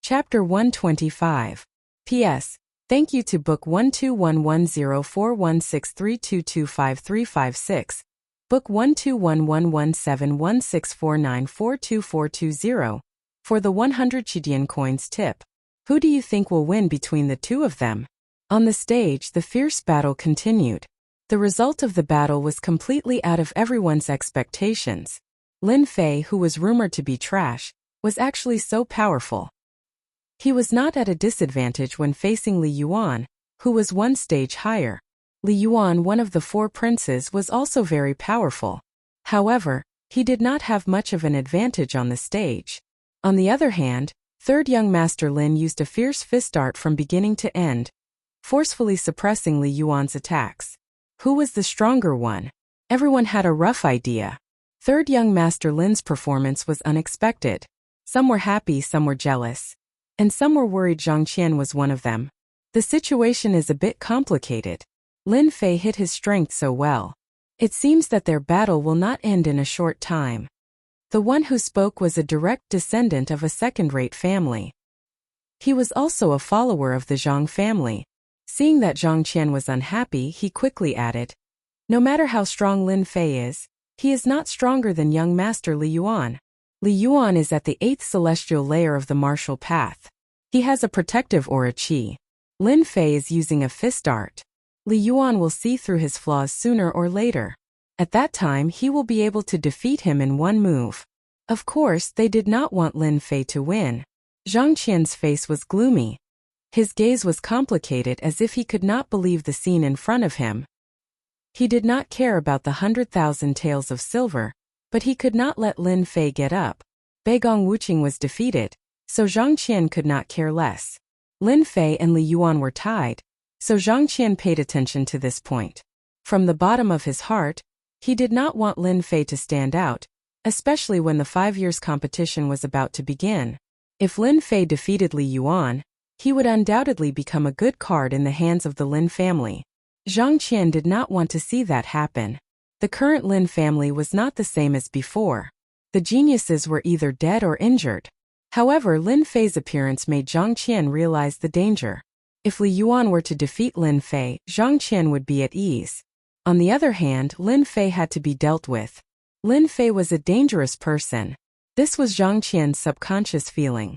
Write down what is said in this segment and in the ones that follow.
Chapter 125. P.S. Thank you to Book 1211041632253556, Book 1211171649424220, for the 100 Chidian coins tip. Who do you think will win between the two of them? On the stage, the fierce battle continued. The result of the battle was completely out of everyone's expectations. Lin Fei, who was rumored to be trash, was actually so powerful. He was not at a disadvantage when facing Li Yuan, who was one stage higher. Li Yuan, one of the four princes, was also very powerful. However, he did not have much of an advantage on the stage. On the other hand, third young Master Lin used a fierce fist art from beginning to end, forcefully suppressing Li Yuan's attacks. Who was the stronger one? Everyone had a rough idea. Third young Master Lin's performance was unexpected. Some were happy, some were jealous, and some were worried. Zhang Qian was one of them. The situation is a bit complicated. Lin Fei hid his strength so well. It seems that their battle will not end in a short time. The one who spoke was a direct descendant of a second-rate family. He was also a follower of the Zhang family. Seeing that Zhang Qian was unhappy, he quickly added, "No matter how strong Lin Fei is, he is not stronger than young Master Li Yuan. Li Yuan is at the 8th celestial layer of the martial path. He has a protective aura qi. Lin Fei is using a fist art. Li Yuan will see through his flaws sooner or later. At that time he will be able to defeat him in one move." Of course, they did not want Lin Fei to win. Zhang Qian's face was gloomy. His gaze was complicated, as if he could not believe the scene in front of him. He did not care about the 100,000 taels of silver, but he could not let Lin Fei get up. Beigong Wuqing was defeated, so Zhang Qian could not care less. Lin Fei and Li Yuan were tied, so Zhang Qian paid attention to this point. From the bottom of his heart, he did not want Lin Fei to stand out, especially when the 5 years competition was about to begin. If Lin Fei defeated Li Yuan, he would undoubtedly become a good card in the hands of the Lin family. Zhang Qian did not want to see that happen. The current Lin family was not the same as before. The geniuses were either dead or injured. However, Lin Fei's appearance made Zhang Qian realize the danger. If Li Yuan were to defeat Lin Fei, Zhang Qian would be at ease. On the other hand, Lin Fei had to be dealt with. Lin Fei was a dangerous person. This was Zhang Qian's subconscious feeling.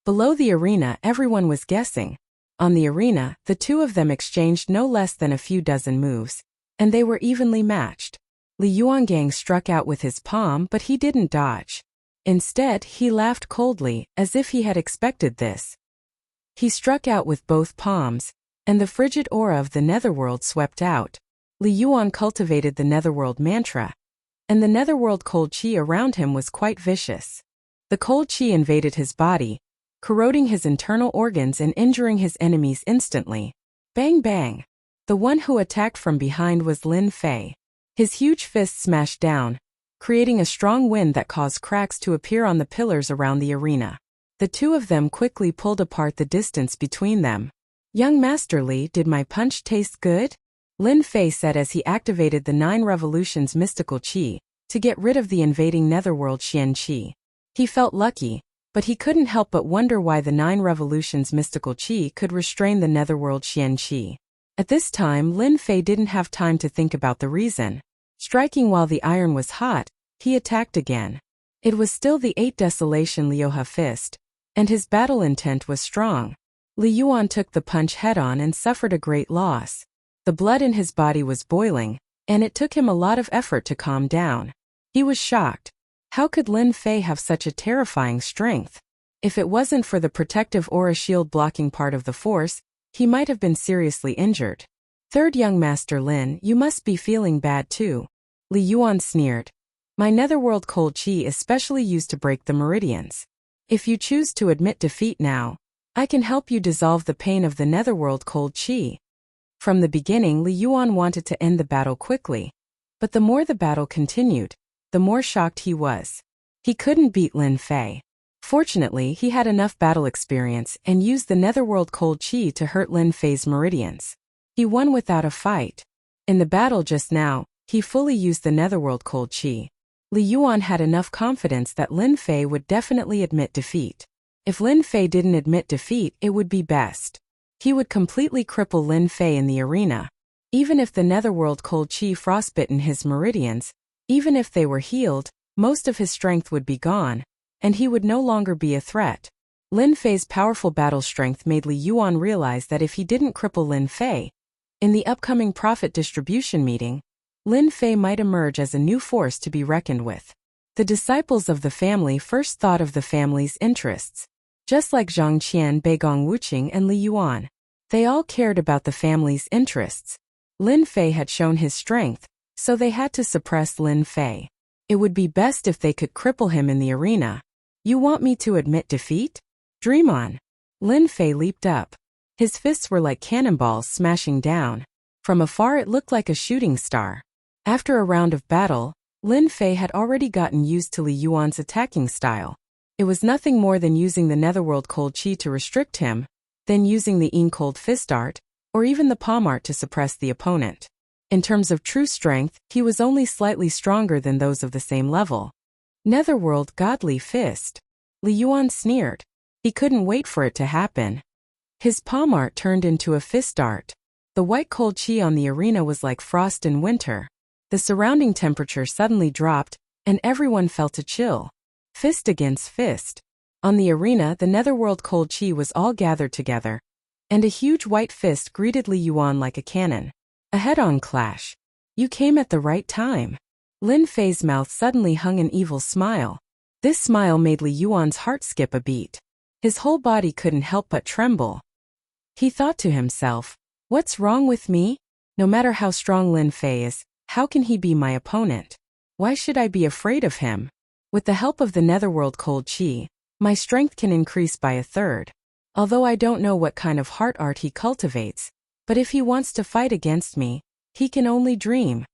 Below the arena, everyone was guessing. On the arena, the two of them exchanged no less than a few dozen moves, and they were evenly matched. Li Yuangang struck out with his palm, but he didn't dodge. Instead, he laughed coldly, as if he had expected this. He struck out with both palms, and the frigid aura of the netherworld swept out. Li Yuan cultivated the netherworld mantra, and the netherworld cold qi around him was quite vicious. The cold qi invaded his body, corroding his internal organs and injuring his enemies instantly. Bang bang! The one who attacked from behind was Lin Fei. His huge fist smashed down, creating a strong wind that caused cracks to appear on the pillars around the arena. The two of them quickly pulled apart the distance between them. "Young Master Li, did my punch taste good?" Lin Fei said as he activated the 9 revolutions mystical qi to get rid of the invading netherworld xian qi. He felt lucky, but he couldn't help but wonder why the 9 revolutions mystical qi could restrain the netherworld xian qi. At this time, Lin Fei didn't have time to think about the reason. Striking while the iron was hot, he attacked again. It was still the 8 Desolation Liuha fist, and his battle intent was strong. Li Yuan took the punch head-on and suffered a great loss. The blood in his body was boiling, and it took him a lot of effort to calm down. He was shocked. How could Lin Fei have such a terrifying strength? If it wasn't for the protective aura shield blocking part of the force, he might have been seriously injured. "Third young Master Lin, you must be feeling bad too." Li Yuan sneered. "My netherworld cold qi is specially used to break the meridians. If you choose to admit defeat now, I can help you dissolve the pain of the netherworld cold qi." From the beginning, Li Yuan wanted to end the battle quickly. But the more the battle continued, the more shocked he was. He couldn't beat Lin Fei. Fortunately, he had enough battle experience and used the netherworld cold qi to hurt Lin Fei's meridians. He won without a fight. In the battle just now, he fully used the netherworld cold qi. Li Yuan had enough confidence that Lin Fei would definitely admit defeat. If Lin Fei didn't admit defeat, it would be best. He would completely cripple Lin Fei in the arena. Even if the netherworld cold chi frostbitten his meridians, even if they were healed, most of his strength would be gone, and he would no longer be a threat. Lin Fei's powerful battle strength made Li Yuan realize that if he didn't cripple Lin Fei, in the upcoming profit distribution meeting, Lin Fei might emerge as a new force to be reckoned with. The disciples of the family first thought of the family's interests. Just like Zhang Qian, Beigong Wuqing, and Li Yuan, they all cared about the family's interests. Lin Fei had shown his strength, so they had to suppress Lin Fei. It would be best if they could cripple him in the arena. You want me to admit defeat? Dream on. Lin Fei leaped up. His fists were like cannonballs smashing down. From afar it looked like a shooting star. After a round of battle, Lin Fei had already gotten used to Li Yuan's attacking style. It was nothing more than using the netherworld cold chi to restrict him, then using the Yin cold fist art, or even the palm art to suppress the opponent. In terms of true strength, he was only slightly stronger than those of the same level. Netherworld godly fist. Li Yuan sneered. He couldn't wait for it to happen. His palm art turned into a fist art. The white cold chi on the arena was like frost in winter. The surrounding temperature suddenly dropped, and everyone felt a chill. Fist against fist. On the arena, the netherworld cold chi was all gathered together, and a huge white fist greeted Li Yuan like a cannon. A head-on clash. You came at the right time. Lin Fei's mouth suddenly hung an evil smile. This smile made Li Yuan's heart skip a beat. His whole body couldn't help but tremble. He thought to himself, what's wrong with me? No matter how strong Lin Fei is, how can he be my opponent? Why should I be afraid of him? With the help of the netherworld cold chi, my strength can increase by a third. Although I don't know what kind of heart art he cultivates, but if he wants to fight against me, he can only dream.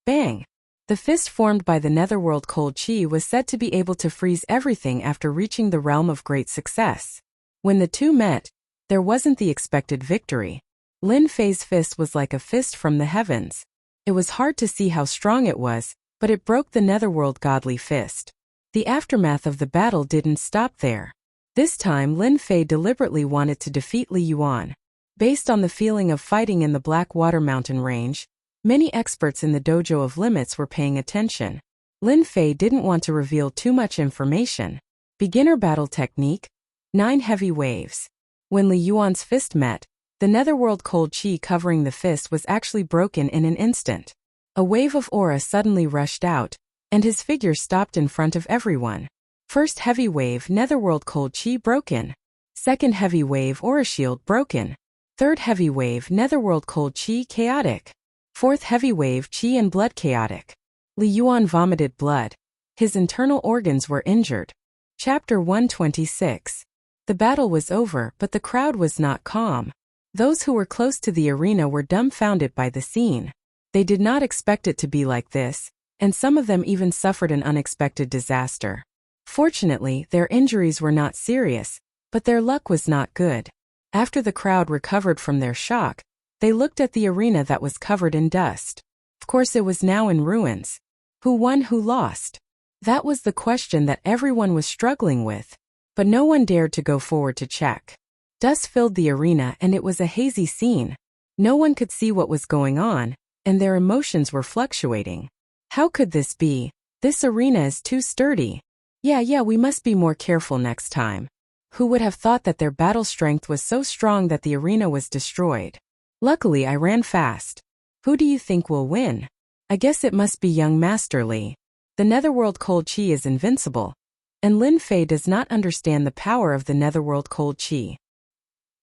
Bang! The fist formed by the netherworld cold chi was said to be able to freeze everything after reaching the realm of great success. When the two met, there wasn't the expected victory. Lin Fei's fist was like a fist from the heavens. It was hard to see how strong it was, but it broke the netherworld godly fist. The aftermath of the battle didn't stop there. This time Lin Fei deliberately wanted to defeat Li Yuan. Based on the feeling of fighting in the Blackwater Mountain Range, many experts in the Dojo of Limits were paying attention. Lin Fei didn't want to reveal too much information. Beginner battle technique. 9 heavy waves. When Li Yuan's fist met, the netherworld cold chi covering the fist was actually broken in an instant. A wave of aura suddenly rushed out, and his figure stopped in front of everyone. First heavy wave netherworld cold chi broken. Second heavy wave aura shield broken. Third heavy wave netherworld cold chi chaotic. Fourth heavy wave chi and blood chaotic. Li Yuan vomited blood. His internal organs were injured. Chapter 126. The battle was over, but the crowd was not calm. Those who were close to the arena were dumbfounded by the scene. They did not expect it to be like this, and some of them even suffered an unexpected disaster. Fortunately, their injuries were not serious, but their luck was not good. After the crowd recovered from their shock, they looked at the arena that was covered in dust. Of course, it was now in ruins. Who won, who lost? That was the question that everyone was struggling with, but no one dared to go forward to check. Dust filled the arena and it was a hazy scene. No one could see what was going on, and their emotions were fluctuating. How could this be? This arena is too sturdy. Yeah, we must be more careful next time. Who would have thought that their battle strength was so strong that the arena was destroyed? Luckily, I ran fast. Who do you think will win? I guess it must be young Master Li. The netherworld cold chi is invincible, and Lin Fei does not understand the power of the netherworld cold chi.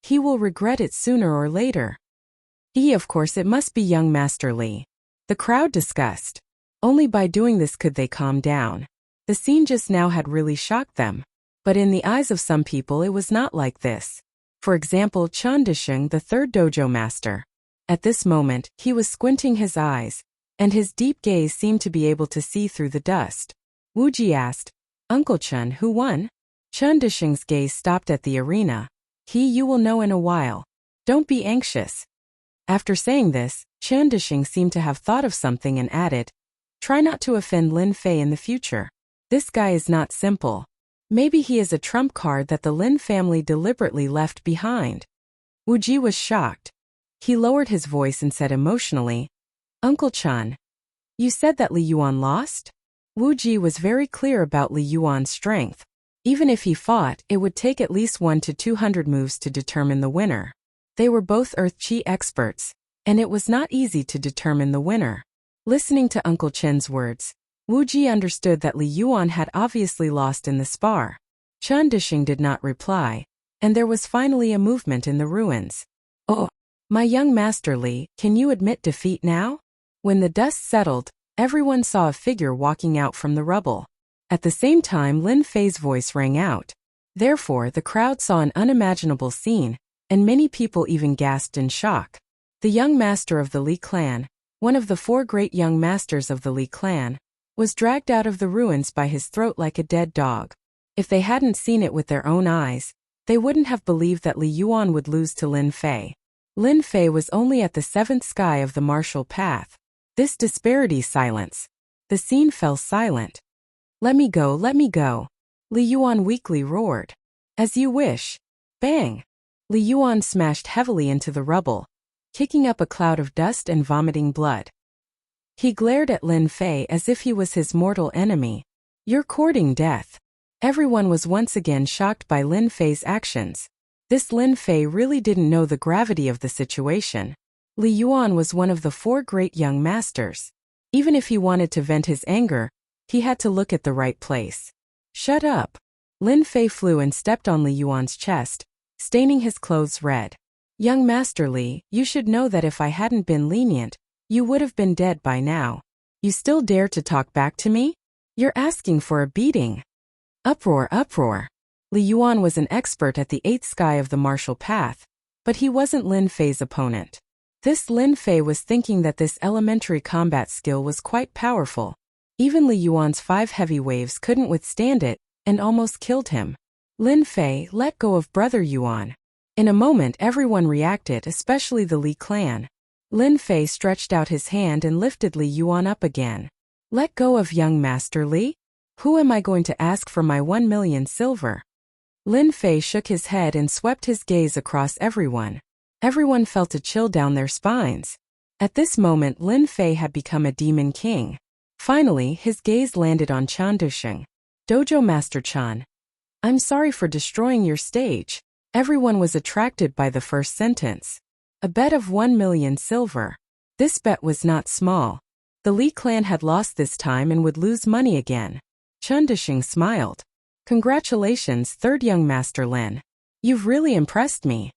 He will regret it sooner or later. Of course, it must be young Master Li. The crowd discussed. Only by doing this could they calm down. The scene just now had really shocked them. But in the eyes of some people it was not like this. For example, Chen Disheng, the third dojo master. At this moment, he was squinting his eyes, and his deep gaze seemed to be able to see through the dust. Wu Ji asked, Uncle Chen, who won? Chen Disheng's gaze stopped at the arena. You will know in a while. Don't be anxious. After saying this, Chen Disheng seemed to have thought of something and added, try not to offend Lin Fei in the future. This guy is not simple. Maybe he is a trump card that the Lin family deliberately left behind. Wu Ji was shocked. He lowered his voice and said emotionally, Uncle Chun, you said that Li Yuan lost? Wu Ji was very clear about Li Yuan's strength. Even if he fought, it would take at least 100 to 200 moves to determine the winner. They were both Earth Qi experts, and it was not easy to determine the winner. Listening to Uncle Chen's words, Wu Ji understood that Li Yuan had obviously lost in the spar. Chun Dishing did not reply, and there was finally a movement in the ruins. Oh, my young master Li, can you admit defeat now? When the dust settled, everyone saw a figure walking out from the rubble. At the same time, Lin Fei's voice rang out. Therefore, the crowd saw an unimaginable scene, and many people even gasped in shock. The young master of the Li clan, one of the 4 great young masters of the Li clan, was dragged out of the ruins by his throat like a dead dog. If they hadn't seen it with their own eyes, they wouldn't have believed that Li Yuan would lose to Lin Fei. Lin Fei was only at the 7th sky of the martial path. This disparity silence. The scene fell silent. Let me go, let me go. Li Yuan weakly roared. As you wish. Bang! Li Yuan smashed heavily into the rubble, kicking up a cloud of dust and vomiting blood. He glared at Lin Fei as if he was his mortal enemy. You're courting death. Everyone was once again shocked by Lin Fei's actions. This Lin Fei really didn't know the gravity of the situation. Li Yuan was one of the 4 great young masters. Even if he wanted to vent his anger, he had to look at the right place. Shut up. Lin Fei flew and stepped on Li Yuan's chest, staining his clothes red. Young Master Li, you should know that if I hadn't been lenient, you would have been dead by now. You still dare to talk back to me? You're asking for a beating. Uproar, uproar. Li Yuan was an expert at the 8th sky of the martial path, but he wasn't Lin Fei's opponent. This Lin Fei was thinking that this elementary combat skill was quite powerful. Even Li Yuan's 5 heavy waves couldn't withstand it, and almost killed him. Lin Fei, let go of Brother Yuan. In a moment everyone reacted, especially the Li clan. Lin Fei stretched out his hand and lifted Li Yuan up again. Let go of young Master Li? Who am I going to ask for my 1 million silver? Lin Fei shook his head and swept his gaze across everyone. Everyone felt a chill down their spines. At this moment Lin Fei had become a demon king. Finally, his gaze landed on Chan Dusheng. Dojo Master Chan. I'm sorry for destroying your stage. Everyone was attracted by the first sentence. A bet of 1 million silver. This bet was not small. The Li clan had lost this time and would lose money again. Chun Dishing smiled. Congratulations, 3rd young Master Lin. You've really impressed me.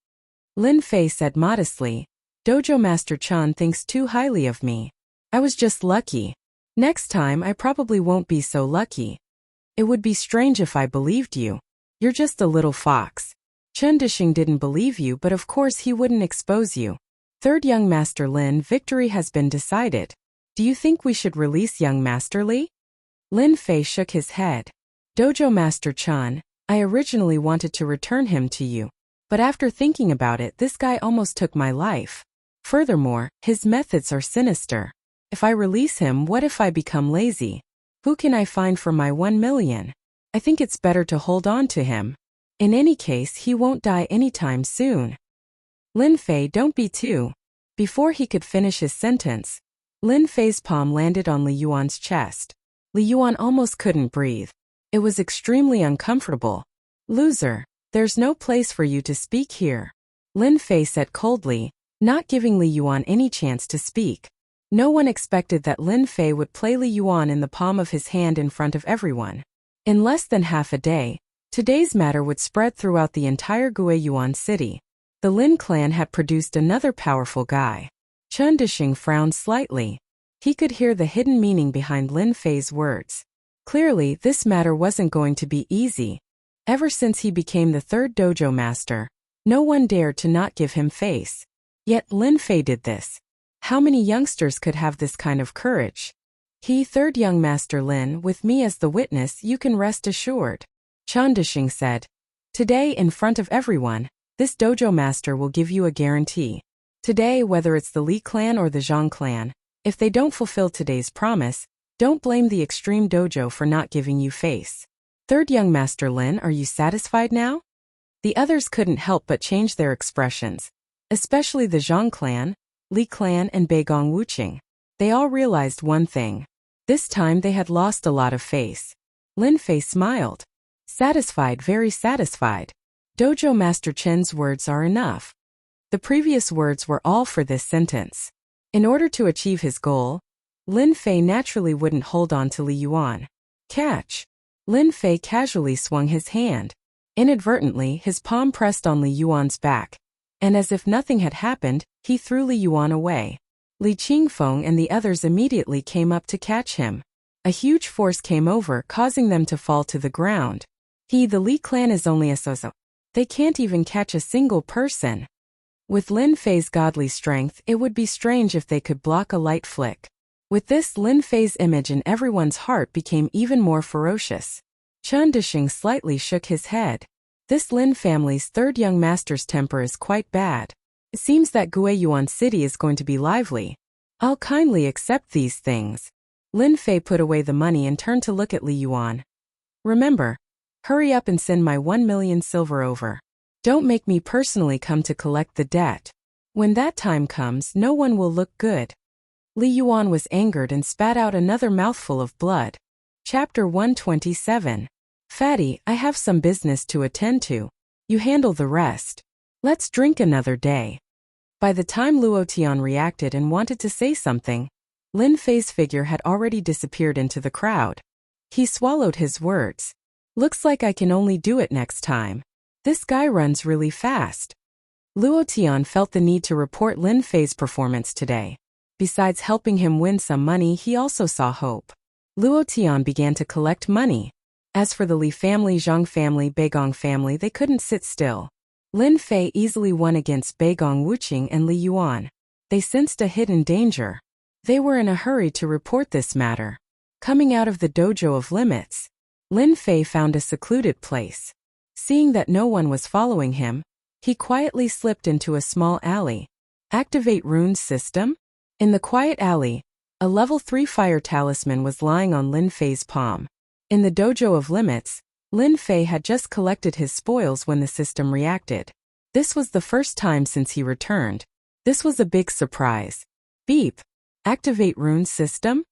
Lin Fei said modestly, Dojo Master Chan thinks too highly of me. I was just lucky. Next time I probably won't be so lucky. It would be strange if I believed you. You're just a little fox. Chun Dishing didn't believe you, but of course he wouldn't expose you. 3rd young Master Lin, victory has been decided. Do you think we should release young Master Li? Lin Fei shook his head. Dojo Master Chan, I originally wanted to return him to you. But after thinking about it, this guy almost took my life. Furthermore, his methods are sinister. If I release him, what if I become lazy? Who can I find for my 1 million? I think it's better to hold on to him. In any case, he won't die anytime soon. Lin Fei, don't be too. Before he could finish his sentence, Lin Fei's palm landed on Li Yuan's chest. Li Yuan almost couldn't breathe. It was extremely uncomfortable. Loser, there's no place for you to speak here. Lin Fei said coldly, not giving Li Yuan any chance to speak. No one expected that Lin Fei would play Li Yuan in the palm of his hand in front of everyone. In less than half a day, today's matter would spread throughout the entire Guiyuan city. The Lin clan had produced another powerful guy. Chun Dishing frowned slightly. He could hear the hidden meaning behind Lin Fei's words. Clearly, this matter wasn't going to be easy. Ever since he became the 3rd dojo master, no one dared to not give him face. Yet Lin Fei did this. How many youngsters could have this kind of courage? He, 3rd young Master Lin, with me as the witness, you can rest assured. Chun Dishing said. Today, in front of everyone, this dojo master will give you a guarantee. Today, whether it's the Li clan or the Zhang clan, if they don't fulfill today's promise, don't blame the extreme dojo for not giving you face. Third young Master Lin, are you satisfied now? The others couldn't help but change their expressions, especially the Zhang clan, Li clan and Beigong Wuqing. They all realized one thing. This time they had lost a lot of face. Lin Fei smiled. Satisfied, very satisfied. Dojo Master Chen's words are enough. The previous words were all for this sentence. In order to achieve his goal, Lin Fei naturally wouldn't hold on to Li Yuan. Catch! Lin Fei casually swung his hand. Inadvertently, his palm pressed on Li Yuan's back, and as if nothing had happened, he threw Li Yuan away. Li Qingfeng and the others immediately came up to catch him. A huge force came over, causing them to fall to the ground. The Li clan is only a so-so. They can't even catch a single person. With Lin Fei's godly strength, it would be strange if they could block a light flick. With this, Lin Fei's image in everyone's heart became even more ferocious. Chen Dishing slightly shook his head. This Lin family's third young master's temper is quite bad. It seems that Guiyuan City is going to be lively. I'll kindly accept these things. Lin Fei put away the money and turned to look at Li Yuan. Remember, hurry up and send my 1 million silver over. Don't make me personally come to collect the debt. When that time comes, no one will look good. Li Yuan was angered and spat out another mouthful of blood. Chapter 127. Fatty, I have some business to attend to. You handle the rest. Let's drink another day. By the time Luo Tian reacted and wanted to say something, Lin Fei's figure had already disappeared into the crowd. He swallowed his words. Looks like I can only do it next time. This guy runs really fast. Luo Tian felt the need to report Lin Fei's performance today. Besides helping him win some money, he also saw hope. Luo Tian began to collect money. As for the Li family, Zhang family, Beigong family, they couldn't sit still. Lin Fei easily won against Beigong Wuqing and Li Yuan. They sensed a hidden danger. They were in a hurry to report this matter. Coming out of the dojo of limits, Lin Fei found a secluded place. Seeing that no one was following him, he quietly slipped into a small alley. Activate runes system? In the quiet alley, a level 3 fire talisman was lying on Lin Fei's palm. In the dojo of limits, Lin Fei had just collected his spoils when the system reacted. This was the first time since he returned. This was a big surprise. Beep. Activate runes system?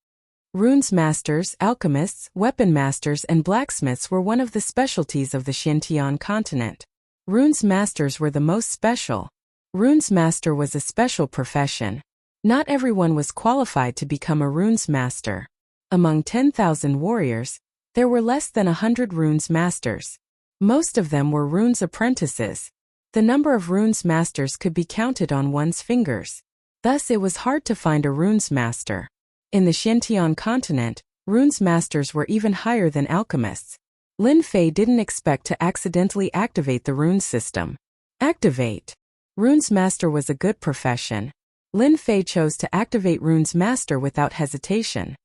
Runes masters, alchemists, weapon masters and blacksmiths were one of the specialties of the Xintian continent. Runes masters were the most special. Runes master was a special profession. Not everyone was qualified to become a runes master. Among 10,000 warriors, there were less than 100 runes masters. Most of them were runes apprentices. The number of runes masters could be counted on one's fingers. Thus it was hard to find a runes master. In the Xintian continent, runes masters were even higher than alchemists. Lin Fei didn't expect to accidentally activate the runes system. Activate. Runes master was a good profession. Lin Fei chose to activate runes master without hesitation.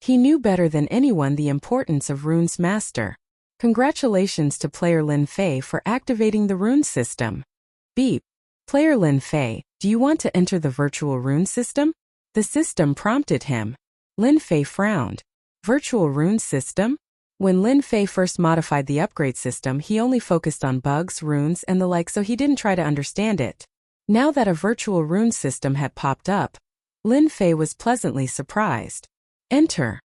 He knew better than anyone the importance of runes master. Congratulations to player Lin Fei for activating the rune system. Beep. Player Lin Fei, do you want to enter the virtual rune system? The system prompted him. Lin Fei frowned. Virtual rune system? When Lin Fei first modified the upgrade system, he only focused on bugs, runes, and the like, so he didn't try to understand it. Now that a virtual rune system had popped up, Lin Fei was pleasantly surprised. Enter.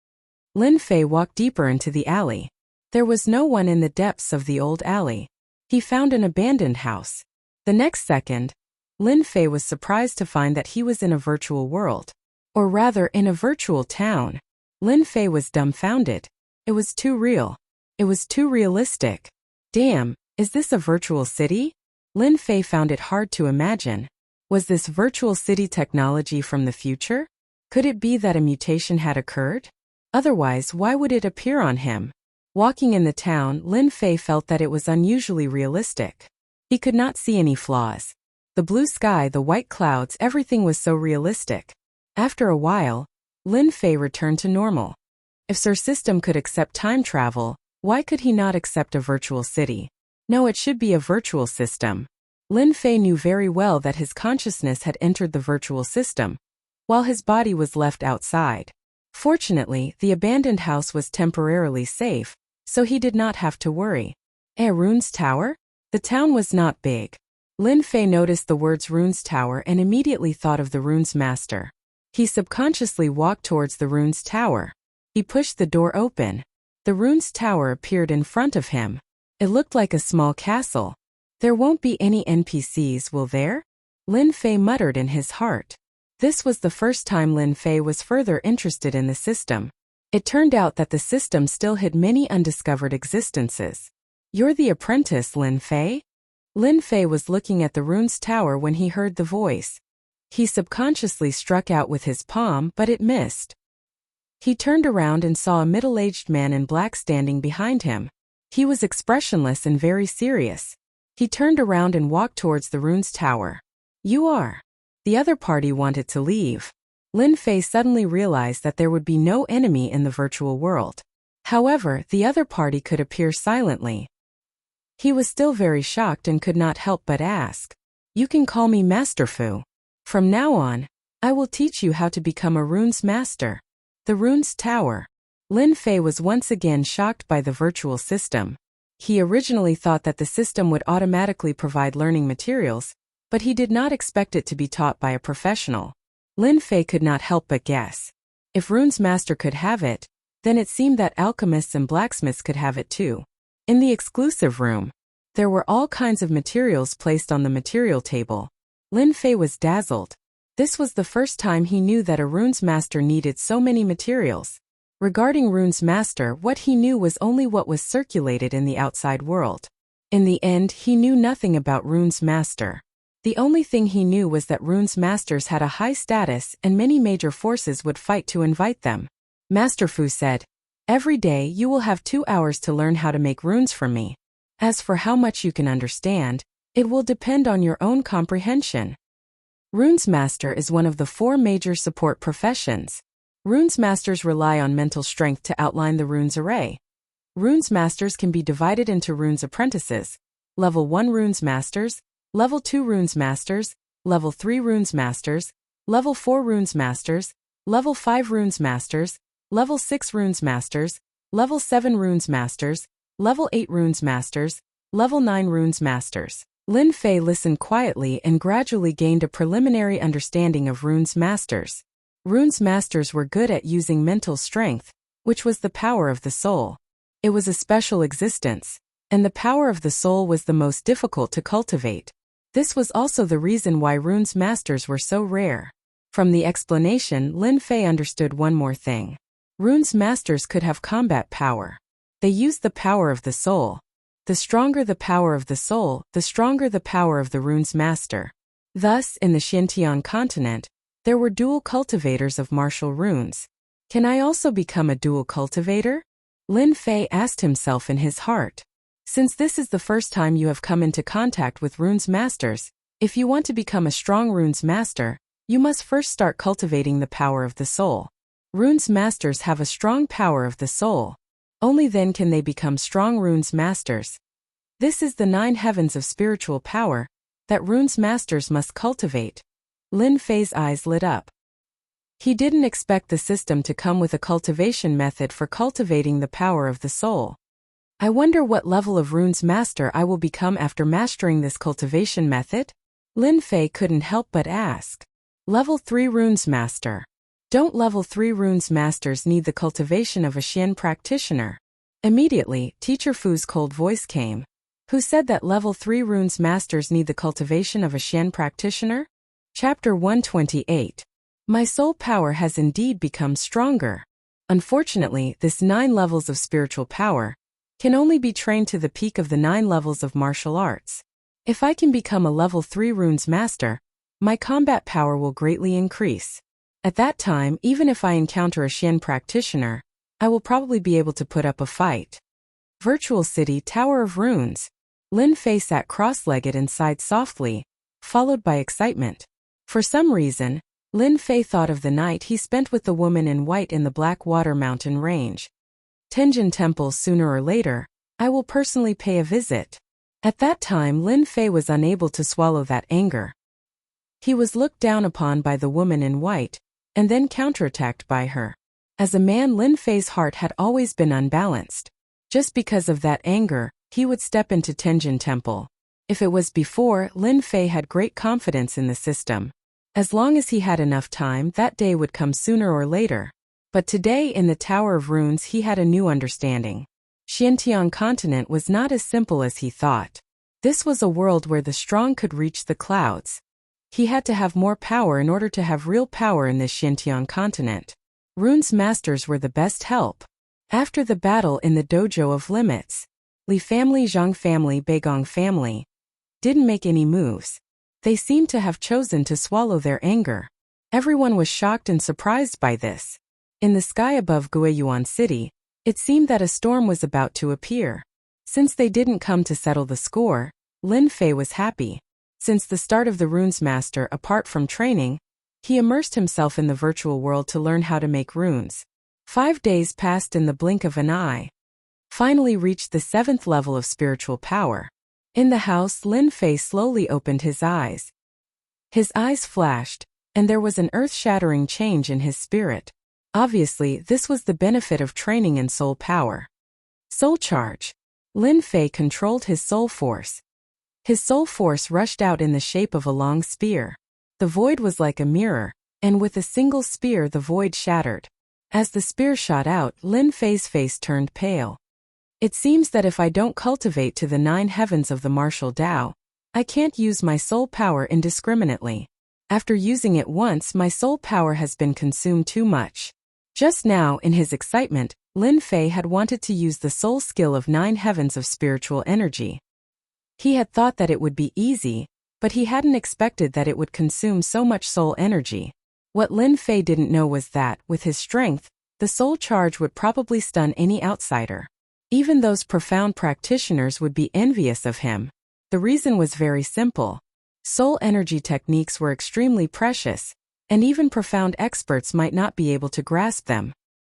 Lin Fei walked deeper into the alley. There was no one in the depths of the old alley. He found an abandoned house. The next second, Lin Fei was surprised to find that he was in a virtual world. Or rather, in a virtual town. Lin Fei was dumbfounded. It was too real. It was too realistic. Damn, is this a virtual city? Lin Fei found it hard to imagine. Was this virtual city technology from the future? Could it be that a mutation had occurred? Otherwise, why would it appear on him? Walking in the town, Lin Fei felt that it was unusually realistic. He could not see any flaws. The blue sky, the white clouds, everything was so realistic. After a while, Lin Fei returned to normal. If Sir System could accept time travel, why could he not accept a virtual city? No, it should be a virtual system. Lin Fei knew very well that his consciousness had entered the virtual system, while his body was left outside. Fortunately, the abandoned house was temporarily safe, so he did not have to worry. Rune's Tower? The town was not big. Lin Fei noticed the words Rune's Tower and immediately thought of the Rune's Master. He subconsciously walked towards the Rune's Tower. He pushed the door open. The Rune's Tower appeared in front of him. It looked like a small castle. There won't be any NPCs, will there? Lin Fei muttered in his heart. This was the first time Lin Fei was further interested in the system. It turned out that the system still hid many undiscovered existences. You're the apprentice, Lin Fei? Lin Fei was looking at the Rune's Tower when he heard the voice. He subconsciously struck out with his palm, but it missed. He turned around and saw a middle-aged man in black standing behind him. He was expressionless and very serious. He turned around and walked towards the Rune's Tower. You are. The other party wanted to leave. Lin Fei suddenly realized that there would be no enemy in the virtual world. However, the other party could appear silently. He was still very shocked and could not help but ask. You can call me Master Fu. From now on, I will teach you how to become a Rune's Master. The Rune's Tower. Lin Fei was once again shocked by the virtual system. He originally thought that the system would automatically provide learning materials, but he did not expect it to be taught by a professional. Lin Fei could not help but guess. If Rune's Master could have it, then it seemed that alchemists and blacksmiths could have it too. In the exclusive room, there were all kinds of materials placed on the material table. Lin Fei was dazzled. This was the first time he knew that a Rune's Master needed so many materials. Regarding Rune's Master, what he knew was only what was circulated in the outside world. In the end, he knew nothing about Rune's Master. The only thing he knew was that Rune's Masters had a high status and many major forces would fight to invite them. Master Fu said, "Every day you will have 2 hours to learn how to make runes from me. As for how much you can understand, it will depend on your own comprehension." Rune's Master is one of the 4 major support professions. Rune's Masters rely on mental strength to outline the runes array. Rune's Masters can be divided into Rune's Apprentices, Level 1 Rune's Masters, Level 2 Rune's Masters, Level 3 Rune's Masters, Level 4 Rune's Masters, Level 5 Rune's Masters, Level 6 Rune's Masters, Level 7 Rune's Masters, Level 8 Rune's Masters, Level 9 Rune's Masters. Lin Fei listened quietly and gradually gained a preliminary understanding of Rune's Masters. Rune's Masters were good at using mental strength, which was the power of the soul. It was a special existence, and the power of the soul was the most difficult to cultivate. This was also the reason why Rune's Masters were so rare. From the explanation, Lin Fei understood one more thing. Rune's Masters could have combat power. They used the power of the soul. The stronger the power of the soul, the stronger the power of the Rune's Master. Thus, in the Xintian continent, there were dual cultivators of martial runes. Can I also become a dual cultivator? Lin Fei asked himself in his heart. Since this is the first time you have come into contact with Rune's Masters, if you want to become a strong Rune's Master, you must first start cultivating the power of the soul. Rune's Masters have a strong power of the soul. Only then can they become strong Rune's Masters. This is the 9 heavens of spiritual power that Rune's Masters must cultivate. Lin Fei's eyes lit up. He didn't expect the system to come with a cultivation method for cultivating the power of the soul. I wonder what level of Rune's Master I will become after mastering this cultivation method? Lin Fei couldn't help but ask. Level 3 Rune's Master. Don't Level 3 Rune's Masters need the cultivation of a Xian practitioner? Immediately, Teacher Fu's cold voice came. Who said that Level 3 Rune's Masters need the cultivation of a Xian practitioner? Chapter 128. My soul power has indeed become stronger. Unfortunately, this 9 levels of spiritual power can only be trained to the peak of the 9 levels of martial arts. If I can become a Level 3 Rune's Master, my combat power will greatly increase. At that time, even if I encounter a Xian practitioner, I will probably be able to put up a fight. Virtual City Tower of Runes. Lin Fei sat cross-legged and sighed softly, followed by excitement. For some reason, Lin Fei thought of the night he spent with the woman in white in the Blackwater Mountain Range. Tenjin Temple. Sooner or later, I will personally pay a visit. At that time, Lin Fei was unable to swallow that anger. He was looked down upon by the woman in white, and then counterattacked by her. As a man, Lin Fei's heart had always been unbalanced. Just because of that anger, he would step into Tenjin Temple. If it was before, Lin Fei had great confidence in the system. As long as he had enough time, that day would come sooner or later. But today in the Tower of Runes he had a new understanding. Xiantian continent was not as simple as he thought. This was a world where the strong could reach the clouds. He had to have more power in order to have real power in this Xiantian continent. Runes masters were the best help. After the battle in the Dojo of Limits, Li family, Zhang family, Beigong family didn't make any moves. They seemed to have chosen to swallow their anger. Everyone was shocked and surprised by this. In the sky above Guiyuan City, it seemed that a storm was about to appear. Since they didn't come to settle the score, Lin Fei was happy. Since the start of the Runes Master, apart from training, he immersed himself in the virtual world to learn how to make runes. 5 days passed in the blink of an eye. Finally reached the 7th level of spiritual power. In the house, Lin Fei slowly opened his eyes. His eyes flashed, and there was an earth-shattering change in his spirit. Obviously, this was the benefit of training in soul power. Soul charge. Lin Fei controlled his soul force. His soul force rushed out in the shape of a long spear. The void was like a mirror, and with a single spear the void shattered. As the spear shot out, Lin Fei's face turned pale. It seems that if I don't cultivate to the 9 heavens of the martial Tao, I can't use my soul power indiscriminately. After using it once, my soul power has been consumed too much. Just now, in his excitement, Lin Fei had wanted to use the soul skill of 9 heavens of spiritual energy. He had thought that it would be easy, but he hadn't expected that it would consume so much soul energy. What Lin Fei didn't know was that, with his strength, the soul charge would probably stun any outsider. Even those profound practitioners would be envious of him. The reason was very simple. Soul energy techniques were extremely precious, and even profound experts might not be able to grasp them.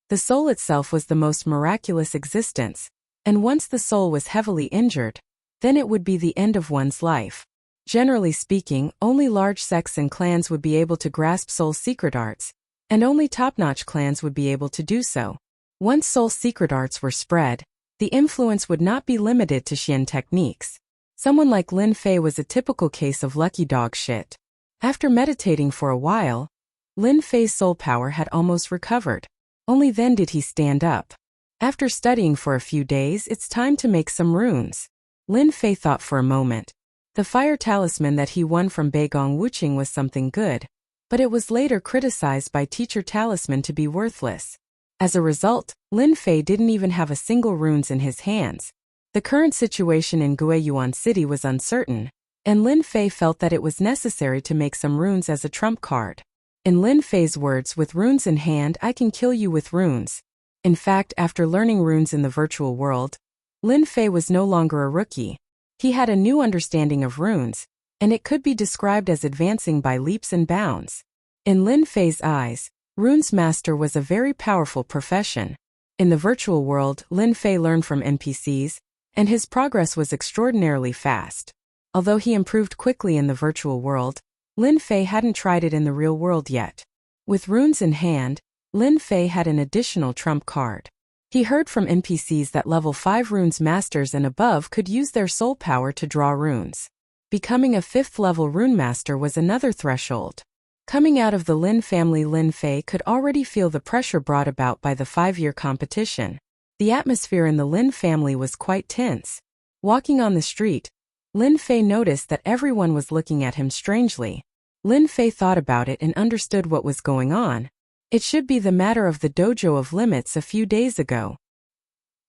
The soul itself was the most miraculous existence, and once the soul was heavily injured, then it would be the end of one's life. Generally speaking, only large sects and clans would be able to grasp soul secret arts, and only top-notch clans would be able to do so. Once soul secret arts were spread, the influence would not be limited to Xian techniques. Someone like Lin Fei was a typical case of lucky dog shit. After meditating for a while, Lin Fei's soul power had almost recovered. Only then did he stand up. After studying for a few days, it's time to make some runes. Lin Fei thought for a moment. The fire talisman that he won from Beigong Wuqing was something good, but it was later criticized by Teacher Talisman to be worthless. As a result, Lin Fei didn't even have a single runes in his hands. The current situation in Guiyuan City was uncertain, and Lin Fei felt that it was necessary to make some runes as a trump card. In Lin Fei's words, with runes in hand, I can kill you with runes. In fact, after learning runes in the virtual world, Lin Fei was no longer a rookie. He had a new understanding of runes, and it could be described as advancing by leaps and bounds. In Lin Fei's eyes, Runes Master was a very powerful profession. In the virtual world, Lin Fei learned from NPCs, and his progress was extraordinarily fast. Although he improved quickly in the virtual world, Lin Fei hadn't tried it in the real world yet. With runes in hand, Lin Fei had an additional trump card. He heard from NPCs that level 5 Runes Masters and above could use their soul power to draw runes. Becoming a 5th level Rune Master was another threshold. Coming out of the Lin family, Lin Fei could already feel the pressure brought about by the 5-year competition. The atmosphere in the Lin family was quite tense. Walking on the street, Lin Fei noticed that everyone was looking at him strangely. Lin Fei thought about it and understood what was going on. It should be the matter of the Dojo of Limits a few days ago.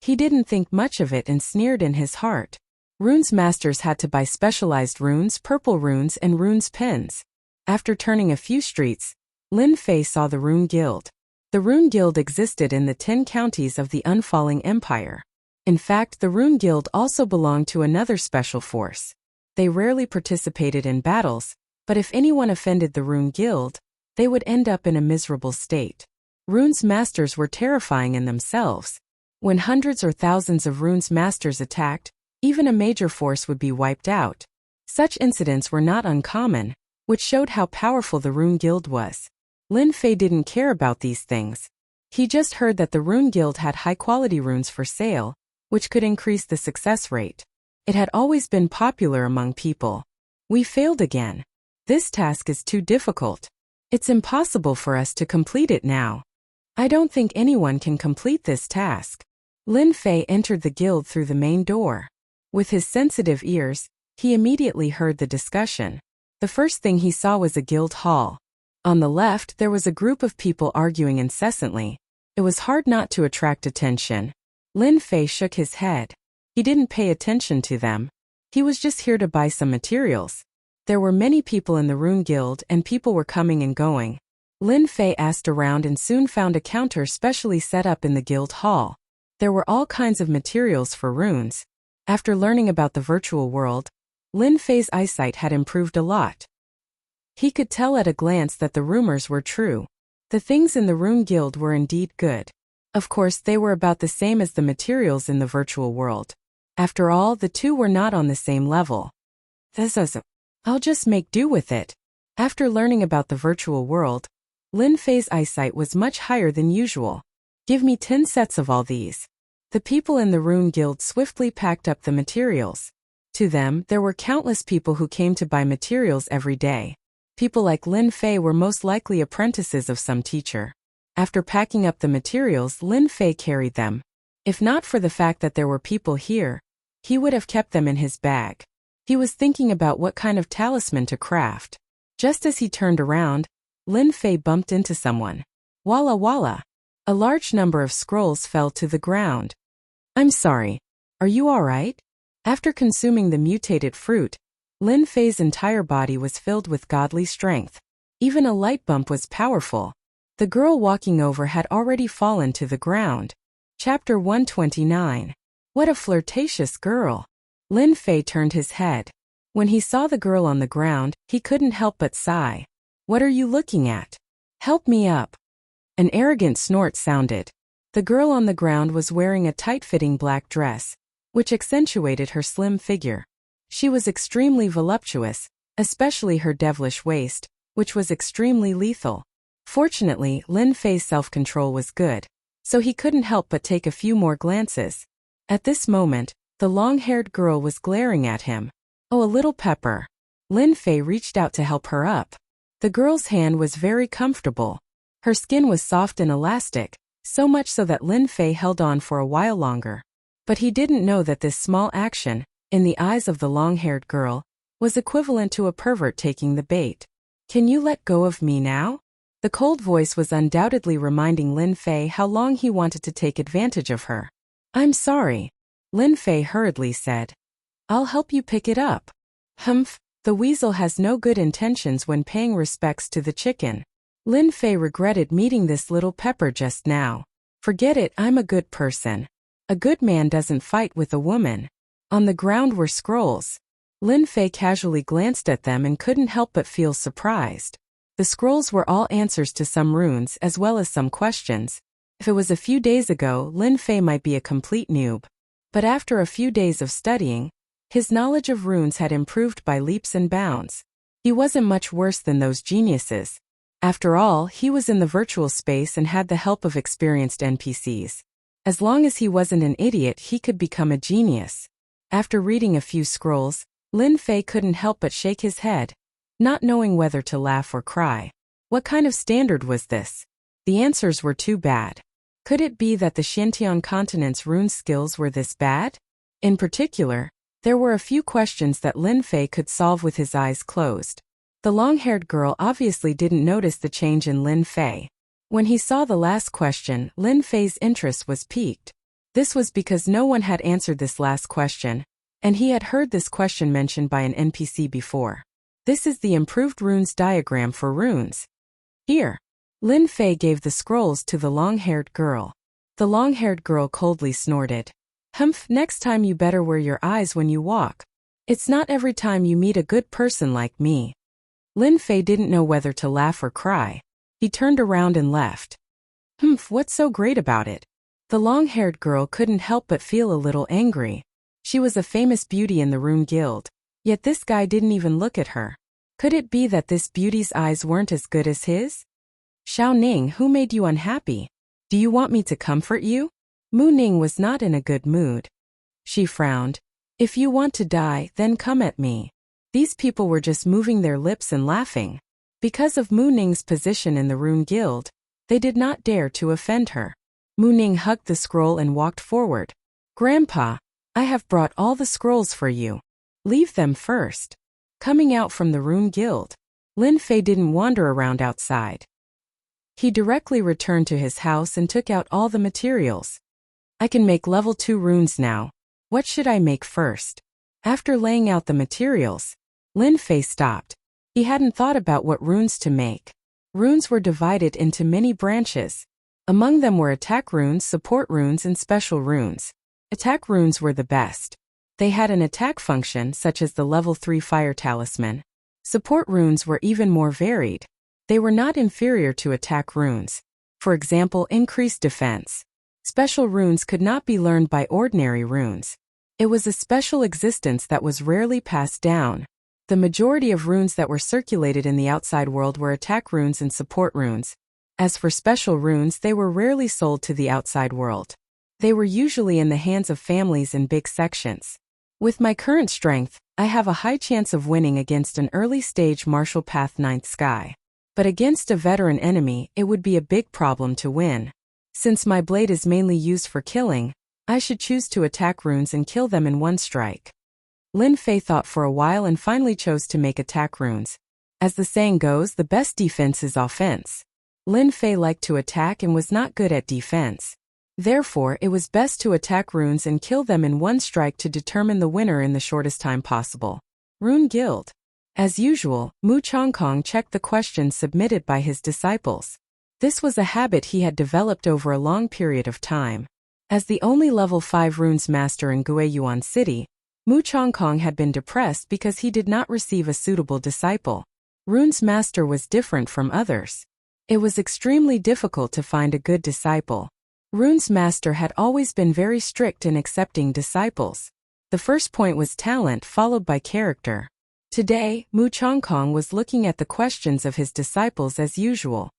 He didn't think much of it and sneered in his heart. Runes Masters had to buy specialized runes, purple runes, and runes pens. After turning a few streets, Lin Fei saw the Rune Guild. The Rune Guild existed in the 10 counties of the Unfalling Empire. In fact, the Rune Guild also belonged to another special force. They rarely participated in battles, but if anyone offended the Rune Guild, they would end up in a miserable state. Runes Masters were terrifying in themselves. When hundreds or thousands of Runes Masters attacked, even a major force would be wiped out. Such incidents were not uncommon, which showed how powerful the Rune Guild was. Lin Fei didn't care about these things. He just heard that the Rune Guild had high-quality runes for sale, which could increase the success rate. It had always been popular among people. We failed again. This task is too difficult. It's impossible for us to complete it now. I don't think anyone can complete this task. Lin Fei entered the guild through the main door. With his sensitive ears, he immediately heard the discussion. The first thing he saw was a guild hall. On the left, there was a group of people arguing incessantly. It was hard not to attract attention. Lin Fei shook his head. He didn't pay attention to them. He was just here to buy some materials. There were many people in the Rune Guild and people were coming and going. Lin Fei asked around and soon found a counter specially set up in the guild hall. There were all kinds of materials for runes. After learning about the virtual world, Lin Fei's eyesight had improved a lot. He could tell at a glance that the rumors were true. The things in the Rune Guild were indeed good. Of course, they were about the same as the materials in the virtual world. After all, the two were not on the same level. I'll just make do with it. After learning about the virtual world, Lin Fei's eyesight was much higher than usual. Give me 10 sets of all these. The people in the Rune Guild swiftly packed up the materials. To them, there were countless people who came to buy materials every day. People like Lin Fei were most likely apprentices of some teacher. After packing up the materials, Lin Fei carried them. If not for the fact that there were people here, he would have kept them in his bag. He was thinking about what kind of talisman to craft. Just as he turned around, Lin Fei bumped into someone. Walla walla! A large number of scrolls fell to the ground. I'm sorry. Are you all right? After consuming the mutated fruit, Lin Fei's entire body was filled with godly strength. Even a light bump was powerful. The girl walking over had already fallen to the ground. Chapter 129. What a flirtatious girl! Lin Fei turned his head. When he saw the girl on the ground, he couldn't help but sigh. What are you looking at? Help me up. An arrogant snort sounded. The girl on the ground was wearing a tight-fitting black dress, which accentuated her slim figure. She was extremely voluptuous, especially her devilish waist, which was extremely lethal. Fortunately, Lin Fei's self-control was good, so he couldn't help but take a few more glances. At this moment, the long-haired girl was glaring at him. Oh, a little pepper. Lin Fei reached out to help her up. The girl's hand was very comfortable. Her skin was soft and elastic, so much so that Lin Fei held on for a while longer. But he didn't know that this small action, in the eyes of the long-haired girl, was equivalent to a pervert taking the bait. Can you let go of me now? The cold voice was undoubtedly reminding Lin Fei how long he wanted to take advantage of her. I'm sorry. Lin Fei hurriedly said. I'll help you pick it up. Humph, the weasel has no good intentions when paying respects to the chicken. Lin Fei regretted meeting this little pepper just now. Forget it, I'm a good person. A good man doesn't fight with a woman. On the ground were scrolls. Lin Fei casually glanced at them and couldn't help but feel surprised. The scrolls were all answers to some runes as well as some questions. If it was a few days ago, Lin Fei might be a complete noob. But after a few days of studying, his knowledge of runes had improved by leaps and bounds. He wasn't much worse than those geniuses. After all, he was in the virtual space and had the help of experienced NPCs. As long as he wasn't an idiot, he could become a genius. After reading a few scrolls, Lin Fei couldn't help but shake his head, not knowing whether to laugh or cry. What kind of standard was this? The answers were too bad. Could it be that the Xiantian continent's rune skills were this bad? In particular, there were a few questions that Lin Fei could solve with his eyes closed. The long-haired girl obviously didn't notice the change in Lin Fei. When he saw the last question, Lin Fei's interest was piqued. This was because no one had answered this last question, and he had heard this question mentioned by an NPC before. This is the improved runes diagram for runes. Here. Lin Fei gave the scrolls to the long-haired girl. The long-haired girl coldly snorted. Humph, next time you better wear your eyes when you walk. It's not every time you meet a good person like me. Lin Fei didn't know whether to laugh or cry. He turned around and left. Humph, what's so great about it? The long-haired girl couldn't help but feel a little angry. She was a famous beauty in the Rune Guild, yet this guy didn't even look at her. Could it be that this beauty's eyes weren't as good as his? Xiao Ning, who made you unhappy? Do you want me to comfort you? Mu Ning was not in a good mood. She frowned. If you want to die, then come at me. These people were just moving their lips and laughing. Because of Mu Ning's position in the Rune Guild, they did not dare to offend her. Mu Ning hugged the scroll and walked forward. Grandpa, I have brought all the scrolls for you. Leave them first. Coming out from the Rune Guild, Lin Fei didn't wander around outside. He directly returned to his house and took out all the materials. I can make level 2 runes now. What should I make first? After laying out the materials, Lin Fei stopped. He hadn't thought about what runes to make. Runes were divided into many branches. Among them were attack runes, support runes, and special runes. Attack runes were the best. They had an attack function such as the level 3 fire talisman. Support runes were even more varied. They were not inferior to attack runes. For example, increased defense. Special runes could not be learned by ordinary runes. It was a special existence that was rarely passed down. The majority of runes that were circulated in the outside world were attack runes and support runes. As for special runes, they were rarely sold to the outside world. They were usually in the hands of families in big sections. With my current strength, I have a high chance of winning against an early-stage martial path 9th sky. But against a veteran enemy, it would be a big problem to win. Since my blade is mainly used for killing, I should choose to attack runes and kill them in one strike. Lin Fei thought for a while and finally chose to make attack runes. As the saying goes, the best defense is offense. Lin Fei liked to attack and was not good at defense. Therefore, it was best to attack runes and kill them in one strike to determine the winner in the shortest time possible. Rune Guild. As usual, Mu Chongkong checked the questions submitted by his disciples. This was a habit he had developed over a long period of time. As the only level 5 runes master in Guiyuan City, Mu Chongkong had been depressed because he did not receive a suitable disciple. Runes master was different from others. It was extremely difficult to find a good disciple. Runes master had always been very strict in accepting disciples. The first point was talent followed by character. Today, Mu Chongkong was looking at the questions of his disciples as usual.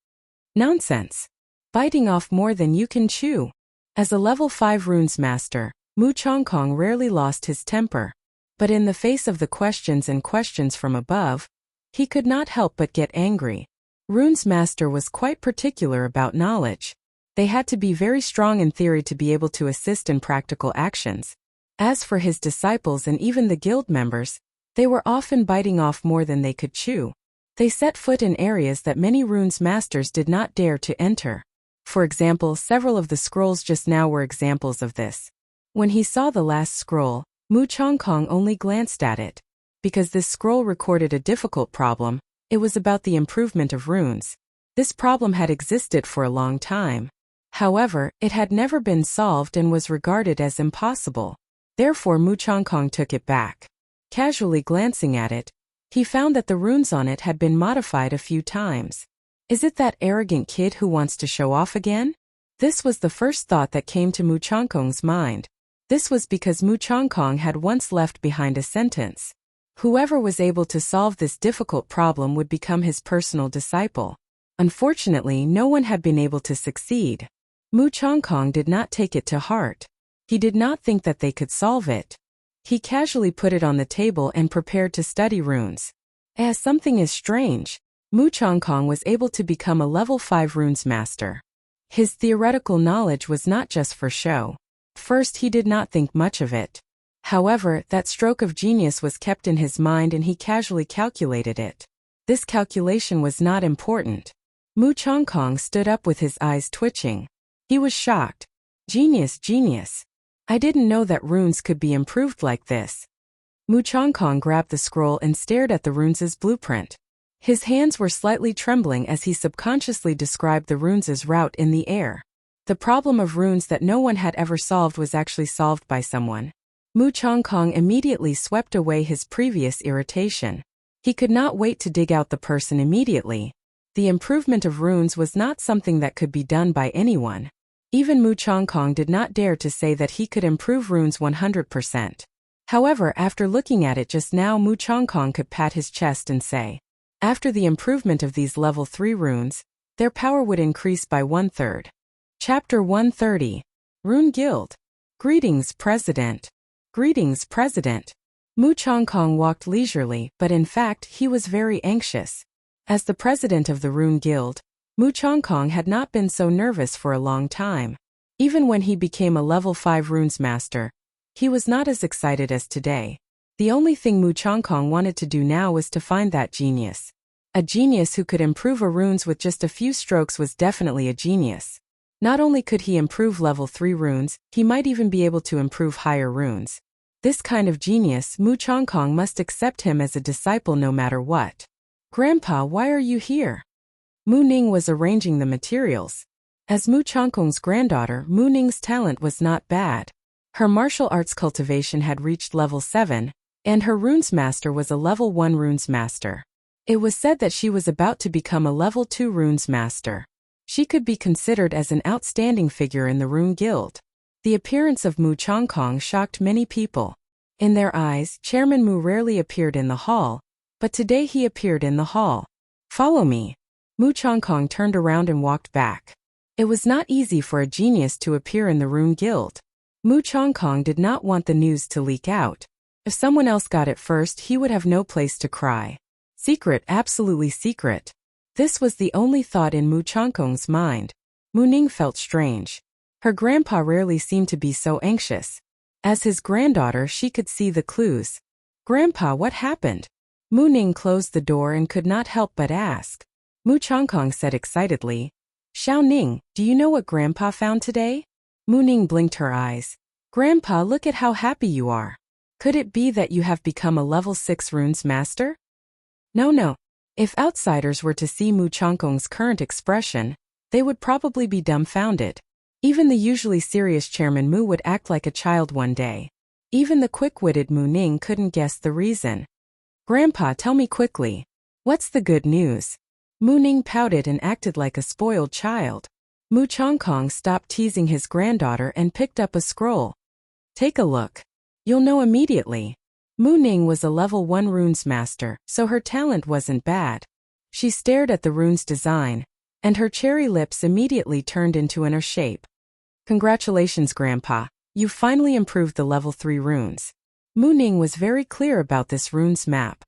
Nonsense. Biting off more than you can chew. As a level 5 runes master, Mu Chongkong rarely lost his temper. But in the face of the questions and questions from above, he could not help but get angry. Runes master was quite particular about knowledge. They had to be very strong in theory to be able to assist in practical actions. As for his disciples and even the guild members, they were often biting off more than they could chew. They set foot in areas that many runes masters did not dare to enter. For example, several of the scrolls just now were examples of this. When he saw the last scroll, Mu Chongkong only glanced at it. Because this scroll recorded a difficult problem, it was about the improvement of runes. This problem had existed for a long time. However, it had never been solved and was regarded as impossible. Therefore Mu Chongkong took it back. Casually glancing at it, he found that the runes on it had been modified a few times. Is it that arrogant kid who wants to show off again? This was the first thought that came to Mu Chongkong's mind. This was because Mu Chongkong had once left behind a sentence. Whoever was able to solve this difficult problem would become his personal disciple. Unfortunately, no one had been able to succeed. Mu Chongkong did not take it to heart. He did not think that they could solve it. He casually put it on the table and prepared to study runes. As something is strange, Mu Chongkong was able to become a level 5 runes master. His theoretical knowledge was not just for show. First, he did not think much of it. However, that stroke of genius was kept in his mind and he casually calculated it. This calculation was not important. Mu Chongkong stood up with his eyes twitching. He was shocked. Genius, genius. I didn't know that runes could be improved like this. Mu Chongkong grabbed the scroll and stared at the runes' blueprint. His hands were slightly trembling as he subconsciously described the runes' route in the air. The problem of runes that no one had ever solved was actually solved by someone. Mu Chongkong immediately swept away his previous irritation. He could not wait to dig out the person immediately. The improvement of runes was not something that could be done by anyone. Even Mu Chongkong did not dare to say that he could improve runes 100%. However, after looking at it just now, Mu Chongkong could pat his chest and say, after the improvement of these level 3 runes, their power would increase by 1/3. Chapter 130. Rune Guild. Greetings, President. Greetings, President. Mu Chongkong walked leisurely, but in fact he was very anxious. As the president of the Rune Guild, Mu Chongkong had not been so nervous for a long time. Even when he became a level 5 runes master, he was not as excited as today. The only thing Mu Chongkong wanted to do now was to find that genius. A genius who could improve a runes with just a few strokes was definitely a genius. Not only could he improve level 3 runes, he might even be able to improve higher runes. This kind of genius, Mu Chongkong must accept him as a disciple no matter what. Grandpa, why are you here? Mu Ning was arranging the materials. As Mu Chongkong's granddaughter, Mu Ning's talent was not bad. Her martial arts cultivation had reached level 7, and her runes master was a level 1 runes master. It was said that she was about to become a level 2 runes master. She could be considered as an outstanding figure in the Rune Guild. The appearance of Mu Chongkong shocked many people. In their eyes, Chairman Mu rarely appeared in the hall, but today he appeared in the hall. Follow me. Mu Chongkong turned around and walked back. It was not easy for a genius to appear in the Rune Guild. Mu Chongkong did not want the news to leak out. If someone else got it first, he would have no place to cry. Secret, absolutely secret. This was the only thought in Mu Chongkong's mind. Mu Ning felt strange. Her grandpa rarely seemed to be so anxious. As his granddaughter, she could see the clues. Grandpa, what happened? Mu Ning closed the door and could not help but ask. Mu Chongkong said excitedly, Xiao Ning, do you know what Grandpa found today? Mu Ning blinked her eyes. Grandpa, look at how happy you are. Could it be that you have become a level 6 runes master? No. If outsiders were to see Mu Chongkong's current expression, they would probably be dumbfounded. Even the usually serious Chairman Mu would act like a child one day. Even the quick-witted Mu Ning couldn't guess the reason. Grandpa, tell me quickly. What's the good news? Mu Ning pouted and acted like a spoiled child. Mu Chongkong stopped teasing his granddaughter and picked up a scroll. Take a look. You'll know immediately. Mu Ning was a level 1 runes master, so her talent wasn't bad. She stared at the runes design, and her cherry lips immediately turned into an R shape. Congratulations, Grandpa. You've finally improved the level 3 runes. Mu Ning was very clear about this runes map.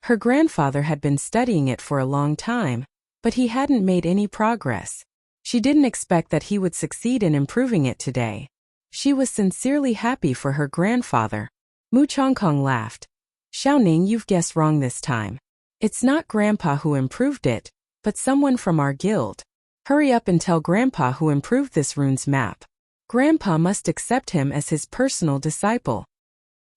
Her grandfather had been studying it for a long time, but he hadn't made any progress. She didn't expect that he would succeed in improving it today. She was sincerely happy for her grandfather. Mu Chongkong laughed. Xiao Ning, you've guessed wrong this time. It's not Grandpa who improved it, but someone from our guild. Hurry up and tell Grandpa who improved this runes map. Grandpa must accept him as his personal disciple.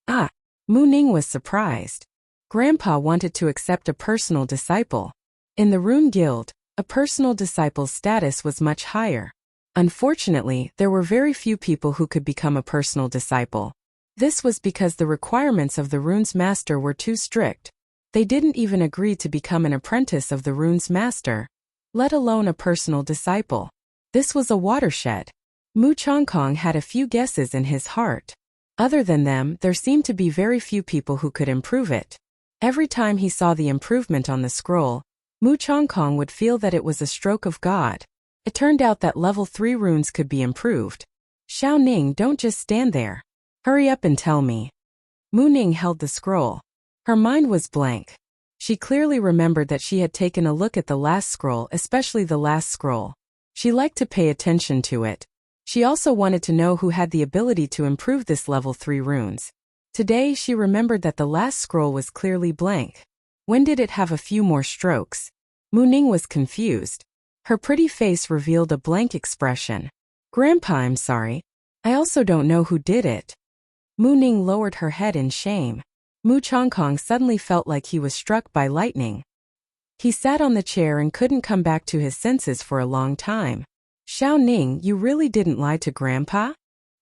Ah! Mu Ning was surprised. Grandpa wanted to accept a personal disciple. In the Rune Guild, a personal disciple's status was much higher. Unfortunately, there were very few people who could become a personal disciple. This was because the requirements of the runes master were too strict. They didn't even agree to become an apprentice of the runes master, let alone a personal disciple. This was a watershed. Mu Chongkong had a few guesses in his heart. Other than them, there seemed to be very few people who could improve it. Every time he saw the improvement on the scroll, Mu Chongkong would feel that it was a stroke of God. It turned out that level 3 runes could be improved. Xiao Ning, don't just stand there. Hurry up and tell me. Mu Ning held the scroll. Her mind was blank. She clearly remembered that she had taken a look at the last scroll, especially the last scroll. She liked to pay attention to it. She also wanted to know who had the ability to improve this level 3 runes. Today she remembered that the last scroll was clearly blank. When did it have a few more strokes? Mu Ning was confused. Her pretty face revealed a blank expression. Grandpa, I'm sorry. I also don't know who did it. Mu Ning lowered her head in shame. Mu Chongkong suddenly felt like he was struck by lightning. He sat on the chair and couldn't come back to his senses for a long time. Xiao Ning, you really didn't lie to Grandpa?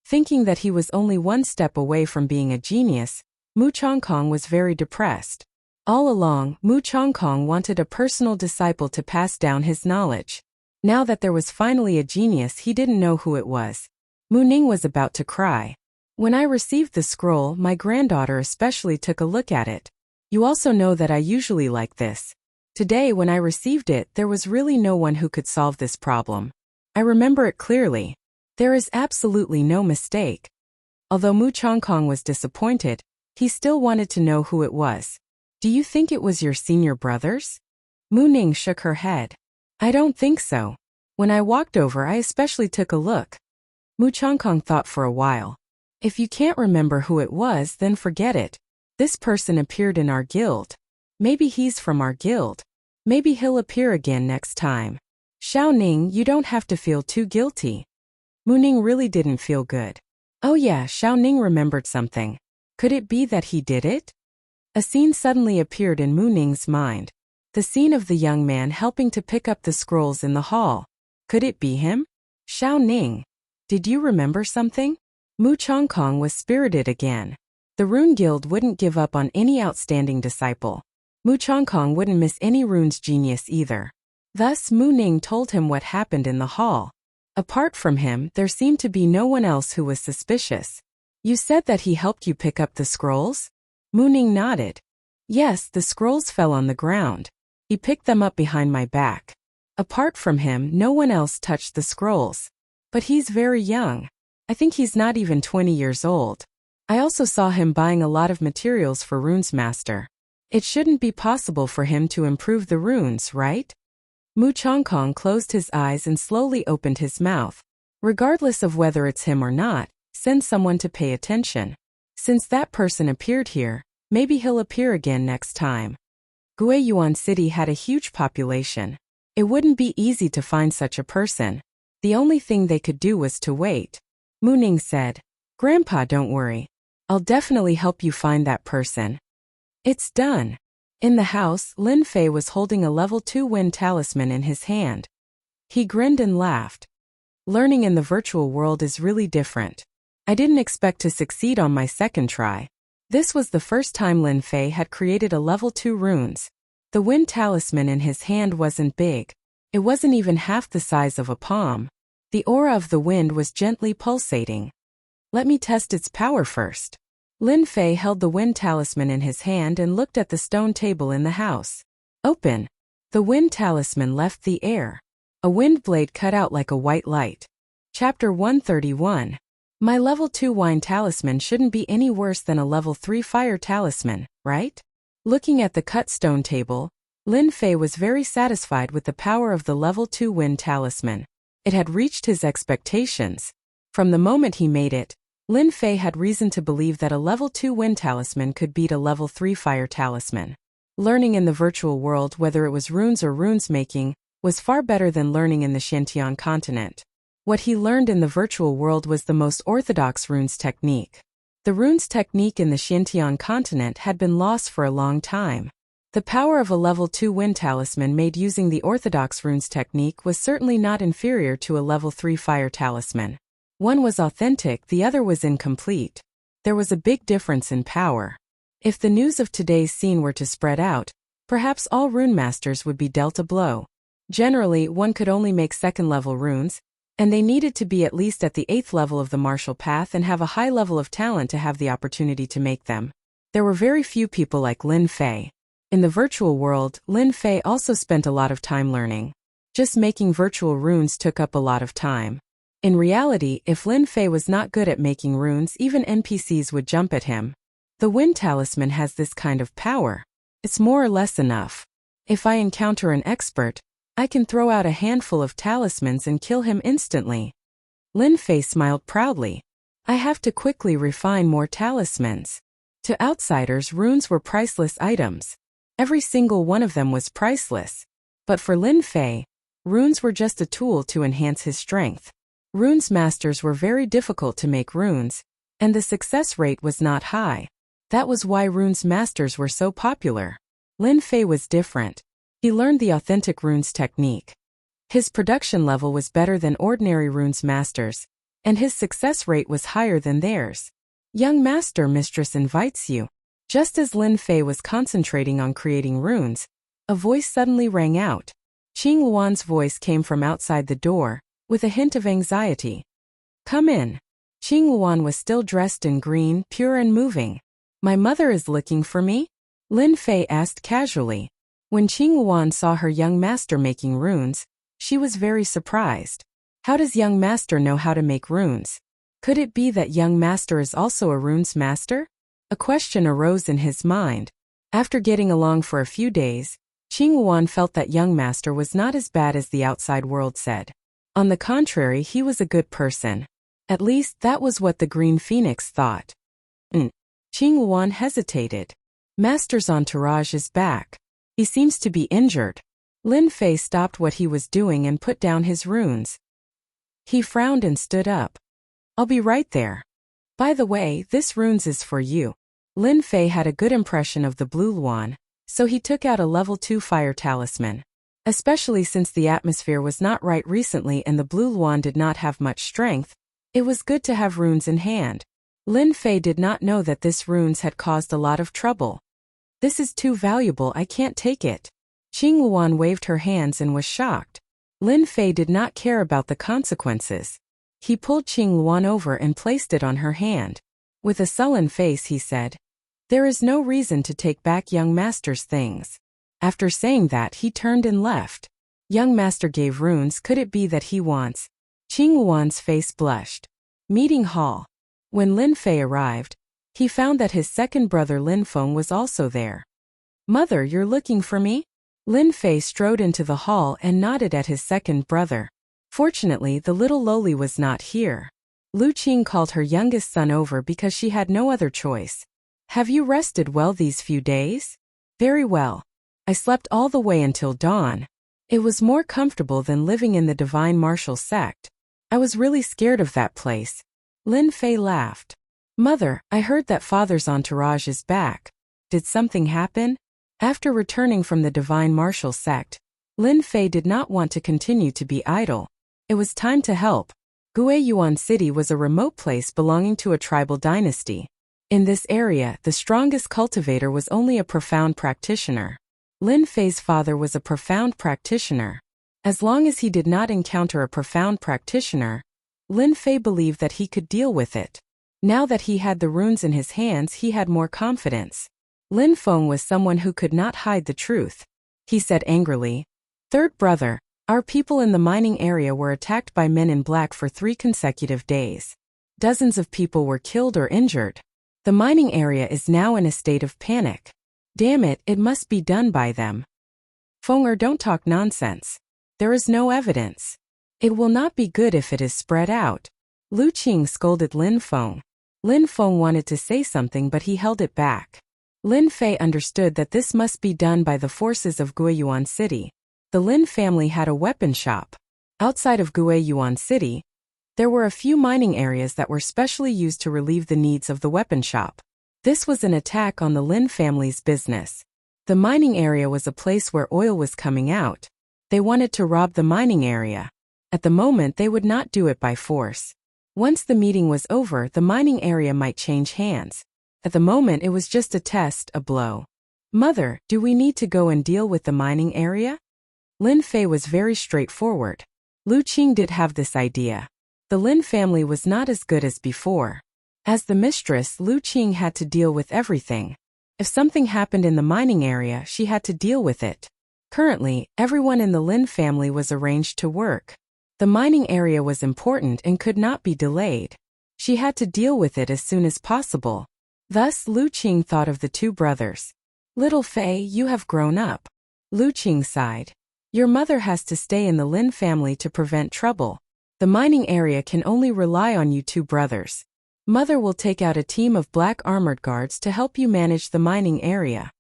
Thinking that he was only one step away from being a genius, Mu Chongkong was very depressed. All along, Mu Chongkong wanted a personal disciple to pass down his knowledge. Now that there was finally a genius, he didn't know who it was. Mu Ning was about to cry. When I received the scroll, my granddaughter especially took a look at it. You also know that I usually like this. Today when I received it, there was really no one who could solve this problem. I remember it clearly. There is absolutely no mistake. Although Mu Chongkong was disappointed, he still wanted to know who it was. Do you think it was your senior brothers? Mu Ning shook her head. I don't think so. When I walked over, I especially took a look. Mu Chongkong thought for a while. If you can't remember who it was, then forget it. This person appeared in our guild. Maybe he's from our guild. Maybe he'll appear again next time. Xiao Ning, you don't have to feel too guilty. Mu Ning really didn't feel good. Oh yeah, Xiao Ning remembered something. Could it be that he did it? A scene suddenly appeared in Mu Ning's mind. The scene of the young man helping to pick up the scrolls in the hall. Could it be him? Xiao Ning, did you remember something? Mu Chongkong was spirited again. The Rune Guild wouldn't give up on any outstanding disciple. Mu Chongkong wouldn't miss any rune's genius either. Thus Mu Ning told him what happened in the hall. Apart from him, there seemed to be no one else who was suspicious. You said that he helped you pick up the scrolls? Mu Ning nodded. Yes, the scrolls fell on the ground. He picked them up behind my back. Apart from him, no one else touched the scrolls. But he's very young. I think he's not even 20 years old. I also saw him buying a lot of materials for Runes Master. It shouldn't be possible for him to improve the runes, right? Mu Chongkong closed his eyes and slowly opened his mouth. Regardless of whether it's him or not, send someone to pay attention. Since that person appeared here, maybe he'll appear again next time. Guiyuan City had a huge population. It wouldn't be easy to find such a person. The only thing they could do was to wait. Mu Ning said, Grandpa, don't worry. I'll definitely help you find that person. It's done. In the house, Lin Fei was holding a level 2 wind talisman in his hand. He grinned and laughed. Learning in the virtual world is really different. I didn't expect to succeed on my second try. This was the first time Lin Fei had created a level 2 runes. The wind talisman in his hand wasn't big. It wasn't even half the size of a palm. The aura of the wind was gently pulsating. Let me test its power first. Lin Fei held the wind talisman in his hand and looked at the stone table in the house. Open. The wind talisman left the air. A wind blade cut out like a white light. Chapter 131. My level 2 wine talisman shouldn't be any worse than a level 3 fire talisman, right? Looking at the cut stone table, Lin Fei was very satisfied with the power of the level 2 wind talisman. It had reached his expectations. From the moment he made it, Lin Fei had reason to believe that a level 2 wind talisman could beat a level 3 fire talisman. Learning in the virtual world, whether it was runes or runes making, was far better than learning in the Xiantian continent. What he learned in the virtual world was the most orthodox runes technique. The runes technique in the Xiantian continent had been lost for a long time. The power of a level 2 wind talisman made using the orthodox runes technique was certainly not inferior to a level 3 fire talisman. One was authentic, the other was incomplete. There was a big difference in power. If the news of today's scene were to spread out, perhaps all rune masters would be dealt a blow. Generally, one could only make second-level runes, and they needed to be at least at the 8th level of the martial path and have a high level of talent to have the opportunity to make them. There were very few people like Lin Fei. In the virtual world, Lin Fei also spent a lot of time learning. Just making virtual runes took up a lot of time. In reality, if Lin Fei was not good at making runes, even NPCs would jump at him. The wind talisman has this kind of power. It's more or less enough. If I encounter an expert, I can throw out a handful of talismans and kill him instantly. Lin Fei smiled proudly. I have to quickly refine more talismans. To outsiders, runes were priceless items. Every single one of them was priceless. But for Lin Fei, runes were just a tool to enhance his strength. Runes masters were very difficult to make runes, and the success rate was not high. That was why runes masters were so popular. Lin Fei was different. He learned the authentic runes technique. His production level was better than ordinary runes masters, and his success rate was higher than theirs. Young master, mistress invites you. Just as Lin Fei was concentrating on creating runes, a voice suddenly rang out. Qing Luan's voice came from outside the door, with a hint of anxiety. Come in. Qing Luan was still dressed in green, pure and moving. My mother is looking for me? Lin Fei asked casually. When Qing Luan saw her young master making runes, she was very surprised. How does young master know how to make runes? Could it be that young master is also a runes master? A question arose in his mind. After getting along for a few days, Qing Wuan felt that young master was not as bad as the outside world said. On the contrary, he was a good person. At least that was what the Green Phoenix thought. Qing Wuan hesitated. Master's entourage is back. He seems to be injured. Lin Fei stopped what he was doing and put down his runes. He frowned and stood up. I'll be right there. By the way, this runes is for you. Lin Fei had a good impression of the Blue Luan, so he took out a level 2 fire talisman. Especially since the atmosphere was not right recently and the Blue Luan did not have much strength, it was good to have runes in hand. Lin Fei did not know that this runes had caused a lot of trouble. This is too valuable, I can't take it. Qing Luan waved her hands and was shocked. Lin Fei did not care about the consequences. He pulled Qing Luan over and placed it on her hand. With a sullen face he said, "There is no reason to take back young master's things." After saying that, he turned and left. Young master gave runes, could it be that he wants? Qing Luan's face blushed. Meeting hall. When Lin Fei arrived, he found that his second brother Lin Feng was also there. "Mother, you're looking for me?" Lin Fei strode into the hall and nodded at his second brother. Fortunately, the little lowly was not here. Lu Qing called her youngest son over because she had no other choice. "Have you rested well these few days?" "Very well. I slept all the way until dawn. It was more comfortable than living in the Divine Martial Sect. I was really scared of that place." Lin Fei laughed. "Mother, I heard that father's entourage is back. Did something happen?" After returning from the Divine Martial Sect, Lin Fei did not want to continue to be idle. It was time to help. Guiyuan City was a remote place belonging to a tribal dynasty. In this area, the strongest cultivator was only a profound practitioner. Lin Fei's father was a profound practitioner. As long as he did not encounter a profound practitioner, Lin Fei believed that he could deal with it. Now that he had the runes in his hands, he had more confidence. Lin Feng was someone who could not hide the truth. He said angrily, "Third brother, our people in the mining area were attacked by men in black for 3 consecutive days. Dozens of people were killed or injured. The mining area is now in a state of panic. Damn it, it must be done by them." "Fenger, don't talk nonsense. There is no evidence. It will not be good if it is spread out." Lu Qing scolded Lin Feng. Lin Feng wanted to say something but he held it back. Lin Fei understood that this must be done by the forces of Guiyuan City. The Lin family had a weapon shop. Outside of Guiyuan City, there were a few mining areas that were specially used to relieve the needs of the weapon shop. This was an attack on the Lin family's business. The mining area was a place where oil was coming out. They wanted to rob the mining area. At the moment, they would not do it by force. Once the meeting was over, the mining area might change hands. At the moment, it was just a test, a blow. "Mother, do we need to go and deal with the mining area?" Lin Fei was very straightforward. Lu Qing did have this idea. The Lin family was not as good as before. As the mistress, Lu Qing had to deal with everything. If something happened in the mining area, she had to deal with it. Currently, everyone in the Lin family was arranged to work. The mining area was important and could not be delayed. She had to deal with it as soon as possible. Thus, Lu Qing thought of the 2 brothers. "Little Fei, you have grown up." Lu Qing sighed. "Your mother has to stay in the Lin family to prevent trouble. The mining area can only rely on you 2 brothers. Mother will take out a team of black armored guards to help you manage the mining area."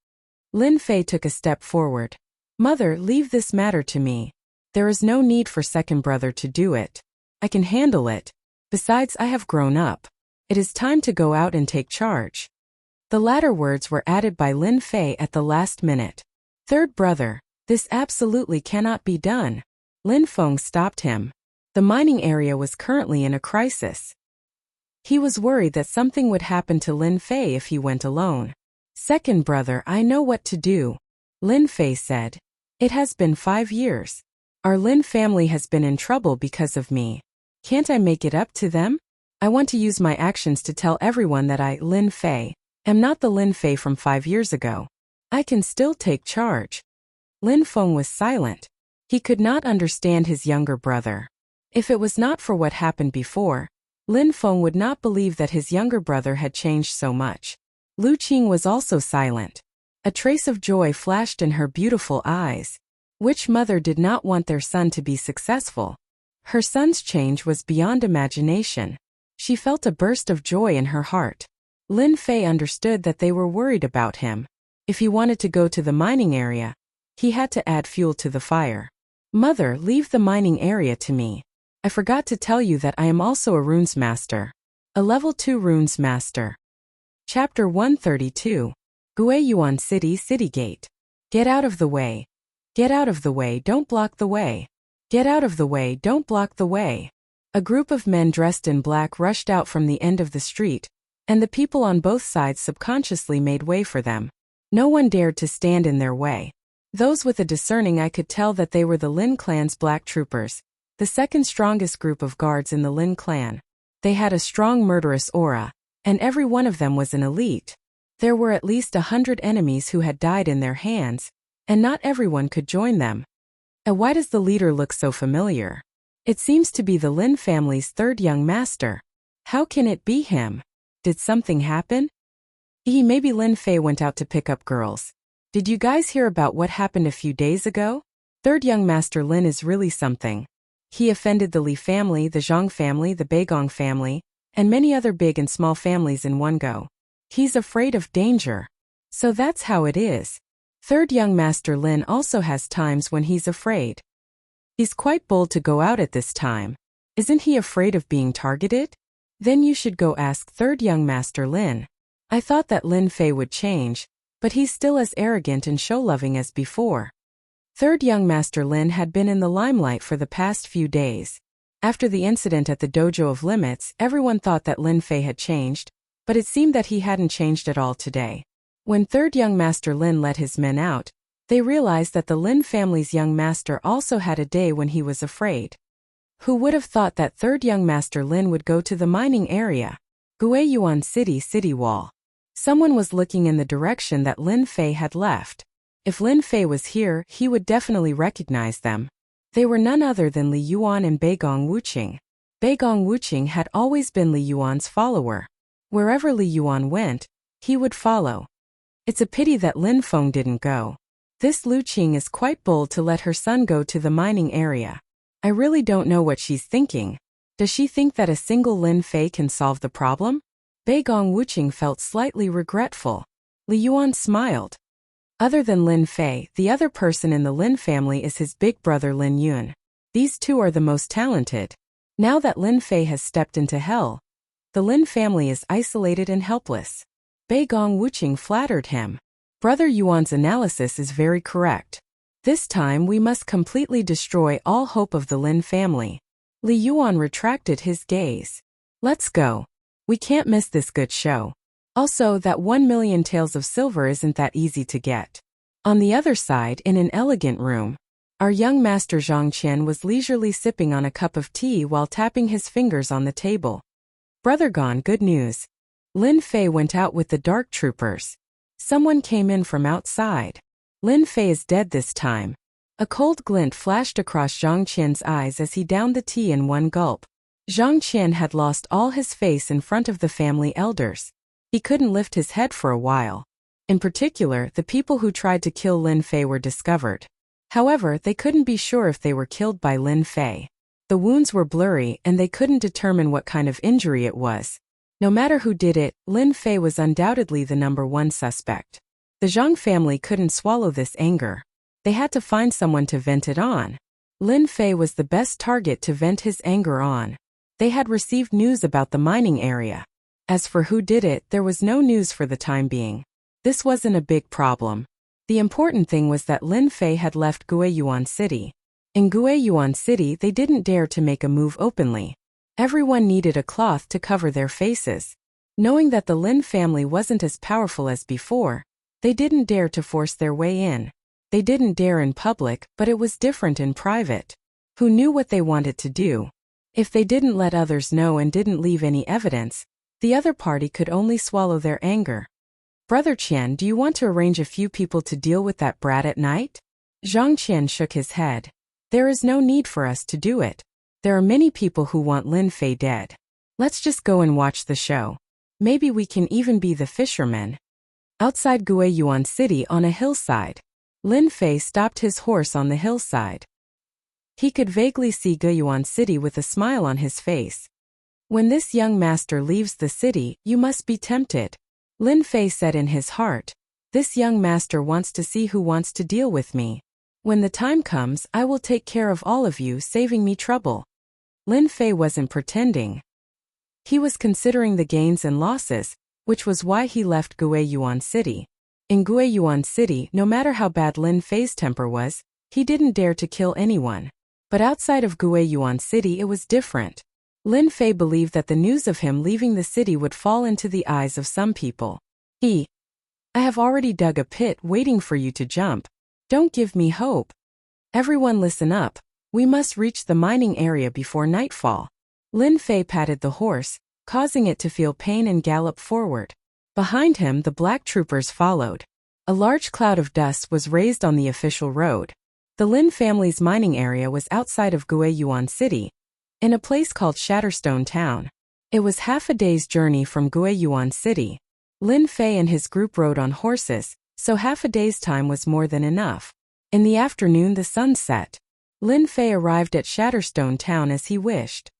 Lin Fei took a step forward. "Mother, leave this matter to me. There is no need for second brother to do it. I can handle it. Besides, I have grown up. It is time to go out and take charge." The latter words were added by Lin Fei at the last minute. "Third brother, this absolutely cannot be done." Lin Feng stopped him. The mining area was currently in a crisis. He was worried that something would happen to Lin Fei if he went alone. "Second brother, I know what to do," Lin Fei said. "It has been 5 years. Our Lin family has been in trouble because of me. Can't I make it up to them? I want to use my actions to tell everyone that I, Lin Fei, am not the Lin Fei from 5 years ago. I can still take charge." Lin Feng was silent. He could not understand his younger brother. If it was not for what happened before, Lin Feng would not believe that his younger brother had changed so much. Lu Qing was also silent. A trace of joy flashed in her beautiful eyes. Which mother did not want their son to be successful? Her son's change was beyond imagination. She felt a burst of joy in her heart. Lin Fei understood that they were worried about him. If he wanted to go to the mining area, he had to add fuel to the fire. Mother, leave the mining area to me. I forgot to tell you that I am also a runes master. A level 2 runes master. Chapter 132. Guiyuan City Gate. Get out of the way. Get out of the way, don't block the way. Get out of the way, don't block the way. A group of men dressed in black rushed out from the end of the street, and the people on both sides subconsciously made way for them. No one dared to stand in their way. Those with a discerning eye could tell that they were the Lin clan's black troopers, the second strongest group of guards in the Lin clan. They had a strong murderous aura, and every one of them was an elite. There were at least 100 enemies who had died in their hands, and not everyone could join them. And why does the leader look so familiar? It seems to be the Lin family's third young master. How can it be him? Did something happen? Maybe Lin Fei went out to pick up girls. Did you guys hear about what happened a few days ago? Third young master Lin is really something. He offended the Li family, the Zhang family, the Beigong family, and many other big and small families in one go. He's afraid of danger. So that's how it is. Third young master Lin also has times when he's afraid. He's quite bold to go out at this time. Isn't he afraid of being targeted? Then you should go ask third young master Lin. I thought that Lin Fei would change, but he's still as arrogant and show-loving as before. Third young master Lin had been in the limelight for the past few days. After the incident at the Dojo of Limits, everyone thought that Lin Fei had changed, but it seemed that he hadn't changed at all today. When third young master Lin led his men out, they realized that the Lin family's young master also had a day when he was afraid. Who would have thought that third young master Lin would go to the mining area? Guiyuan City Wall. Someone was looking in the direction that Lin Fei had left. If Lin Fei was here, he would definitely recognize them. They were none other than Li Yuan and Beigong Wuqing. Beigong Wuqing had always been Li Yuan's follower. Wherever Li Yuan went, he would follow. It's a pity that Lin Feng didn't go. This Lu Qing is quite bold to let her son go to the mining area. I really don't know what she's thinking. Does she think that a single Lin Fei can solve the problem? Beigong Wuqing felt slightly regretful. Li Yuan smiled. Other than Lin Fei, the other person in the Lin family is his big brother Lin Yun. These two are the most talented. Now that Lin Fei has stepped into hell, the Lin family is isolated and helpless. Beigong Wuqing flattered him. Brother Yuan's analysis is very correct. This time we must completely destroy all hope of the Lin family. Li Yuan retracted his gaze. Let's go. We can't miss this good show. Also, that 1 million taels of silver isn't that easy to get. On the other side, in an elegant room, our young master Zhang Qian was leisurely sipping on a cup of tea while tapping his fingers on the table. Brother Gon, good news. Lin Fei went out with the dark troopers. Someone came in from outside. Lin Fei is dead this time. A cold glint flashed across Zhang Qian's eyes as he downed the tea in one gulp. Zhang Qian had lost all his face in front of the family elders. He couldn't lift his head for a while. In particular, the people who tried to kill Lin Fei were discovered. However, they couldn't be sure if they were killed by Lin Fei. The wounds were blurry and they couldn't determine what kind of injury it was. No matter who did it, Lin Fei was undoubtedly the number one suspect. The Zhang family couldn't swallow this anger. They had to find someone to vent it on. Lin Fei was the best target to vent his anger on. They had received news about the mining area. As for who did it, there was no news for the time being. This wasn't a big problem. The important thing was that Lin Fei had left Guiyuan City. In Guiyuan City, they didn't dare to make a move openly. Everyone needed a cloth to cover their faces. Knowing that the Lin family wasn't as powerful as before, they didn't dare to force their way in. They didn't dare in public, but it was different in private. Who knew what they wanted to do? If they didn't let others know and didn't leave any evidence, the other party could only swallow their anger. Brother Qian, do you want to arrange a few people to deal with that brat at night? Zhang Qian shook his head. There is no need for us to do it. There are many people who want Lin Fei dead. Let's just go and watch the show. Maybe we can even be the fishermen. Outside Guiyuan City on a hillside, Lin Fei stopped his horse on the hillside. He could vaguely see Guiyuan City with a smile on his face. When this young master leaves the city, you must be tempted. Lin Fei said in his heart, this young master wants to see who wants to deal with me. When the time comes, I will take care of all of you, saving me trouble. Lin Fei wasn't pretending. He was considering the gains and losses, which was why he left Guiyuan City. In Guiyuan City, no matter how bad Lin Fei's temper was, he didn't dare to kill anyone. But outside of Guiyuan City it was different. Lin Fei believed that the news of him leaving the city would fall into the eyes of some people. I have already dug a pit waiting for you to jump. Don't give me hope. Everyone listen up. We must reach the mining area before nightfall. Lin Fei patted the horse, causing it to feel pain and gallop forward. Behind him the black troopers followed. A large cloud of dust was raised on the official road. The Lin family's mining area was outside of Guiyuan City, in a place called Shatterstone Town. It was half a day's journey from Guiyuan City. Lin Fei and his group rode on horses, so half a day's time was more than enough. In the afternoon the sun set. Lin Fei arrived at Shatterstone Town as he wished.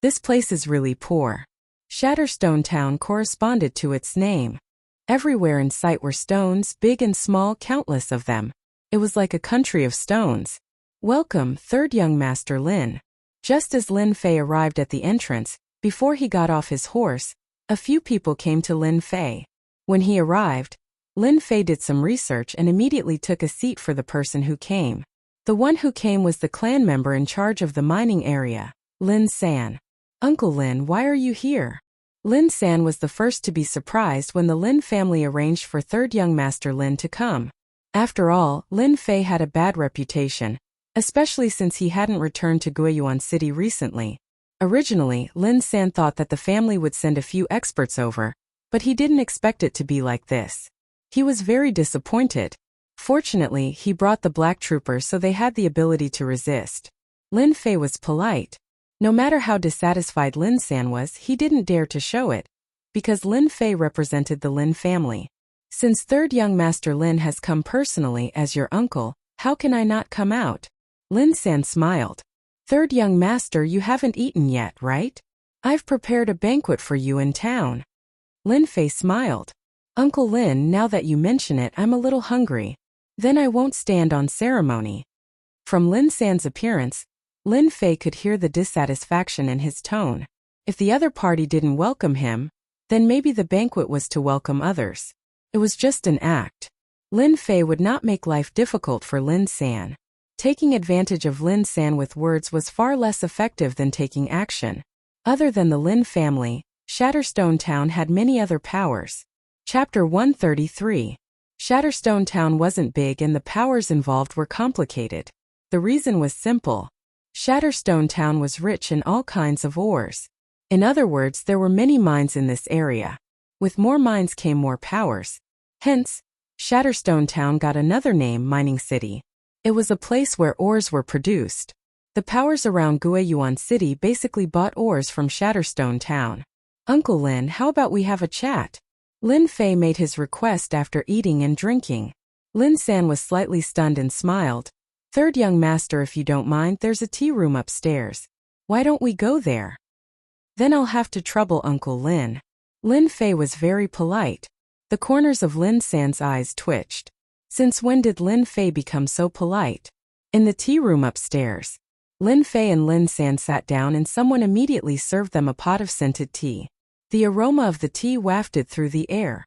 This place is really poor. Shatterstone Town corresponded to its name. Everywhere in sight were stones, big and small, countless of them. It was like a country of stones. Welcome, third young master Lin. Just as Lin Fei arrived at the entrance, before he got off his horse, a few people came to Lin Fei. When he arrived, Lin Fei did some research and immediately took a seat for the person who came. The one who came was the clan member in charge of the mining area, Lin San. Uncle Lin, why are you here? Lin San was the first to be surprised when the Lin family arranged for third young master Lin to come. After all, Lin Fei had a bad reputation, especially since he hadn't returned to Guiyuan City recently. Originally, Lin San thought that the family would send a few experts over, but he didn't expect it to be like this. He was very disappointed. Fortunately, he brought the black troopers so they had the ability to resist. Lin Fei was polite. No matter how dissatisfied Lin San was, he didn't dare to show it, because Lin Fei represented the Lin family. Since third young master Lin has come personally as your uncle, how can I not come out? Lin San smiled. Third young master, you haven't eaten yet, right? I've prepared a banquet for you in town. Lin Fei smiled. Uncle Lin, now that you mention it, I'm a little hungry. Then I won't stand on ceremony. From Lin San's appearance, Lin Fei could hear the dissatisfaction in his tone. If the other party didn't welcome him, then maybe the banquet was to welcome others. It was just an act. Lin Fei would not make life difficult for Lin San. Taking advantage of Lin San with words was far less effective than taking action. Other than the Lin family, Shatterstone Town had many other powers. Chapter 133. Shatterstone Town wasn't big and the powers involved were complicated. The reason was simple. Shatterstone Town was rich in all kinds of ores. In other words, there were many mines in this area. With more mines came more powers. Hence, Shatterstone Town got another name, Mining City. It was a place where ores were produced. The powers around Guiyuan City basically bought ores from Shatterstone Town. Uncle Lin, how about we have a chat? Lin Fei made his request after eating and drinking. Lin San was slightly stunned and smiled. Third young master, if you don't mind, there's a tea room upstairs. Why don't we go there? Then I'll have to trouble Uncle Lin. Lin Fei was very polite. The corners of Lin San's eyes twitched. Since when did Lin Fei become so polite? In the tea room upstairs, Lin Fei and Lin San sat down and someone immediately served them a pot of scented tea. The aroma of the tea wafted through the air.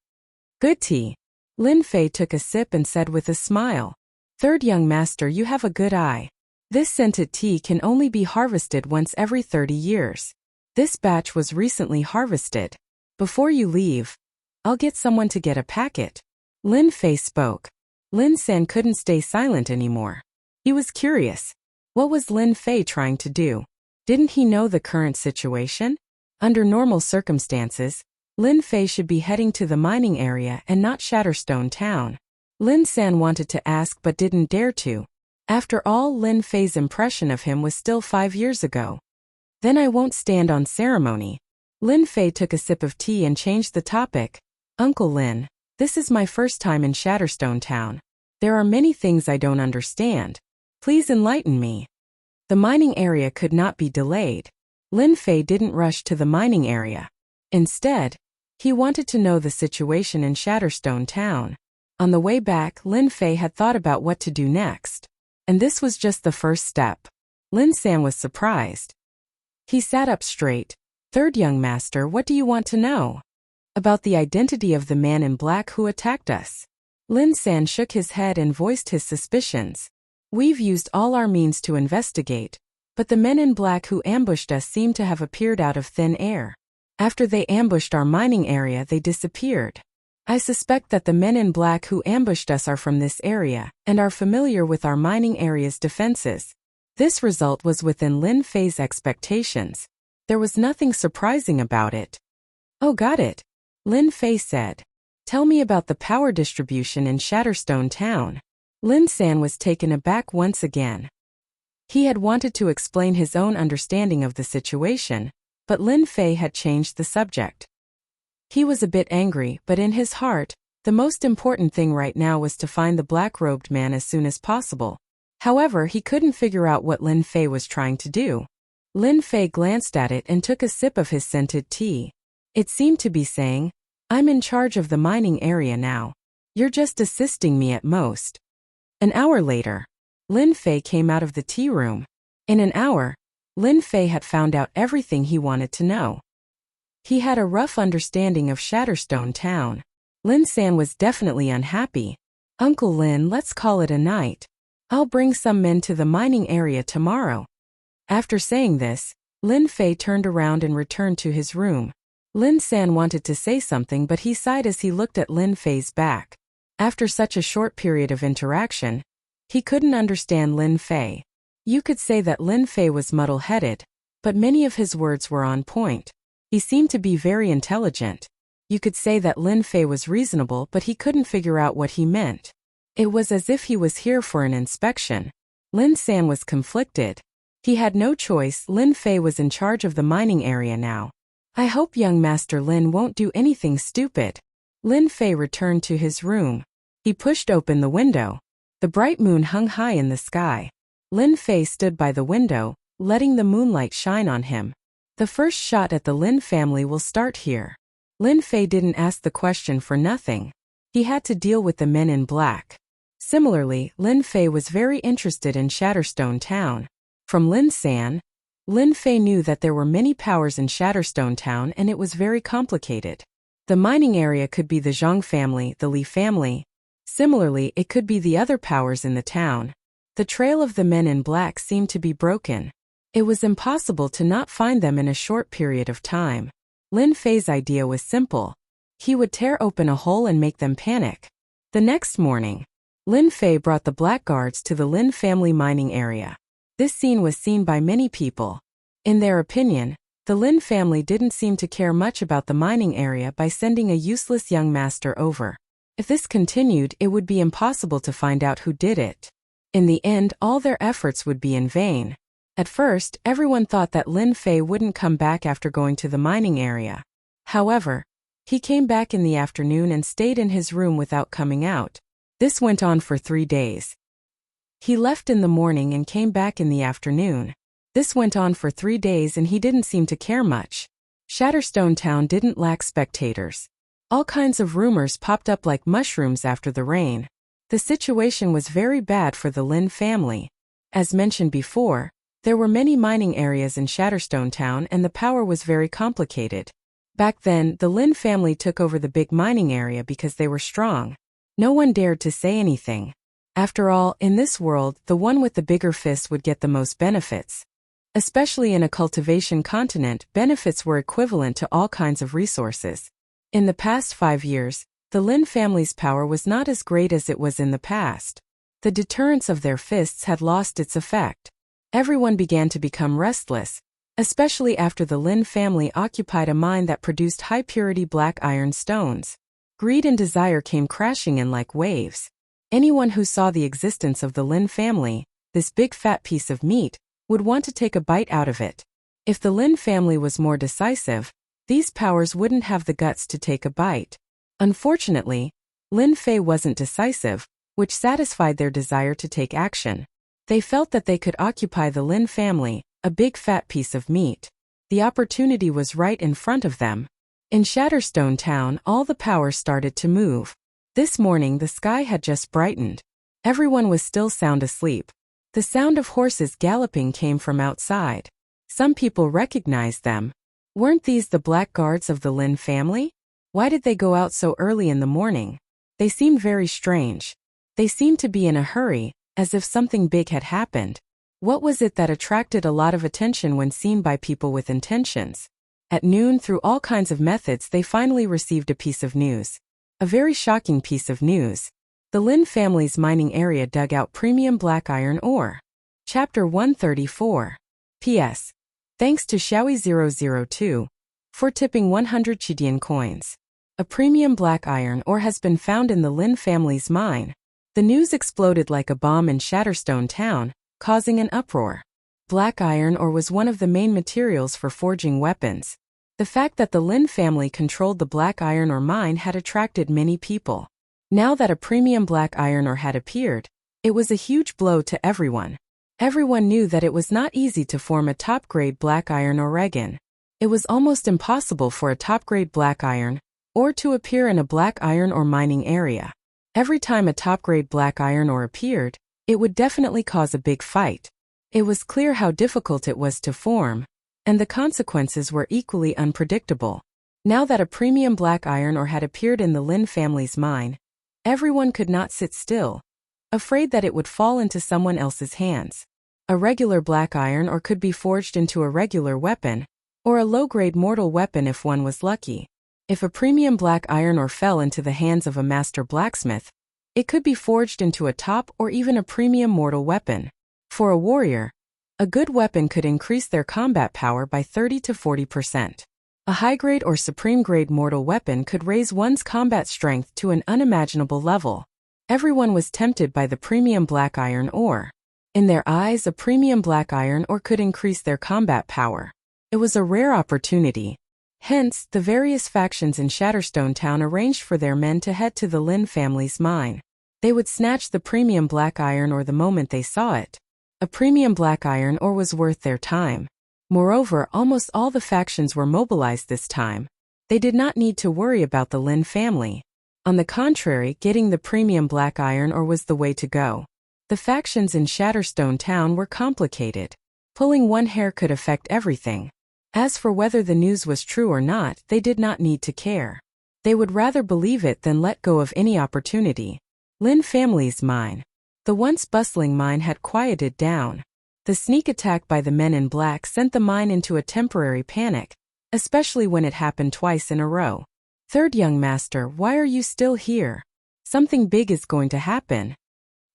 Good tea. Lin Fei took a sip and said with a smile. Third young master, you have a good eye. This scented tea can only be harvested once every 30 years. This batch was recently harvested. Before you leave, I'll get someone to get a packet. Lin Fei spoke. Lin San couldn't stay silent anymore. He was curious. What was Lin Fei trying to do? Didn't he know the current situation? Under normal circumstances, Lin Fei should be heading to the mining area and not Shatterstone Town. Lin San wanted to ask but didn't dare to. After all, Lin Fei's impression of him was still 5 years ago. Then I won't stand on ceremony. Lin Fei took a sip of tea and changed the topic. Uncle Lin, this is my first time in Shatterstone Town. There are many things I don't understand. Please enlighten me. The mining area could not be delayed. Lin Fei didn't rush to the mining area. Instead, he wanted to know the situation in Shatterstone Town. On the way back, Lin Fei had thought about what to do next. And this was just the first step. Lin San was surprised. He sat up straight. Third young master, what do you want to know? About the identity of the man in black who attacked us. Lin San shook his head and voiced his suspicions. We've used all our means to investigate, but the men in black who ambushed us seem to have appeared out of thin air. After they ambushed our mining area, they disappeared. I suspect that the men in black who ambushed us are from this area and are familiar with our mining area's defenses. This result was within Lin Fei's expectations. There was nothing surprising about it. Oh, got it, Lin Fei said. Tell me about the power distribution in Shatterstone Town. Lin San was taken aback once again. He had wanted to explain his own understanding of the situation, but Lin Fei had changed the subject. He was a bit angry, but in his heart, the most important thing right now was to find the black-robed man as soon as possible. However, he couldn't figure out what Lin Fei was trying to do. Lin Fei glanced at it and took a sip of his scented tea. It seemed to be saying, I'm in charge of the mining area now. You're just assisting me at most. An hour later, Lin Fei came out of the tea room. In an hour, Lin Fei had found out everything he wanted to know. He had a rough understanding of Shatterstone Town. Lin San was definitely unhappy. Uncle Lin, let's call it a night. I'll bring some men to the mining area tomorrow. After saying this, Lin Fei turned around and returned to his room. Lin San wanted to say something, but he sighed as he looked at Lin Fei's back. After such a short period of interaction, he couldn't understand Lin Fei. You could say that Lin Fei was muddle-headed, but many of his words were on point. He seemed to be very intelligent. You could say that Lin Fei was reasonable, but he couldn't figure out what he meant. It was as if he was here for an inspection. Lin San was conflicted. He had no choice. Lin Fei was in charge of the mining area now. I hope young Master Lin won't do anything stupid. Lin Fei returned to his room. He pushed open the window. The bright moon hung high in the sky. Lin Fei stood by the window, letting the moonlight shine on him. The first shot at the Lin family will start here. Lin Fei didn't ask the question for nothing. He had to deal with the men in black. Similarly, Lin Fei was very interested in Shatterstone Town. From Lin San, Lin Fei knew that there were many powers in Shatterstone Town and it was very complicated. The mining area could be the Zhang family, the Li family. Similarly, it could be the other powers in the town. The trail of the men in black seemed to be broken. It was impossible to not find them in a short period of time. Lin Fei's idea was simple. He would tear open a hole and make them panic. The next morning, Lin Fei brought the blackguards to the Lin family mining area. This scene was seen by many people. In their opinion, the Lin family didn't seem to care much about the mining area by sending a useless young master over. If this continued, it would be impossible to find out who did it. In the end, all their efforts would be in vain. At first, everyone thought that Lin Fei wouldn't come back after going to the mining area. However, he came back in the afternoon and stayed in his room without coming out. This went on for 3 days. He left in the morning and came back in the afternoon. This went on for 3 days and he didn't seem to care much. Shatterstone Town didn't lack spectators. All kinds of rumors popped up like mushrooms after the rain. The situation was very bad for the Lin family. As mentioned before, there were many mining areas in Shatterstone Town and the power was very complicated. Back then, the Lin family took over the big mining area because they were strong. No one dared to say anything. After all, in this world, the one with the bigger fists would get the most benefits. Especially in a cultivation continent, benefits were equivalent to all kinds of resources. In the past 5 years, the Lin family's power was not as great as it was in the past. The deterrence of their fists had lost its effect. Everyone began to become restless, especially after the Lin family occupied a mine that produced high-purity black iron stones. Greed and desire came crashing in like waves. Anyone who saw the existence of the Lin family, this big fat piece of meat, would want to take a bite out of it. If the Lin family was more decisive, These powers wouldn't have the guts to take a bite. Unfortunately, Lin Fei wasn't decisive, which satisfied their desire to take action. They felt that they could occupy the Lin family, a big fat piece of meat. The opportunity was right in front of them. In Shatterstone Town, all the powers started to move. This morning the sky had just brightened. Everyone was still sound asleep. The sound of horses galloping came from outside. Some people recognized them. Weren't these the black guards of the Lin family? Why did they go out so early in the morning? They seemed very strange. They seemed to be in a hurry, as if something big had happened. What was it that attracted a lot of attention when seen by people with intentions? At noon, through all kinds of methods, they finally received a piece of news. A very shocking piece of news. The Lin family's mining area dug out premium black iron ore. Chapter 134. P.S. Thanks to Xiaoyi002 for tipping 100 Chidian coins. A premium black iron ore has been found in the Lin family's mine. The news exploded like a bomb in Shatterstone Town, causing an uproar. Black iron ore was one of the main materials for forging weapons. The fact that the Lin family controlled the black iron ore mine had attracted many people. Now that a premium black iron ore had appeared, it was a huge blow to everyone. Everyone knew that it was not easy to form a top-grade black iron ore again. It was almost impossible for a top-grade black iron ore to appear in a black iron ore mining area. Every time a top-grade black iron ore appeared, it would definitely cause a big fight. It was clear how difficult it was to form, and the consequences were equally unpredictable. Now that a premium black iron ore had appeared in the Lin family's mine, everyone could not sit still, afraid that it would fall into someone else's hands. A regular black iron ore could be forged into a regular weapon, or a low-grade mortal weapon if one was lucky. If a premium black iron ore fell into the hands of a master blacksmith, it could be forged into a top or even a premium mortal weapon. For a warrior, a good weapon could increase their combat power by 30 to 40%. A high-grade or supreme-grade mortal weapon could raise one's combat strength to an unimaginable level. Everyone was tempted by the premium black iron ore. In their eyes, a premium black iron ore could increase their combat power. It was a rare opportunity. Hence, the various factions in Shatterstone Town arranged for their men to head to the Lin family's mine. They would snatch the premium black iron ore the moment they saw it. A premium black iron ore was worth their time. Moreover, almost all the factions were mobilized this time. They did not need to worry about the Lin family. On the contrary, getting the premium black iron ore was the way to go. The factions in Shatterstone Town were complicated. Pulling one hair could affect everything. As for whether the news was true or not, they did not need to care. They would rather believe it than let go of any opportunity. Lin family's mine. The once bustling mine had quieted down. The sneak attack by the men in black sent the mine into a temporary panic, especially when it happened twice in a row. Third young master, why are you still here? Something big is going to happen.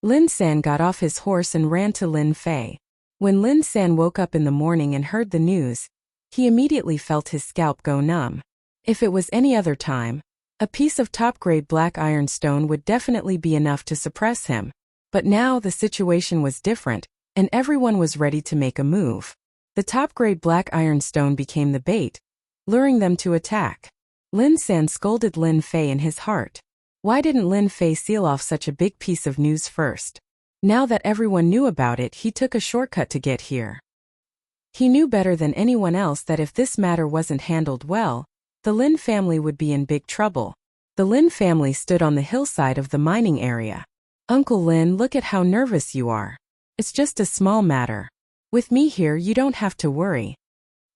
Lin San got off his horse and ran to Lin Fei. When Lin San woke up in the morning and heard the news, he immediately felt his scalp go numb. If it was any other time, a piece of top-grade black iron stone would definitely be enough to suppress him. But now the situation was different, and everyone was ready to make a move. The top-grade black iron stone became the bait, luring them to attack. Lin San scolded Lin Fei in his heart. Why didn't Lin Fei seal off such a big piece of news first? Now that everyone knew about it, he took a shortcut to get here. He knew better than anyone else that if this matter wasn't handled well, the Lin family would be in big trouble. The Lin family stood on the hillside of the mining area. Uncle Lin, look at how nervous you are. It's just a small matter. With me here, you don't have to worry.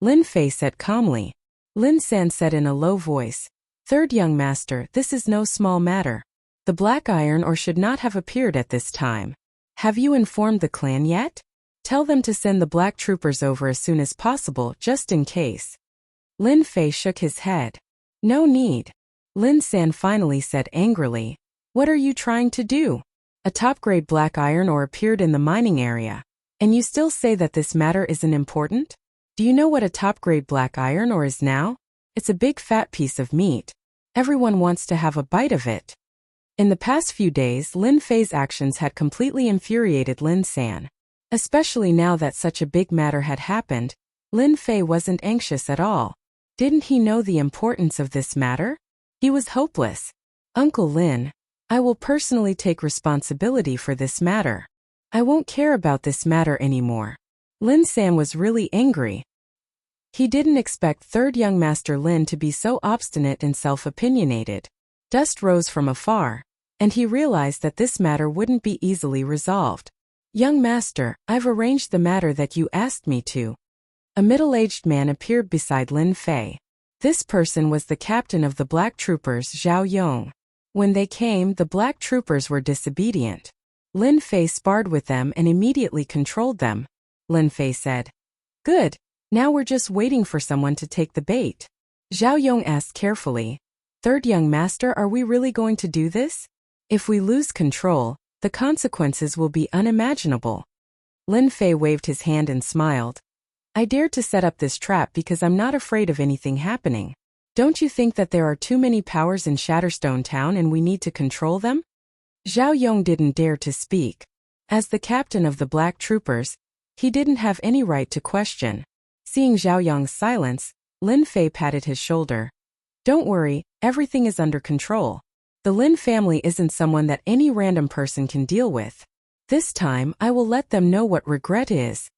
Lin Fei said calmly. Lin San said in a low voice, Third young master, this is no small matter. The black iron ore should not have appeared at this time. Have you informed the clan yet? Tell them to send the black troopers over as soon as possible, just in case. Lin Fei shook his head. No need. Lin San finally said angrily. What are you trying to do? A top-grade black iron ore appeared in the mining area, and you still say that this matter isn't important? Do you know what a top-grade black iron ore is now? It's a big fat piece of meat. Everyone wants to have a bite of it. In the past few days, Lin Fei's actions had completely infuriated Lin San. Especially now that such a big matter had happened, Lin Fei wasn't anxious at all. Didn't he know the importance of this matter? He was hopeless. Uncle Lin, I will personally take responsibility for this matter. I won't care about this matter anymore. Lin San was really angry. He didn't expect third young Master Lin to be so obstinate and self-opinionated. Dust rose from afar, and he realized that this matter wouldn't be easily resolved. Young Master, I've arranged the matter that you asked me to. A middle-aged man appeared beside Lin Fei. This person was the captain of the Black Troopers, Zhao Yong. When they came, the Black Troopers were disobedient. Lin Fei sparred with them and immediately controlled them. Lin Fei said, "Good, now we're just waiting for someone to take the bait." Zhao Yong asked carefully, "Third young master, are we really going to do this? If we lose control, the consequences will be unimaginable." Lin Fei waved his hand and smiled. "I dared to set up this trap because I'm not afraid of anything happening. Don't you think that there are too many powers in Shatterstone Town and we need to control them?" Zhao Yong didn't dare to speak. As the captain of the Black Troopers, he didn't have any right to question. Seeing Zhao Yong's silence, Lin Fei patted his shoulder. "Don't worry, everything is under control. The Lin family isn't someone that any random person can deal with. This time, I will let them know what regret is."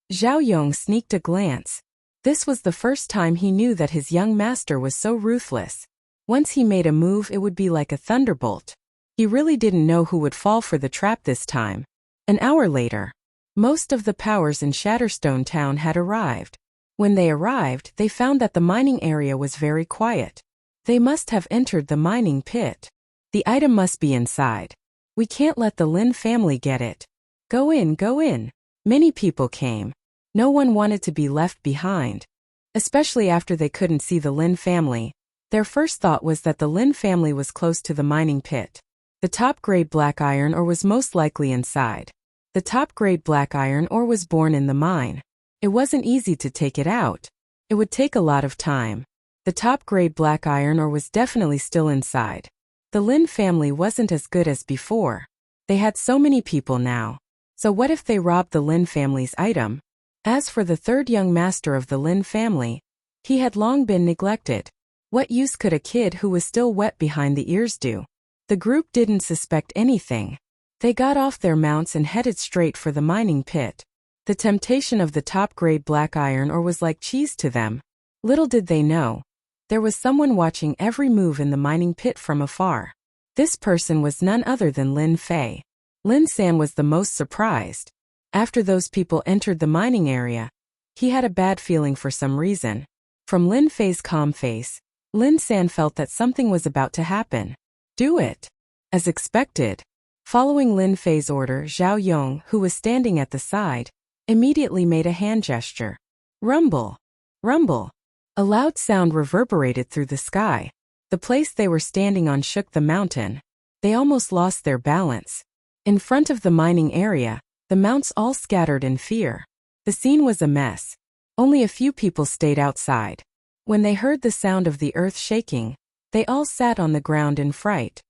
Zhao Yong sneaked a glance. This was the first time he knew that his young master was so ruthless. Once he made a move, it would be like a thunderbolt. He really didn't know who would fall for the trap this time. An hour later, most of the powers in Shatterstone Town had arrived. When they arrived, they found that the mining area was very quiet. They must have entered the mining pit. The item must be inside. We can't let the Lin family get it. Go in, go in. Many people came. No one wanted to be left behind. Especially after they couldn't see the Lin family. Their first thought was that the Lin family was close to the mining pit. The top-grade black iron ore was most likely inside. The top-grade black iron ore was born in the mine. It wasn't easy to take it out. It would take a lot of time. The top-grade black iron ore was definitely still inside. The Lin family wasn't as good as before. They had so many people now. So what if they robbed the Lin family's item? As for the third young master of the Lin family, he had long been neglected. What use could a kid who was still wet behind the ears do? The group didn't suspect anything. They got off their mounts and headed straight for the mining pit. The temptation of the top-grade black iron ore was like cheese to them. Little did they know, there was someone watching every move in the mining pit from afar. This person was none other than Lin Fei. Lin San was the most surprised. After those people entered the mining area, he had a bad feeling for some reason. From Lin Fei's calm face, Lin San felt that something was about to happen. Do it. As expected. Following Lin Fei's order, Zhao Yong, who was standing at the side, immediately made a hand gesture. Rumble. Rumble. A loud sound reverberated through the sky. The place they were standing on shook the mountain. They almost lost their balance. In front of the mining area, the mounts all scattered in fear. The scene was a mess. Only a few people stayed outside. When they heard the sound of the earth shaking, they all sat on the ground in fright.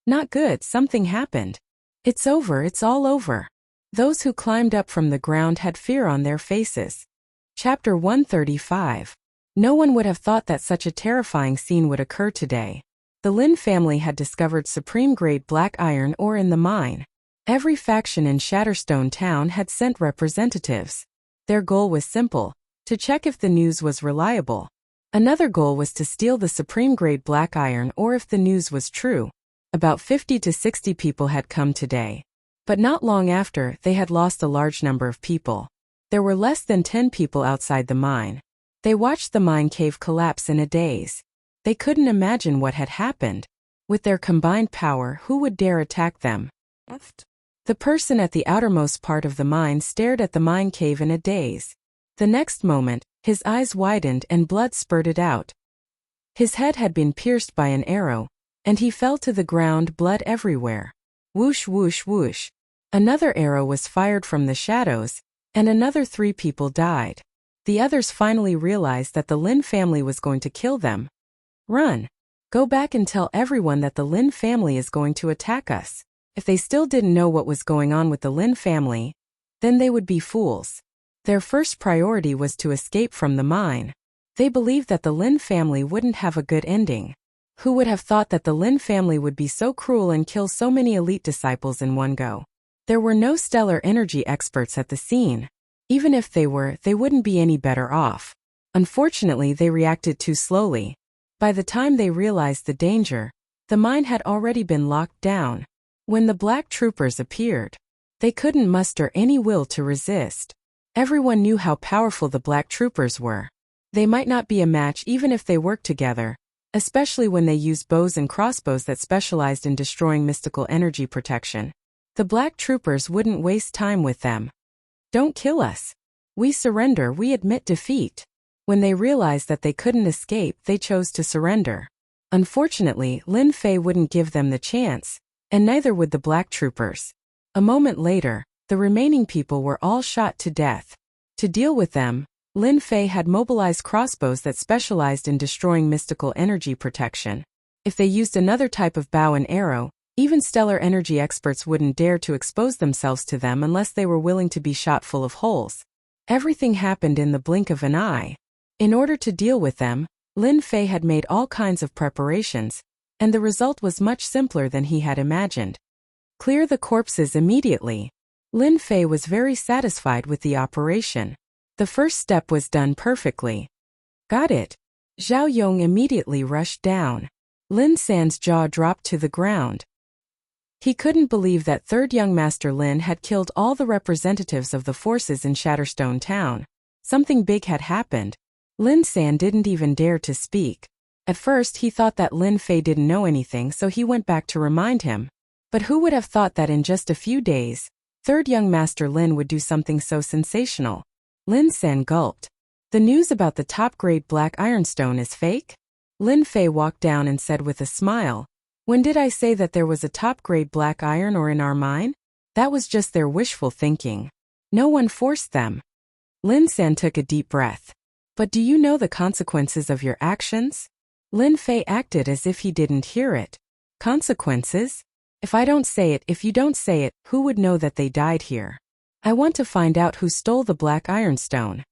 Not good, something happened. It's over, it's all over. Those who climbed up from the ground had fear on their faces. Chapter 135. No one would have thought that such a terrifying scene would occur today. The Lin family had discovered supreme-grade black iron ore in the mine. Every faction in Shatterstone Town had sent representatives. Their goal was simple, to check if the news was reliable. Another goal was to steal the supreme-grade black iron ore if the news was true. About 50 to 60 people had come today. But not long after, they had lost a large number of people. There were less than 10 people outside the mine. They watched the mine cave collapse in a daze. They couldn't imagine what had happened. With their combined power, who would dare attack them? The person at the outermost part of the mine stared at the mine cave in a daze. The next moment, his eyes widened and blood spurted out. His head had been pierced by an arrow, and he fell to the ground, blood everywhere. Whoosh, whoosh, whoosh. Another arrow was fired from the shadows, and another 3 people died. The others finally realized that the Lin family was going to kill them. Run. Go back and tell everyone that the Lin family is going to attack us. If they still didn't know what was going on with the Lin family, then they would be fools. Their first priority was to escape from the mine. They believed that the Lin family wouldn't have a good ending. Who would have thought that the Lin family would be so cruel and kill so many elite disciples in one go? There were no stellar energy experts at the scene. Even if they were, they wouldn't be any better off. Unfortunately, they reacted too slowly. By the time they realized the danger, the mine had already been locked down. When the black troopers appeared, they couldn't muster any will to resist. Everyone knew how powerful the black troopers were. They might not be a match even if they worked together, especially when they used bows and crossbows that specialized in destroying mystical energy protection. The black troopers wouldn't waste time with them. "Don't kill us. We surrender, we admit defeat." When they realized that they couldn't escape, they chose to surrender. Unfortunately, Lin Fei wouldn't give them the chance, and neither would the black troopers. A moment later, the remaining people were all shot to death. To deal with them, Lin Fei had mobilized crossbows that specialized in destroying mystical energy protection. If they used another type of bow and arrow, even stellar energy experts wouldn't dare to expose themselves to them unless they were willing to be shot full of holes. Everything happened in the blink of an eye. In order to deal with them, Lin Fei had made all kinds of preparations, and the result was much simpler than he had imagined. Clear the corpses immediately. Lin Fei was very satisfied with the operation. The first step was done perfectly. Got it. Zhao Yong immediately rushed down. Lin San's jaw dropped to the ground. He couldn't believe that third young Master Lin had killed all the representatives of the forces in Shatterstone Town. Something big had happened. Lin San didn't even dare to speak. At first he thought that Lin Fei didn't know anything, so he went back to remind him. But who would have thought that in just a few days, third young Master Lin would do something so sensational? Lin San gulped. "The news about the top-grade black ironstone is fake?" Lin Fei walked down and said with a smile, "When did I say that there was a top-grade black iron ore in our mine? That was just their wishful thinking. No one forced them." Lin San took a deep breath. "But do you know the consequences of your actions?" Lin Fei acted as if he didn't hear it. "Consequences? If I don't say it, if you don't say it, who would know that they died here? I want to find out who stole the black ironstone."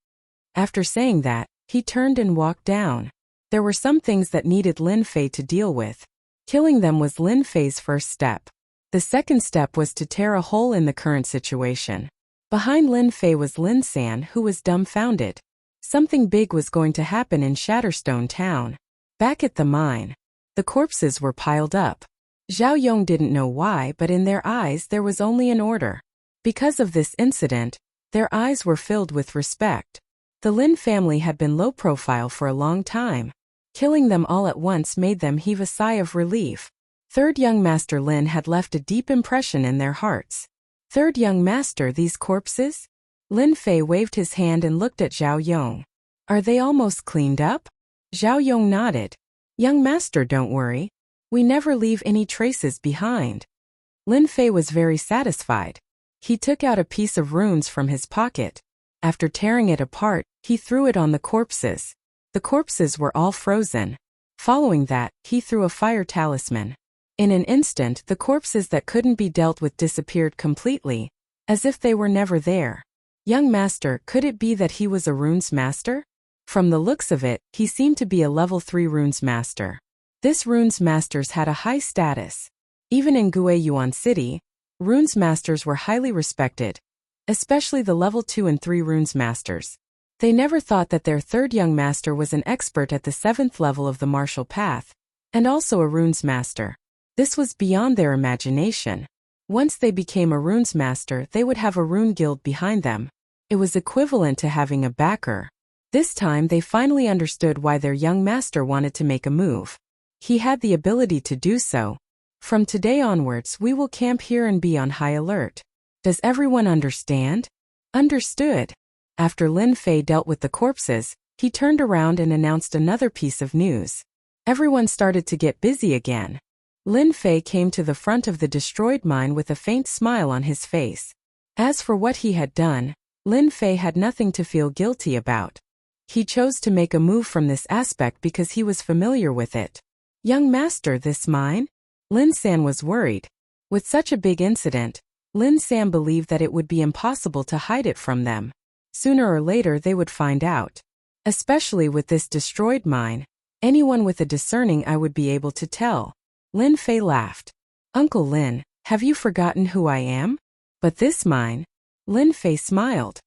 After saying that, he turned and walked down. There were some things that needed Lin Fei to deal with. Killing them was Lin Fei's first step. The second step was to tear a hole in the current situation. Behind Lin Fei was Lin San, who was dumbfounded. Something big was going to happen in Shatterstone Town. Back at the mine, the corpses were piled up. Zhao Yong didn't know why, but in their eyes there was only an order. Because of this incident, their eyes were filled with respect. The Lin family had been low profile for a long time. Killing them all at once made them heave a sigh of relief. Third young Master Lin had left a deep impression in their hearts. "Third young Master, these corpses?" Lin Fei waved his hand and looked at Zhao Yong. "Are they almost cleaned up?" Zhao Yong nodded. "Young Master, don't worry. We never leave any traces behind." Lin Fei was very satisfied. He took out a piece of runes from his pocket. After tearing it apart, he threw it on the corpses. The corpses were all frozen. Following that, he threw a fire talisman. In an instant, the corpses that couldn't be dealt with disappeared completely, as if they were never there. "Young Master, could it be that he was a runes master?" From the looks of it, he seemed to be a level 3 runes master. This runes masters had a high status. Even in Guiyuan City, runes masters were highly respected, especially the level 2 and 3 runes masters. They never thought that their third young master was an expert at the 7th level of the martial path, and also a runes master. This was beyond their imagination. Once they became a runes master, they would have a rune guild behind them. It was equivalent to having a backer. This time they finally understood why their young master wanted to make a move. He had the ability to do so. "From today onwards, we will camp here and be on high alert. Does everyone understand?" "Understood." After Lin Fei dealt with the corpses, he turned around and announced another piece of news. Everyone started to get busy again. Lin Fei came to the front of the destroyed mine with a faint smile on his face. As for what he had done, Lin Fei had nothing to feel guilty about. He chose to make a move from this aspect because he was familiar with it. "Young Master, this mine?" Lin San was worried. With such a big incident, Lin San believed that it would be impossible to hide it from them. Sooner or later they would find out. Especially with this destroyed mine. Anyone with a discerning eye would be able to tell. Lin Fei laughed. Uncle Lin, have you forgotten who I am? But this mine? Lin Fei smiled.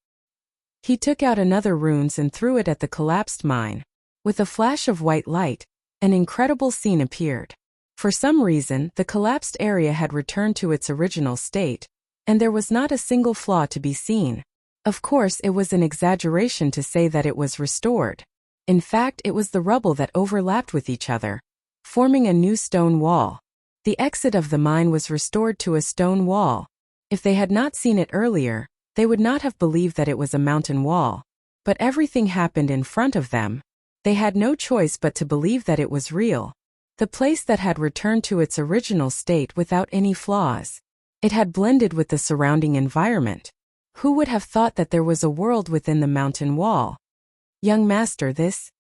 He took out another runes and threw it at the collapsed mine. With a flash of white light, an incredible scene appeared. For some reason, the collapsed area had returned to its original state, and there was not a single flaw to be seen. Of course, it was an exaggeration to say that it was restored. In fact, it was the rubble that overlapped with each other, forming a new stone wall. The exit of the mine was restored to a stone wall. If they had not seen it earlier, they would not have believed that it was a mountain wall. But everything happened in front of them. They had no choice but to believe that it was real. The place that had returned to its original state without any flaws. It had blended with the surrounding environment. Who would have thought that there was a world within the mountain wall? Young master, this?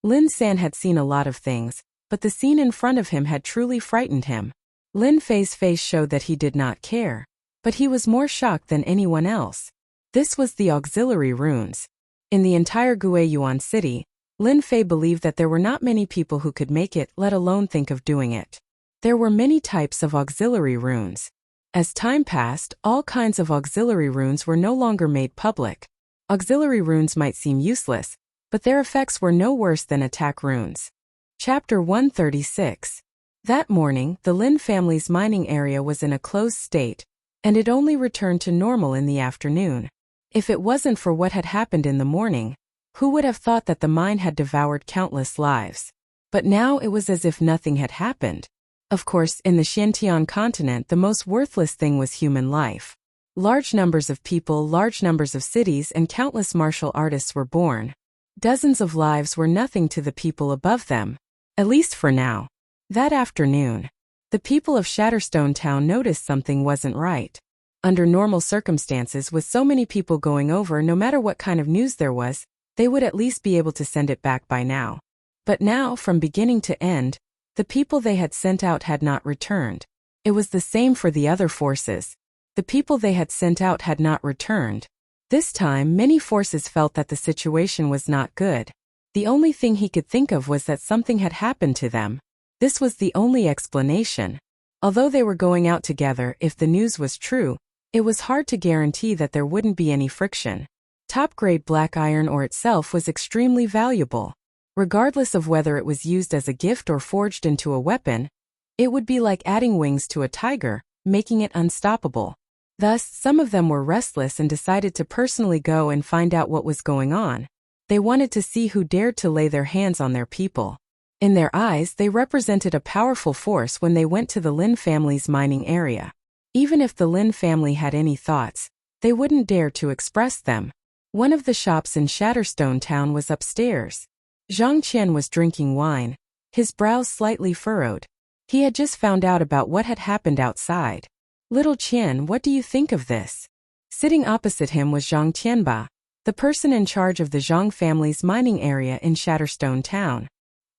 Lin San had seen a lot of things, but the scene in front of him had truly frightened him. Lin Fei's face showed that he did not care. But he was more shocked than anyone else. This was the auxiliary runes. In the entire Guiyuan city, Lin Fei believed that there were not many people who could make it, let alone think of doing it. There were many types of auxiliary runes. As time passed, all kinds of auxiliary runes were no longer made public. Auxiliary runes might seem useless, but their effects were no worse than attack runes. Chapter 136. That morning, the Lin family's mining area was in a closed state, and it only returned to normal in the afternoon. If it wasn't for what had happened in the morning, who would have thought that the mine had devoured countless lives? But now it was as if nothing had happened. Of course, in the Xiantian continent, the most worthless thing was human life. Large numbers of people, large numbers of cities, and countless martial artists were born. Dozens of lives were nothing to the people above them. At least for now. That afternoon, the people of Shatterstone Town noticed something wasn't right. Under normal circumstances, with so many people going over, no matter what kind of news there was, they would at least be able to send it back by now. But now, from beginning to end, the people they had sent out had not returned. It was the same for the other forces. The people they had sent out had not returned. This time, many forces felt that the situation was not good. The only thing he could think of was that something had happened to them. This was the only explanation. Although they were going out together, if the news was true, it was hard to guarantee that there wouldn't be any friction. Top-grade black iron ore itself was extremely valuable. Regardless of whether it was used as a gift or forged into a weapon, it would be like adding wings to a tiger, making it unstoppable. Thus, some of them were restless and decided to personally go and find out what was going on. They wanted to see who dared to lay their hands on their people. In their eyes, they represented a powerful force when they went to the Lin family's mining area. Even if the Lin family had any thoughts, they wouldn't dare to express them. One of the shops in Shatterstone Town was upstairs. Zhang Qian was drinking wine, his brows slightly furrowed. He had just found out about what had happened outside. Little Qian, what do you think of this? Sitting opposite him was Zhang Qianba, the person in charge of the Zhang family's mining area in Shatterstone Town.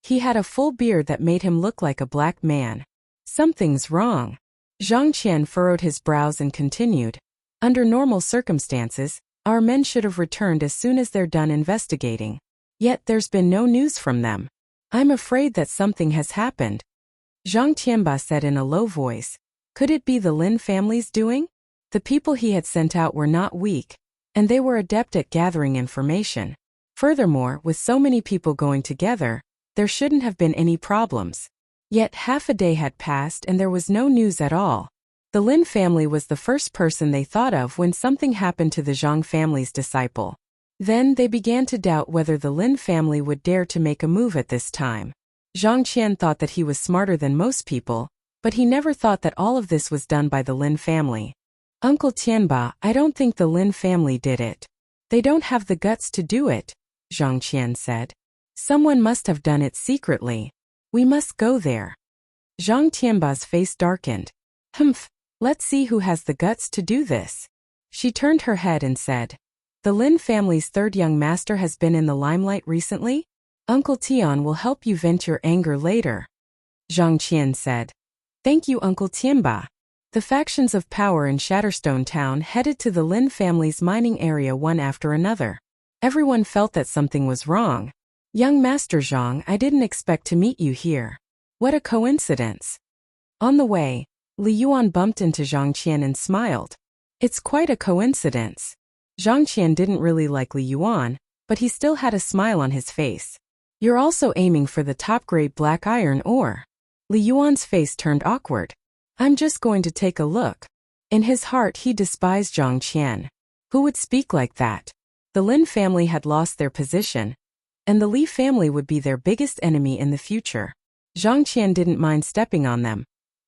He had a full beard that made him look like a black man. Something's wrong. Zhang Qian furrowed his brows and continued. Under normal circumstances, our men should have returned as soon as they're done investigating. Yet there's been no news from them. I'm afraid that something has happened. Zhang Qianba said in a low voice. Could it be the Lin family's doing? The people he had sent out were not weak, and they were adept at gathering information. Furthermore, with so many people going together, there shouldn't have been any problems. Yet half a day had passed and there was no news at all. The Lin family was the first person they thought of when something happened to the Zhang family's disciple. Then they began to doubt whether the Lin family would dare to make a move at this time. Zhang Qian thought that he was smarter than most people, but he never thought that all of this was done by the Lin family. Uncle Tianba, I don't think the Lin family did it. They don't have the guts to do it, Zhang Qian said. Someone must have done it secretly. We must go there. Zhang Tianba's face darkened. Humph, let's see who has the guts to do this. She turned her head and said, the Lin family's third young master has been in the limelight recently? Uncle Tian will help you vent your anger later. Zhang Qian said. Thank you, Uncle Tianba. The factions of power in Shatterstone Town headed to the Lin family's mining area one after another. Everyone felt that something was wrong. Young Master Zhang, I didn't expect to meet you here. What a coincidence. On the way, Li Yuan bumped into Zhang Qian and smiled. It's quite a coincidence. Zhang Qian didn't really like Li Yuan, but he still had a smile on his face. You're also aiming for the top-grade black iron ore. Li Yuan's face turned awkward. I'm just going to take a look. In his heart he despised Zhang Qian. Who would speak like that? The Lin family had lost their position, and the Li family would be their biggest enemy in the future. Zhang Qian didn't mind stepping on them,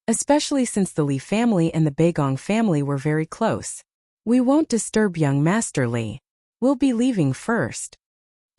especially since the Li family and the Beigong family were very close. We won't disturb young Master Li. We'll be leaving first.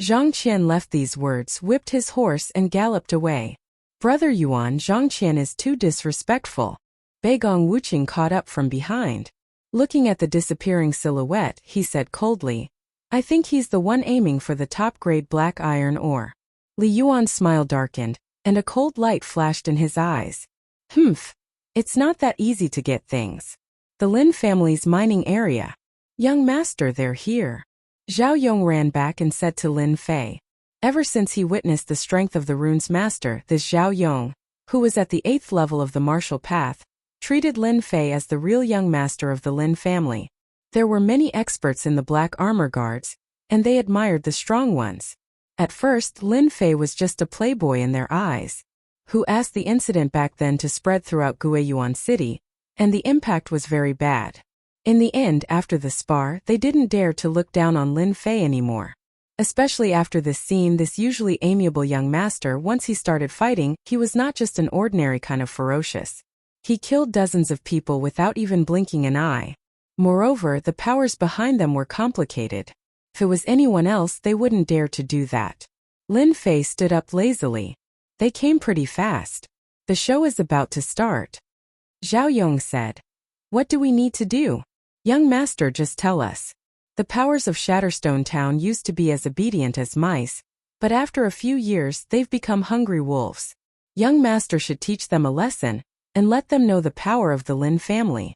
Zhang Qian left these words, whipped his horse and galloped away. Brother Yuan, Zhang Qian is too disrespectful. Beigong Wuqing caught up from behind. Looking at the disappearing silhouette, he said coldly, I think he's the one aiming for the top-grade black iron ore. Li Yuan's smile darkened, and a cold light flashed in his eyes. Humph. It's not that easy to get things. The Lin family's mining area. Young master, they're here. Zhao Yong ran back and said to Lin Fei. Ever since he witnessed the strength of the rune's master, this Zhao Yong, who was at the 8th level of the martial path, treated Lin Fei as the real young master of the Lin family. There were many experts in the black armor guards, and they admired the strong ones. At first, Lin Fei was just a playboy in their eyes, who asked the incident back then to spread throughout Guiyuan City, and the impact was very bad. In the end, after the spar, they didn't dare to look down on Lin Fei anymore. Especially after this scene, this usually amiable young master, once he started fighting, he was not just an ordinary kind of ferocious. He killed dozens of people without even blinking an eye. Moreover, the powers behind them were complicated. If it was anyone else, they wouldn't dare to do that. Lin Fei stood up lazily. They came pretty fast. The show is about to start. Zhao Yong said. What do we need to do? Young master, just tell us. The powers of Shatterstone Town used to be as obedient as mice, but after a few years they've become hungry wolves. Young master should teach them a lesson, and let them know the power of the Lin family.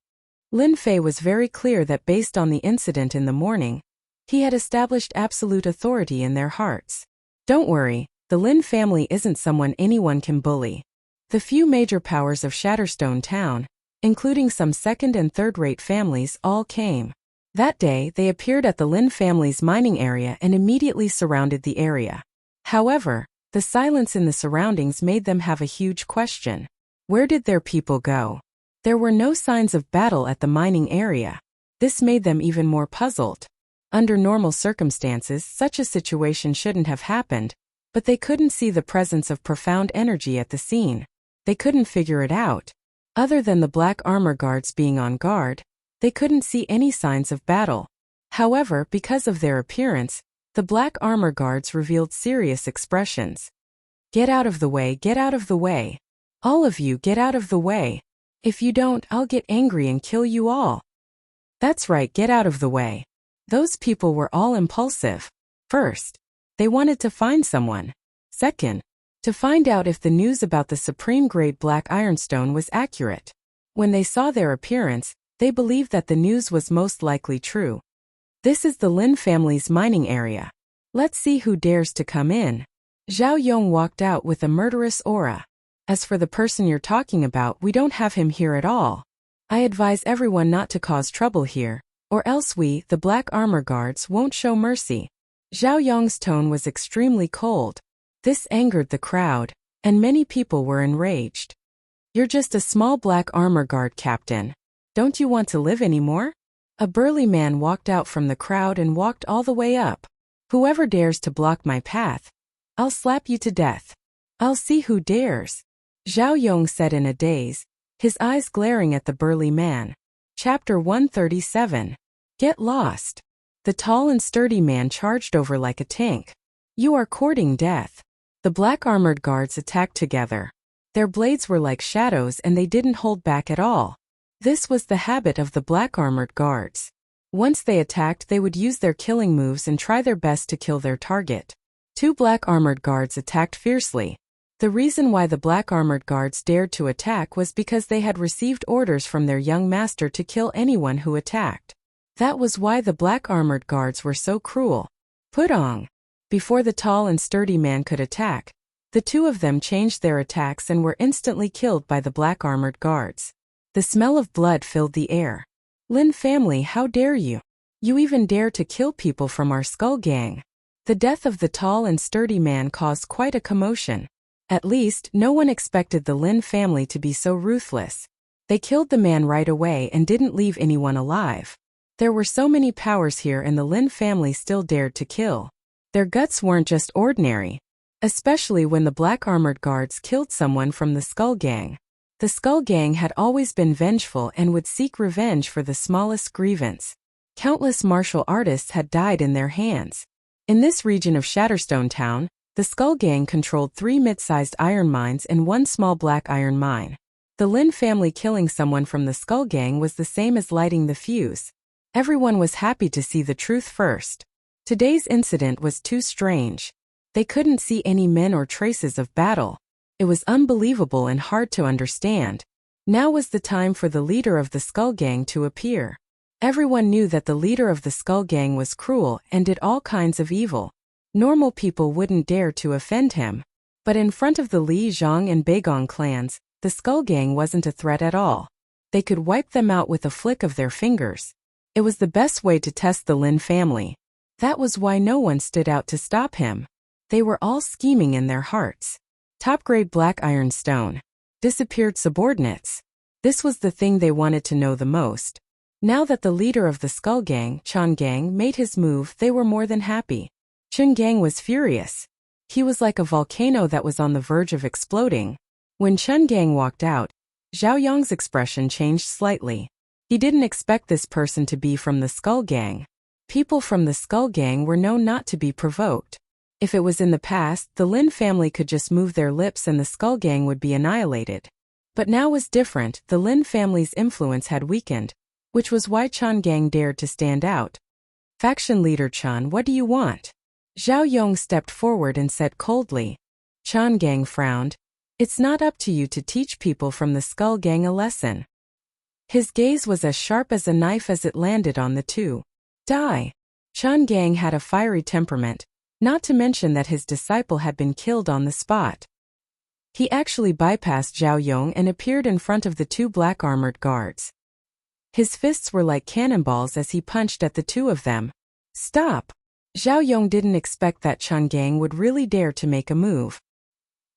Lin Fei was very clear that based on the incident in the morning, he had established absolute authority in their hearts. Don't worry, the Lin family isn't someone anyone can bully. The few major powers of Shatterstone Town, including some second and third-rate families, all came. That day, they appeared at the Lin family's mining area and immediately surrounded the area. However, the silence in the surroundings made them have a huge question. Where did their people go? There were no signs of battle at the mining area. This made them even more puzzled. Under normal circumstances, such a situation shouldn't have happened, but they couldn't see the presence of profound energy at the scene. They couldn't figure it out. Other than the black armor guards being on guard, they couldn't see any signs of battle. However, because of their appearance, the black armor guards revealed serious expressions. Get out of the way, get out of the way. All of you, get out of the way. If you don't, I'll get angry and kill you all. That's right, get out of the way. Those people were all impulsive. First, they wanted to find someone. Second, to find out if the news about the supreme-grade black ironstone was accurate. When they saw their appearance, they believed that the news was most likely true. This is the Lin family's mining area. Let's see who dares to come in. Zhao Yong walked out with a murderous aura. As for the person you're talking about, we don't have him here at all. I advise everyone not to cause trouble here, or else we, the black armor guards, won't show mercy. Zhao Yong's tone was extremely cold. This angered the crowd, and many people were enraged. You're just a small black armor guard captain. Don't you want to live anymore? A burly man walked out from the crowd and walked all the way up. Whoever dares to block my path, I'll slap you to death. I'll see who dares. Zhao Yong said in a daze, his eyes glaring at the burly man. Chapter 137. Get lost. The tall and sturdy man charged over like a tank. You are courting death. The black-armored guards attacked together. Their blades were like shadows and they didn't hold back at all. This was the habit of the black-armored guards. Once they attacked, they would use their killing moves and try their best to kill their target. Two black-armored guards attacked fiercely. The reason why the black-armored guards dared to attack was because they had received orders from their young master to kill anyone who attacked. That was why the black-armored guards were so cruel. Putong. Before the tall and sturdy man could attack, the two of them changed their attacks and were instantly killed by the black armored guards. The smell of blood filled the air. Lin family, how dare you? You even dare to kill people from our skull gang. The death of the tall and sturdy man caused quite a commotion. At least, no one expected the Lin family to be so ruthless. They killed the man right away and didn't leave anyone alive. There were so many powers here and the Lin family still dared to kill. Their guts weren't just ordinary. Especially when the black armored guards killed someone from the Skull Gang. The Skull Gang had always been vengeful and would seek revenge for the smallest grievance. Countless martial artists had died in their hands. In this region of Shatterstone Town, the Skull Gang controlled 3 mid-sized iron mines and 1 small black iron mine. The Lin family killing someone from the Skull Gang was the same as lighting the fuse. Everyone was happy to see the truth first. Today's incident was too strange. They couldn't see any men or traces of battle. It was unbelievable and hard to understand. Now was the time for the leader of the Skull Gang to appear. Everyone knew that the leader of the Skull Gang was cruel and did all kinds of evil. Normal people wouldn't dare to offend him. But in front of the Li Zhang and Beigong clans, the Skull Gang wasn't a threat at all. They could wipe them out with a flick of their fingers. It was the best way to test the Lin family. That was why no one stood out to stop him. They were all scheming in their hearts. Top-grade black iron stone. Disappeared subordinates. This was the thing they wanted to know the most. Now that the leader of the Skull Gang, Chen Gang, made his move, they were more than happy. Chen Gang was furious. He was like a volcano that was on the verge of exploding. When Chen Gang walked out, Zhao Yong's expression changed slightly. He didn't expect this person to be from the Skull Gang. People from the Skull Gang were known not to be provoked. If it was in the past, the Lin family could just move their lips and the Skull Gang would be annihilated. But now was different. The Lin family's influence had weakened, which was why Chen Gang dared to stand out. Faction leader Chen, what do you want? Zhao Yong stepped forward and said coldly. Chen Gang frowned. It's not up to you to teach people from the Skull Gang a lesson. His gaze was as sharp as a knife as it landed on the two. Die. Chen Gang had a fiery temperament, not to mention that his disciple had been killed on the spot. He actually bypassed Zhao Yong and appeared in front of the 2 black armored guards. His fists were like cannonballs as he punched at the 2 of them. Stop! Zhao Yong didn't expect that Chen Gang would really dare to make a move.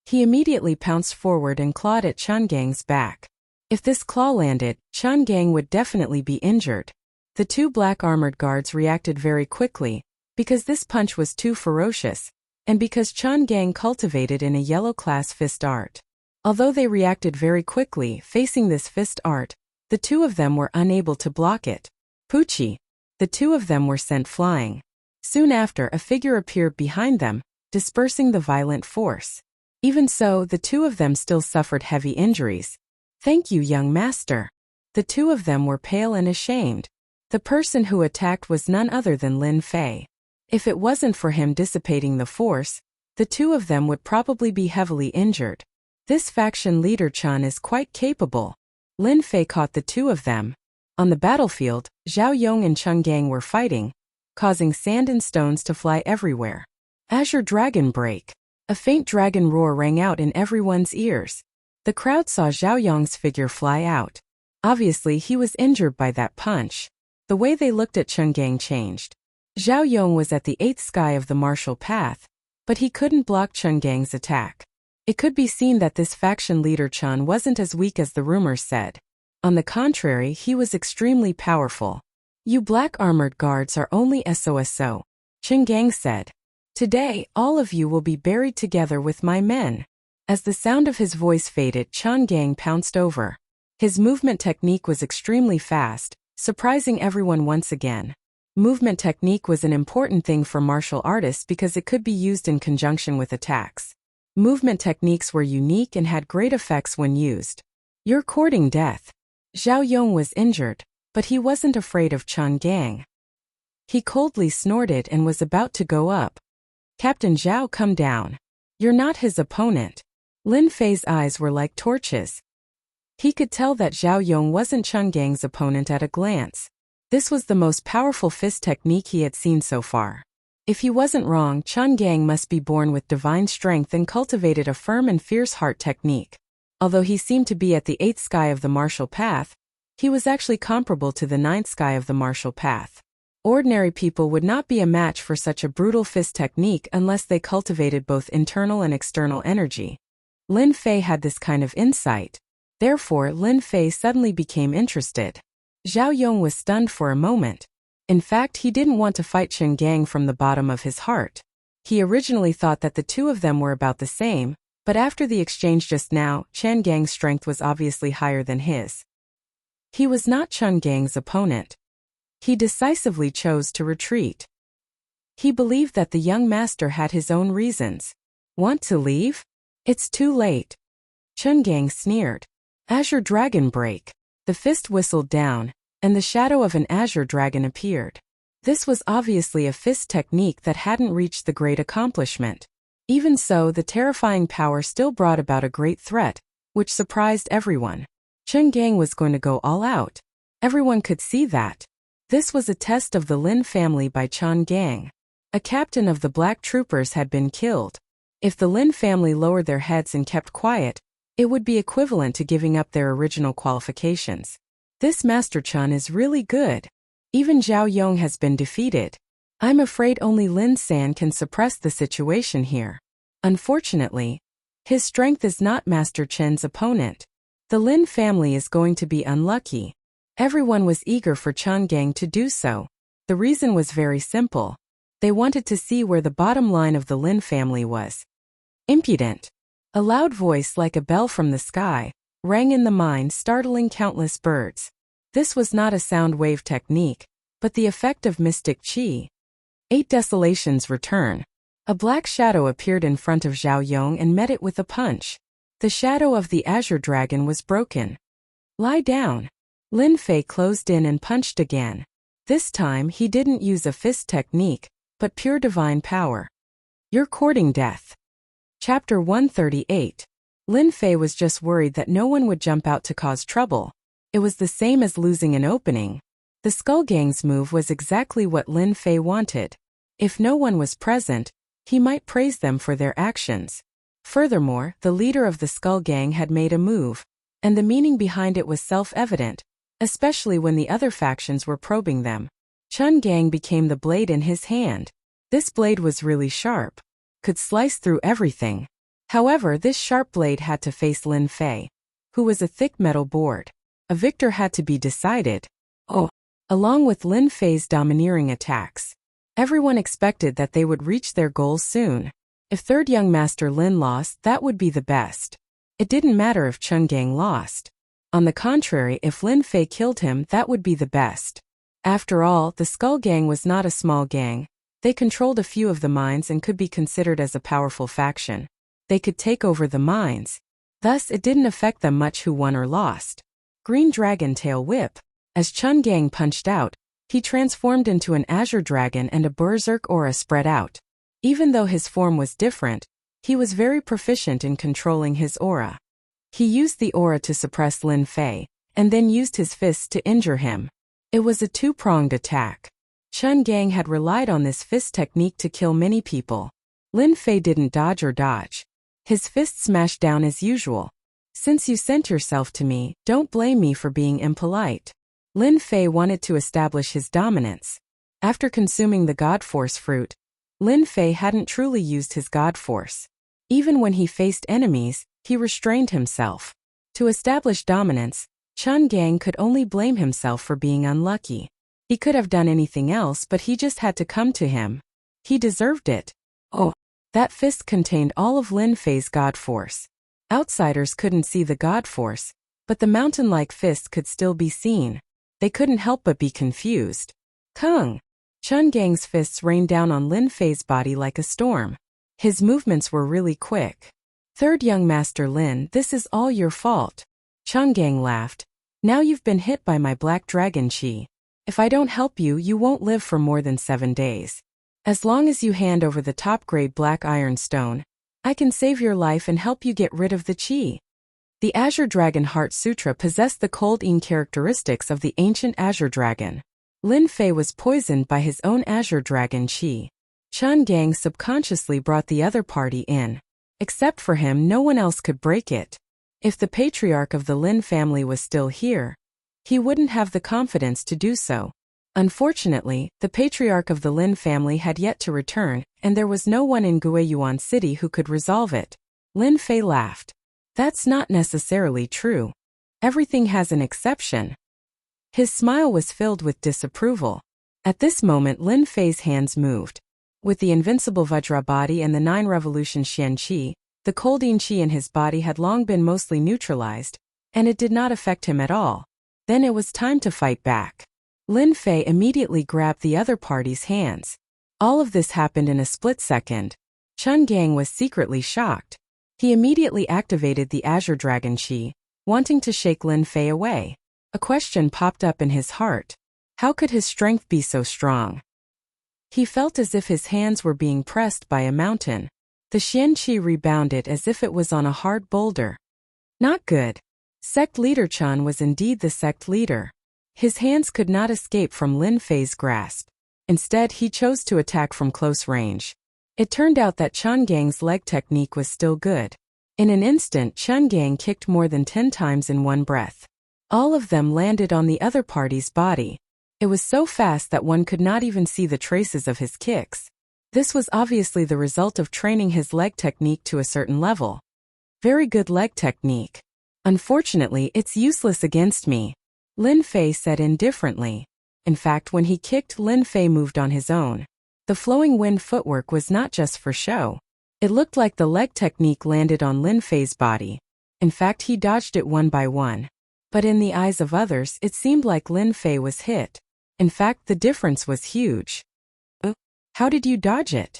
He immediately pounced forward and clawed at Chen Gang's back. If this claw landed, Chen Gang would definitely be injured. The 2 black armored guards reacted very quickly, because this punch was too ferocious, and because Chen Gang cultivated in a yellow class fist art. Although they reacted very quickly, facing this fist art, the 2 of them were unable to block it. Poochie! The 2 of them were sent flying. Soon after, a figure appeared behind them, dispersing the violent force. Even so, the 2 of them still suffered heavy injuries. Thank you, young master. The 2 of them were pale and ashamed. The person who attacked was none other than Lin Fei. If it wasn't for him dissipating the force, the 2 of them would probably be heavily injured. This faction leader Chen is quite capable. Lin Fei caught the 2 of them. On the battlefield, Zhao Yong and Chen Gang were fighting, causing sand and stones to fly everywhere. Azure Dragon Break. A faint dragon roar rang out in everyone's ears. The crowd saw Zhao Yong's figure fly out. Obviously, he was injured by that punch. The way they looked at Chen Gang changed. Zhao Yong was at the 8th sky of the martial path, but he couldn't block Chen Gang's attack. It could be seen that this faction leader Chen wasn't as weak as the rumors said. On the contrary, he was extremely powerful. You black armored guards are only SOSO, Chen Gang said. Today, all of you will be buried together with my men. As the sound of his voice faded, Chen Gang pounced over. His movement technique was extremely fast, surprising everyone once again. Movement technique was an important thing for martial artists because it could be used in conjunction with attacks. Movement techniques were unique and had great effects when used. You're courting death. Zhao Yong was injured, but he wasn't afraid of Chen Gang. He coldly snorted and was about to go up. Captain Zhao, come down. You're not his opponent. Lin Fei's eyes were like torches. He could tell that Zhao Yong wasn't Chen Gang's opponent at a glance. This was the most powerful fist technique he had seen so far. If he wasn't wrong, Chun Gang must be born with divine strength and cultivated a firm and fierce heart technique. Although he seemed to be at the 8th sky of the martial path, he was actually comparable to the 9th sky of the martial path. Ordinary people would not be a match for such a brutal fist technique unless they cultivated both internal and external energy. Lin Fei had this kind of insight. Therefore, Lin Fei suddenly became interested. Zhao Yong was stunned for a moment. In fact, he didn't want to fight Chun Gang from the bottom of his heart. He originally thought that the two of them were about the same, but after the exchange just now, Chun Gang's strength was obviously higher than his. He was not Chun Gang's opponent. He decisively chose to retreat. He believed that the young master had his own reasons. Want to leave? It's too late. Chun Gang sneered. Azure Dragon Break. The fist whistled down, and the shadow of an azure dragon appeared. This was obviously a fist technique that hadn't reached the great accomplishment. Even so, the terrifying power still brought about a great threat, which surprised everyone. Chun Gang was going to go all out. Everyone could see that. This was a test of the Lin family by Chun Gang. A captain of the Black Troopers had been killed. If the Lin family lowered their heads and kept quiet, it would be equivalent to giving up their original qualifications. This Master Chun is really good. Even Zhao Yong has been defeated. I'm afraid only Lin San can suppress the situation here. Unfortunately, his strength is not Master Chen's opponent. The Lin family is going to be unlucky. Everyone was eager for Chun Gang to do so. The reason was very simple. They wanted to see where the bottom line of the Lin family was. Impudent. A loud voice like a bell from the sky rang in the mind, startling countless birds. This was not a sound wave technique, but the effect of mystic qi. 8 Desolations return. A black shadow appeared in front of Zhao Yong and met it with a punch. The shadow of the azure dragon was broken. Lie down. Lin Fei closed in and punched again. This time he didn't use a fist technique, but pure divine power. You're courting death. Chapter 138. Lin Fei was just worried that no one would jump out to cause trouble. It was the same as losing an opening. The Skull Gang's move was exactly what Lin Fei wanted. If no one was present, he might praise them for their actions. Furthermore, the leader of the Skull Gang had made a move, and the meaning behind it was self-evident, especially when the other factions were probing them. Chun Gang became the blade in his hand. This blade was really sharp, could slice through everything. However, this sharp blade had to face Lin Fei, who was a thick metal board. A victor had to be decided. Along with Lin Fei's domineering attacks, everyone expected that they would reach their goals soon. If third young master Lin lost, that would be the best. It didn't matter if Chun Gang lost. On the contrary, if Lin Fei killed him, that would be the best. After all, the Skull Gang was not a small gang. They controlled a few of the mines and could be considered as a powerful faction. They could take over the mines. Thus, it didn't affect them much who won or lost. Green Dragon Tail Whip. As Chun Gang punched out, he transformed into an azure dragon and a berserk aura spread out. Even though his form was different, he was very proficient in controlling his aura. He used the aura to suppress Lin Fei, and then used his fists to injure him. It was a two-pronged attack. Chun Gang had relied on this fist technique to kill many people. Lin Fei didn't dodge or dodge. His fist smashed down as usual. Since you sent yourself to me, don't blame me for being impolite. Lin Fei wanted to establish his dominance. After consuming the God Force fruit, Lin Fei hadn't truly used his God Force. Even when he faced enemies, he restrained himself. To establish dominance, Chun Gang could only blame himself for being unlucky. He could have done anything else, but he just had to come to him. He deserved it. That fist contained all of Lin Fei's God Force. Outsiders couldn't see the God Force, but the mountain-like fist could still be seen. They couldn't help but be confused. Kung! Chun Gang's fists rained down on Lin Fei's body like a storm. His movements were really quick. Third young master Lin, this is all your fault. Chun Gang laughed. Now you've been hit by my black dragon chi. If I don't help you, you won't live for more than 7 days. As long as you hand over the top-grade black iron stone, I can save your life and help you get rid of the chi. The Azure Dragon Heart Sutra possessed the cold yin characteristics of the ancient Azure Dragon. Lin Fei was poisoned by his own Azure Dragon chi. Chun Gang subconsciously brought the other party in. Except for him, no one else could break it. If the patriarch of the Lin family was still here, he wouldn't have the confidence to do so. Unfortunately, the patriarch of the Lin family had yet to return, and there was no one in Guiyuan City who could resolve it. Lin Fei laughed. That's not necessarily true. Everything has an exception. His smile was filled with disapproval. At this moment, Lin Fei's hands moved. With the invincible Vajra body and the 9 revolution Xian Qi, the cold Qi in his body had long been mostly neutralized, and it did not affect him at all. Then it was time to fight back. Lin Fei immediately grabbed the other party's hands. All of this happened in a split second. Chun Gang was secretly shocked. He immediately activated the Azure Dragon Qi, wanting to shake Lin Fei away. A question popped up in his heart. How could his strength be so strong? He felt as if his hands were being pressed by a mountain. The Xian Qi rebounded as if it was on a hard boulder. Not good. Sect leader Chun was indeed the sect leader. His hands could not escape from Lin Fei's grasp. Instead, he chose to attack from close range. It turned out that Chun Gang's leg technique was still good. In an instant, Chun Gang kicked more than 10 times in one breath. All of them landed on the other party's body. It was so fast that one could not even see the traces of his kicks. This was obviously the result of training his leg technique to a certain level. Very good leg technique. Unfortunately, it's useless against me, Lin Fei said indifferently. In fact, when he kicked, Lin Fei moved on his own. The flowing wind footwork was not just for show. It looked like the leg technique landed on Lin Fei's body. In fact, he dodged it one by one. But in the eyes of others, it seemed like Lin Fei was hit. In fact, the difference was huge. How did you dodge it?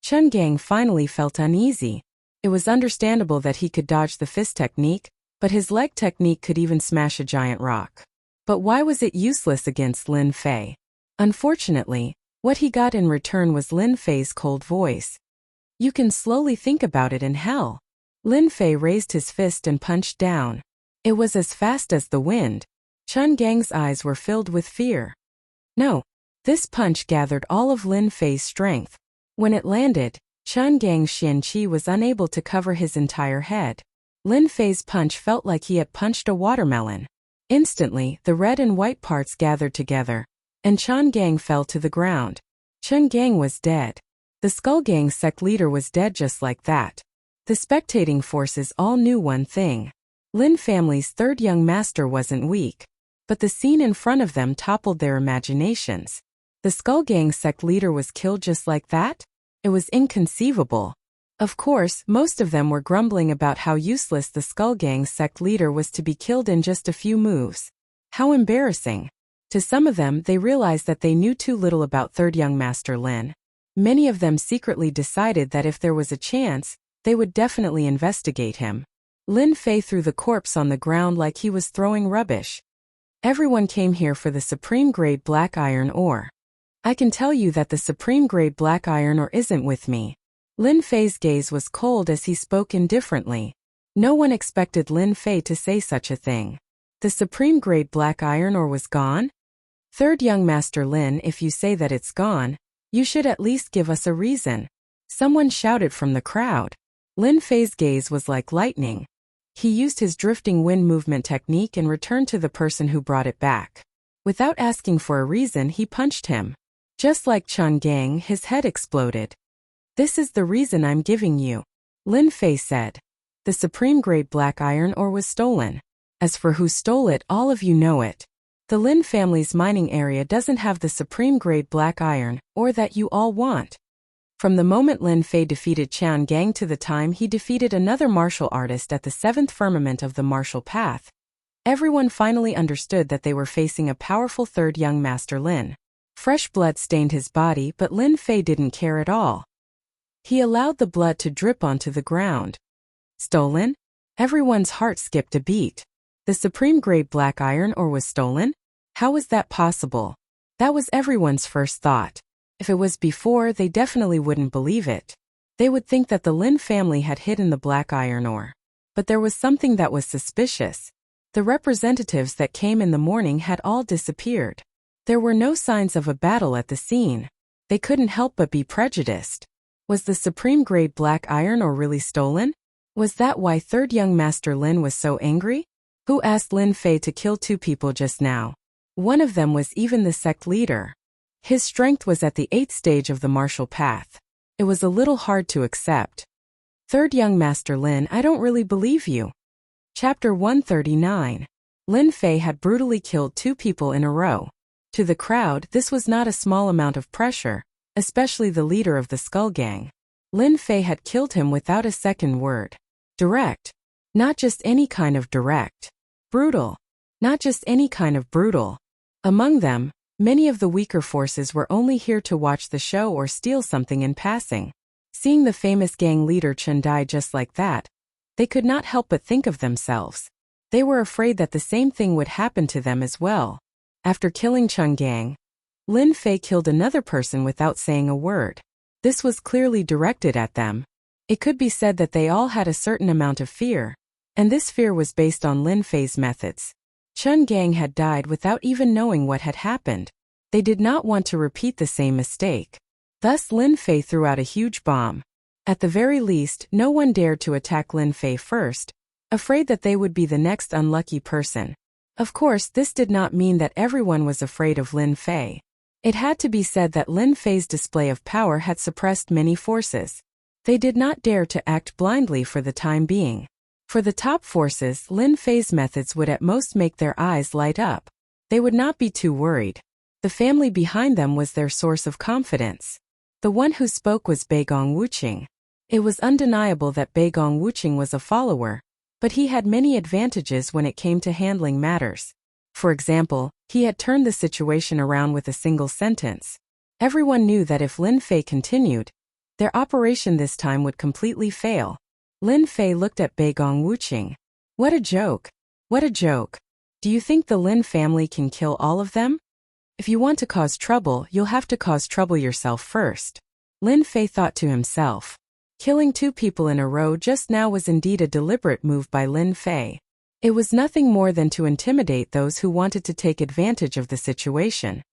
Chun Gang finally felt uneasy. It was understandable that he could dodge the fist technique, but his leg technique could even smash a giant rock. But why was it useless against Lin Fei? Unfortunately, what he got in return was Lin Fei's cold voice. You can slowly think about it in hell. Lin Fei raised his fist and punched down. It was as fast as the wind. Chun Gang's eyes were filled with fear. No. This punch gathered all of Lin Fei's strength. When it landed, Chun Gang's Xian Qi was unable to cover his entire head. Lin Fei's punch felt like he had punched a watermelon. Instantly, the red and white parts gathered together, and Chun Gang fell to the ground. Chun Gang was dead. The Skull Gang sect leader was dead just like that. The spectating forces all knew one thing. Lin family's third young master wasn't weak. But the scene in front of them toppled their imaginations. The Skull Gang sect leader was killed just like that? It was inconceivable. Of course, most of them were grumbling about how useless the Skull Gang sect leader was to be killed in just a few moves. How embarrassing. To some of them, they realized that they knew too little about third young master Lin. Many of them secretly decided that if there was a chance, they would definitely investigate him. Lin Fei threw the corpse on the ground like he was throwing rubbish. Everyone came here for the supreme grade black iron ore. I can tell you that the supreme grade black iron ore isn't with me. Lin Fei's gaze was cold as he spoke indifferently. No one expected Lin Fei to say such a thing. The supreme grade black iron ore was gone? Third young master Lin, if you say that it's gone, you should at least give us a reason. Someone shouted from the crowd. Lin Fei's gaze was like lightning. He used his drifting wind movement technique and returned to the person who brought it back. Without asking for a reason, he punched him. Just like Chun Gang, his head exploded. This is the reason I'm giving you, Lin Fei said. The supreme grade black iron ore was stolen. As for who stole it, all of you know it. The Lin family's mining area doesn't have the supreme grade black iron ore that you all want. From the moment Lin Fei defeated Chun Gang to the time he defeated another martial artist at the 7th firmament of the martial path, everyone finally understood that they were facing a powerful third young master Lin. Fresh blood stained his body, but Lin Fei didn't care at all. He allowed the blood to drip onto the ground. Stolen? Everyone's heart skipped a beat. The supreme grade black iron ore was stolen? How was that possible? That was everyone's first thought. If it was before, they definitely wouldn't believe it. They would think that the Lin family had hidden the black iron ore. But there was something that was suspicious. The representatives that came in the morning had all disappeared. There were no signs of a battle at the scene. They couldn't help but be prejudiced. Was the supreme grade black iron or really stolen? Was that why third young Master Lin was so angry? Who asked Lin Fei to kill 2 people just now? One of them was even the sect leader. His strength was at the 8th stage of the martial path. It was a little hard to accept. Third young Master Lin, I don't really believe you. Chapter 139. Lin Fei had brutally killed 2 people in a row. To the crowd, this was not a small amount of pressure, especially the leader of the Skull Gang. Lin Fei had killed him without a second word. Direct. Not just any kind of direct. Brutal. Not just any kind of brutal. Among them, many of the weaker forces were only here to watch the show or steal something in passing. Seeing the famous gang leader Chen die just like that, they could not help but think of themselves. They were afraid that the same thing would happen to them as well. After killing Chen Gang, Lin Fei killed another person without saying a word. This was clearly directed at them. It could be said that they all had a certain amount of fear, and this fear was based on Lin Fei's methods. Chen Gang had died without even knowing what had happened. They did not want to repeat the same mistake. Thus Lin Fei threw out a huge bomb. At the very least, no one dared to attack Lin Fei first, afraid that they would be the next unlucky person. Of course, this did not mean that everyone was afraid of Lin Fei. It had to be said that Lin Fei's display of power had suppressed many forces. They did not dare to act blindly for the time being. For the top forces, Lin Fei's methods would at most make their eyes light up. They would not be too worried. The family behind them was their source of confidence. The one who spoke was Beigong Wuqing. It was undeniable that Beigong Wuqing was a follower, but he had many advantages when it came to handling matters. For example, he had turned the situation around with a single sentence. Everyone knew that if Lin Fei continued, their operation this time would completely fail. Lin Fei looked at Beigong Wuqing. What a joke. What a joke. Do you think the Lin family can kill all of them? If you want to cause trouble, you'll have to cause trouble yourself first. Lin Fei thought to himself. Killing 2 people in a row just now was indeed a deliberate move by Lin Fei. It was nothing more than to intimidate those who wanted to take advantage of the situation.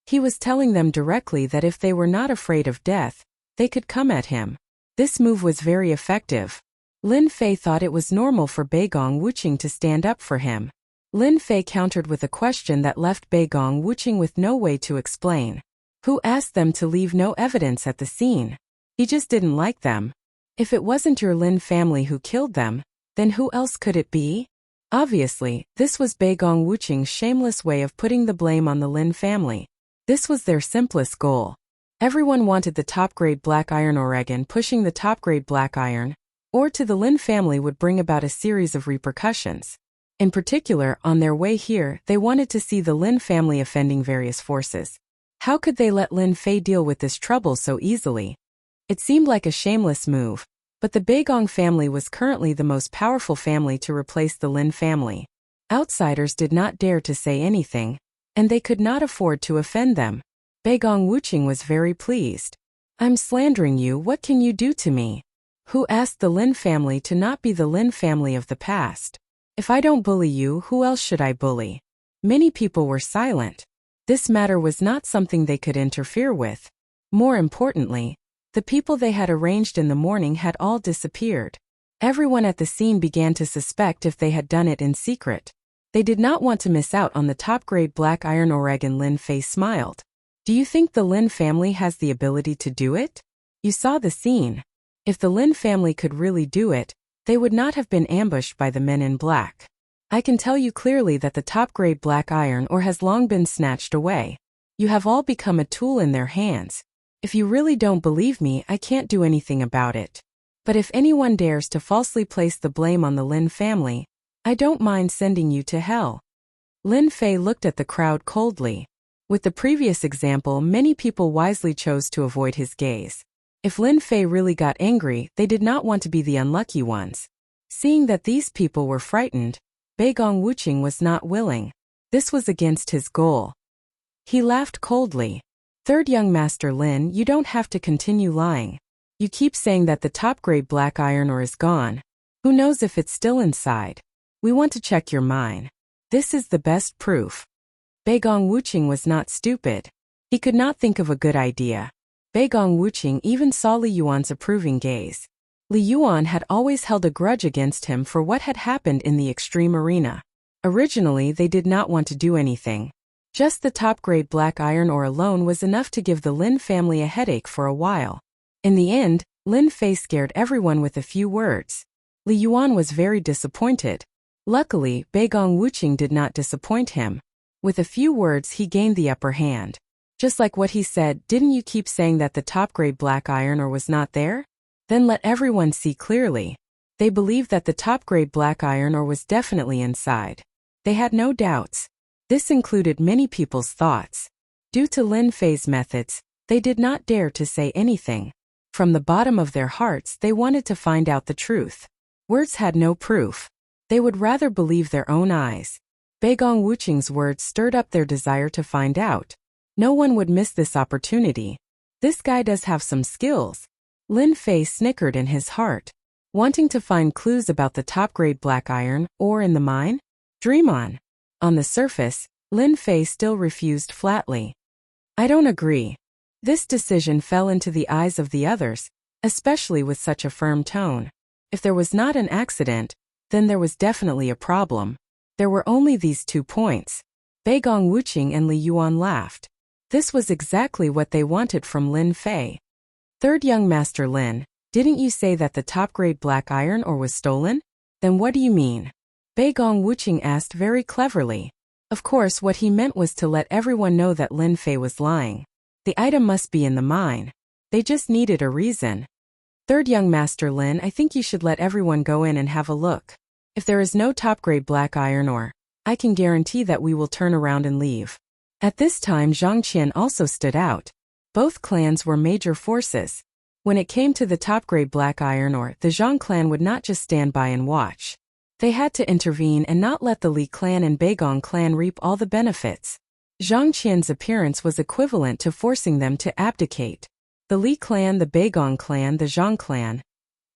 He was telling them directly that if they were not afraid of death, they could come at him. This move was very effective. Lin Fei thought it was normal for Beigong Wuqing to stand up for him. Lin Fei countered with a question that left Beigong Wuqing with no way to explain. Who asked them to leave no evidence at the scene? He just didn't like them. If it wasn't your Lin family who killed them, then who else could it be? Obviously, this was Beigong Wuqing's shameless way of putting the blame on the Lin family. This was their simplest goal. Everyone wanted the top-grade black iron Oregon pushing the top-grade black iron, or to the Lin family would bring about a series of repercussions. In particular, on their way here, they wanted to see the Lin family offending various forces. How could they let Lin Fei deal with this trouble so easily? It seemed like a shameless move, but the Beigong family was currently the most powerful family to replace the Lin family. Outsiders did not dare to say anything, and they could not afford to offend them. Beigong Wuqing was very pleased. I'm slandering you, what can you do to me? Who asked the Lin family to not be the Lin family of the past? If I don't bully you, who else should I bully? Many people were silent. This matter was not something they could interfere with. More importantly, the people they had arranged in the morning had all disappeared. Everyone at the scene began to suspect if they had done it in secret. They did not want to miss out on the top-grade black iron Oregon. Lin Fei smiled. Do you think the Lin family has the ability to do it? You saw the scene. If the Lin family could really do it, they would not have been ambushed by the men in black. I can tell you clearly that the top-grade black iron ore has long been snatched away. You have all become a tool in their hands. If you really don't believe me, I can't do anything about it. But if anyone dares to falsely place the blame on the Lin family, I don't mind sending you to hell. Lin Fei looked at the crowd coldly. With the previous example, many people wisely chose to avoid his gaze. If Lin Fei really got angry, they did not want to be the unlucky ones. Seeing that these people were frightened, Beigong Wuqing was not willing. This was against his goal. He laughed coldly. Third young Master Lin, you don't have to continue lying. You keep saying that the top-grade black iron ore is gone. Who knows if it's still inside? We want to check your mine. This is the best proof. Beigong Wuqing was not stupid. He could not think of a good idea. Beigong Wuqing even saw Li Yuan's approving gaze. Li Yuan had always held a grudge against him for what had happened in the extreme arena. Originally, they did not want to do anything. Just the top-grade black iron ore alone was enough to give the Lin family a headache for a while. In the end, Lin Fei scared everyone with a few words. Li Yuan was very disappointed. Luckily, Beigong Wuqing did not disappoint him. With a few words he gained the upper hand. Just like what he said, didn't you keep saying that the top-grade black iron ore was not there? Then let everyone see clearly. They believed that the top-grade black iron ore was definitely inside. They had no doubts. This included many people's thoughts. Due to Lin Fei's methods, they did not dare to say anything. From the bottom of their hearts they wanted to find out the truth. Words had no proof. They would rather believe their own eyes. Beigong Wuqing's words stirred up their desire to find out. No one would miss this opportunity. This guy does have some skills. Lin Fei snickered in his heart. Wanting to find clues about the top-grade black iron ore in the mine? Dream on. On the surface, Lin Fei still refused flatly. I don't agree. This decision fell into the eyes of the others, especially with such a firm tone. If there was not an accident, then there was definitely a problem. There were only these 2 points. Beigong Wuqing and Li Yuan laughed. This was exactly what they wanted from Lin Fei. Third young Master Lin, didn't you say that the top-grade black iron ore was stolen? Then what do you mean? Beigong Wuqing asked very cleverly. Of course, what he meant was to let everyone know that Lin Fei was lying. The item must be in the mine. They just needed a reason. Third young Master Lin, I think you should let everyone go in and have a look. If there is no top-grade black iron ore, I can guarantee that we will turn around and leave. At this time Zhang Qian also stood out. Both clans were major forces. When it came to the top-grade black iron ore, the Zhang clan would not just stand by and watch. They had to intervene and not let the Li clan and Beigong clan reap all the benefits. Zhang Qian's appearance was equivalent to forcing them to abdicate. The Li clan, the Beigong clan, the Zhang clan.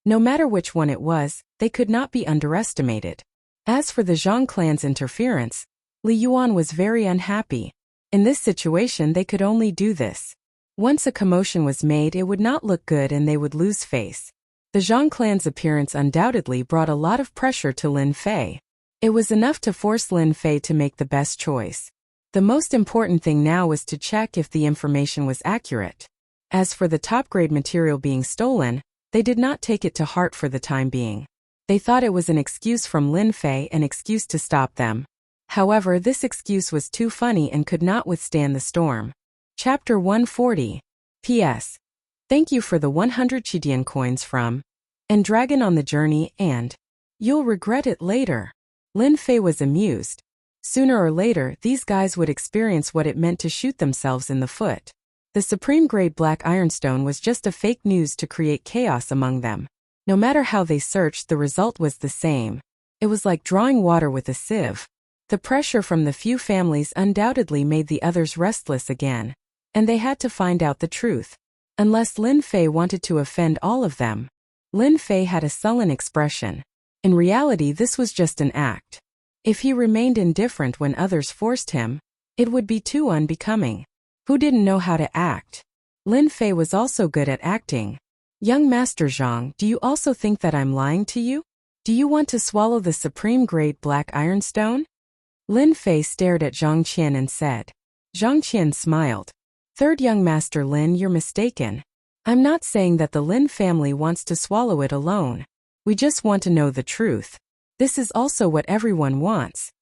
No matter which one it was, they could not be underestimated. As for the Zhang clan's interference, Li Yuan was very unhappy. In this situation they could only do this. Once a commotion was made it would not look good and they would lose face. The Zhang clan's appearance undoubtedly brought a lot of pressure to Lin Fei. It was enough to force Lin Fei to make the best choice. The most important thing now was to check if the information was accurate. As for the top-grade material being stolen, they did not take it to heart for the time being. They thought it was an excuse from Lin Fei, an excuse to stop them. However, this excuse was too funny and could not withstand the storm. Chapter 140. P.S. Thank you for the 100 Qidian coins from and Dragon on the journey and you'll regret it later. Lin Fei was amused. Sooner or later, these guys would experience what it meant to shoot themselves in the foot. The supreme-grade black ironstone was just a fake news to create chaos among them. No matter how they searched, the result was the same. It was like drawing water with a sieve. The pressure from the few families undoubtedly made the others restless again. And they had to find out the truth. Unless Lin Fei wanted to offend all of them. Lin Fei had a sullen expression. In reality, this was just an act. If he remained indifferent when others forced him, it would be too unbecoming. Who didn't know how to act? Lin Fei was also good at acting. Young Master Zhang, do you also think that I'm lying to you? Do you want to swallow the supreme-grade black ironstone? Lin Fei stared at Zhang Qian and said. Zhang Qian smiled. Third young Master Lin, you're mistaken. I'm not saying that the Lin family wants to swallow it alone. We just want to know the truth. This is also what everyone wants.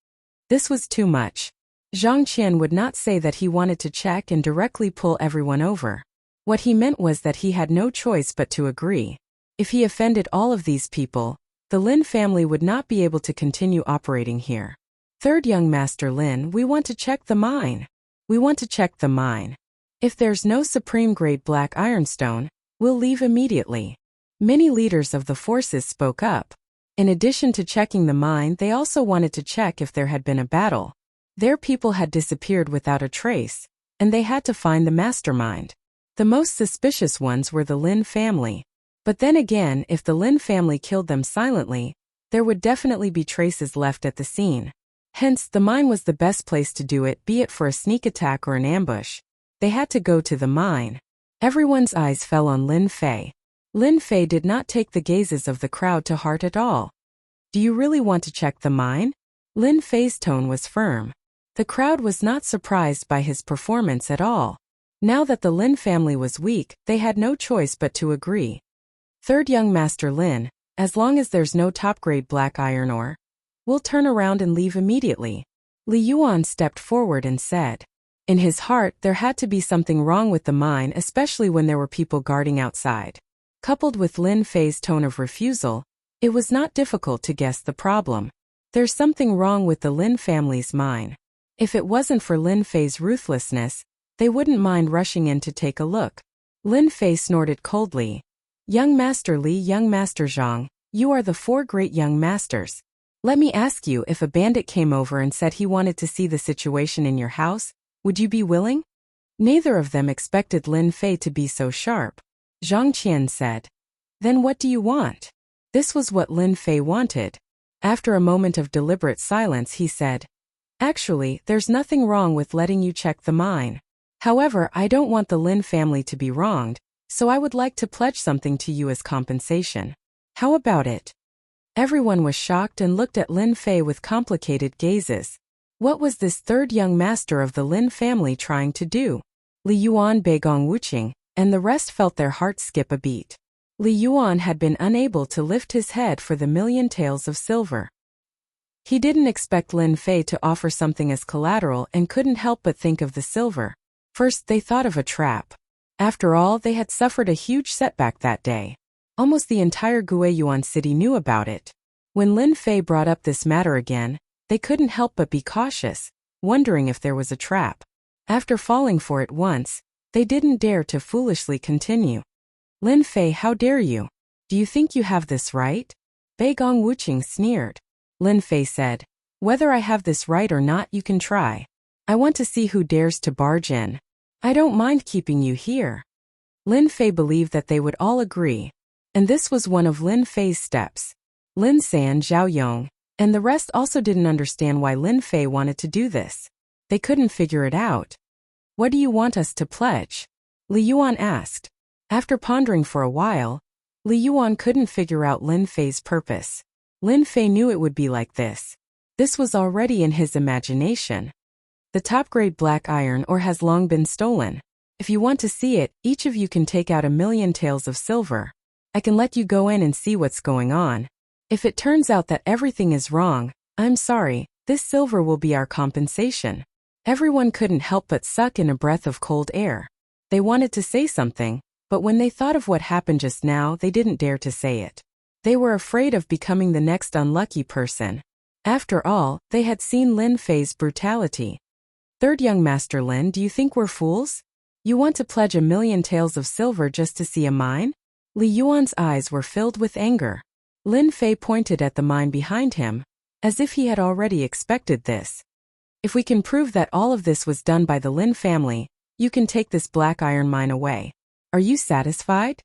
This was too much. Zhang Qian would not say that he wanted to check and directly pull everyone over. What he meant was that he had no choice but to agree. If he offended all of these people, the Lin family would not be able to continue operating here. Third young Master Lin, we want to check the mine. We want to check the mine. If there's no supreme-grade black ironstone, we'll leave immediately. Many leaders of the forces spoke up. In addition to checking the mine, they also wanted to check if there had been a battle. Their people had disappeared without a trace, and they had to find the mastermind. The most suspicious ones were the Lin family. But then again, if the Lin family killed them silently, there would definitely be traces left at the scene. Hence, the mine was the best place to do it, be it for a sneak attack or an ambush. They had to go to the mine. Everyone's eyes fell on Lin Fei. Lin Fei did not take the gazes of the crowd to heart at all. Do you really want to check the mine? Lin Fei's tone was firm. The crowd was not surprised by his performance at all. Now that the Lin family was weak, they had no choice but to agree. Third young Master Lin, as long as there's no top-grade black iron ore, we'll turn around and leave immediately. Li Yuan stepped forward and said. In his heart, there had to be something wrong with the mine, especially when there were people guarding outside. Coupled with Lin Fei's tone of refusal, it was not difficult to guess the problem. There's something wrong with the Lin family's mine. If it wasn't for Lin Fei's ruthlessness, they wouldn't mind rushing in to take a look. Lin Fei snorted coldly. Young Master Li, Young Master Zhang, you are the 4 great young masters. Let me ask you, if a bandit came over and said he wanted to see the situation in your house, would you be willing? Neither of them expected Lin Fei to be so sharp. Zhang Qian said. Then what do you want? This was what Lin Fei wanted. After a moment of deliberate silence, he said, Actually, there's nothing wrong with letting you check the mine. However, I don't want the Lin family to be wronged, so I would like to pledge something to you as compensation. How about it? Everyone was shocked and looked at Lin Fei with complicated gazes. What was this third young master of the Lin family trying to do? Li Yuan, Beigong Wuqing, and the rest felt their hearts skip a beat. Li Yuan had been unable to lift his head for the 1,000,000 taels of silver. He didn't expect Lin Fei to offer something as collateral and couldn't help but think of the silver. First, they thought of a trap. After all, they had suffered a huge setback that day. Almost the entire Guiyuan city knew about it. When Lin Fei brought up this matter again, they couldn't help but be cautious, wondering if there was a trap. After falling for it once, they didn't dare to foolishly continue. Lin Fei, how dare you? Do you think you have this right? Beigong Wuqing sneered. Lin Fei said, Whether I have this right or not, you can try. I want to see who dares to barge in. I don't mind keeping you here. Lin Fei believed that they would all agree. And this was one of Lin Fei's steps. Lin San, Zhao Yong, and the rest also didn't understand why Lin Fei wanted to do this. They couldn't figure it out. What do you want us to pledge? Li Yuan asked. After pondering for a while, Li Yuan couldn't figure out Lin Fei's purpose. Lin Fei knew it would be like this. This was already in his imagination. The top-grade black iron ore has long been stolen. If you want to see it, each of you can take out 1,000,000 taels of silver. I can let you go in and see what's going on. If it turns out that everything is wrong, I'm sorry, this silver will be our compensation. Everyone couldn't help but suck in a breath of cold air. They wanted to say something, but when they thought of what happened just now, they didn't dare to say it. They were afraid of becoming the next unlucky person. After all, they had seen Lin Fei's brutality. Third young Master Lin, do you think we're fools? You want to pledge 1,000,000 taels of silver just to see a mine? Li Yuan's eyes were filled with anger. Lin Fei pointed at the mine behind him, as if he had already expected this. If we can prove that all of this was done by the Lin family, you can take this black iron mine away. Are you satisfied?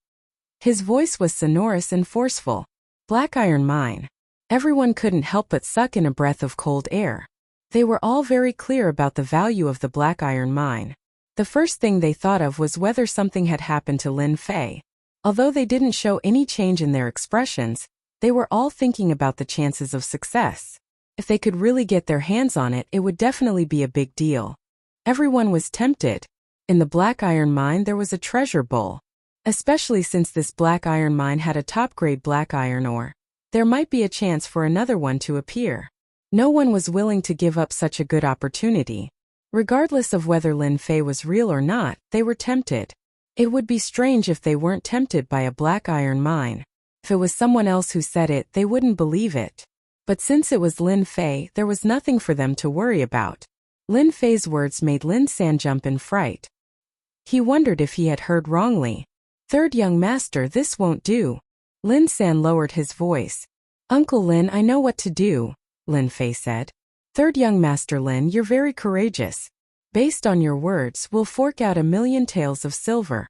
His voice was sonorous and forceful. Black iron mine. Everyone couldn't help but suck in a breath of cold air. They were all very clear about the value of the black iron mine. The first thing they thought of was whether something had happened to Lin Fei. Although they didn't show any change in their expressions, they were all thinking about the chances of success. If they could really get their hands on it, it would definitely be a big deal. Everyone was tempted. In the black iron mine there was a treasure bowl. Especially since this black iron mine had a top-grade black iron ore, there might be a chance for another one to appear. No one was willing to give up such a good opportunity. Regardless of whether Lin Fei was real or not, they were tempted. It would be strange if they weren't tempted by a black iron mine. If it was someone else who said it, they wouldn't believe it. But since it was Lin Fei, there was nothing for them to worry about. Lin Fei's words made Lin San jump in fright. He wondered if he had heard wrongly. Third young master, this won't do. Lin San lowered his voice. Uncle Lin, I know what to do, Lin Fei said. Third young master Lin, you're very courageous. Based on your words, we'll fork out 1,000,000 taels of silver.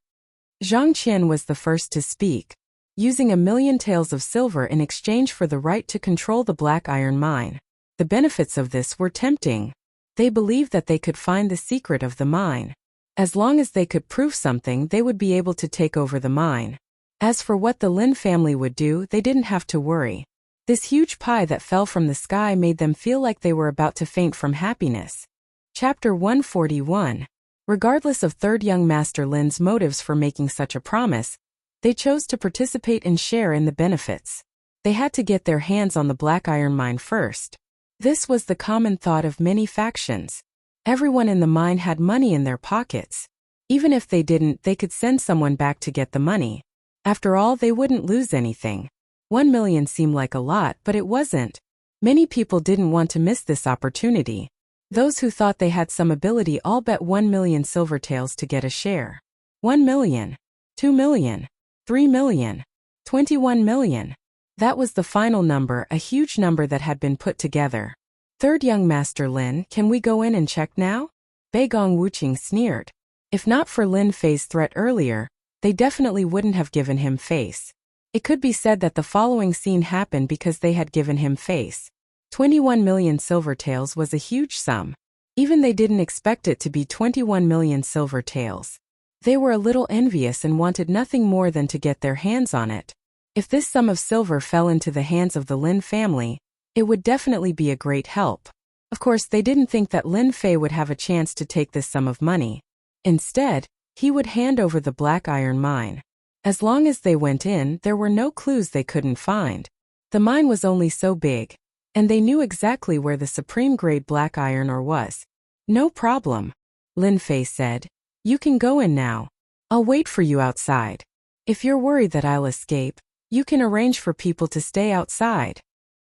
Zhang Qian was the first to speak. Using 1,000,000 taels of silver in exchange for the right to control the black iron mine. The benefits of this were tempting. They believed that they could find the secret of the mine. As long as they could prove something, they would be able to take over the mine. As for what the Lin family would do, they didn't have to worry. This huge pie that fell from the sky made them feel like they were about to faint from happiness. Chapter 141. Regardless of third young Master Lin's motives for making such a promise, they chose to participate and share in the benefits. They had to get their hands on the black iron mine first. This was the common thought of many factions. Everyone in the mine had money in their pockets. Even if they didn't, they could send someone back to get the money. After all, they wouldn't lose anything. 1 million seemed like a lot, but it wasn't. Many people didn't want to miss this opportunity. Those who thought they had some ability all bet 1 million silvertails to get a share. 1 million, 2 million, 3 million, 21 million. That was the final number, a huge number that had been put together. Third young Master Lin, can we go in and check now? Beigong Wuqing sneered. If not for Lin Fei's threat earlier, they definitely wouldn't have given him face. It could be said that the following scene happened because they had given him face. 21 million silvertails was a huge sum. Even they didn't expect it to be 21 million silvertails. They were a little envious and wanted nothing more than to get their hands on it. If this sum of silver fell into the hands of the Lin family, it would definitely be a great help. Of course, they didn't think that Lin Fei would have a chance to take this sum of money. Instead, he would hand over the black iron mine. As long as they went in, there were no clues they couldn't find. The mine was only so big, and they knew exactly where the supreme-grade black iron ore was. No problem, Lin Fei said. You can go in now. I'll wait for you outside. If you're worried that I'll escape, you can arrange for people to stay outside.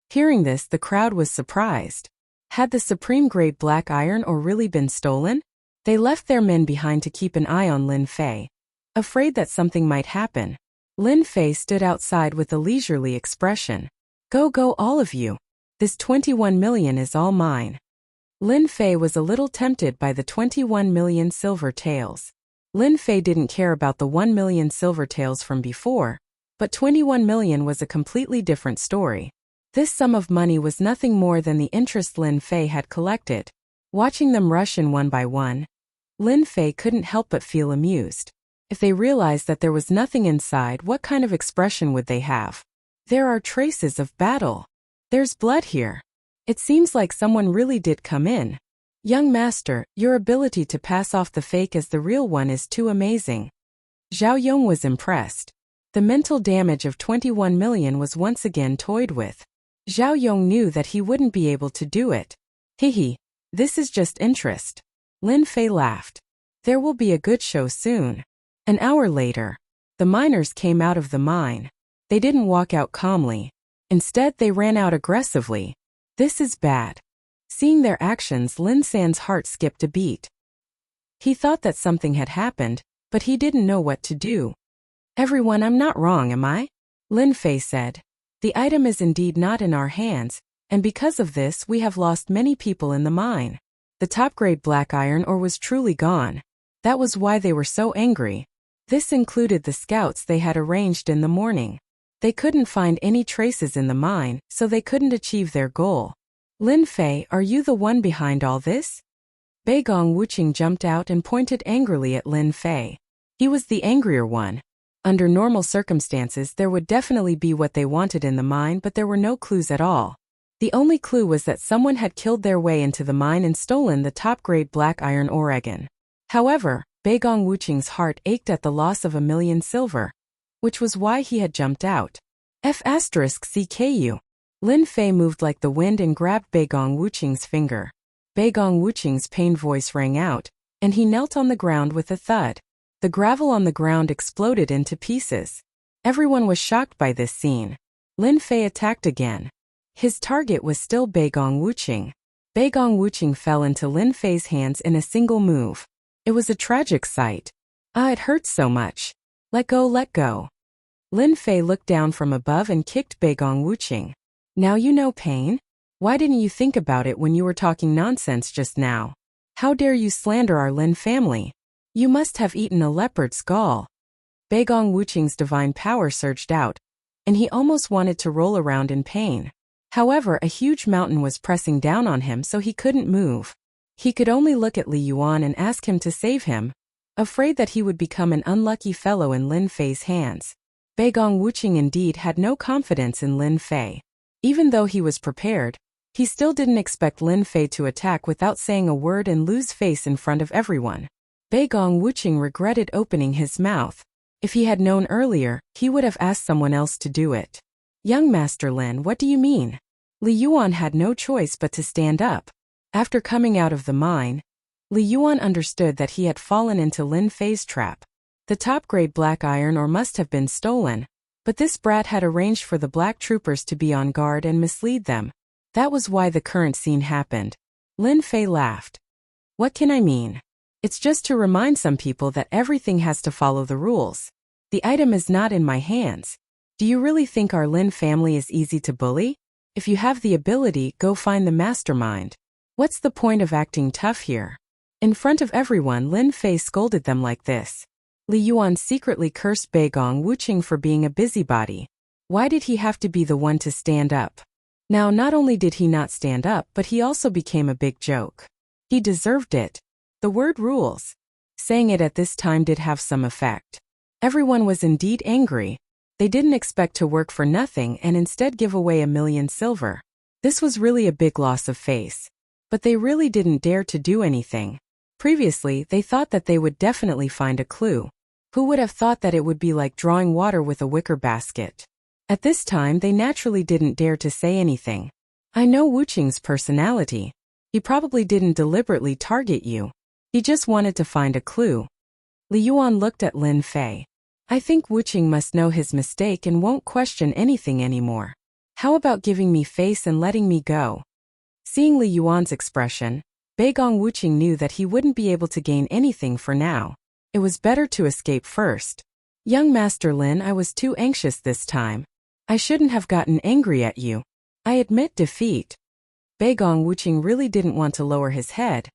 Hearing this, the crowd was surprised. Had the supreme-grade black iron ore really been stolen? They left their men behind to keep an eye on Lin Fei. Afraid that something might happen, Lin Fei stood outside with a leisurely expression. Go all of you. This 21 million is all mine. Lin Fei was a little tempted by the 21 million silver taels. Lin Fei didn't care about the 1 million silver taels from before, but 21 million was a completely different story. This sum of money was nothing more than the interest Lin Fei had collected. Watching them rush in one by one, Lin Fei couldn't help but feel amused. If they realized that there was nothing inside, what kind of expression would they have? There are traces of battle. There's blood here. It seems like someone really did come in. Young master, your ability to pass off the fake as the real one is too amazing. Zhao Yong was impressed. The mental damage of 21 million was once again toyed with. Zhao Yong knew that he wouldn't be able to do it. Hihi, this is just interest. Lin Fei laughed. There will be a good show soon. An hour later, the miners came out of the mine. They didn't walk out calmly. Instead, they ran out aggressively. This is bad. Seeing their actions, Lin San's heart skipped a beat. He thought that something had happened, but he didn't know what to do. Everyone, I'm not wrong, am I? Lin Fei said. The item is indeed not in our hands, and because of this, we have lost many people in the mine. The top-grade black iron ore was truly gone. That was why they were so angry. This included the scouts they had arranged in the morning. They couldn't find any traces in the mine, so they couldn't achieve their goal. Lin Fei, are you the one behind all this? Beigong Wuqing jumped out and pointed angrily at Lin Fei. He was the angrier one. Under normal circumstances, there would definitely be what they wanted in the mine, but there were no clues at all. The only clue was that someone had killed their way into the mine and stolen the top-grade black iron ore again. However, Beigong Wuqing's heart ached at the loss of 1 million silver, which was why he had jumped out. F***CKU. Lin Fei moved like the wind and grabbed Beigong Wuqing's finger. Beigong Wuqing's pained voice rang out, and he knelt on the ground with a thud. The gravel on the ground exploded into pieces. Everyone was shocked by this scene. Lin Fei attacked again. His target was still Beigong Wuqing. Beigong Wuqing fell into Lin Fei's hands in a single move. It was a tragic sight. It hurts so much. Let go, let go. Lin Fei looked down from above and kicked Beigong Wuqing. Now you know pain? Why didn't you think about it when you were talking nonsense just now? How dare you slander our Lin family? You must have eaten a leopard's gall. Beigong Wuqing's divine power surged out, and he almost wanted to roll around in pain. However, a huge mountain was pressing down on him, so he couldn't move. He could only look at Li Yuan and ask him to save him, afraid that he would become an unlucky fellow in Lin Fei's hands. Beigong Wuqing indeed had no confidence in Lin Fei. Even though he was prepared, he still didn't expect Lin Fei to attack without saying a word and lose face in front of everyone. Beigong Wuqing regretted opening his mouth. If he had known earlier, he would have asked someone else to do it. Young Master Lin, what do you mean? Li Yuan had no choice but to stand up. After coming out of the mine, Li Yuan understood that he had fallen into Lin Fei's trap. The top-grade black iron ore must have been stolen, but this brat had arranged for the black troopers to be on guard and mislead them. That was why the current scene happened. Lin Fei laughed. What can I mean? It's just to remind some people that everything has to follow the rules. The item is not in my hands. Do you really think our Lin family is easy to bully? If you have the ability, go find the mastermind. What's the point of acting tough here? In front of everyone, Lin Fei scolded them like this. Li Yuan secretly cursed Beigong Wuqing for being a busybody. Why did he have to be the one to stand up? Now, not only did he not stand up, but he also became a big joke. He deserved it. The word rules. Saying it at this time did have some effect. Everyone was indeed angry. They didn't expect to work for nothing and instead give away 1,000,000 silver. This was really a big loss of face. But they really didn't dare to do anything. Previously, they thought that they would definitely find a clue. Who would have thought that it would be like drawing water with a wicker basket? At this time, they naturally didn't dare to say anything. I know Wuqing's personality. He probably didn't deliberately target you. He just wanted to find a clue. Li Yuan looked at Lin Fei. I think Wuqing must know his mistake and won't question anything anymore. How about giving me face and letting me go? Seeing Li Yuan's expression, Beigong Wuqing knew that he wouldn't be able to gain anything for now. It was better to escape first. Young Master Lin, I was too anxious this time. I shouldn't have gotten angry at you. I admit defeat. Beigong Wuqing really didn't want to lower his head,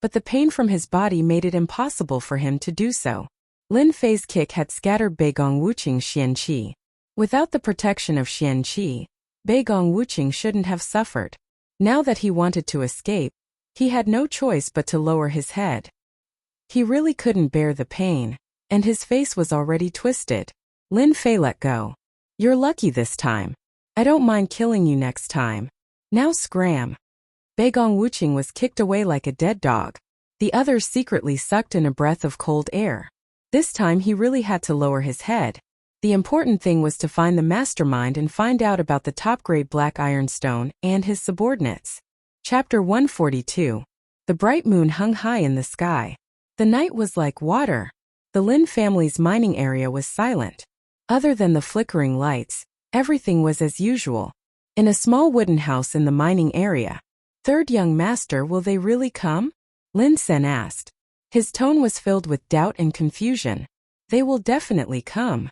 but the pain from his body made it impossible for him to do so. Lin Fei's kick had scattered Beigong Wuqing's Xian Qi. Without the protection of Xian Qi, Beigong Wuqing shouldn't have suffered. Now that he wanted to escape, he had no choice but to lower his head. He really couldn't bear the pain, and his face was already twisted. Lin Fei let go. You're lucky this time. I don't mind killing you next time. Now scram. Beigong Wuqing was kicked away like a dead dog. The others secretly sucked in a breath of cold air. This time he really had to lower his head. The important thing was to find the mastermind and find out about the top-grade black ironstone and his subordinates. Chapter 142. The bright moon hung high in the sky. The night was like water. The Lin family's mining area was silent. Other than the flickering lights, everything was as usual. In a small wooden house in the mining area. Third young master, will they really come? Lin Sen asked. His tone was filled with doubt and confusion. They will definitely come.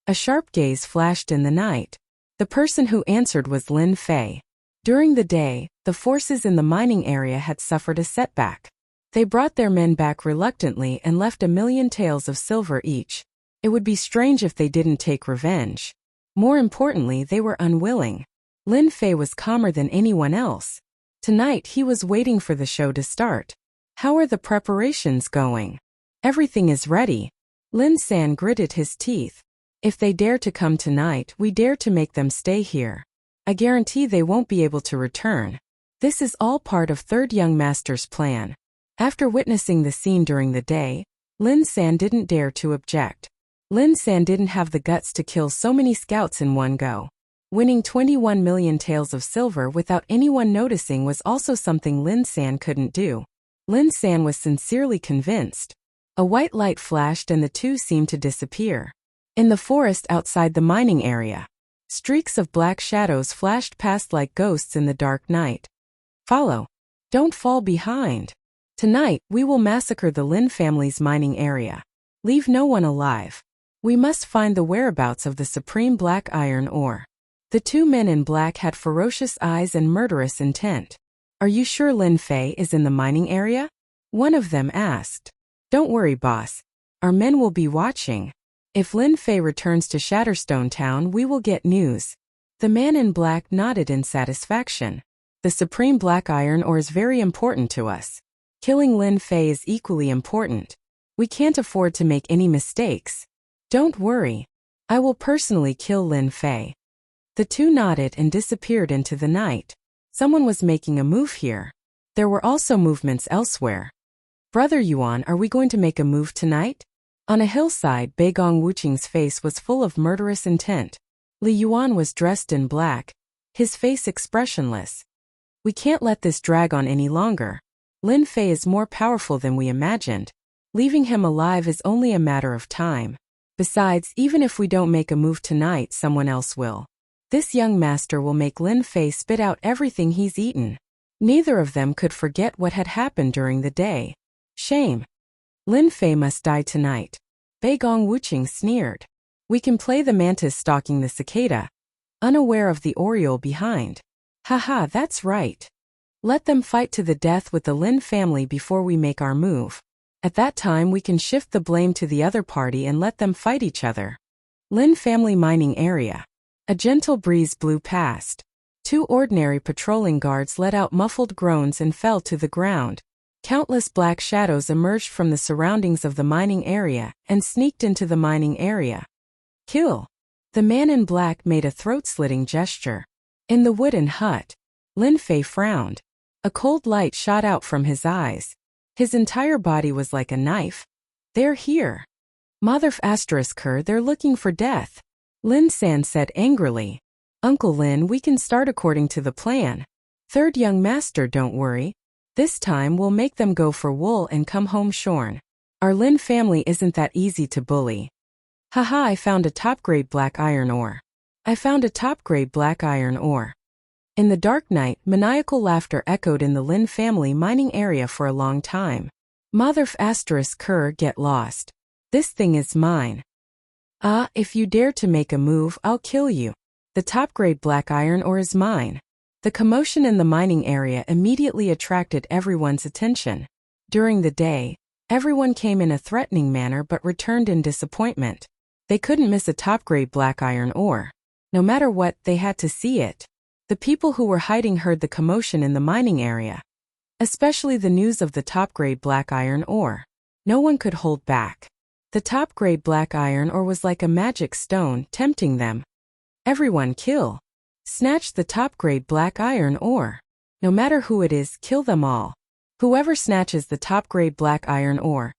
A sharp gaze flashed in the night. The person who answered was Lin Fei. During the day, the forces in the mining area had suffered a setback. They brought their men back reluctantly and left 1,000,000 taels of silver each. It would be strange if they didn't take revenge. More importantly, they were unwilling. Lin Fei was calmer than anyone else. Tonight he was waiting for the show to start. How are the preparations going? Everything is ready. Lin San gritted his teeth. If they dare to come tonight, we dare to make them stay here. I guarantee they won't be able to return. This is all part of Third Young Master's plan. After witnessing the scene during the day, Lin San didn't dare to object. Lin San didn't have the guts to kill so many scouts in one go. Winning 21,000,000 taels of silver without anyone noticing was also something Lin San couldn't do. Lin San was sincerely convinced. A white light flashed and the two seemed to disappear. In the forest outside the mining area, streaks of black shadows flashed past like ghosts in the dark night. Follow. Don't fall behind. Tonight, we will massacre the Lin family's mining area. Leave no one alive. We must find the whereabouts of the supreme black iron ore. The two men in black had ferocious eyes and murderous intent. Are you sure Lin Fei is in the mining area? One of them asked. Don't worry, boss. Our men will be watching. If Lin Fei returns to Shatterstone Town, we will get news. The man in black nodded in satisfaction. The supreme black iron ore is very important to us. Killing Lin Fei is equally important. We can't afford to make any mistakes. Don't worry. I will personally kill Lin Fei. The two nodded and disappeared into the night. Someone was making a move here. There were also movements elsewhere. Brother Yuan, are we going to make a move tonight? On a hillside, Beigong Wuqing's face was full of murderous intent. Li Yuan was dressed in black, his face expressionless. We can't let this drag on any longer. Lin Fei is more powerful than we imagined. Leaving him alive is only a matter of time. Besides, even if we don't make a move tonight, someone else will. This young master will make Lin Fei spit out everything he's eaten. Neither of them could forget what had happened during the day. Shame. Lin Fei must die tonight. Beigong Wuqing sneered. We can play the mantis stalking the cicada, unaware of the oriole behind. Haha, that's right. Let them fight to the death with the Lin family before we make our move. At that time we can shift the blame to the other party and let them fight each other. Lin family mining area. A gentle breeze blew past. Two ordinary patrolling guards let out muffled groans and fell to the ground. Countless black shadows emerged from the surroundings of the mining area and sneaked into the mining area. Kill. The man in black made a throat-slitting gesture. In the wooden hut, Lin Fei frowned. A cold light shot out from his eyes. His entire body was like a knife. They're here. They're looking for death. Lin San said angrily. Uncle Lin, we can start according to the plan. Third young master, don't worry. This time we'll make them go for wool and come home shorn. Our Lin family isn't that easy to bully. Haha, I found a top-grade black iron ore. I found a top-grade black iron ore. In the dark night, maniacal laughter echoed in the Lin family mining area for a long time. Get lost. This thing is mine. Ah, if you dare to make a move, I'll kill you. The top-grade black iron ore is mine. The commotion in the mining area immediately attracted everyone's attention. During the day, everyone came in a threatening manner but returned in disappointment. They couldn't miss a top-grade black iron ore. No matter what, they had to see it. The people who were hiding heard the commotion in the mining area, especially the news of the top-grade black iron ore. No one could hold back. The top-grade black iron ore was like a magic stone, tempting them. Everyone kill. Snatch the top-grade black iron ore. No matter who it is, kill them all. Whoever snatches the top-grade black iron ore,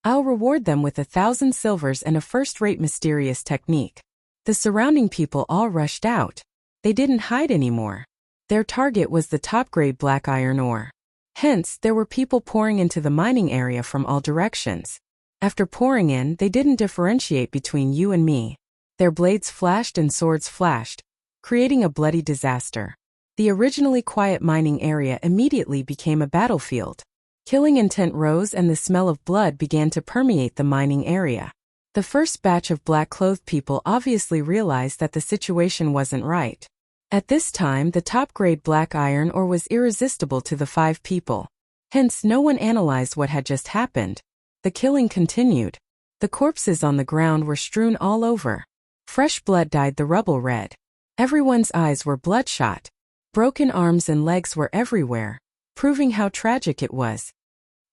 I'll reward them with 1,000 silvers and a first-rate mysterious technique. The surrounding people all rushed out. They didn't hide anymore. Their target was the top-grade black iron ore. Hence, there were people pouring into the mining area from all directions. After pouring in, they didn't differentiate between you and me. Their blades flashed and swords flashed, creating a bloody disaster. The originally quiet mining area immediately became a battlefield. Killing intent rose and the smell of blood began to permeate the mining area. The first batch of black-clothed people obviously realized that the situation wasn't right. At this time, the top-grade black iron ore was irresistible to the 5 people. Hence, no one analyzed what had just happened. The killing continued. The corpses on the ground were strewn all over. Fresh blood dyed the rubble red. Everyone's eyes were bloodshot. Broken arms and legs were everywhere, proving how tragic it was.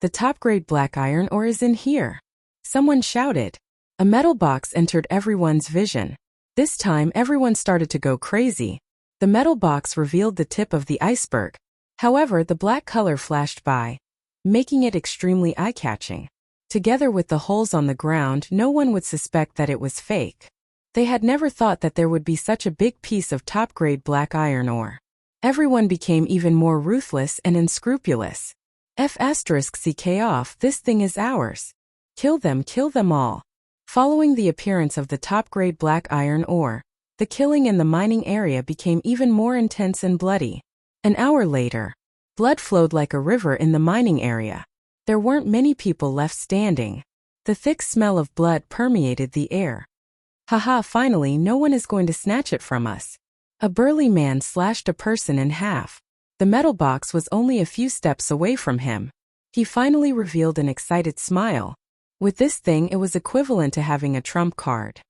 The top-grade black iron ore is in here. Someone shouted. A metal box entered everyone's vision. This time everyone started to go crazy. The metal box revealed the tip of the iceberg. However, the black color flashed by, making it extremely eye-catching. Together with the holes on the ground, no one would suspect that it was fake. They had never thought that there would be such a big piece of top-grade black iron ore. Everyone became even more ruthless and unscrupulous. CK off, this thing is ours. Kill them all. Following the appearance of the top-grade black iron ore, the killing in the mining area became even more intense and bloody. An hour later, blood flowed like a river in the mining area. There weren't many people left standing. The thick smell of blood permeated the air. Haha, finally, no one is going to snatch it from us. A burly man slashed a person in half. The metal box was only a few steps away from him. He finally revealed an excited smile. With this thing, it was equivalent to having a trump card.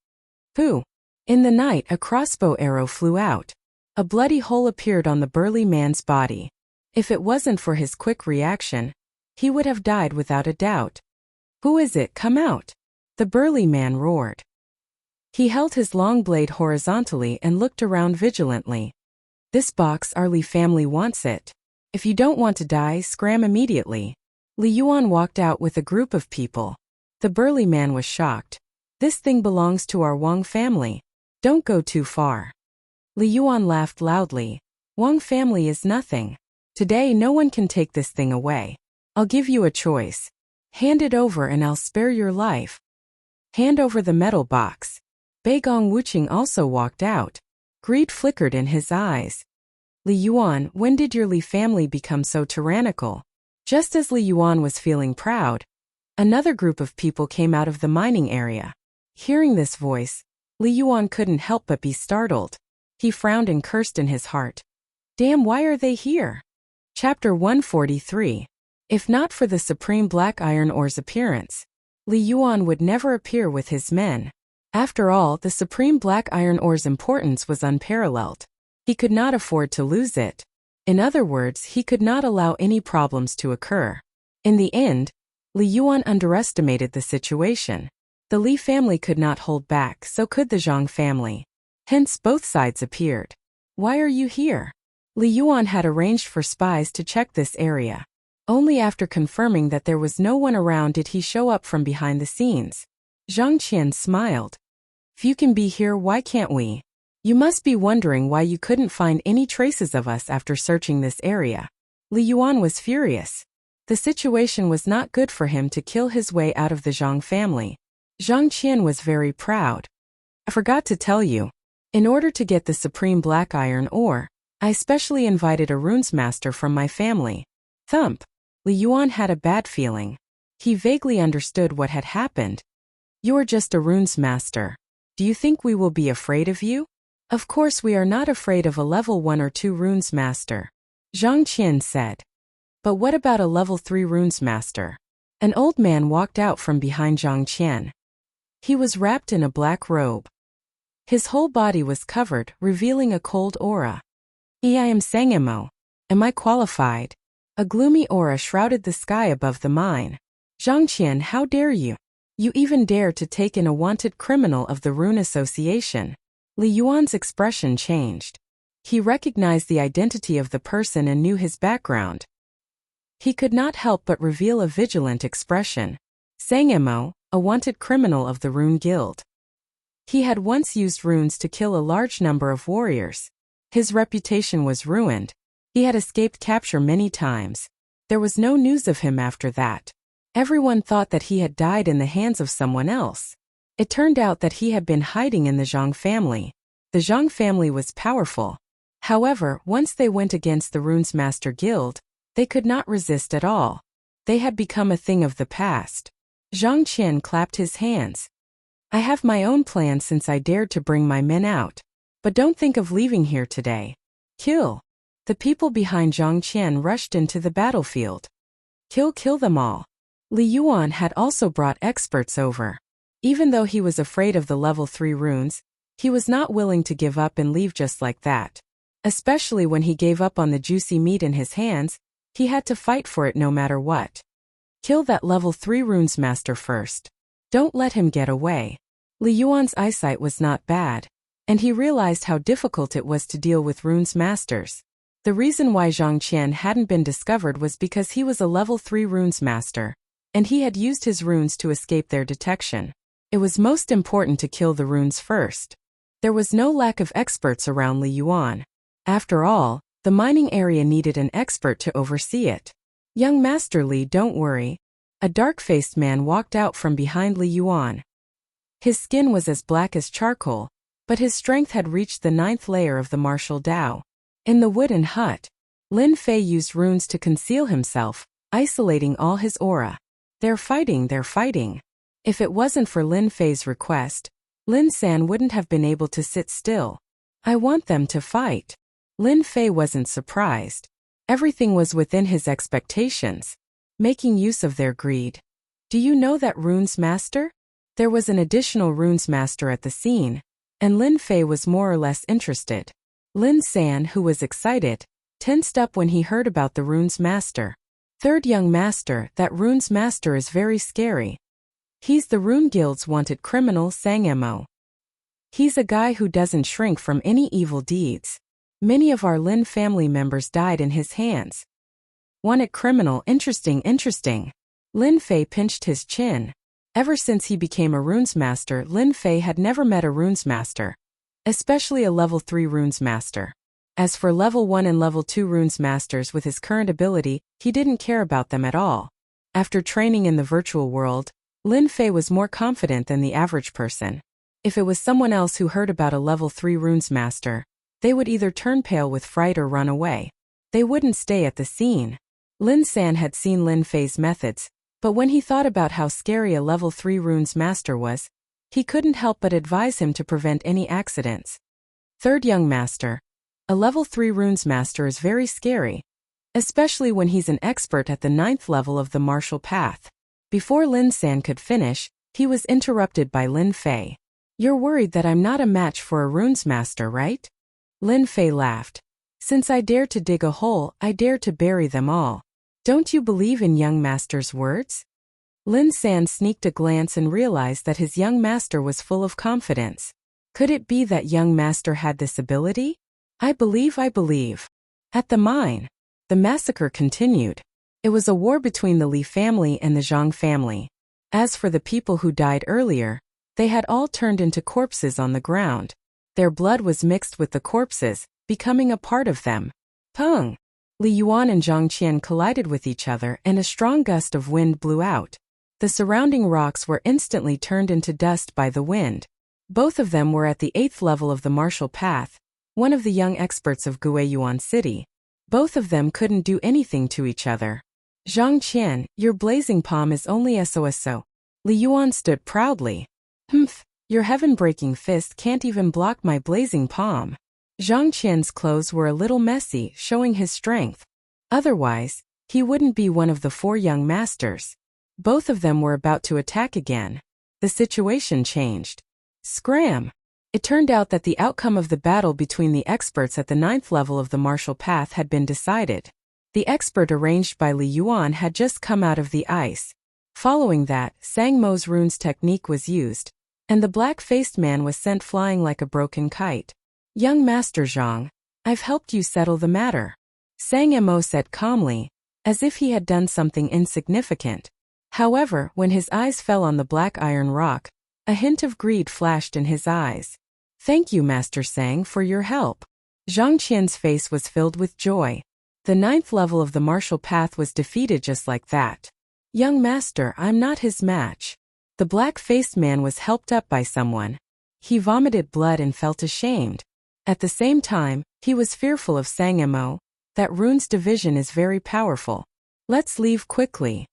Pooh! In the night, a crossbow arrow flew out. A bloody hole appeared on the burly man's body. If it wasn't for his quick reaction, he would have died without a doubt. Who is it? Come out! The burly man roared. He held his long blade horizontally and looked around vigilantly. This box, our Li family wants it. If you don't want to die, scram immediately. Li Yuan walked out with a group of people. The burly man was shocked. This thing belongs to our Wang family. Don't go too far. Li Yuan laughed loudly. Wang family is nothing. Today no one can take this thing away. I'll give you a choice. Hand it over and I'll spare your life. Hand over the metal box. Beigong Wuqing also walked out. Greed flickered in his eyes. Li Yuan, when did your Li family become so tyrannical? Just as Li Yuan was feeling proud, another group of people came out of the mining area. Hearing this voice, Li Yuan couldn't help but be startled. He frowned and cursed in his heart. Damn, why are they here? Chapter 143. If not for the supreme black iron ore's appearance, Li Yuan would never appear with his men. After all, the supreme black iron ore's importance was unparalleled. He could not afford to lose it. In other words, he could not allow any problems to occur. In the end, Li Yuan underestimated the situation. The Li family could not hold back, so could the Zhang family. Hence both sides appeared. Why are you here? Li Yuan had arranged for spies to check this area. Only after confirming that there was no one around did he show up from behind the scenes. Zhang Qian smiled. If you can be here, why can't we? You must be wondering why you couldn't find any traces of us after searching this area. Li Yuan was furious. The situation was not good for him to kill his way out of the Zhang family. Zhang Qian was very proud. I forgot to tell you. In order to get the supreme black iron ore, I specially invited a runes master from my family. Thump. Li Yuan had a bad feeling. He vaguely understood what had happened. You are just a runes master. Do you think we will be afraid of you? Of course we are not afraid of a level 1 or 2 runes master. Zhang Qian said. But what about a level 3 runes master? An old man walked out from behind Zhang Qian. He was wrapped in a black robe. His whole body was covered, revealing a cold aura. I am Sangamo. Am I qualified? A gloomy aura shrouded the sky above the mine. Zhang Qian, how dare you? You even dare to take in a wanted criminal of the Rune Association. Li Yuan's expression changed. He recognized the identity of the person and knew his background. He could not help but reveal a vigilant expression. Sangamo, a wanted criminal of the Rune Guild. He had once used runes to kill a large number of warriors. His reputation was ruined. He had escaped capture many times. There was no news of him after that. Everyone thought that he had died in the hands of someone else. It turned out that he had been hiding in the Zhang family. The Zhang family was powerful. However, once they went against the Runes Master Guild, they could not resist at all. They had become a thing of the past. Zhang Qian clapped his hands. I have my own plan since I dared to bring my men out. But don't think of leaving here today. Kill. The people behind Zhang Qian rushed into the battlefield. Kill them all. Li Yuan had also brought experts over. Even though he was afraid of the level 3 runes, he was not willing to give up and leave just like that. Especially when he gave up on the juicy meat in his hands, he had to fight for it no matter what. Kill that level 3 runes master first. Don't let him get away. Li Yuan's eyesight was not bad, and he realized how difficult it was to deal with runes masters. The reason why Zhang Qian hadn't been discovered was because he was a level 3 runes master, and he had used his runes to escape their detection. It was most important to kill the runes first. There was no lack of experts around Li Yuan. After all, the mining area needed an expert to oversee it. Young Master Li, don't worry. A dark-faced man walked out from behind Li Yuan. His skin was as black as charcoal, but his strength had reached the 9th layer of the martial Tao. In the wooden hut, Lin Fei used runes to conceal himself, isolating all his aura. They're fighting. If it wasn't for Lin Fei's request, Lin San wouldn't have been able to sit still. I want them to fight. Lin Fei wasn't surprised. Everything was within his expectations, making use of their greed. Do you know that runes master? There was an additional runes master at the scene, and Lin Fei was more or less interested. Lin San, who was excited, tensed up when he heard about the runes master. Third young master, that runes master is very scary. He's the Rune Guild's wanted criminal, Sang Mo. He's a guy who doesn't shrink from any evil deeds. Many of our Lin family members died in his hands. Wanted criminal, interesting. Lin Fei pinched his chin. Ever since he became a runes master, Lin Fei had never met a runes master, especially a level 3 runes master. As for level 1 and level 2 runes masters with his current ability, he didn't care about them at all. After training in the virtual world, Lin Fei was more confident than the average person. If it was someone else who heard about a level 3 runes master, they would either turn pale with fright or run away. They wouldn't stay at the scene. Lin San had seen Lin Fei's methods, but when he thought about how scary a level 3 runes master was, he couldn't help but advise him to prevent any accidents. Third young master. A level 3 runes master is very scary, especially when he's an expert at the 9th level of the martial path. Before Lin San could finish, he was interrupted by Lin Fei. You're worried that I'm not a match for a runes master, right? Lin Fei laughed. Since I dare to dig a hole, I dare to bury them all. Don't you believe in young master's words? Lin San sneaked a glance and realized that his young master was full of confidence. Could it be that young master had this ability? I believe. At the mine, the massacre continued. It was a war between the Li family and the Zhang family. As for the people who died earlier, they had all turned into corpses on the ground. Their blood was mixed with the corpses, becoming a part of them. Peng! Li Yuan and Zhang Qian collided with each other and a strong gust of wind blew out. The surrounding rocks were instantly turned into dust by the wind. Both of them were at the 8th level of the martial path, one of the young experts of Guiyuan City. Both of them couldn't do anything to each other. Zhang Qian, your blazing palm is only SOSO. Li Yuan stood proudly. Humph, your heaven-breaking fist can't even block my blazing palm. Zhang Qian's clothes were a little messy, showing his strength. Otherwise, he wouldn't be one of the 4 young masters. Both of them were about to attack again. The situation changed. Scram! It turned out that the outcome of the battle between the experts at the 9th level of the martial path had been decided. The expert arranged by Li Yuan had just come out of the ice. Following that, Sang Mo's runes technique was used, and the black-faced man was sent flying like a broken kite. Young Master Zhang, I've helped you settle the matter. Sang Mo said calmly, as if he had done something insignificant. However, when his eyes fell on the black iron rock, a hint of greed flashed in his eyes. Thank you, Master Sang, for your help. Zhang Qian's face was filled with joy. The 9th level of the martial path was defeated just like that. Young Master, I'm not his match. The black-faced man was helped up by someone. He vomited blood and felt ashamed. At the same time, he was fearful of Sang Mo. That rune's division is very powerful. Let's leave quickly.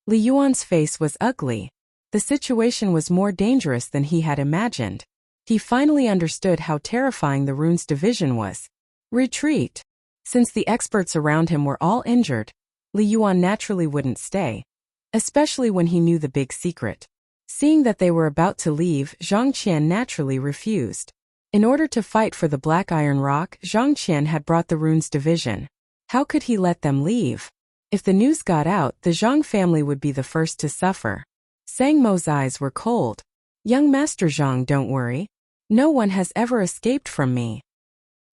Li Yuan's face was ugly. The situation was more dangerous than he had imagined. He finally understood how terrifying the rune's division was. Retreat. Since the experts around him were all injured, Li Yuan naturally wouldn't stay, especially when he knew the big secret. Seeing that they were about to leave, Zhang Qian naturally refused. In order to fight for the Black Iron Rock, Zhang Qian had brought the rune's division. How could he let them leave? If the news got out, the Zhang family would be the first to suffer. Sang Mo's eyes were cold. Young Master Zhang, don't worry. No one has ever escaped from me.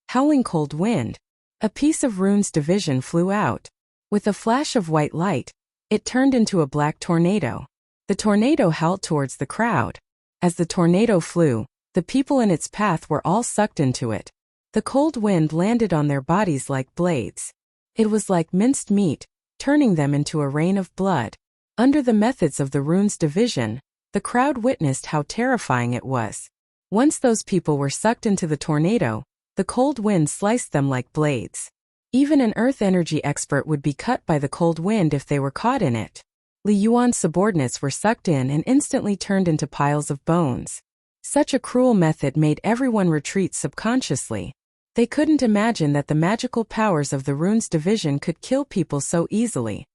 Howling cold wind. A piece of rune's division flew out. With a flash of white light, it turned into a black tornado. The tornado howled towards the crowd. As the tornado flew, the people in its path were all sucked into it. The cold wind landed on their bodies like blades. It was like minced meat, turning them into a rain of blood. Under the methods of the rune's division, the crowd witnessed how terrifying it was. Once those people were sucked into the tornado, the cold wind sliced them like blades. Even an earth energy expert would be cut by the cold wind if they were caught in it. Li Yuan's subordinates were sucked in and instantly turned into piles of bones. Such a cruel method made everyone retreat subconsciously. They couldn't imagine that the magical powers of the rune's division could kill people so easily.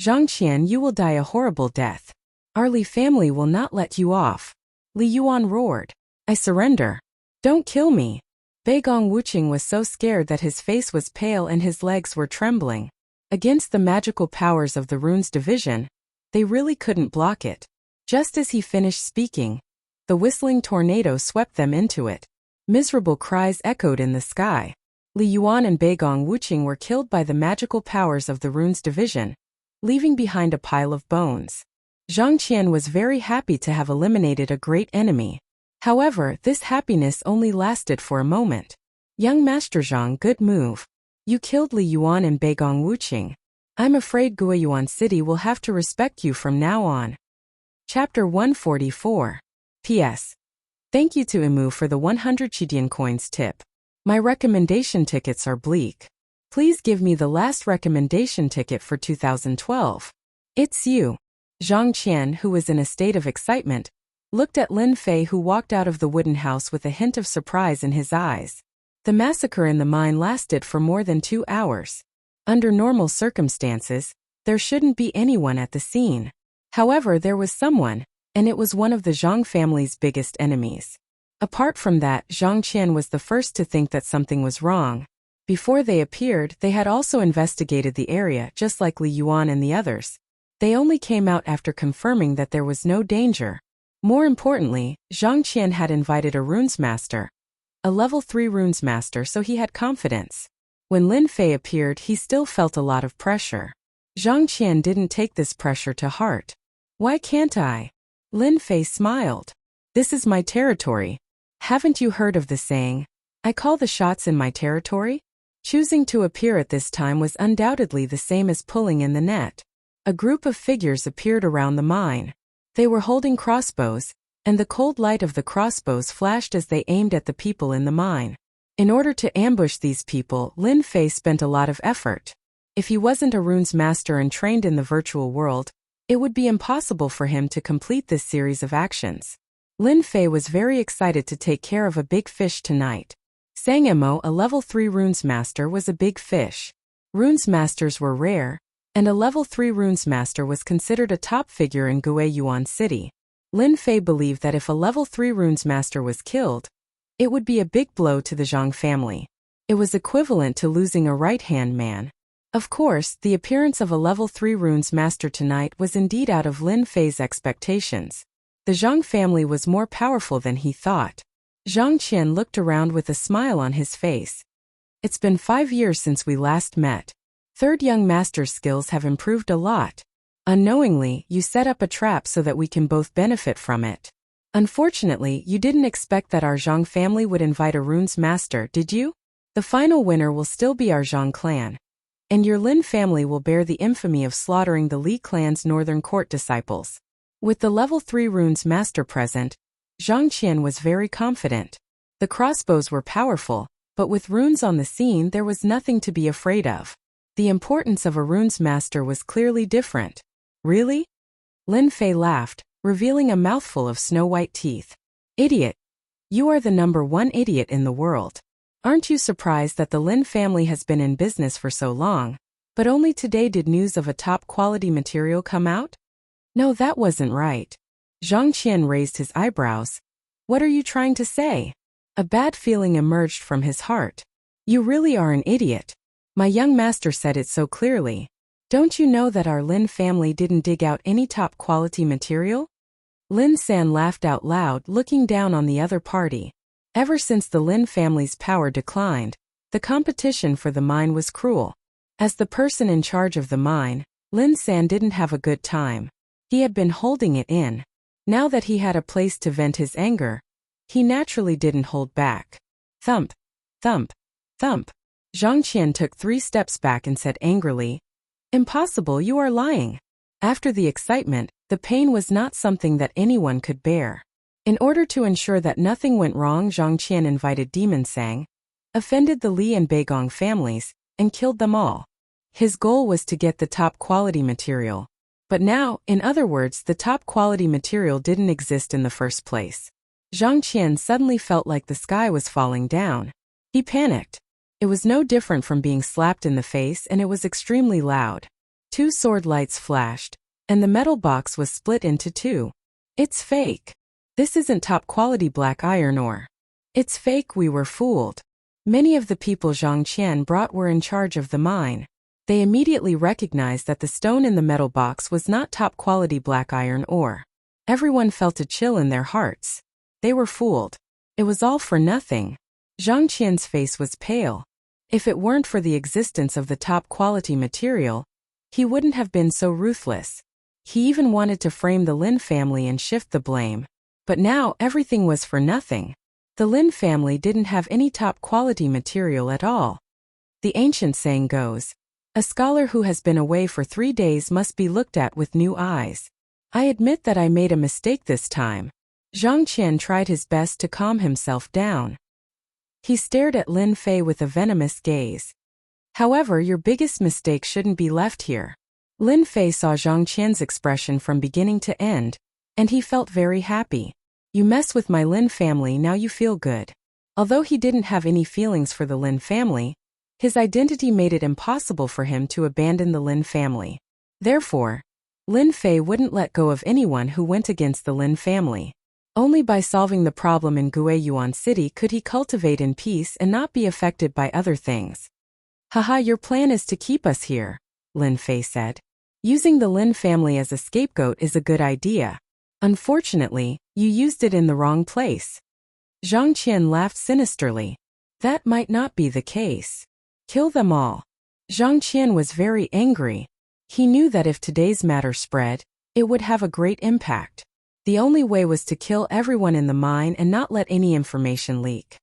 Zhang Qian, you will die a horrible death. Our Li family will not let you off. Li Yuan roared. I surrender. Don't kill me. Beigong Wuqing was so scared that his face was pale and his legs were trembling. Against the magical powers of the rune's division, they really couldn't block it. Just as he finished speaking, the whistling tornado swept them into it. Miserable cries echoed in the sky. Li Yuan and Beigong Wuqing were killed by the magical powers of the runes division, leaving behind a pile of bones. Zhang Qian was very happy to have eliminated a great enemy. However, this happiness only lasted for a moment. Young Master Zhang, good move. You killed Li Yuan and Beigong Wuqing. I'm afraid Guiyuan City will have to respect you from now on. Chapter 144. P.S. Thank you to Imu for the 100 Chidian coins tip. My recommendation tickets are bleak. Please give me the last recommendation ticket for 2012. It's you. Zhang Qian, who was in a state of excitement, looked at Lin Fei, who walked out of the wooden house with a hint of surprise in his eyes. The massacre in the mine lasted for more than 2 hours. Under normal circumstances, there shouldn't be anyone at the scene. However, there was someone, and it was one of the Zhang family's biggest enemies. Apart from that, Zhang Qian was the first to think that something was wrong. Before they appeared, they had also investigated the area just like Li Yuan and the others. They only came out after confirming that there was no danger. More importantly, Zhang Qian had invited a runes master, a level 3 runes master, so he had confidence. When Lin Fei appeared, he still felt a lot of pressure. Zhang Qian didn't take this pressure to heart. Why can't I? Lin Fei smiled. This is my territory. Haven't you heard of the saying, I call the shots in my territory? Choosing to appear at this time was undoubtedly the same as pulling in the net. A group of figures appeared around the mine. They were holding crossbows, and the cold light of the crossbows flashed as they aimed at the people in the mine. In order to ambush these people, Lin Fei spent a lot of effort. If he wasn't a runes master and trained in the virtual world, it would be impossible for him to complete this series of actions. Lin Fei was very excited to take care of a big fish tonight. Sang Emo, a level 3 runes master, was a big fish. Runes masters were rare, and a level 3 runes master was considered a top figure in Guiyuan City. Lin Fei believed that if a level 3 runes master was killed, it would be a big blow to the Zhang family. It was equivalent to losing a right-hand man. Of course, the appearance of a level 3 runes master tonight was indeed out of Lin Fei's expectations. The Zhang family was more powerful than he thought. Zhang Qian looked around with a smile on his face. It's been 5 years since we last met. Third young master's skills have improved a lot. Unknowingly, you set up a trap so that we can both benefit from it. Unfortunately, you didn't expect that our Zhang family would invite a runes master, did you? The final winner will still be our Zhang clan. And your Lin family will bear the infamy of slaughtering the Li clan's northern court disciples. With the level 3 runes master present, Zhang Qian was very confident. The crossbows were powerful, but with runes on the scene there was nothing to be afraid of. The importance of a runes master was clearly different. Really? Lin Fei laughed, revealing a mouthful of snow-white teeth. Idiot! You are the #1 idiot in the world. Aren't you surprised that the Lin family has been in business for so long, but only today did news of a top-quality material come out? No, that wasn't right. Zhang Qian raised his eyebrows. What are you trying to say? A bad feeling emerged from his heart. You really are an idiot. My young master said it so clearly. Don't you know that our Lin family didn't dig out any top-quality material? Lin San laughed out loud, looking down on the other party. Ever since the Lin family's power declined, the competition for the mine was cruel. As the person in charge of the mine, Lin San didn't have a good time. He had been holding it in. Now that he had a place to vent his anger, he naturally didn't hold back. Thump, thump, thump. Zhang Qian took 3 steps back and said angrily, Impossible, you are lying. After the excitement, the pain was not something that anyone could bear. In order to ensure that nothing went wrong, Zhang Qian invited Demon Sang, offended the Li and Beigong families, and killed them all. His goal was to get the top-quality material. But now, in other words, the top-quality material didn't exist in the first place. Zhang Qian suddenly felt like the sky was falling down. He panicked. It was no different from being slapped in the face, and it was extremely loud. 2 sword lights flashed, and the metal box was split into 2. It's fake. This isn't top-quality black iron ore. It's fake, we were fooled. Many of the people Zhang Qian brought were in charge of the mine. They immediately recognized that the stone in the metal box was not top-quality black iron ore. Everyone felt a chill in their hearts. They were fooled. It was all for nothing. Zhang Qian's face was pale. If it weren't for the existence of the top-quality material, he wouldn't have been so ruthless. He even wanted to frame the Lin family and shift the blame. But now everything was for nothing. The Lin family didn't have any top-quality material at all. The ancient saying goes, "A scholar who has been away for 3 days must be looked at with new eyes." I admit that I made a mistake this time. Zhang Qian tried his best to calm himself down. He stared at Lin Fei with a venomous gaze. However, your biggest mistake shouldn't be left here. Lin Fei saw Zhang Qian's expression from beginning to end, and he felt very happy. You mess with my Lin family, now you feel good. Although he didn't have any feelings for the Lin family, his identity made it impossible for him to abandon the Lin family. Therefore, Lin Fei wouldn't let go of anyone who went against the Lin family. Only by solving the problem in Guiyuan City could he cultivate in peace and not be affected by other things. Haha, your plan is to keep us here, Lin Fei said. Using the Lin family as a scapegoat is a good idea. Unfortunately, you used it in the wrong place. Zhang Qian laughed sinisterly. That might not be the case. Kill them all. Zhang Qian was very angry. He knew that if today's matter spread, it would have a great impact. The only way was to kill everyone in the mine and not let any information leak.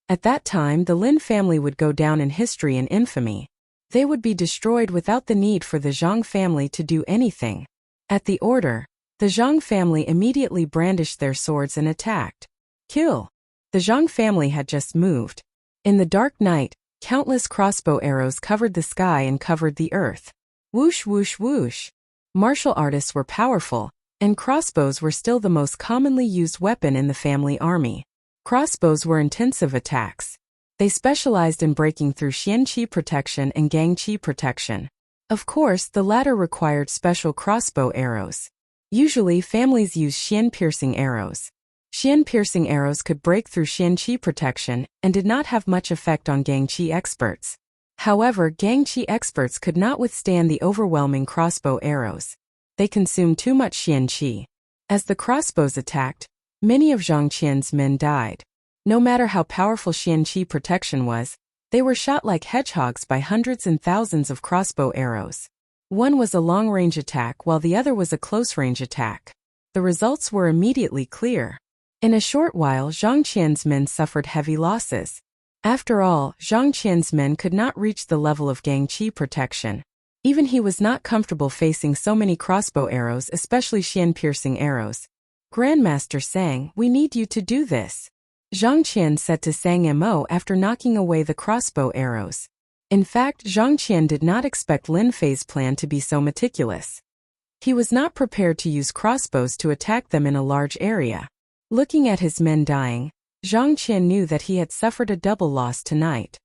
At that time, the Lin family would go down in history and infamy. They would be destroyed without the need for the Zhang family to do anything. At the order, the Zhang family immediately brandished their swords and attacked. Kill! The Zhang family had just moved. In the dark night, countless crossbow arrows covered the sky and covered the earth. Whoosh whoosh whoosh. Martial artists were powerful, and crossbows were still the most commonly used weapon in the family army. Crossbows were intensive attacks. They specialized in breaking through Xian Qi protection and Gang Qi protection. Of course, the latter required special crossbow arrows. Usually, families use Xian piercing arrows. Xian piercing arrows could break through Xian Qi protection and did not have much effect on Gang Qi experts. However, Gang Qi experts could not withstand the overwhelming crossbow arrows. They consumed too much Xian Qi. As the crossbows attacked, many of Zhang Qian's men died. No matter how powerful Xian Qi protection was, they were shot like hedgehogs by hundreds and thousands of crossbow arrows. One was a long-range attack while the other was a close-range attack. The results were immediately clear. In a short while, Zhang Qian's men suffered heavy losses. After all, Zhang Qian's men could not reach the level of Gang Qi protection. Even he was not comfortable facing so many crossbow arrows, especially Xian piercing arrows. Grandmaster Sang, we need you to do this, Zhang Qian said to Sang Mo after knocking away the crossbow arrows. In fact, Zhang Qian did not expect Lin Fei's plan to be so meticulous. He was not prepared to use crossbows to attack them in a large area. Looking at his men dying, Zhang Qian knew that he had suffered a double loss tonight.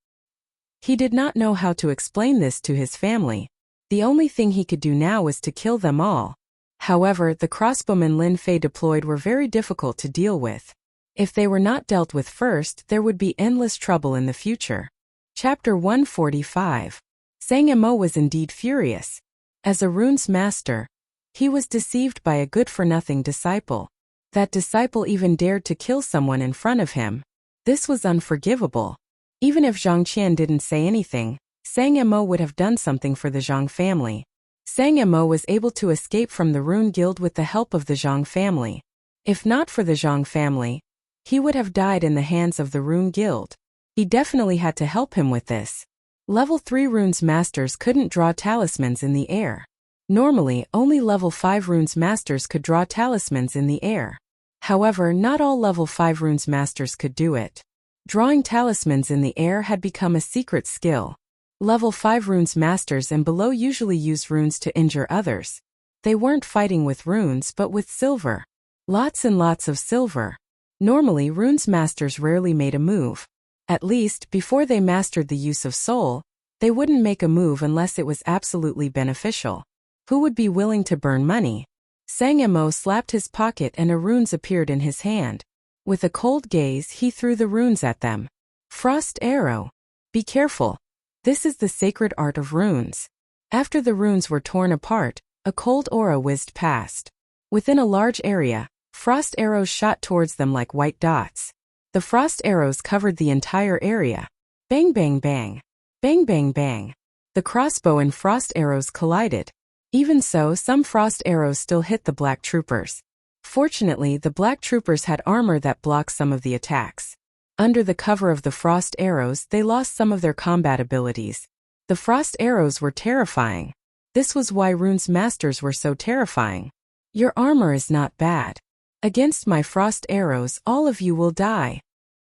He did not know how to explain this to his family. The only thing he could do now was to kill them all. However, the crossbowmen Lin Fei deployed were very difficult to deal with. If they were not dealt with first, there would be endless trouble in the future. Chapter 145. Sang Mo was indeed furious. As a runes master, he was deceived by a good-for-nothing disciple. That disciple even dared to kill someone in front of him. This was unforgivable. Even if Zhang Qian didn't say anything, Sang Mo would have done something for the Zhang family. Sang Mo was able to escape from the Rune Guild with the help of the Zhang family. If not for the Zhang family, he would have died in the hands of the Rune Guild. He definitely had to help him with this. Level 3 runes masters couldn't draw talismans in the air. Normally, only level 5 runes masters could draw talismans in the air. However, not all level 5 runes masters could do it. Drawing talismans in the air had become a secret skill. Level 5 runes masters and below usually use runes to injure others. They weren't fighting with runes but with silver. Lots and lots of silver. Normally, runes masters rarely made a move. At least, before they mastered the use of soul, they wouldn't make a move unless it was absolutely beneficial. Who would be willing to burn money? Sang Mo slapped his pocket and a runes appeared in his hand. With a cold gaze, he threw the runes at them. Frost arrow. Be careful. This is the sacred art of runes. After the runes were torn apart, a cold aura whizzed past. Within a large area, frost arrows shot towards them like white dots. The frost arrows covered the entire area. Bang bang bang. Bang bang bang. The crossbow and frost arrows collided. Even so, some frost arrows still hit the black troopers. Fortunately, the black troopers had armor that blocked some of the attacks. Under the cover of the frost arrows, they lost some of their combat abilities. The frost arrows were terrifying. This was why Rune's masters were so terrifying. Your armor is not bad. Against my frost arrows, all of you will die.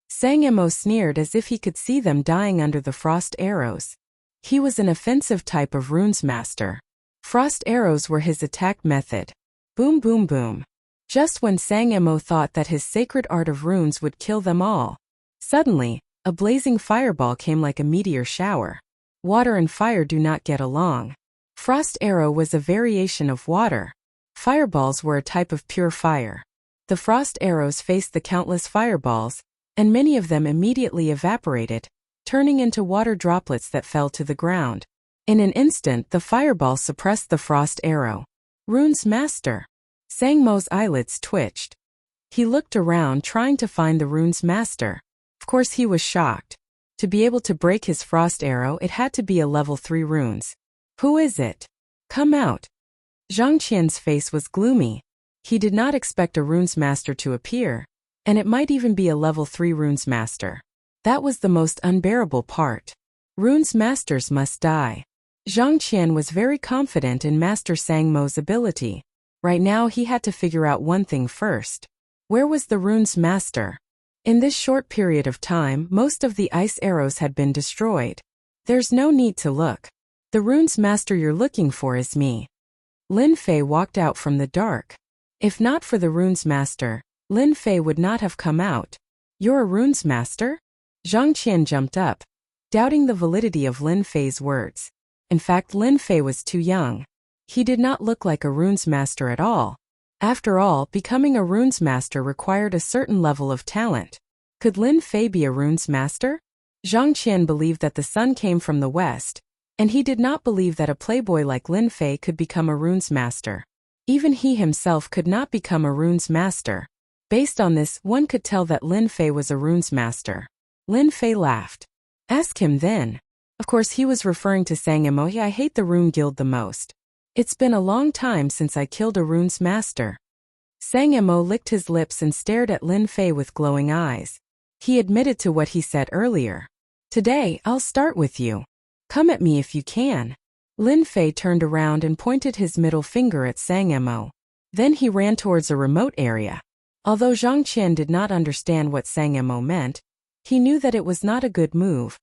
Sang Emo sneered as if he could see them dying under the frost arrows. He was an offensive type of Rune's master. Frost arrows were his attack method. Boom boom boom. Just when Sang Emo thought that his sacred art of runes would kill them all, suddenly, a blazing fireball came like a meteor shower. Water and fire do not get along. Frost arrow was a variation of water. Fireballs were a type of pure fire. The frost arrows faced the countless fireballs, and many of them immediately evaporated, turning into water droplets that fell to the ground. In an instant, the fireball suppressed the frost arrow. Rune's master. Sang Mo's eyelids twitched. He looked around trying to find the Rune's master. Of course he was shocked. To be able to break his frost arrow, it had to be a level 3 runes. Who is it? Come out. Zhang Qian's face was gloomy. He did not expect a Rune's master to appear, and it might even be a level 3 Rune's master. That was the most unbearable part. Rune's masters must die. Zhang Qian was very confident in Master Sang Mo's ability. Right now he had to figure out one thing first. Where was the Rune's master? In this short period of time, most of the ice arrows had been destroyed. There's no need to look. The Rune's master you're looking for is me. Lin Fei walked out from the dark. If not for the Rune's master, Lin Fei would not have come out. You're a Rune's master? Zhang Qian jumped up, doubting the validity of Lin Fei's words. In fact, Lin Fei was too young. He did not look like a Rune's master at all. After all, becoming a Rune's master required a certain level of talent. Could Lin Fei be a Rune's master? Zhang Qian believed that the sun came from the west, and he did not believe that a playboy like Lin Fei could become a Rune's master. Even he himself could not become a Rune's master. Based on this, one could tell that Lin Fei was a Rune's master. Lin Fei laughed. Ask him then. Of course he was referring to Sang Emo. I hate the Rune Guild the most. It's been a long time since I killed a Rune's master. Sang Emo licked his lips and stared at Lin Fei with glowing eyes. He admitted to what he said earlier. Today, I'll start with you. Come at me if you can. Lin Fei turned around and pointed his middle finger at Sang Emo. Then he ran towards a remote area. Although Zhang Qian did not understand what Sang Emo meant, he knew that it was not a good move.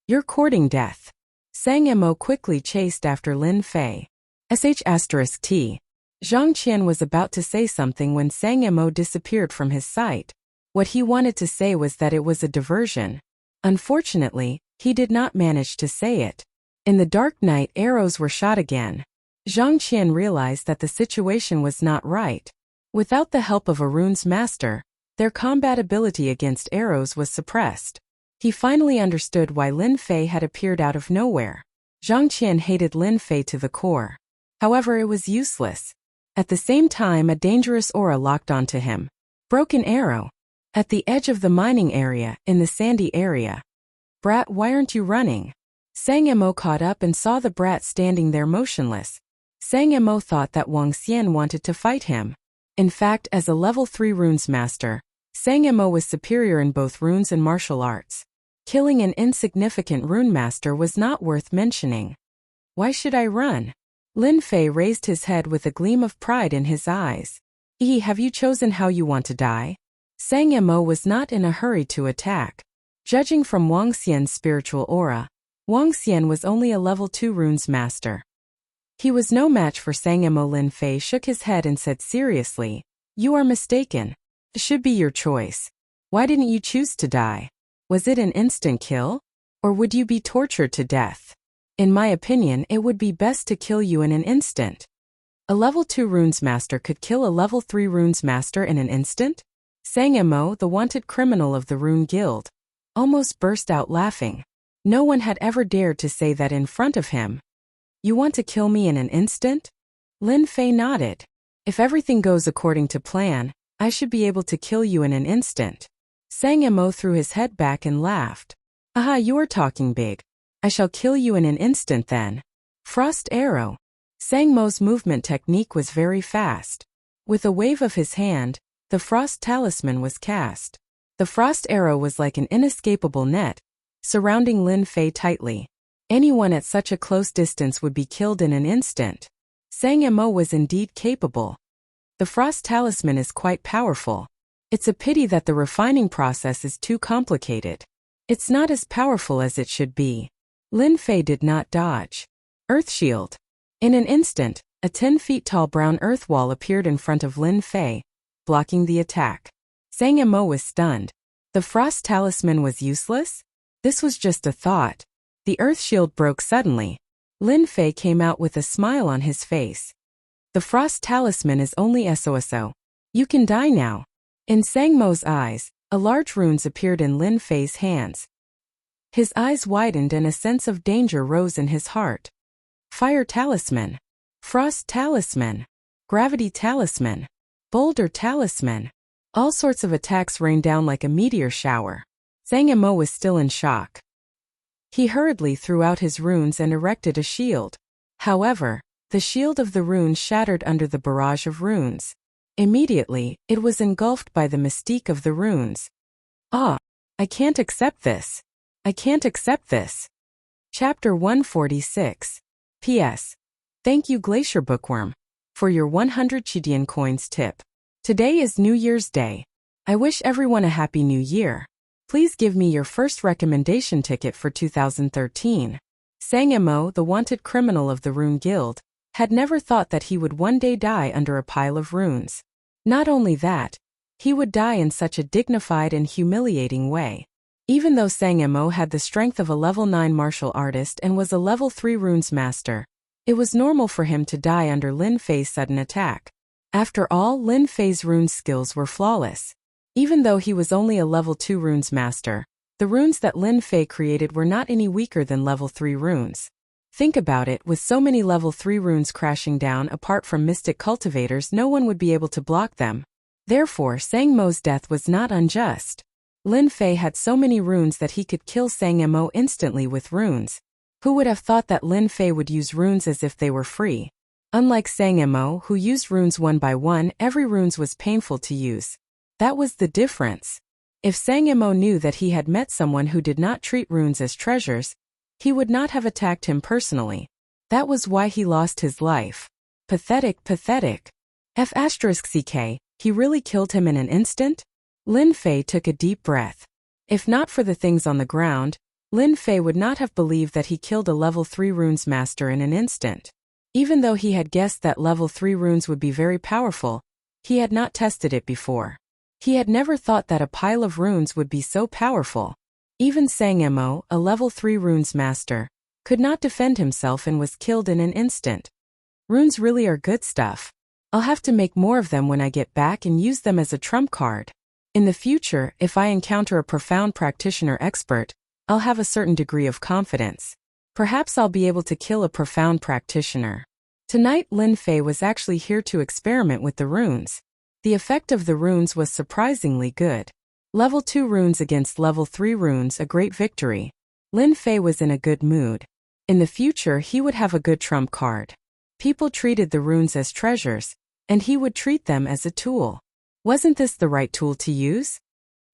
You're courting death. Sang Emo quickly chased after Lin Fei. **T. Zhang Qian was about to say something when Sang Emo disappeared from his sight. What he wanted to say was that it was a diversion. Unfortunately, he did not manage to say it. In the dark night, arrows were shot again. Zhang Qian realized that the situation was not right. Without the help of a Rune's master, their combat ability against arrows was suppressed. He finally understood why Lin Fei had appeared out of nowhere. Zhang Qian hated Lin Fei to the core. However, it was useless. At the same time, a dangerous aura locked onto him. Broken arrow. At the edge of the mining area, in the sandy area. Brat, why aren't you running? Sang Emo caught up and saw the brat standing there motionless. Sang Emo thought that Wang Xian wanted to fight him. In fact, as a level 3 Rune's master, Sang Emo was superior in both runes and martial arts. Killing an insignificant Rune master was not worth mentioning. Why should I run? Lin Fei raised his head with a gleam of pride in his eyes. Have you chosen how you want to die? Sang Emo was not in a hurry to attack. Judging from Wang Xian's spiritual aura, Wang Xian was only a level 2 Rune's master. He was no match for Sang Emo. Lin Fei shook his head and said seriously, you are mistaken. It should be your choice. Why didn't you choose to die? Was it an instant kill? Or would you be tortured to death? In my opinion, it would be best to kill you in an instant. A level 2 Rune's master could kill a level 3 Rune's master in an instant? Sang Emo, the wanted criminal of the Rune Guild, almost burst out laughing. No one had ever dared to say that in front of him. You want to kill me in an instant? Lin Fei nodded. If everything goes according to plan, I should be able to kill you in an instant. Sang Mo threw his head back and laughed. Aha, you're talking big. I shall kill you in an instant then. Frost arrow. Sang Mo's movement technique was very fast. With a wave of his hand, the frost talisman was cast. The frost arrow was like an inescapable net, surrounding Lin Fei tightly. Anyone at such a close distance would be killed in an instant. Sang Mo was indeed capable. The frost talisman is quite powerful. It's a pity that the refining process is too complicated. It's not as powerful as it should be. Lin Fei did not dodge. Earth shield. In an instant, a 10 feet tall brown earth wall appeared in front of Lin Fei, blocking the attack. Sang Mo was stunned. The frost talisman was useless? This was just a thought. The earth shield broke suddenly. Lin Fei came out with a smile on his face. The frost talisman is only SOSO. You can die now. In Sang Mo's eyes, a large runes appeared in Lin Fei's hands. His eyes widened and a sense of danger rose in his heart. Fire talisman. Frost talisman. Gravity talisman. Boulder talisman. All sorts of attacks rained down like a meteor shower. Sang Mo was still in shock. He hurriedly threw out his runes and erected a shield. However, the shield of the runes shattered under the barrage of runes. Immediately, it was engulfed by the mystique of the runes. Ah! I can't accept this. I can't accept this. Chapter 146. P.S. Thank you Glacier Bookworm for your 100 Chidian coins tip. Today is New Year's Day. I wish everyone a happy new year. Please give me your first recommendation ticket for 2013. Sang Mo, the wanted criminal of the Rune Guild, had never thought that he would one day die under a pile of runes. Not only that, he would die in such a dignified and humiliating way. Even though Sang Mo had the strength of a level 9 martial artist and was a level 3 runes master, it was normal for him to die under Lin Fei's sudden attack. After all, Lin Fei's rune skills were flawless. Even though he was only a level 2 runes master, the runes that Lin Fei created were not any weaker than level 3 runes. Think about it, with so many level 3 runes crashing down apart from mystic cultivators, no one would be able to block them. Therefore, Sang Mo's death was not unjust. Lin Fei had so many runes that he could kill Sang Mo instantly with runes. Who would have thought that Lin Fei would use runes as if they were free? Unlike Sang Mo, who used runes one by one, every runes was painful to use. That was the difference. If Sang Mo knew that he had met someone who did not treat runes as treasures, he would not have attacked him personally. That was why he lost his life. Pathetic, pathetic. F*CK, he really killed him in an instant? Lin Fei took a deep breath. If not for the things on the ground, Lin Fei would not have believed that he killed a level 3 runes master in an instant. Even though he had guessed that level 3 runes would be very powerful, he had not tested it before. He had never thought that a pile of runes would be so powerful. Even Sang Mo, a level 3 runes master, could not defend himself and was killed in an instant. Runes really are good stuff. I'll have to make more of them when I get back and use them as a trump card. In the future, if I encounter a profound practitioner expert, I'll have a certain degree of confidence. Perhaps I'll be able to kill a profound practitioner. Tonight Lin Fei was actually here to experiment with the runes. The effect of the runes was surprisingly good. Level 2 runes against level 3 runes, a great victory. Lin Fei was in a good mood. In the future he would have a good trump card. People treated the runes as treasures, and he would treat them as a tool. Wasn't this the right tool to use?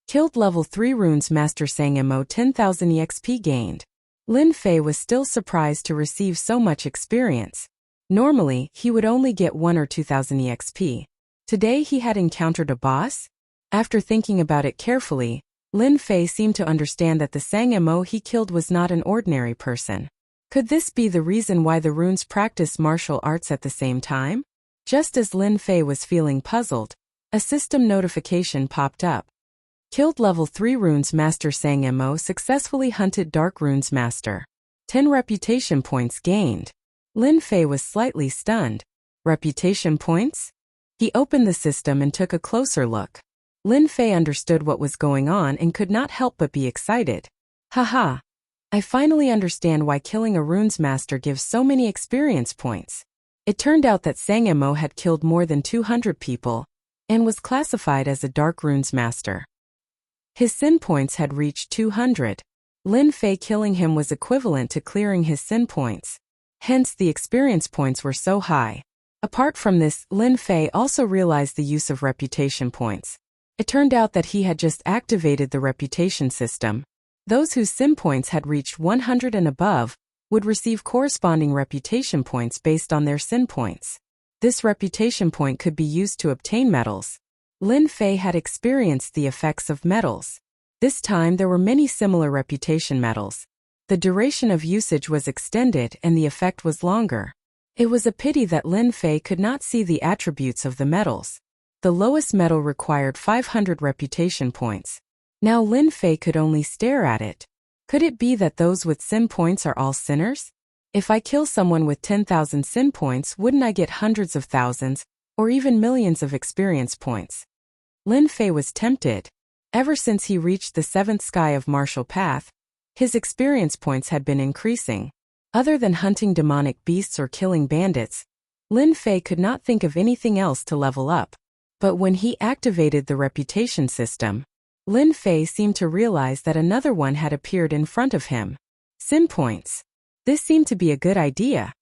Killed level 3 runes master Sang Mo, 10,000 EXP gained. Lin Fei was still surprised to receive so much experience. Normally, he would only get 1 or 2,000 EXP. Today he had encountered a boss? After thinking about it carefully, Lin Fei seemed to understand that the Sang Mo he killed was not an ordinary person. Could this be the reason why the runes practice martial arts at the same time? Just as Lin Fei was feeling puzzled, a system notification popped up. Killed level 3 runes master Sang Mo successfully hunted dark runes master. 10 reputation points gained. Lin Fei was slightly stunned. Reputation points? He opened the system and took a closer look. Lin Fei understood what was going on and could not help but be excited. Haha! I finally understand why killing a runes master gives so many experience points. It turned out that Sangamo had killed more than 200 people and was classified as a Dark Runes Master. His sin points had reached 200. Lin Fei killing him was equivalent to clearing his sin points. Hence the experience points were so high. Apart from this, Lin Fei also realized the use of reputation points. It turned out that he had just activated the reputation system. Those whose sin points had reached 100 and above would receive corresponding reputation points based on their sin points. This reputation point could be used to obtain medals. Lin Fei had experienced the effects of medals. This time there were many similar reputation medals. The duration of usage was extended and the effect was longer. It was a pity that Lin Fei could not see the attributes of the medals. The lowest medal required 500 reputation points. Now Lin Fei could only stare at it. Could it be that those with sin points are all sinners? If I kill someone with 10,000 sin points, wouldn't I get hundreds of thousands, or even millions of experience points? Lin Fei was tempted. Ever since he reached the 7th sky of Martial Path, his experience points had been increasing. Other than hunting demonic beasts or killing bandits, Lin Fei could not think of anything else to level up. But when he activated the reputation system, Lin Fei seemed to realize that another one had appeared in front of him. Sin points. This seemed to be a good idea.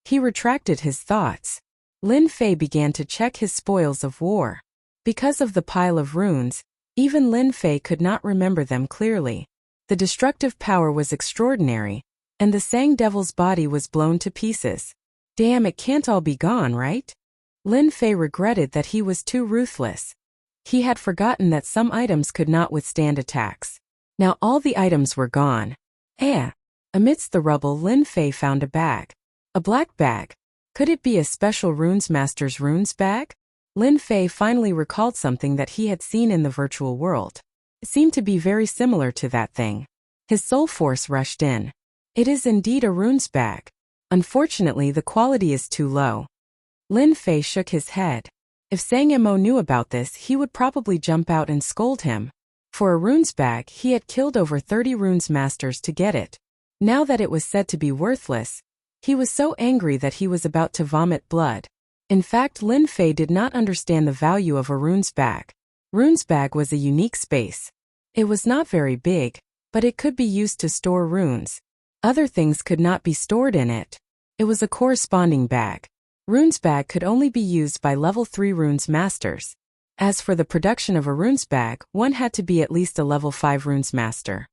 He retracted his thoughts. Lin Fei began to check his spoils of war. Because of the pile of runes, even Lin Fei could not remember them clearly. The destructive power was extraordinary, and the Sang Devil's body was blown to pieces. Damn, it can't all be gone, right? Lin Fei regretted that he was too ruthless. He had forgotten that some items could not withstand attacks. Now all the items were gone. Amidst the rubble, Lin Fei found a bag. A black bag. Could it be a special Runes Master's runes bag? Lin Fei finally recalled something that he had seen in the virtual world. It seemed to be very similar to that thing. His soul force rushed in. It is indeed a runes bag. Unfortunately, the quality is too low. Lin Fei shook his head. If Sangamo knew about this, he would probably jump out and scold him. For a runes bag, he had killed over 30 runes masters to get it. Now that it was said to be worthless, he was so angry that he was about to vomit blood. In fact, Lin Fei did not understand the value of a runes bag. Runes bag was a unique space. It was not very big, but it could be used to store runes. Other things could not be stored in it. It was a corresponding bag. Runes bag could only be used by level 3 runes masters. As for the production of a runes bag, one had to be at least a level 5 runes master.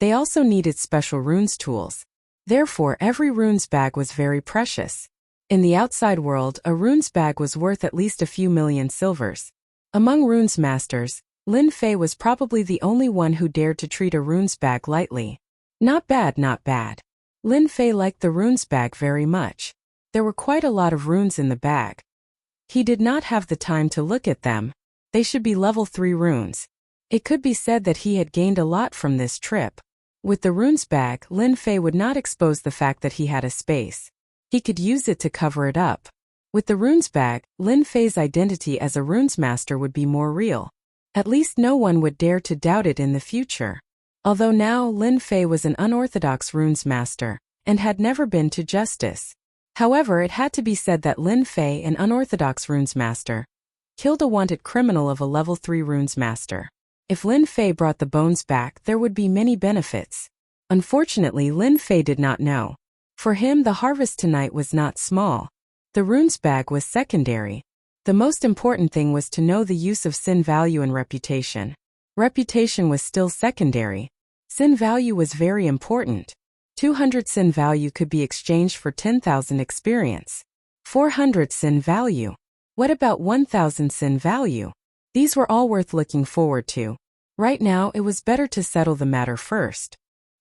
They also needed special runes tools. Therefore, every runes bag was very precious. In the outside world, a runes bag was worth at least a few million silvers. Among runes masters, Lin Fei was probably the only one who dared to treat a runes bag lightly. Not bad, not bad. Lin Fei liked the runes bag very much. There were quite a lot of runes in the bag. He did not have the time to look at them. They should be level 3 runes. It could be said that he had gained a lot from this trip. With the runes bag, Lin Fei would not expose the fact that he had a space. He could use it to cover it up. With the runes bag, Lin Fei's identity as a runes master would be more real. At least no one would dare to doubt it in the future. Although now Lin Fei was an unorthodox runes master, and had never been to justice. However, it had to be said that Lin Fei, an unorthodox runes master, killed a wanted criminal of a level 3 runes master. If Lin Fei brought the bones back, there would be many benefits. Unfortunately, Lin Fei did not know. For him, the harvest tonight was not small. The runes bag was secondary. The most important thing was to know the use of sin value and reputation. Reputation was still secondary. Sin value was very important. 200 sin value could be exchanged for 10,000 experience. 400 sin value. What about 1,000 sin value? These were all worth looking forward to. Right now, it was better to settle the matter first.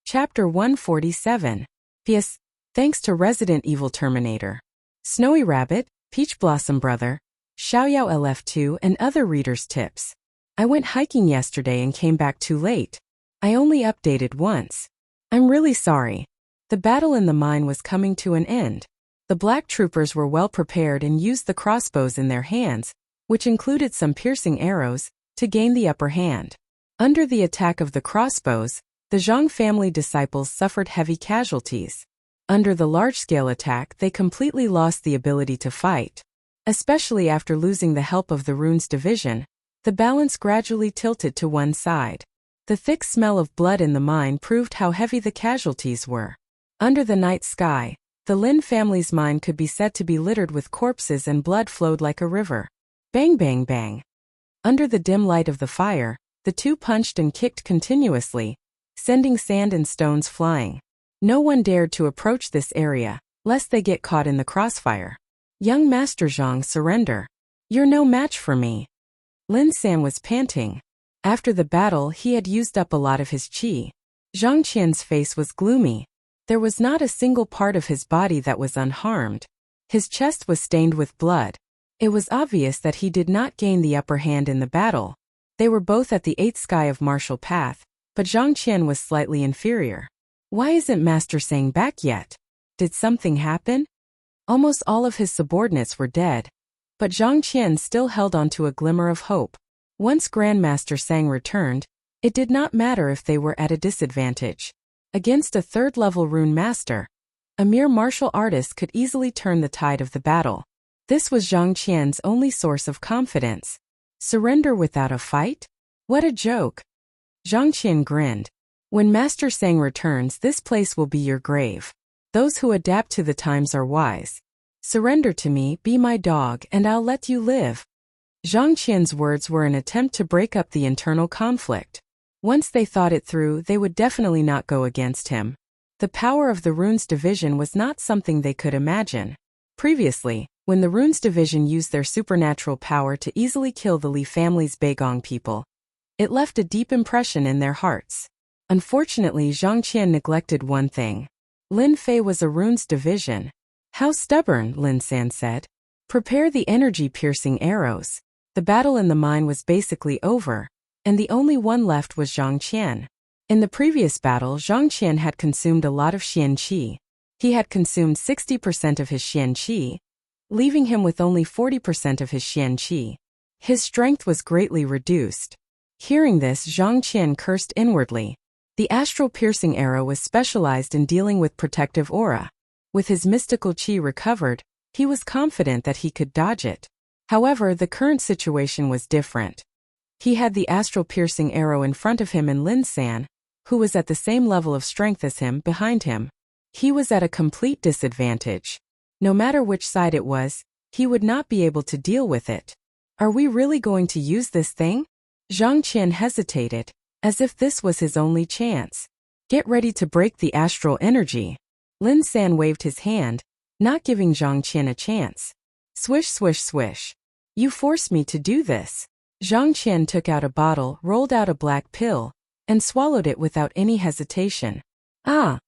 Chapter 147. P.S. Thanks to Resident Evil Terminator, Snowy Rabbit, Peach Blossom Brother, Xiaoyao LF2 and other readers' tips. I went hiking yesterday and came back too late. I only updated once. I'm really sorry. The battle in the mine was coming to an end. The black troopers were well prepared and used the crossbows in their hands, which included some piercing arrows, to gain the upper hand. Under the attack of the crossbows, the Zhang family disciples suffered heavy casualties. Under the large-scale attack, they completely lost the ability to fight. Especially after losing the help of the runes division, the balance gradually tilted to one side. The thick smell of blood in the mine proved how heavy the casualties were. Under the night sky, the Lin family's mine could be said to be littered with corpses and blood flowed like a river. Bang bang bang. Under the dim light of the fire, the two punched and kicked continuously, sending sand and stones flying. No one dared to approach this area, lest they get caught in the crossfire. Young Master Zhang, surrender. You're no match for me. Lin San was panting. After the battle, he had used up a lot of his qi. Zhang Qian's face was gloomy. There was not a single part of his body that was unharmed. His chest was stained with blood. It was obvious that he did not gain the upper hand in the battle. They were both at the 8th sky of martial path, but Zhang Qian was slightly inferior. Why isn't Master Sang back yet? Did something happen? Almost all of his subordinates were dead, but Zhang Qian still held on to a glimmer of hope. Once Grandmaster Sang returned, it did not matter if they were at a disadvantage. Against a 3rd-level rune master, a mere martial artist could easily turn the tide of the battle. This was Zhang Qian's only source of confidence. Surrender without a fight? What a joke! Zhang Qian grinned. When Master Sang returns, this place will be your grave. Those who adapt to the times are wise. Surrender to me, be my dog, and I'll let you live. Zhang Qian's words were an attempt to break up the internal conflict. Once they thought it through, they would definitely not go against him. The power of the Runes Division was not something they could imagine. Previously, when the Runes Division used their supernatural power to easily kill the Li family's Beigong people, it left a deep impression in their hearts. Unfortunately, Zhang Qian neglected one thing. Lin Fei was a Runes Division. How stubborn, Lin San said. Prepare the energy-piercing arrows. The battle in the mine was basically over, and the only one left was Zhang Qian. In the previous battle, Zhang Qian had consumed a lot of Xian Qi. He had consumed 60% of his Xian Qi, leaving him with only 40% of his Xian Qi. His strength was greatly reduced. Hearing this, Zhang Qian cursed inwardly. The astral-piercing arrow was specialized in dealing with protective aura. With his mystical qi recovered, he was confident that he could dodge it. However, the current situation was different. He had the astral-piercing arrow in front of him and Lin San, who was at the same level of strength as him, behind him. He was at a complete disadvantage. No matter which side it was, he would not be able to deal with it. Are we really going to use this thing? Zhang Qian hesitated, as if this was his only chance. Get ready to break the astral energy. Lin San waved his hand, not giving Zhang Qian a chance. Swish swish swish. You forced me to do this. Zhang Qian took out a bottle, rolled out a black pill, and swallowed it without any hesitation. Ah!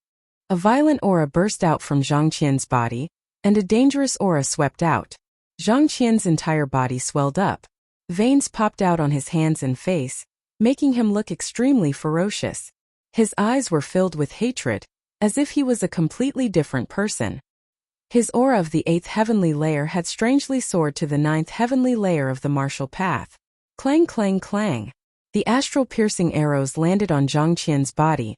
A violent aura burst out from Zhang Qian's body, and a dangerous aura swept out. Zhang Qian's entire body swelled up. Veins popped out on his hands and face, making him look extremely ferocious. His eyes were filled with hatred, as if he was a completely different person. His aura of the 8th heavenly layer had strangely soared to the 9th heavenly layer of the martial path. Clang clang clang. The astral-piercing arrows landed on Zhang Qian's body,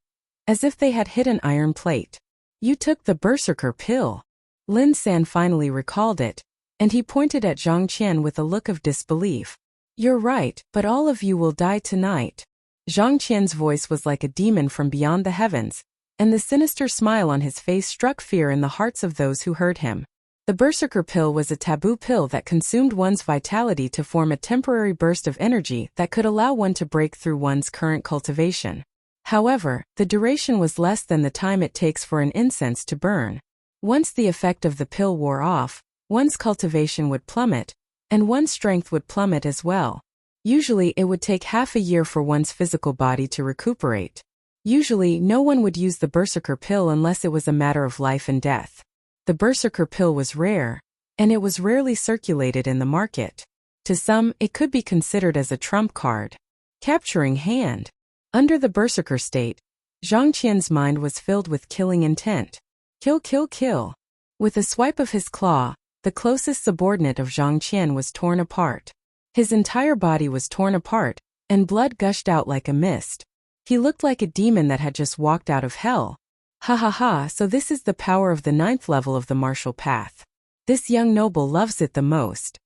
as if they had hit an iron plate. You took the berserker pill. Lin San finally recalled it, and he pointed at Zhang Qian with a look of disbelief. You're right, but all of you will die tonight. Zhang Qian's voice was like a demon from beyond the heavens, and the sinister smile on his face struck fear in the hearts of those who heard him. The berserker pill was a taboo pill that consumed one's vitality to form a temporary burst of energy that could allow one to break through one's current cultivation. However, the duration was less than the time it takes for an incense to burn. Once the effect of the pill wore off, one's cultivation would plummet, and one's strength would plummet as well. Usually it would take half a year for one's physical body to recuperate. Usually no one would use the berserker pill unless it was a matter of life and death. The berserker pill was rare, and it was rarely circulated in the market. To some, it could be considered as a trump card. Capturing hand. Under the berserker state, Zhang Qian's mind was filled with killing intent. Kill kill kill. With a swipe of his claw, the closest subordinate of Zhang Qian was torn apart. His entire body was torn apart, and blood gushed out like a mist. He looked like a demon that had just walked out of hell. Ha ha ha, so this is the power of the 9th level of the martial path. This young noble loves it the most.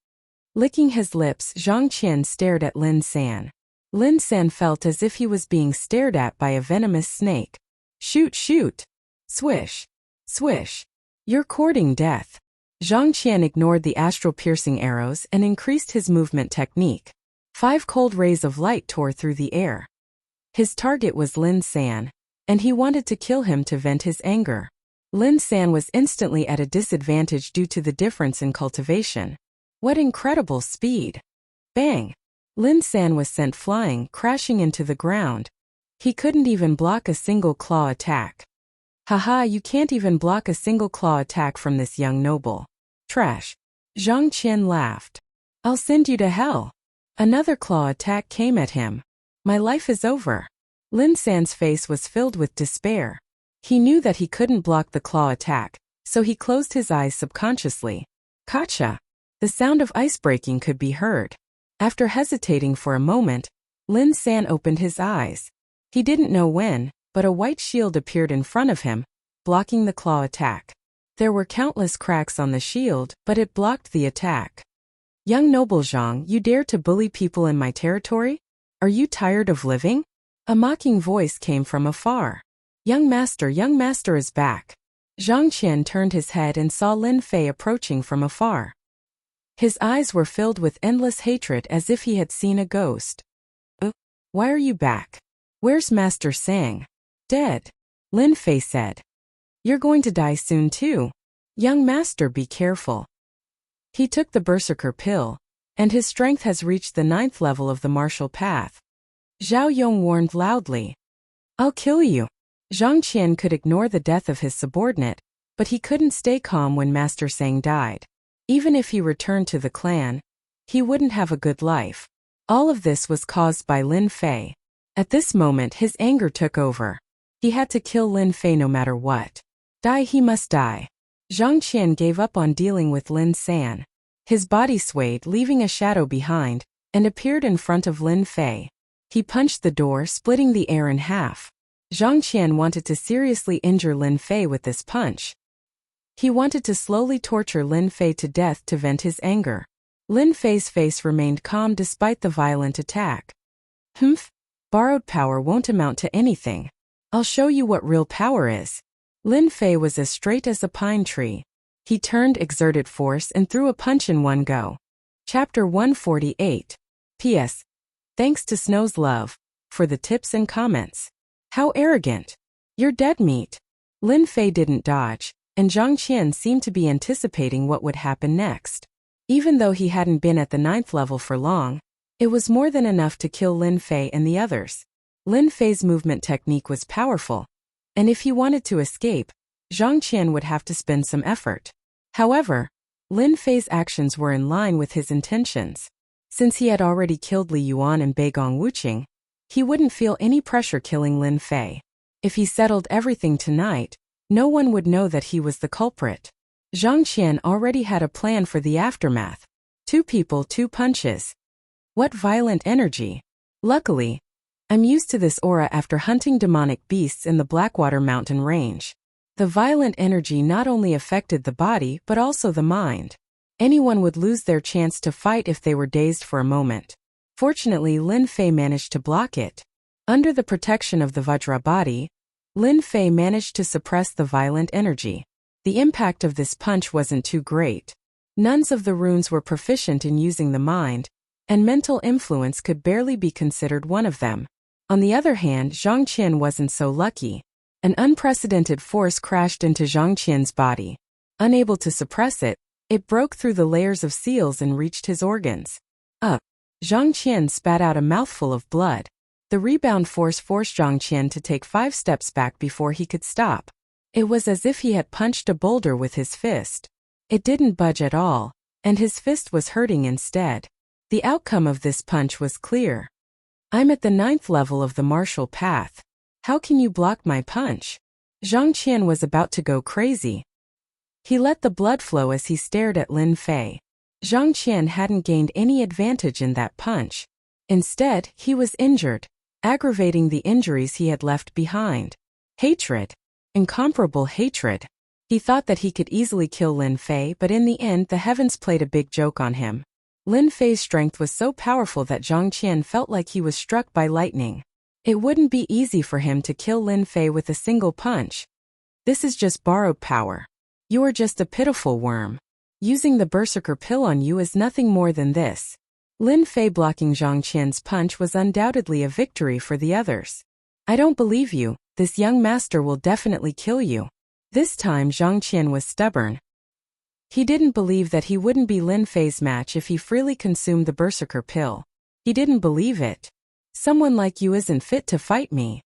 Licking his lips, Zhang Qian stared at Lin San. Lin San felt as if he was being stared at by a venomous snake. Shoot, shoot! Swish! Swish! You're courting death. Zhang Qian ignored the astral-piercing arrows and increased his movement technique. 5 cold rays of light tore through the air. His target was Lin San, and he wanted to kill him to vent his anger. Lin San was instantly at a disadvantage due to the difference in cultivation. What incredible speed! Bang! Lin San was sent flying, crashing into the ground. He couldn't even block a single claw attack. Haha, you can't even block a single claw attack from this young noble. Trash. Zhang Qian laughed. I'll send you to hell. Another claw attack came at him. My life is over. Lin San's face was filled with despair. He knew that he couldn't block the claw attack, so he closed his eyes subconsciously. Gotcha! The sound of ice breaking could be heard. After hesitating for a moment, Lin San opened his eyes. He didn't know when, but a white shield appeared in front of him, blocking the claw attack. There were countless cracks on the shield, but it blocked the attack. Young noble Zhang, you dare to bully people in my territory? Are you tired of living? A mocking voice came from afar. Young master is back. Zhang Qian turned his head and saw Lin Fei approaching from afar. His eyes were filled with endless hatred as if he had seen a ghost. Why are you back? Where's Master Sang? Dead. Lin Fei said. You're going to die soon too. Young master, be careful. He took the berserker pill, and his strength has reached the 9th level of the martial path. Zhao Yong warned loudly. I'll kill you. Zhang Qian could ignore the death of his subordinate, but he couldn't stay calm when Master Sang died. Even if he returned to the clan, he wouldn't have a good life. All of this was caused by Lin Fei. At this moment his anger took over. He had to kill Lin Fei no matter what. Die, he must die. Zhang Qian gave up on dealing with Lin San. His body swayed, leaving a shadow behind, and appeared in front of Lin Fei. He punched the door, splitting the air in half. Zhang Qian wanted to seriously injure Lin Fei with this punch. He wanted to slowly torture Lin Fei to death to vent his anger. Lin Fei's face remained calm despite the violent attack. Humph! Borrowed power won't amount to anything. I'll show you what real power is. Lin Fei was as straight as a pine tree. He turned, exerted force, and threw a punch in one go. Chapter 148. P.S. Thanks to Snow's Love for the tips and comments. How arrogant. You're dead meat. Lin Fei didn't dodge, and Zhang Qian seemed to be anticipating what would happen next. Even though he hadn't been at the 9th level for long, it was more than enough to kill Lin Fei and the others. Lin Fei's movement technique was powerful, and if he wanted to escape, Zhang Qian would have to spend some effort. However, Lin Fei's actions were in line with his intentions. Since he had already killed Li Yuan and Beigong Wuqing, he wouldn't feel any pressure killing Lin Fei. If he settled everything tonight, no one would know that he was the culprit. Zhang Qian already had a plan for the aftermath. 2 people, 2 punches. What violent energy. Luckily, I'm used to this aura after hunting demonic beasts in the Blackwater Mountain range. The violent energy not only affected the body but also the mind. Anyone would lose their chance to fight if they were dazed for a moment. Fortunately, Lin Fei managed to block it. Under the protection of the Vajra body, Lin Fei managed to suppress the violent energy. The impact of this punch wasn't too great. Nuns of the runes were proficient in using the mind, and mental influence could barely be considered one of them. On the other hand, Zhang Qian wasn't so lucky. An unprecedented force crashed into Zhang Qian's body. Unable to suppress it, it broke through the layers of seals and reached his organs. Zhang Qian spat out a mouthful of blood. The rebound force forced Zhang Qian to take 5 steps back before he could stop. It was as if he had punched a boulder with his fist. It didn't budge at all, and his fist was hurting instead. The outcome of this punch was clear. I'm at the 9th level of the martial path. How can you block my punch? Zhang Qian was about to go crazy. He let the blood flow as he stared at Lin Fei. Zhang Qian hadn't gained any advantage in that punch. Instead, he was injured, aggravating the injuries he had left behind. Hatred. incomparable hatred. He thought that he could easily kill Lin Fei, but in the end the heavens played a big joke on him. Lin Fei's strength was so powerful that Zhang Qian felt like he was struck by lightning. It wouldn't be easy for him to kill Lin Fei with a single punch. This is just borrowed power. You are just a pitiful worm. Using the berserker pill on you is nothing more than this. Lin Fei blocking Zhang Qian's punch was undoubtedly a victory for the others. I don't believe you, this young master will definitely kill you. This time Zhang Qian was stubborn. He didn't believe that he wouldn't be Lin Fei's match if he freely consumed the berserker pill. He didn't believe it. Someone like you isn't fit to fight me.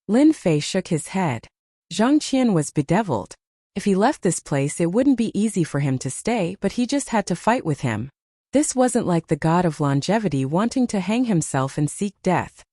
Lin Fei shook his head. Zhang Qian was bedeviled. If he left this place it wouldn't be easy for him to stay, but he just had to fight with him. This wasn't like the god of longevity wanting to hang himself and seek death.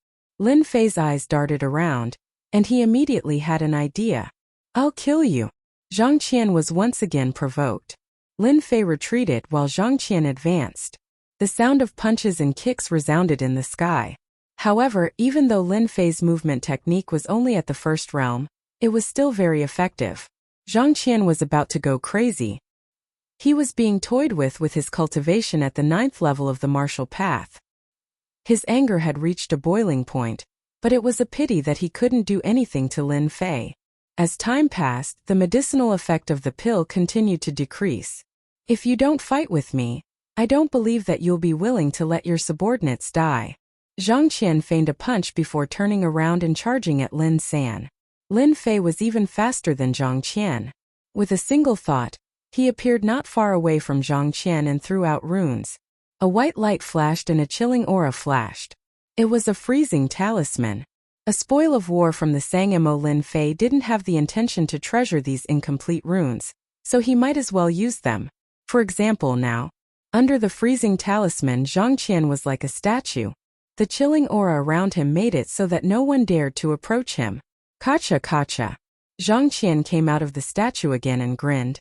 Lin Fei's eyes darted around, and he immediately had an idea. I'll kill you. Zhang Qian was once again provoked. Lin Fei retreated while Zhang Qian advanced. The sound of punches and kicks resounded in the sky. However, even though Lin Fei's movement technique was only at the first realm, it was still very effective. Zhang Qian was about to go crazy. He was being toyed with his cultivation at the 9th level of the martial path. His anger had reached a boiling point, but it was a pity that he couldn't do anything to Lin Fei. As time passed, the medicinal effect of the pill continued to decrease. If you don't fight with me, I don't believe that you'll be willing to let your subordinates die. Zhang Qian feigned a punch before turning around and charging at Lin San. Lin Fei was even faster than Zhang Qian. With a single thought, he appeared not far away from Zhang Qian and threw out runes. A white light flashed and a chilling aura flashed. It was a freezing talisman. A spoil of war from the Sangmo. Lin Fei didn't have the intention to treasure these incomplete runes, so he might as well use them. For example now, under the freezing talisman Zhang Qian was like a statue. The chilling aura around him made it so that no one dared to approach him. Kacha kacha. Zhang Qian came out of the statue again and grinned.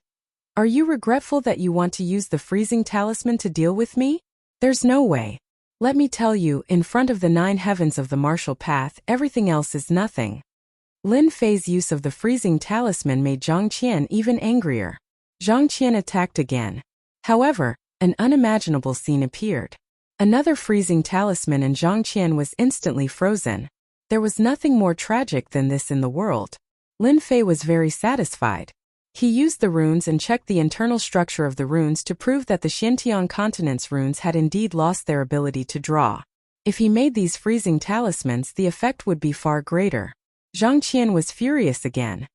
Are you regretful that you want to use the freezing talisman to deal with me? There's no way. Let me tell you, in front of the 9 heavens of the martial path, everything else is nothing. Lin Fei's use of the freezing talisman made Zhang Qian even angrier. Zhang Qian attacked again. However, an unimaginable scene appeared. Another freezing talisman and Zhang Qian was instantly frozen. There was nothing more tragic than this in the world. Lin Fei was very satisfied. He used the runes and checked the internal structure of the runes to prove that the Xintian continent's runes had indeed lost their ability to draw. If he made these freezing talismans, the effect would be far greater. Zhang Qian was furious again.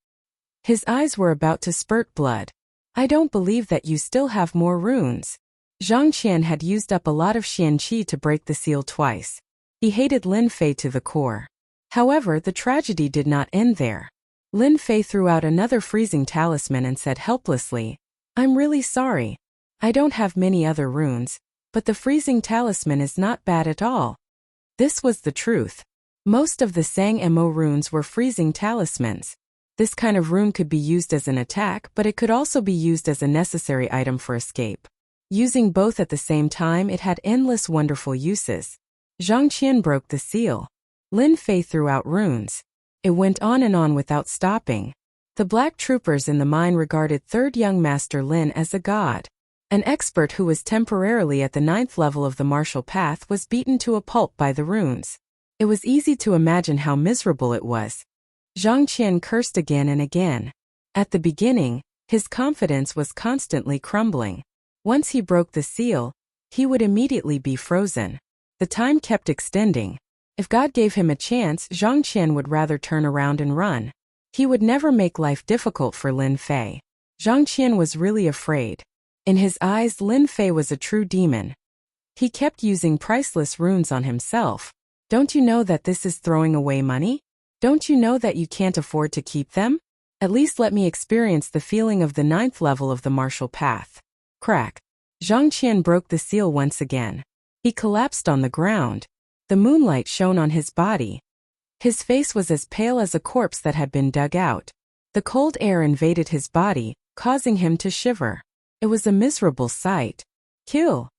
His eyes were about to spurt blood. I don't believe that you still have more runes. Zhang Qian had used up a lot of Xian Qi to break the seal twice. He hated Lin Fei to the core. However, the tragedy did not end there. Lin Fei threw out another freezing talisman and said helplessly, I'm really sorry. I don't have many other runes, but the freezing talisman is not bad at all. This was the truth. Most of the Sangmo runes were freezing talismans. This kind of rune could be used as an attack, but it could also be used as a necessary item for escape. Using both at the same time, it had endless wonderful uses. Zhang Qian broke the seal. Lin Fei threw out runes. It went on and on without stopping. The black troopers in the mine regarded third young master Lin as a god. An expert who was temporarily at the 9th level of the martial path was beaten to a pulp by the runes. It was easy to imagine how miserable it was. Zhang Qian cursed again and again. At the beginning, his confidence was constantly crumbling. Once he broke the seal, he would immediately be frozen. The time kept extending. If God gave him a chance, Zhang Qian would rather turn around and run. He would never make life difficult for Lin Fei. Zhang Qian was really afraid. In his eyes, Lin Fei was a true demon. He kept using priceless runes on himself. Don't you know that this is throwing away money? Don't you know that you can't afford to keep them? At least let me experience the feeling of the 9th level of the martial path. Crack. Zhang Qian broke the seal once again. He collapsed on the ground. The moonlight shone on his body. His face was as pale as a corpse that had been dug out. The cold air invaded his body, causing him to shiver. It was a miserable sight. Kill.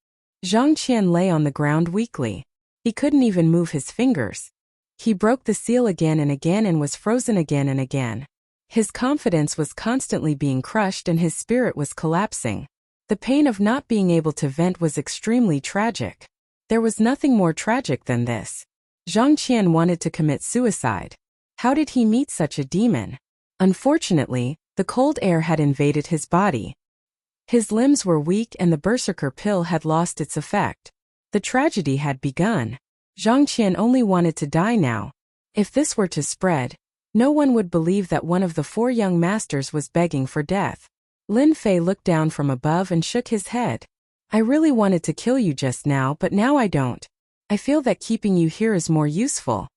Zhang Qian lay on the ground weakly. He couldn't even move his fingers. He broke the seal again and again and was frozen again and again. His confidence was constantly being crushed and his spirit was collapsing. The pain of not being able to vent was extremely tragic. There was nothing more tragic than this. Zhang Qian wanted to commit suicide. How did he meet such a demon? Unfortunately, the cold air had invaded his body. His limbs were weak and the berserker pill had lost its effect. The tragedy had begun. Zhang Qian only wanted to die now. If this were to spread, no one would believe that one of the 4 young masters was begging for death. Lin Fei looked down from above and shook his head. I really wanted to kill you just now, but now I don't. I feel that keeping you here is more useful.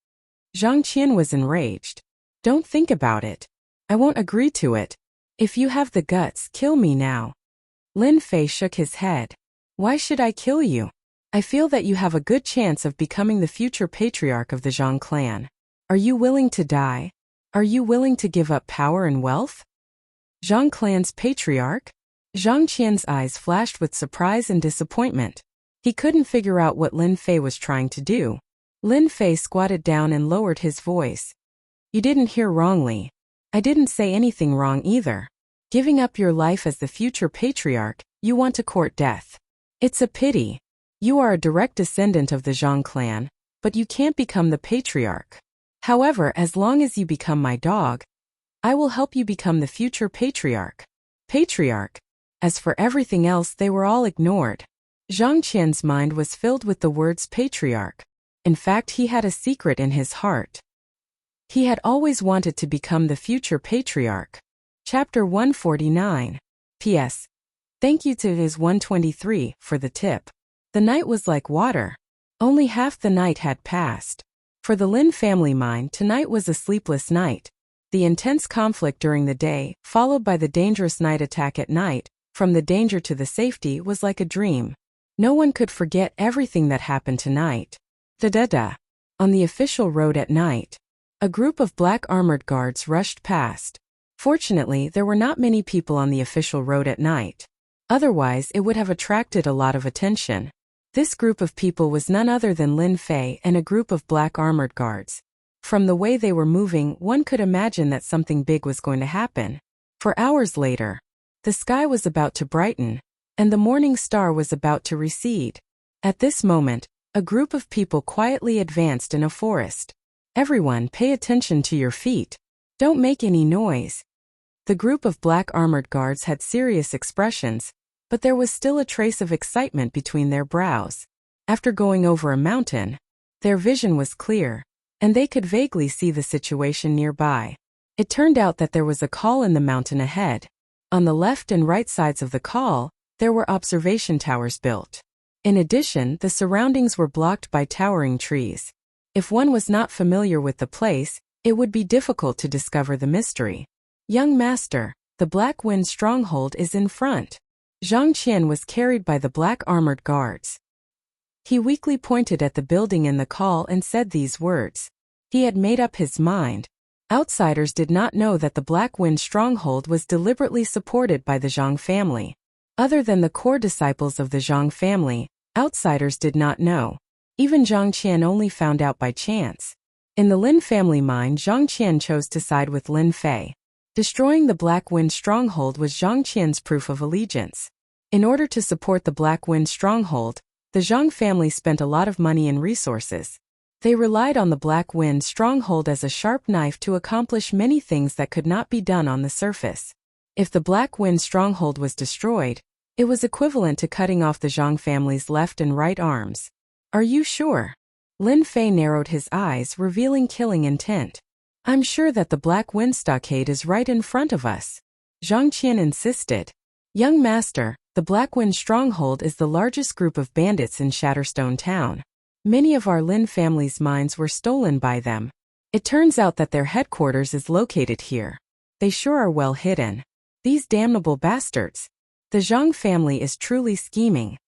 Zhang Qian was enraged. Don't think about it. I won't agree to it. If you have the guts, kill me now. Lin Fei shook his head. Why should I kill you? I feel that you have a good chance of becoming the future patriarch of the Zhang clan. Are you willing to die? Are you willing to give up power and wealth? Zhang clan's patriarch? Zhang Qian's eyes flashed with surprise and disappointment. He couldn't figure out what Lin Fei was trying to do. Lin Fei squatted down and lowered his voice. You didn't hear wrongly. I didn't say anything wrong either. Giving up your life as the future patriarch, you want to court death. It's a pity. You are a direct descendant of the Zhang clan, but you can't become the patriarch. However, as long as you become my dog, I will help you become the future patriarch. Patriarch. As for everything else, they were all ignored. Zhang Qian's mind was filled with the words patriarch. In fact, he had a secret in his heart. He had always wanted to become the future patriarch. Chapter 149. P.S. Thank you to Is 123 for the tip. The night was like water. Only half the night had passed. For the Lin family mind, tonight was a sleepless night. The intense conflict during the day, followed by the dangerous night attack at night, from the danger to the safety, was like a dream. No one could forget everything that happened tonight. Da-da-da. On the official road at night, a group of black armored guards rushed past. Fortunately, there were not many people on the official road at night. Otherwise, it would have attracted a lot of attention. This group of people was none other than Lin Fei and a group of black armored guards. From the way they were moving, one could imagine that something big was going to happen. For hours later, the sky was about to brighten, and the morning star was about to recede. At this moment, a group of people quietly advanced in a forest. Everyone, pay attention to your feet. Don't make any noise. The group of black armored guards had serious expressions, but there was still a trace of excitement between their brows. After going over a mountain, their vision was clear, and they could vaguely see the situation nearby. It turned out that there was a col in the mountain ahead. On the left and right sides of the col, there were observation towers built. In addition, the surroundings were blocked by towering trees. If one was not familiar with the place, it would be difficult to discover the mystery. Young master, the Black Wind stronghold is in front. Zhang Qian was carried by the black armored guards. He weakly pointed at the building in the col and said these words. He had made up his mind. Outsiders did not know that the Black Wind stronghold was deliberately supported by the Zhang family. Other than the core disciples of the Zhang family, outsiders did not know. Even Zhang Qian only found out by chance. In the Lin family mind, Zhang Qian chose to side with Lin Fei. Destroying the Black Wind stronghold was Zhang Qian's proof of allegiance. In order to support the Black Wind stronghold, the Zhang family spent a lot of money and resources. They relied on the Black Wind stronghold as a sharp knife to accomplish many things that could not be done on the surface. If the Black Wind stronghold was destroyed, it was equivalent to cutting off the Zhang family's left and right arms. Are you sure? Lin Fei narrowed his eyes, revealing killing intent. I'm sure that the Black Wind stockade is right in front of us. Zhang Qian insisted. Young master, the Black Wind stronghold is the largest group of bandits in Shatterstone Town. Many of our Lin family's mines were stolen by them. It turns out that their headquarters is located here. They sure are well hidden. These damnable bastards. The Zhang family is truly scheming.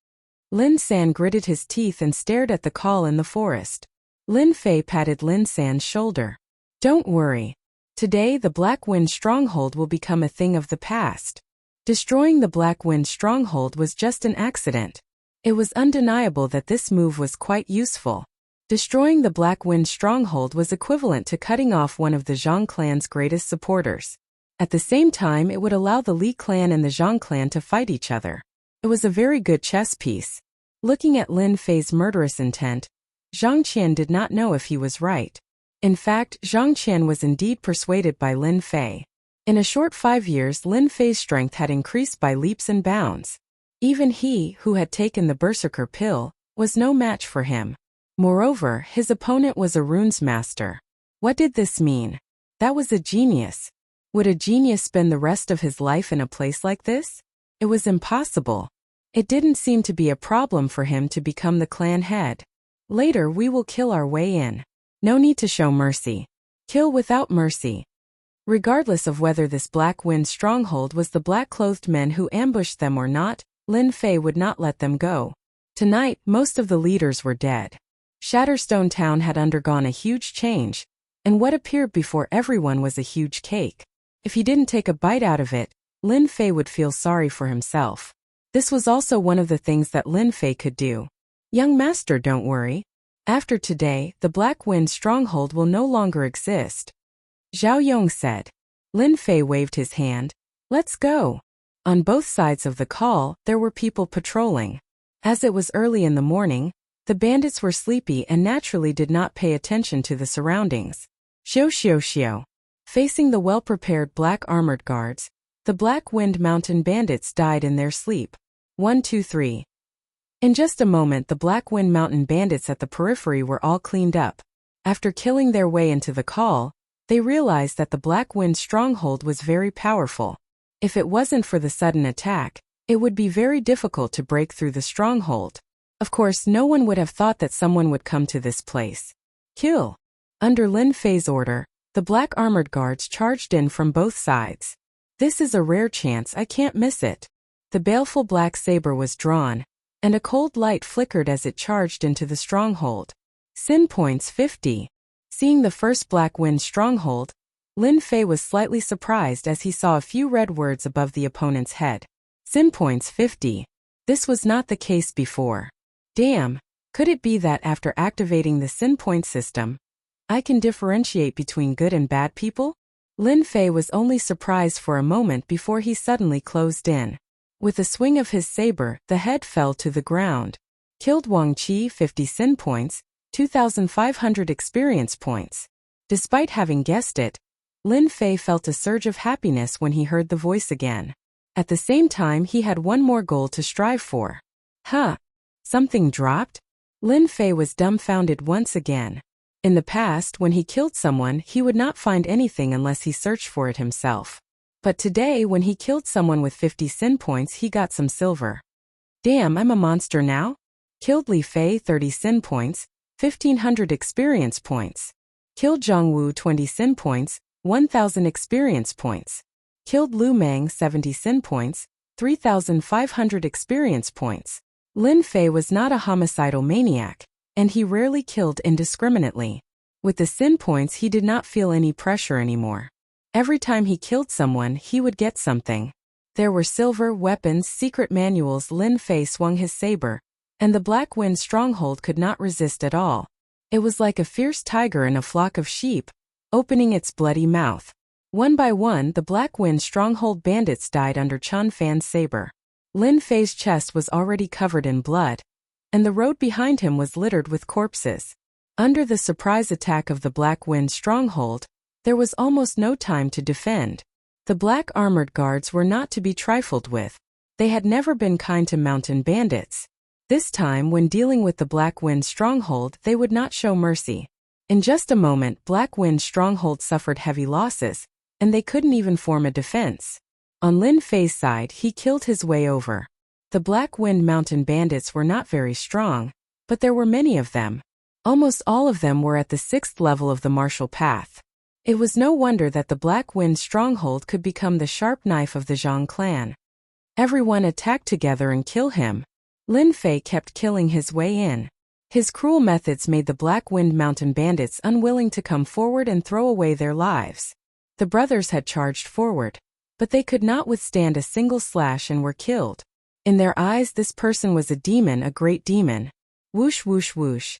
Lin San gritted his teeth and stared at the col in the forest. Lin Fei patted Lin San's shoulder. Don't worry. Today the Black Wind stronghold will become a thing of the past. Destroying the Black Wind stronghold was just an accident. It was undeniable that this move was quite useful. Destroying the Black Wind stronghold was equivalent to cutting off one of the Zhang clan's greatest supporters. At the same time, it would allow the Li clan and the Zhang clan to fight each other. It was a very good chess piece. Looking at Lin Fei's murderous intent, Zhang Qian did not know if he was right. In fact, Zhang Qian was indeed persuaded by Lin Fei. In a short 5 years, Lin Fei's strength had increased by leaps and bounds. Even he, who had taken the berserker pill, was no match for him. Moreover, his opponent was a runes master. What did this mean? That was a genius. Would a genius spend the rest of his life in a place like this? It was impossible. It didn't seem to be a problem for him to become the clan head. Later we will kill our way in. No need to show mercy. Kill without mercy. Regardless of whether this Black Wind stronghold was the black-clothed men who ambushed them or not, Lin Fei would not let them go. Tonight, most of the leaders were dead. Shatterstone Town had undergone a huge change, and what appeared before everyone was a huge cake. If he didn't take a bite out of it, Lin Fei would feel sorry for himself. This was also one of the things that Lin Fei could do. Young master, don't worry. After today, the Black Wind stronghold will no longer exist. Zhao Yong said. Lin Fei waved his hand. Let's go. On both sides of the call, there were people patrolling. As it was early in the morning, the bandits were sleepy and naturally did not pay attention to the surroundings. Xiao. Facing the well-prepared black armored guards, the Black Wind Mountain bandits died in their sleep. 1, 2, 3. In just a moment, the Black Wind Mountain bandits at the periphery were all cleaned up. After killing their way into the call, they realized that the Black Wind stronghold was very powerful. If it wasn't for the sudden attack, it would be very difficult to break through the stronghold. Of course, no one would have thought that someone would come to this place. Kill. Under Lin Fei's order, the black armored guards charged in from both sides. This is a rare chance, I can't miss it. The baleful black saber was drawn, and a cold light flickered as it charged into the stronghold. Sin points 50. Seeing the first Black Wind stronghold, Lin Fei was slightly surprised as he saw a few red words above the opponent's head. Sin points 50. This was not the case before. Damn, could it be that after activating the sin point system, I can differentiate between good and bad people? Lin Fei was only surprised for a moment before he suddenly closed in. With a swing of his saber, the head fell to the ground. Killed Wang Qi 50 sin points, 2,500 experience points. Despite having guessed it, Lin Fei felt a surge of happiness when he heard the voice again. At the same time, he had one more goal to strive for. Huh? Something dropped? Lin Fei was dumbfounded once again. In the past, when he killed someone, he would not find anything unless he searched for it himself. But today, when he killed someone with 50 sin points, he got some silver. Damn, I'm a monster now? Killed Li Fei 30 sin points, 1,500 experience points. Killed Zhang Wu 20 sin points, 1,000 experience points. Killed Lu Meng 70 sin points, 3,500 experience points. Lin Fei was not a homicidal maniac, and he rarely killed indiscriminately. With the sin points, he did not feel any pressure anymore. Every time he killed someone, he would get something. There were silver, weapons, secret manuals. Lin Fei swung his saber, and the Black Wind stronghold could not resist at all. It was like a fierce tiger in a flock of sheep, opening its bloody mouth. One by one, the Black Wind stronghold bandits died under Chun Fan's saber. Lin Fei's chest was already covered in blood, and the road behind him was littered with corpses. Under the surprise attack of the Black Wind stronghold, there was almost no time to defend. The black armored guards were not to be trifled with. They had never been kind to mountain bandits. This time, when dealing with the Black Wind stronghold, they would not show mercy. In just a moment, Black Wind stronghold suffered heavy losses, and they couldn't even form a defense. On Lin Fei's side, he killed his way over. The Black Wind mountain bandits were not very strong, but there were many of them. Almost all of them were at the 6th level of the martial path. It was no wonder that the Black Wind stronghold could become the sharp knife of the Zhang clan. Everyone attacked together and kill him. Lin Fei kept killing his way in. His cruel methods made the Black Wind mountain bandits unwilling to come forward and throw away their lives. The brothers had charged forward, but they could not withstand a single slash and were killed. In their eyes, this person was a demon, a great demon. Whoosh, whoosh, whoosh.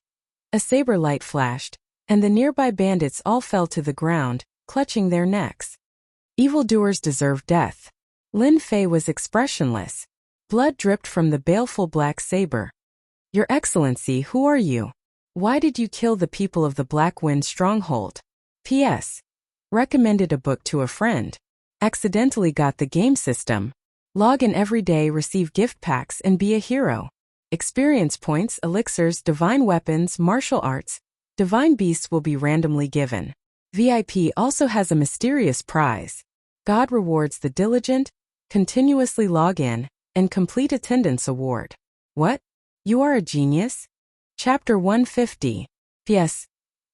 A saber light flashed, and the nearby bandits all fell to the ground, clutching their necks. Evildoers deserve death. Lin Fei was expressionless. Blood dripped from the baleful black saber. Your Excellency, who are you? Why did you kill the people of the Black Wind Stronghold? P.S. Recommended a book to a friend. Accidentally got the game system. Log in every day, receive gift packs, and be a hero. Experience points, elixirs, divine weapons, martial arts, divine beasts will be randomly given. VIP also has a mysterious prize. God rewards the diligent, continuously log in, and complete attendance award. What? You are a genius? Chapter 150. P.S.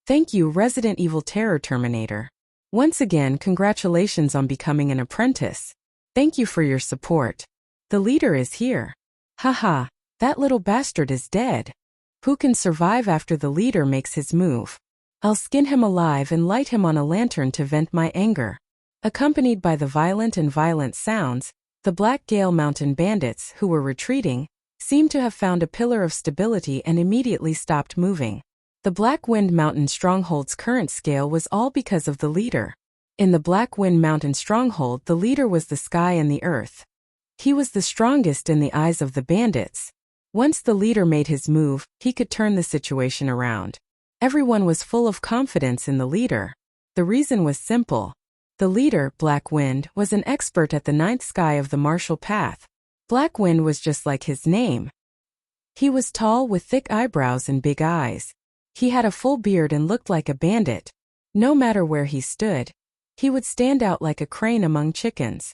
Thank you, Resident Evil Terror Terminator. Once again, congratulations on becoming an apprentice. Thank you for your support. The leader is here. Haha, that little bastard is dead. Who can survive after the leader makes his move? I'll skin him alive and light him on a lantern to vent my anger. Accompanied by the violent sounds, the Black Gale Mountain bandits, who were retreating, seemed to have found a pillar of stability and immediately stopped moving. The Black Wind Mountain Stronghold's current scale was all because of the leader. In the Black Wind Mountain Stronghold, the leader was the sky and the earth. He was the strongest in the eyes of the bandits. Once the leader made his move, he could turn the situation around. Everyone was full of confidence in the leader. The reason was simple. The leader, Black Wind, was an expert at the ninth sky of the martial path. Black Wind was just like his name. He was tall with thick eyebrows and big eyes. He had a full beard and looked like a bandit. No matter where he stood, he would stand out like a crane among chickens.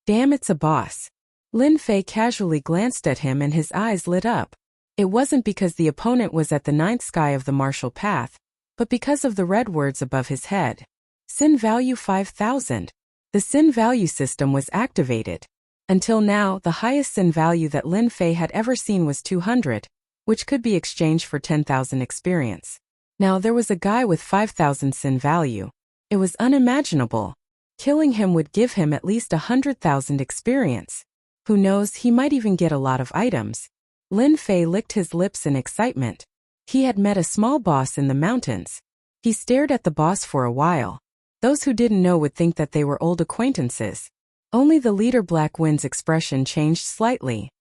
Damn, it's a boss. Lin Fei casually glanced at him and his eyes lit up. It wasn't because the opponent was at the ninth sky of the martial path, but because of the red words above his head. Sin value 5,000. The sin value system was activated. Until now, the highest sin value that Lin Fei had ever seen was 200, which could be exchanged for 10,000 experience. Now there was a guy with 5,000 sin value. It was unimaginable. Killing him would give him at least 100,000 experience. Who knows, he might even get a lot of items. Lin Fei licked his lips in excitement. He had met a small boss in the mountains. He stared at the boss for a while. Those who didn't know would think that they were old acquaintances. Only the leader Black Wind's expression changed slightly.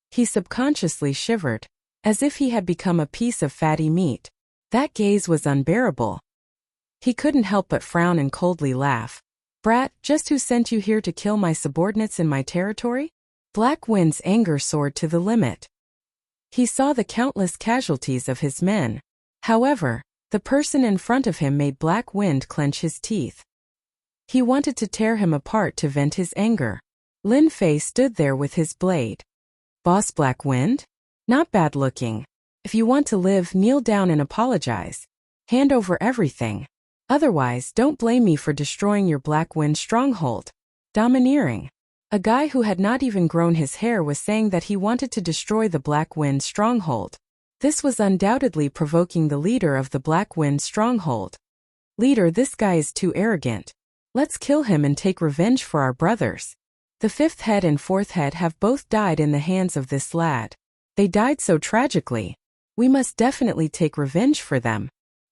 He subconsciously shivered, as if he had become a piece of fatty meat. That gaze was unbearable. He couldn't help but frown and coldly laugh. Brat, just who sent you here to kill my subordinates in my territory? Black Wind's anger soared to the limit. He saw the countless casualties of his men. However, the person in front of him made Black Wind clench his teeth. He wanted to tear him apart to vent his anger. Lin Fei stood there with his blade. Boss Black Wind? Not bad looking. If you want to live, kneel down and apologize. Hand over everything. Otherwise, don't blame me for destroying your Black Wind stronghold. Domineering. A guy who had not even grown his hair was saying that he wanted to destroy the Black Wind stronghold. This was undoubtedly provoking the leader of the Black Wind stronghold. Leader, this guy is too arrogant. Let's kill him and take revenge for our brothers. The fifth head and fourth head have both died in the hands of this lad. They died so tragically. We must definitely take revenge for them.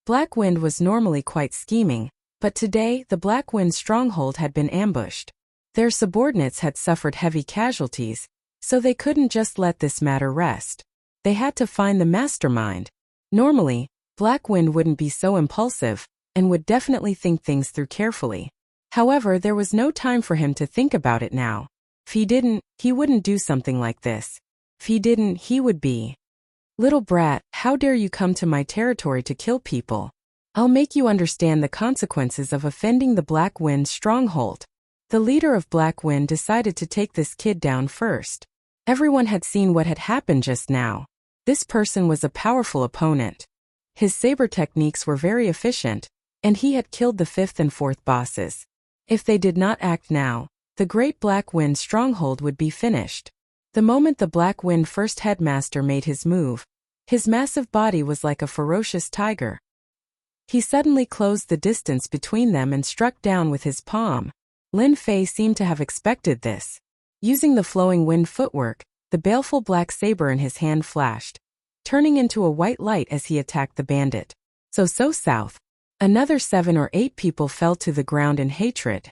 Black Wind was normally quite scheming, but today the Black Wind stronghold had been ambushed. Their subordinates had suffered heavy casualties, so they couldn't just let this matter rest. They had to find the mastermind. Normally, Black Wind wouldn't be so impulsive, and would definitely think things through carefully. However, there was no time for him to think about it now. If he didn't, he wouldn't do something like this. If he didn't, he would be. Little brat, how dare you come to my territory to kill people? I'll make you understand the consequences of offending the Black Wind stronghold. The leader of Black Wind decided to take this kid down first. Everyone had seen what had happened just now. This person was a powerful opponent. His saber techniques were very efficient, and he had killed the fifth and fourth bosses. If they did not act now, the Great Black Wind stronghold would be finished. The moment the Black Wind first headmaster made his move, his massive body was like a ferocious tiger. He suddenly closed the distance between them and struck down with his palm. Lin Fei seemed to have expected this. Using the flowing wind footwork, the baleful black saber in his hand flashed, turning into a white light as he attacked the bandit. So south. Another 7 or 8 people fell to the ground in hatred.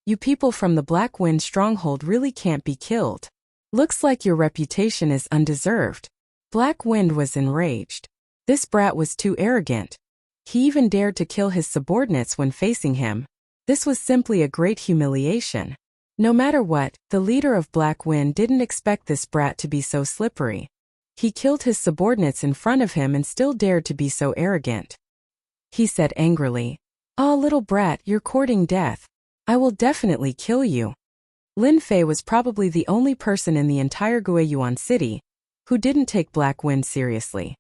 You people from the Black Wind stronghold really can't be killed. Looks like your reputation is undeserved. Black Wind was enraged. This brat was too arrogant. He even dared to kill his subordinates when facing him. This was simply a great humiliation. No matter what, the leader of Black Wind didn't expect this brat to be so slippery. He killed his subordinates in front of him and still dared to be so arrogant. He said angrily, "Ah, little brat, you're courting death. I will definitely kill you." Lin Fei was probably the only person in the entire Guiyuan city who didn't take Black Wind seriously.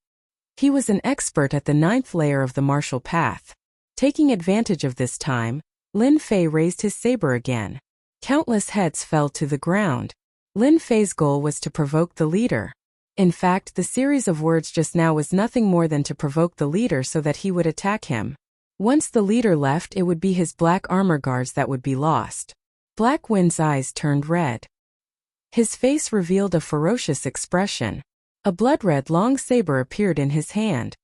He was an expert at the 9th layer of the martial path. Taking advantage of this time, Lin Fei raised his saber again. Countless heads fell to the ground. Lin Fei's goal was to provoke the leader. In fact, the series of words just now was nothing more than to provoke the leader so that he would attack him. Once the leader left, it would be his black armor guards that would be lost. Black Wind's eyes turned red. His face revealed a ferocious expression. A blood-red long saber appeared in his hand.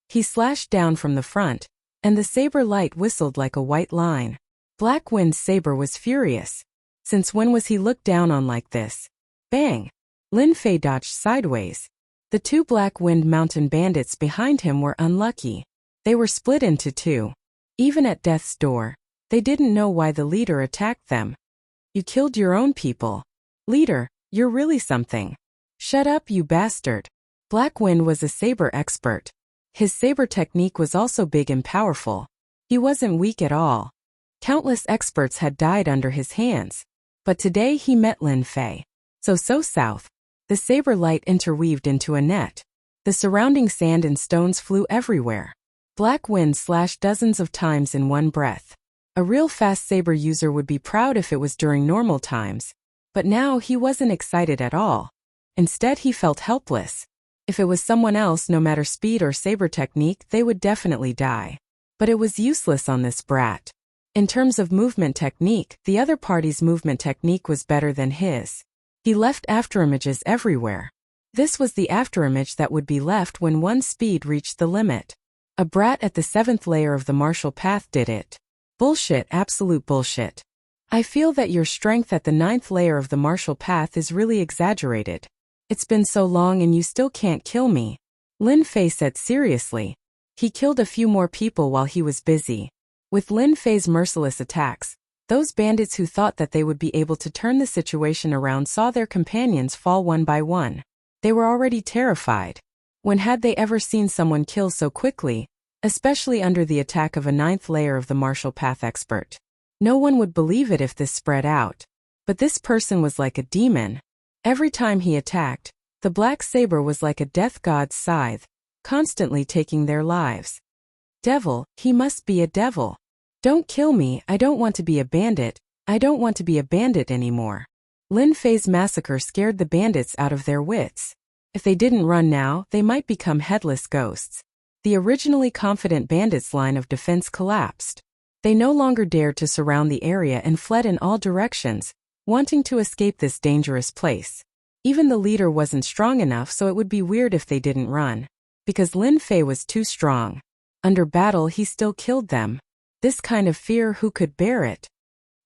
He slashed down from the front, and the saber light whistled like a white line. Black Wind's saber was furious. Since when was he looked down on like this? Bang! Lin Fei dodged sideways. The two Black Wind mountain bandits behind him were unlucky. They were split into two. Even at death's door, they didn't know why the leader attacked them. You killed your own people. Leader, you're really something. Shut up, you bastard. Black Wind was a saber expert. His saber technique was also big and powerful. He wasn't weak at all. Countless experts had died under his hands. But today he met Lin Fei. So south. The saber light interweaved into a net. The surrounding sand and stones flew everywhere. Black Wind slashed dozens of times in one breath. A real fast saber user would be proud if it was during normal times. But now he wasn't excited at all. Instead, he felt helpless. If it was someone else, no matter speed or saber technique, they would definitely die. But it was useless on this brat. In terms of movement technique, the other party's movement technique was better than his. He left afterimages everywhere. This was the afterimage that would be left when one's speed reached the limit. A brat at the 7th layer of the martial path did it. Bullshit, absolute bullshit. I feel that your strength at the 9th layer of the martial path is really exaggerated. It's been so long and you still can't kill me. Lin Fei said seriously. He killed a few more people while he was busy. With Lin Fei's merciless attacks, those bandits who thought that they would be able to turn the situation around saw their companions fall one by one. They were already terrified. When had they ever seen someone kill so quickly, especially under the attack of a 9th layer of the martial path expert? No one would believe it if this spread out. But this person was like a demon. Every time he attacked, the black saber was like a death god's scythe, constantly taking their lives. Devil, he must be a devil. Don't kill me, I don't want to be a bandit, I don't want to be a bandit anymore. Lin Fei's massacre scared the bandits out of their wits. If they didn't run now, they might become headless ghosts. The originally confident bandits' line of defense collapsed. They no longer dared to surround the area and fled in all directions, wanting to escape this dangerous place. Even the leader wasn't strong enough, so it would be weird if they didn't run. Because Lin Fei was too strong. Under battle, he still killed them. This kind of fear, who could bear it?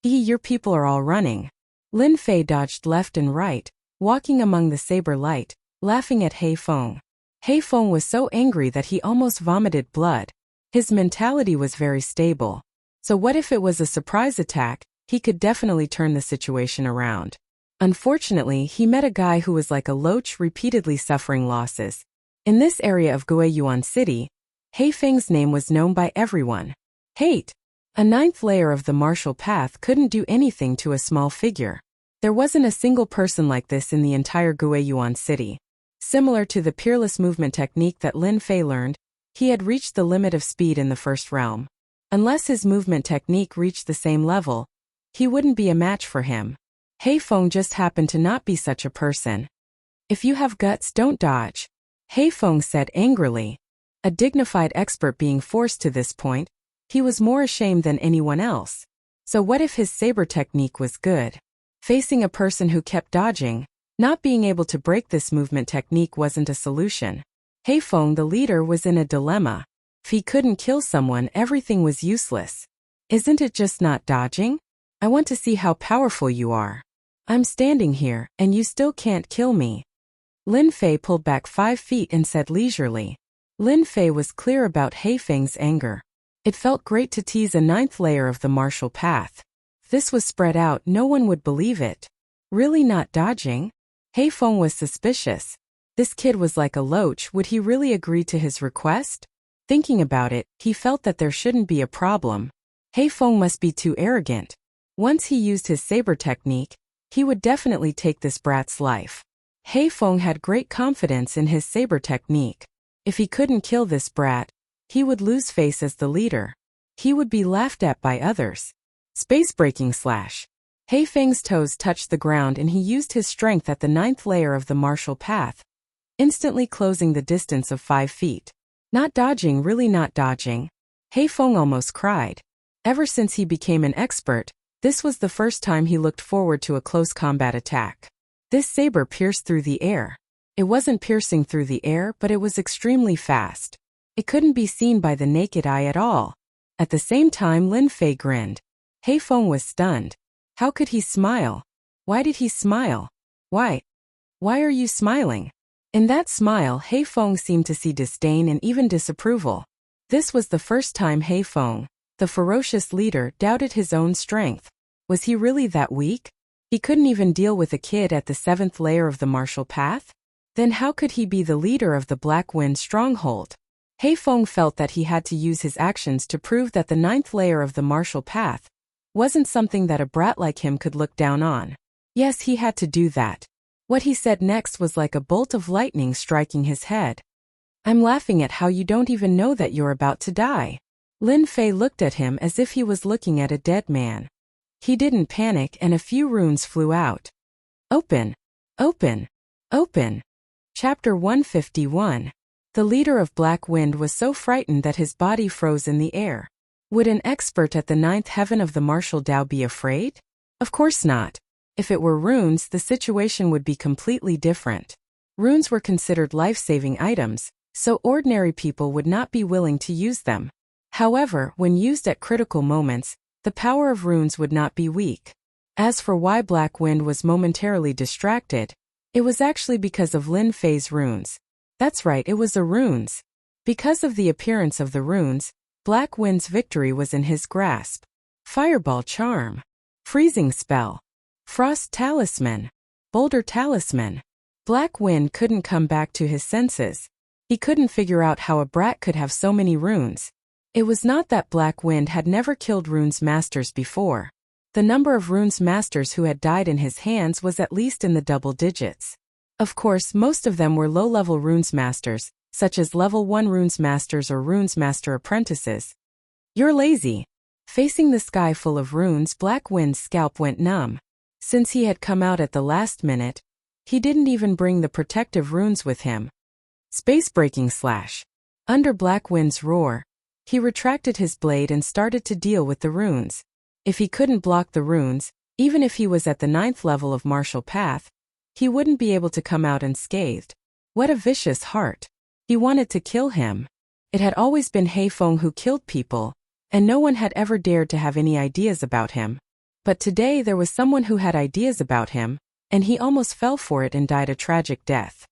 Your people are all running. Lin Fei dodged left and right, walking among the saber light, laughing at He Feng. He Feng was so angry that he almost vomited blood. His mentality was very stable. So what if it was a surprise attack? He could definitely turn the situation around. Unfortunately, he met a guy who was like a loach, repeatedly suffering losses. In this area of Guiyuan City, He Feng's name was known by everyone. Hate. A 9th layer of the martial path couldn't do anything to a small figure. There wasn't a single person like this in the entire Guiyuan City. Similar to the peerless movement technique that Lin Fei learned, he had reached the limit of speed in the first realm. Unless his movement technique reached the same level, he wouldn't be a match for him. He Feng just happened to not be such a person. If you have guts, don't dodge. He Feng said angrily. A dignified expert being forced to this point, he was more ashamed than anyone else. So what if his saber technique was good? Facing a person who kept dodging, not being able to break this movement technique wasn't a solution. He Feng, the leader, was in a dilemma. If he couldn't kill someone, everything was useless. Isn't it just not dodging? I want to see how powerful you are. I'm standing here, and you still can't kill me. Lin Fei pulled back 5 feet and said leisurely. Lin Fei was clear about Heifeng's anger. It felt great to tease a 9th layer of the martial path. If this was spread out, no one would believe it. Really not dodging? Heifeng was suspicious. This kid was like a loach. Would he really agree to his request? Thinking about it, he felt that there shouldn't be a problem. Heifeng must be too arrogant. Once he used his saber technique, he would definitely take this brat's life. Heifeng had great confidence in his saber technique. If he couldn't kill this brat, he would lose face as the leader. He would be laughed at by others. Space-breaking slash. Heifeng's toes touched the ground and he used his strength at the 9th layer of the martial path, instantly closing the distance of 5 feet. Not dodging, really not dodging. Heifeng almost cried. Ever since he became an expert, this was the first time he looked forward to a close combat attack. This saber pierced through the air. It wasn't piercing through the air, but it was extremely fast. It couldn't be seen by the naked eye at all. At the same time, Lin Fei grinned. Heifeng was stunned. How could he smile? Why did he smile? Why? Why are you smiling? In that smile, Heifeng seemed to see disdain and even disapproval. This was the first time Heifeng, the ferocious leader, doubted his own strength. Was he really that weak? He couldn't even deal with a kid at the 7th layer of the martial path? Then how could he be the leader of the Black Wind stronghold? Heifeng felt that he had to use his actions to prove that the 9th layer of the martial path wasn't something that a brat like him could look down on. Yes, he had to do that. What he said next was like a bolt of lightning striking his head. I'm laughing at how you don't even know that you're about to die. Lin Fei looked at him as if he was looking at a dead man. He didn't panic and a few runes flew out. Open! Open! Open! Chapter 151. The leader of Black Wind was so frightened that his body froze in the air. Would an expert at the 9th heaven of the martial Dao be afraid? Of course not. If it were runes, the situation would be completely different. Runes were considered life-saving items, so ordinary people would not be willing to use them. However, when used at critical moments, the power of runes would not be weak. As for why Black Wind was momentarily distracted, it was actually because of Lin Fei's runes. That's right, it was the runes. Because of the appearance of the runes, Black Wind's victory was in his grasp. Fireball Charm. Freezing Spell. Frost Talisman. Boulder Talisman. Black Wind couldn't come back to his senses. He couldn't figure out how a brat could have so many runes. It was not that Black Wind had never killed runes masters before. The number of runes masters who had died in his hands was at least in the double digits. Of course, most of them were low-level runes masters, such as level 1 runes masters or runes master apprentices. You're lazy. Facing the sky full of runes, Black Wind's scalp went numb. Since he had come out at the last minute, he didn't even bring the protective runes with him. Space-breaking slash. Under Black Wind's roar, he retracted his blade and started to deal with the runes. If he couldn't block the runes, even if he was at the 9th level of martial path, he wouldn't be able to come out unscathed. What a vicious heart. He wanted to kill him. It had always been Heifeng who killed people, and no one had ever dared to have any ideas about him. But today there was someone who had ideas about him, and he almost fell for it and died a tragic death.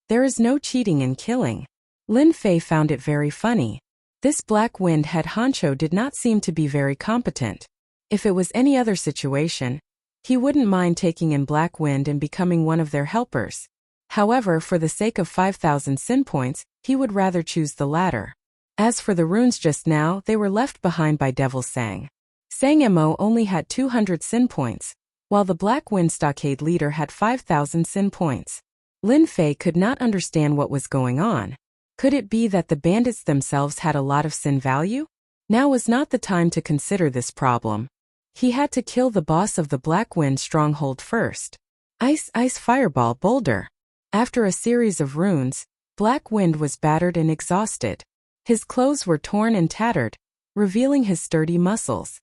There is no cheating in killing. Lin Fei found it very funny. This Black Wind head honcho did not seem to be very competent. If it was any other situation, he wouldn't mind taking in Black Wind and becoming one of their helpers. However, for the sake of 5,000 sin points, he would rather choose the latter. As for the runes just now, they were left behind by Devil Sang. Sang Mo only had 200 sin points, while the Black Wind stockade leader had 5,000 sin points. Lin Fei could not understand what was going on. Could it be that the bandits themselves had a lot of sin value? Now was not the time to consider this problem. He had to kill the boss of the Black Wind stronghold first. Ice Fireball Boulder. After a series of runes, Black Wind was battered and exhausted. His clothes were torn and tattered, revealing his sturdy muscles.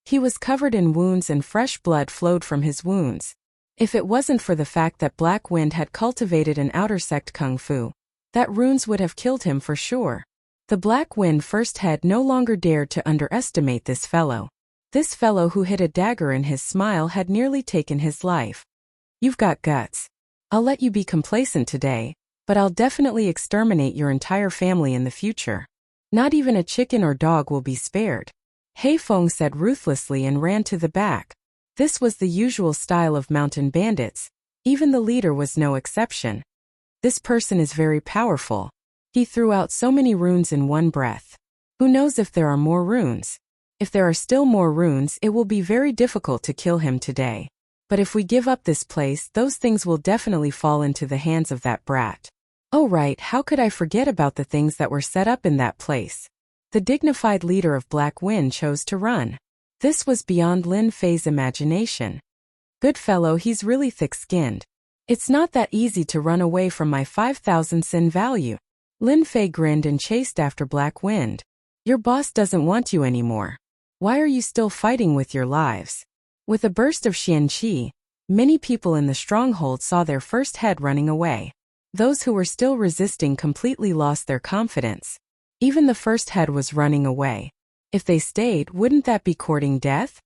He was covered in wounds and fresh blood flowed from his wounds. If it wasn't for the fact that Black Wind had cultivated an outer sect kung fu, that runes would have killed him for sure. The Black Wind first head no longer dared to underestimate this fellow. This fellow who hid a dagger in his smile had nearly taken his life. You've got guts. I'll let you be complacent today, but I'll definitely exterminate your entire family in the future. Not even a chicken or dog will be spared. Heifeng said ruthlessly and ran to the back. This was the usual style of mountain bandits. Even the leader was no exception. This person is very powerful. He threw out so many runes in one breath. Who knows if there are more runes? If there are still more runes, it will be very difficult to kill him today. But if we give up this place, those things will definitely fall into the hands of that brat. Oh right, how could I forget about the things that were set up in that place? The dignified leader of Black Wind chose to run. This was beyond Lin Fei's imagination. Good fellow, he's really thick-skinned. It's not that easy to run away from my 5,000 sin value. Lin Fei grinned and chased after Black Wind. Your boss doesn't want you anymore. Why are you still fighting with your lives? With a burst of xianqi, many people in the stronghold saw their first head running away. Those who were still resisting completely lost their confidence. Even the first head was running away. If they stayed, wouldn't that be courting death?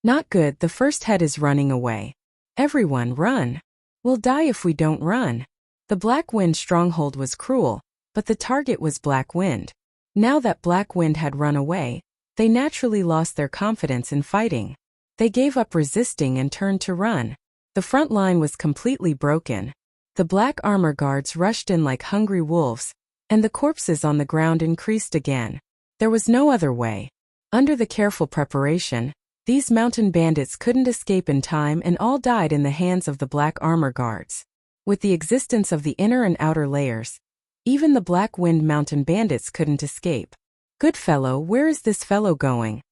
Not good, the first head is running away. Everyone, run. We'll die if we don't run. The Black Wind stronghold was cruel, but the target was Black Wind. Now that Black Wind had run away, they naturally lost their confidence in fighting. They gave up resisting and turned to run. The front line was completely broken. The black armor guards rushed in like hungry wolves, and the corpses on the ground increased again. There was no other way. Under the careful preparation, these mountain bandits couldn't escape in time and all died in the hands of the black armor guards. With the existence of the inner and outer layers, even the Black Wind mountain bandits couldn't escape. Good fellow, where is this fellow going?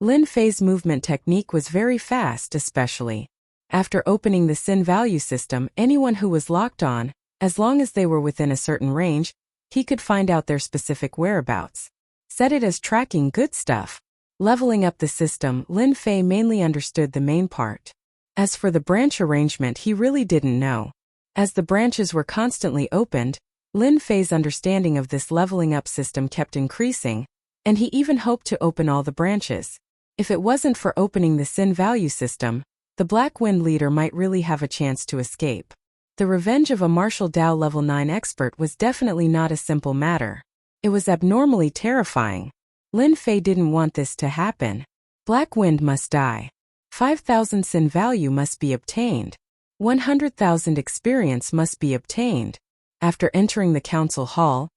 Lin Fei's movement technique was very fast, especially after opening the sin value system. Anyone who was locked on, as long as they were within a certain range, he could find out their specific whereabouts. Set it as tracking. Good stuff. Leveling up the system, Lin Fei mainly understood the main part. As for the branch arrangement, he really didn't know. As the branches were constantly opened, Lin Fei's understanding of this leveling up system kept increasing, and he even hoped to open all the branches. If it wasn't for opening the sin value system, the Black Wind leader might really have a chance to escape. The revenge of a martial Dao level 9 expert was definitely not a simple matter. It was abnormally terrifying. Lin Fei didn't want this to happen. Black Wind must die. 5,000 sin value must be obtained. 100,000 experience must be obtained. After entering the council hall,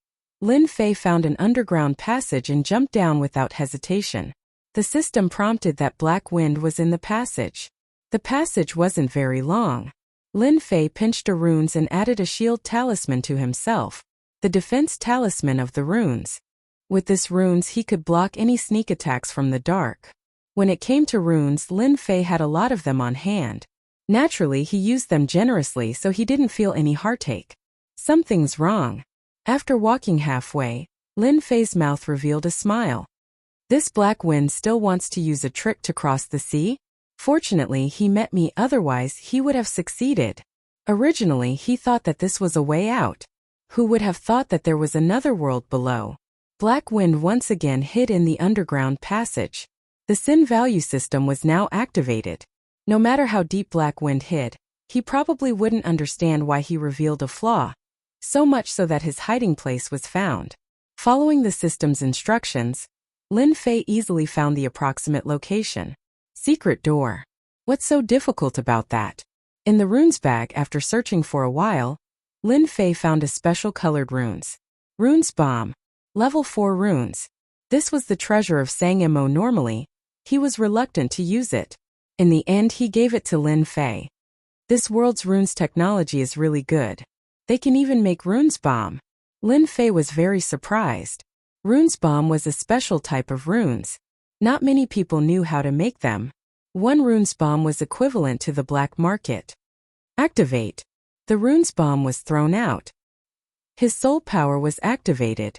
Lin Fei found an underground passage and jumped down without hesitation. The system prompted that Black Wind was in the passage. The passage wasn't very long. Lin Fei pinched a runes and added a shield talisman to himself, the defense talisman of the runes. With this runes he could block any sneak attacks from the dark. When it came to runes, Lin Fei had a lot of them on hand. Naturally, he used them generously so he didn't feel any heartache. Something's wrong. After walking halfway, Lin Fei's mouth revealed a smile. This Black Wind still wants to use a trick to cross the sea? Fortunately, he met me, otherwise he would have succeeded. Originally, he thought that this was a way out. Who would have thought that there was another world below? Black Wind once again hid in the underground passage. The sin value system was now activated. No matter how deep Black Wind hid, he probably wouldn't understand why he revealed a flaw. So much so that his hiding place was found. Following the system's instructions, Lin Fei easily found the approximate location. Secret door. What's so difficult about that? In the runes bag, after searching for a while, Lin Fei found a special colored runes. Runes bomb. Level 4 runes. This was the treasure of Sang Mo. Normally, he was reluctant to use it. In the end, he gave it to Lin Fei. This world's runes technology is really good. They can even make runes bomb. Lin Fei was very surprised. Runes bomb was a special type of runes. Not many people knew how to make them. One runes bomb was equivalent to the black market. Activate. The runes bomb was thrown out. His soul power was activated.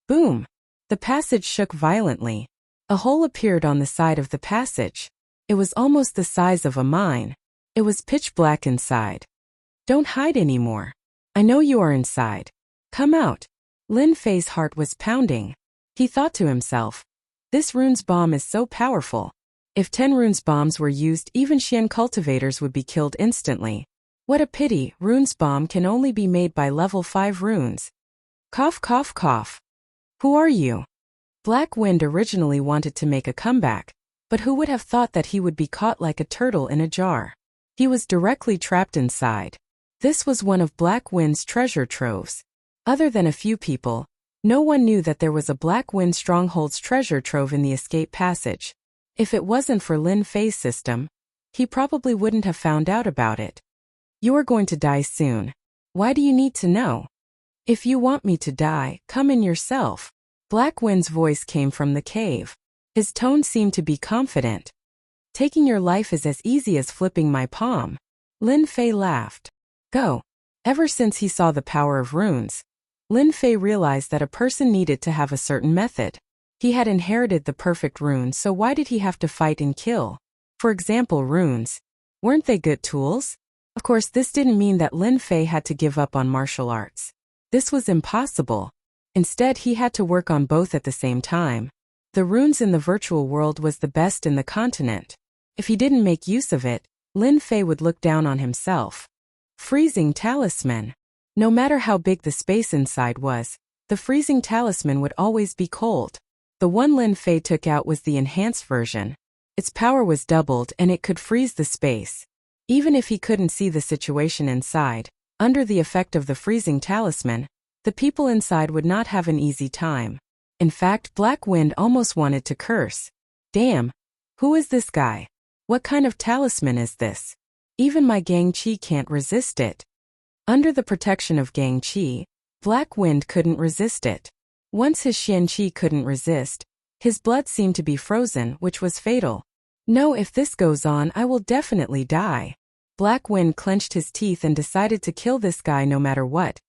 Boom! The passage shook violently. A hole appeared on the side of the passage. It was almost the size of a mine. It was pitch black inside. Don't hide anymore. I know you are inside. Come out. Lin Fei's heart was pounding. He thought to himself, this runes bomb is so powerful. If 10 runes bombs were used, even Xian cultivators would be killed instantly. What a pity, runes bomb can only be made by level 5 runes. Cough cough cough. Who are you? Black Wind originally wanted to make a comeback, but who would have thought that he would be caught like a turtle in a jar? He was directly trapped inside. This was one of Black Wind's treasure troves. Other than a few people, no one knew that there was a Black Wind Stronghold's treasure trove in the escape passage. If it wasn't for Lin Fei's system, he probably wouldn't have found out about it. You are going to die soon. Why do you need to know? If you want me to die, come in yourself. Black Wind's voice came from the cave. His tone seemed to be confident. Taking your life is as easy as flipping my palm. Lin Fei laughed. Go. Ever since he saw the power of runes, Lin Fei realized that a person needed to have a certain method. He had inherited the perfect runes, so why did he have to fight and kill? For example, runes. Weren't they good tools? Of course, this didn't mean that Lin Fei had to give up on martial arts. This was impossible. Instead, he had to work on both at the same time. The runes in the virtual world was the best in the continent. If he didn't make use of it, Lin Fei would look down on himself. Freezing talisman. No matter how big the space inside was, the freezing talisman would always be cold. The one Lin Fei took out was the enhanced version. Its power was doubled and it could freeze the space. Even if he couldn't see the situation inside, under the effect of the freezing talisman, the people inside would not have an easy time. In fact, Black Wind almost wanted to curse. Damn! Who is this guy? What kind of talisman is this? Even my Gang Chi can't resist it. Under the protection of Gang Chi, Black Wind couldn't resist it. Once his Xian Qi couldn't resist, his blood seemed to be frozen, which was fatal. No, if this goes on, I will definitely die. Black Wind clenched his teeth and decided to kill this guy no matter what,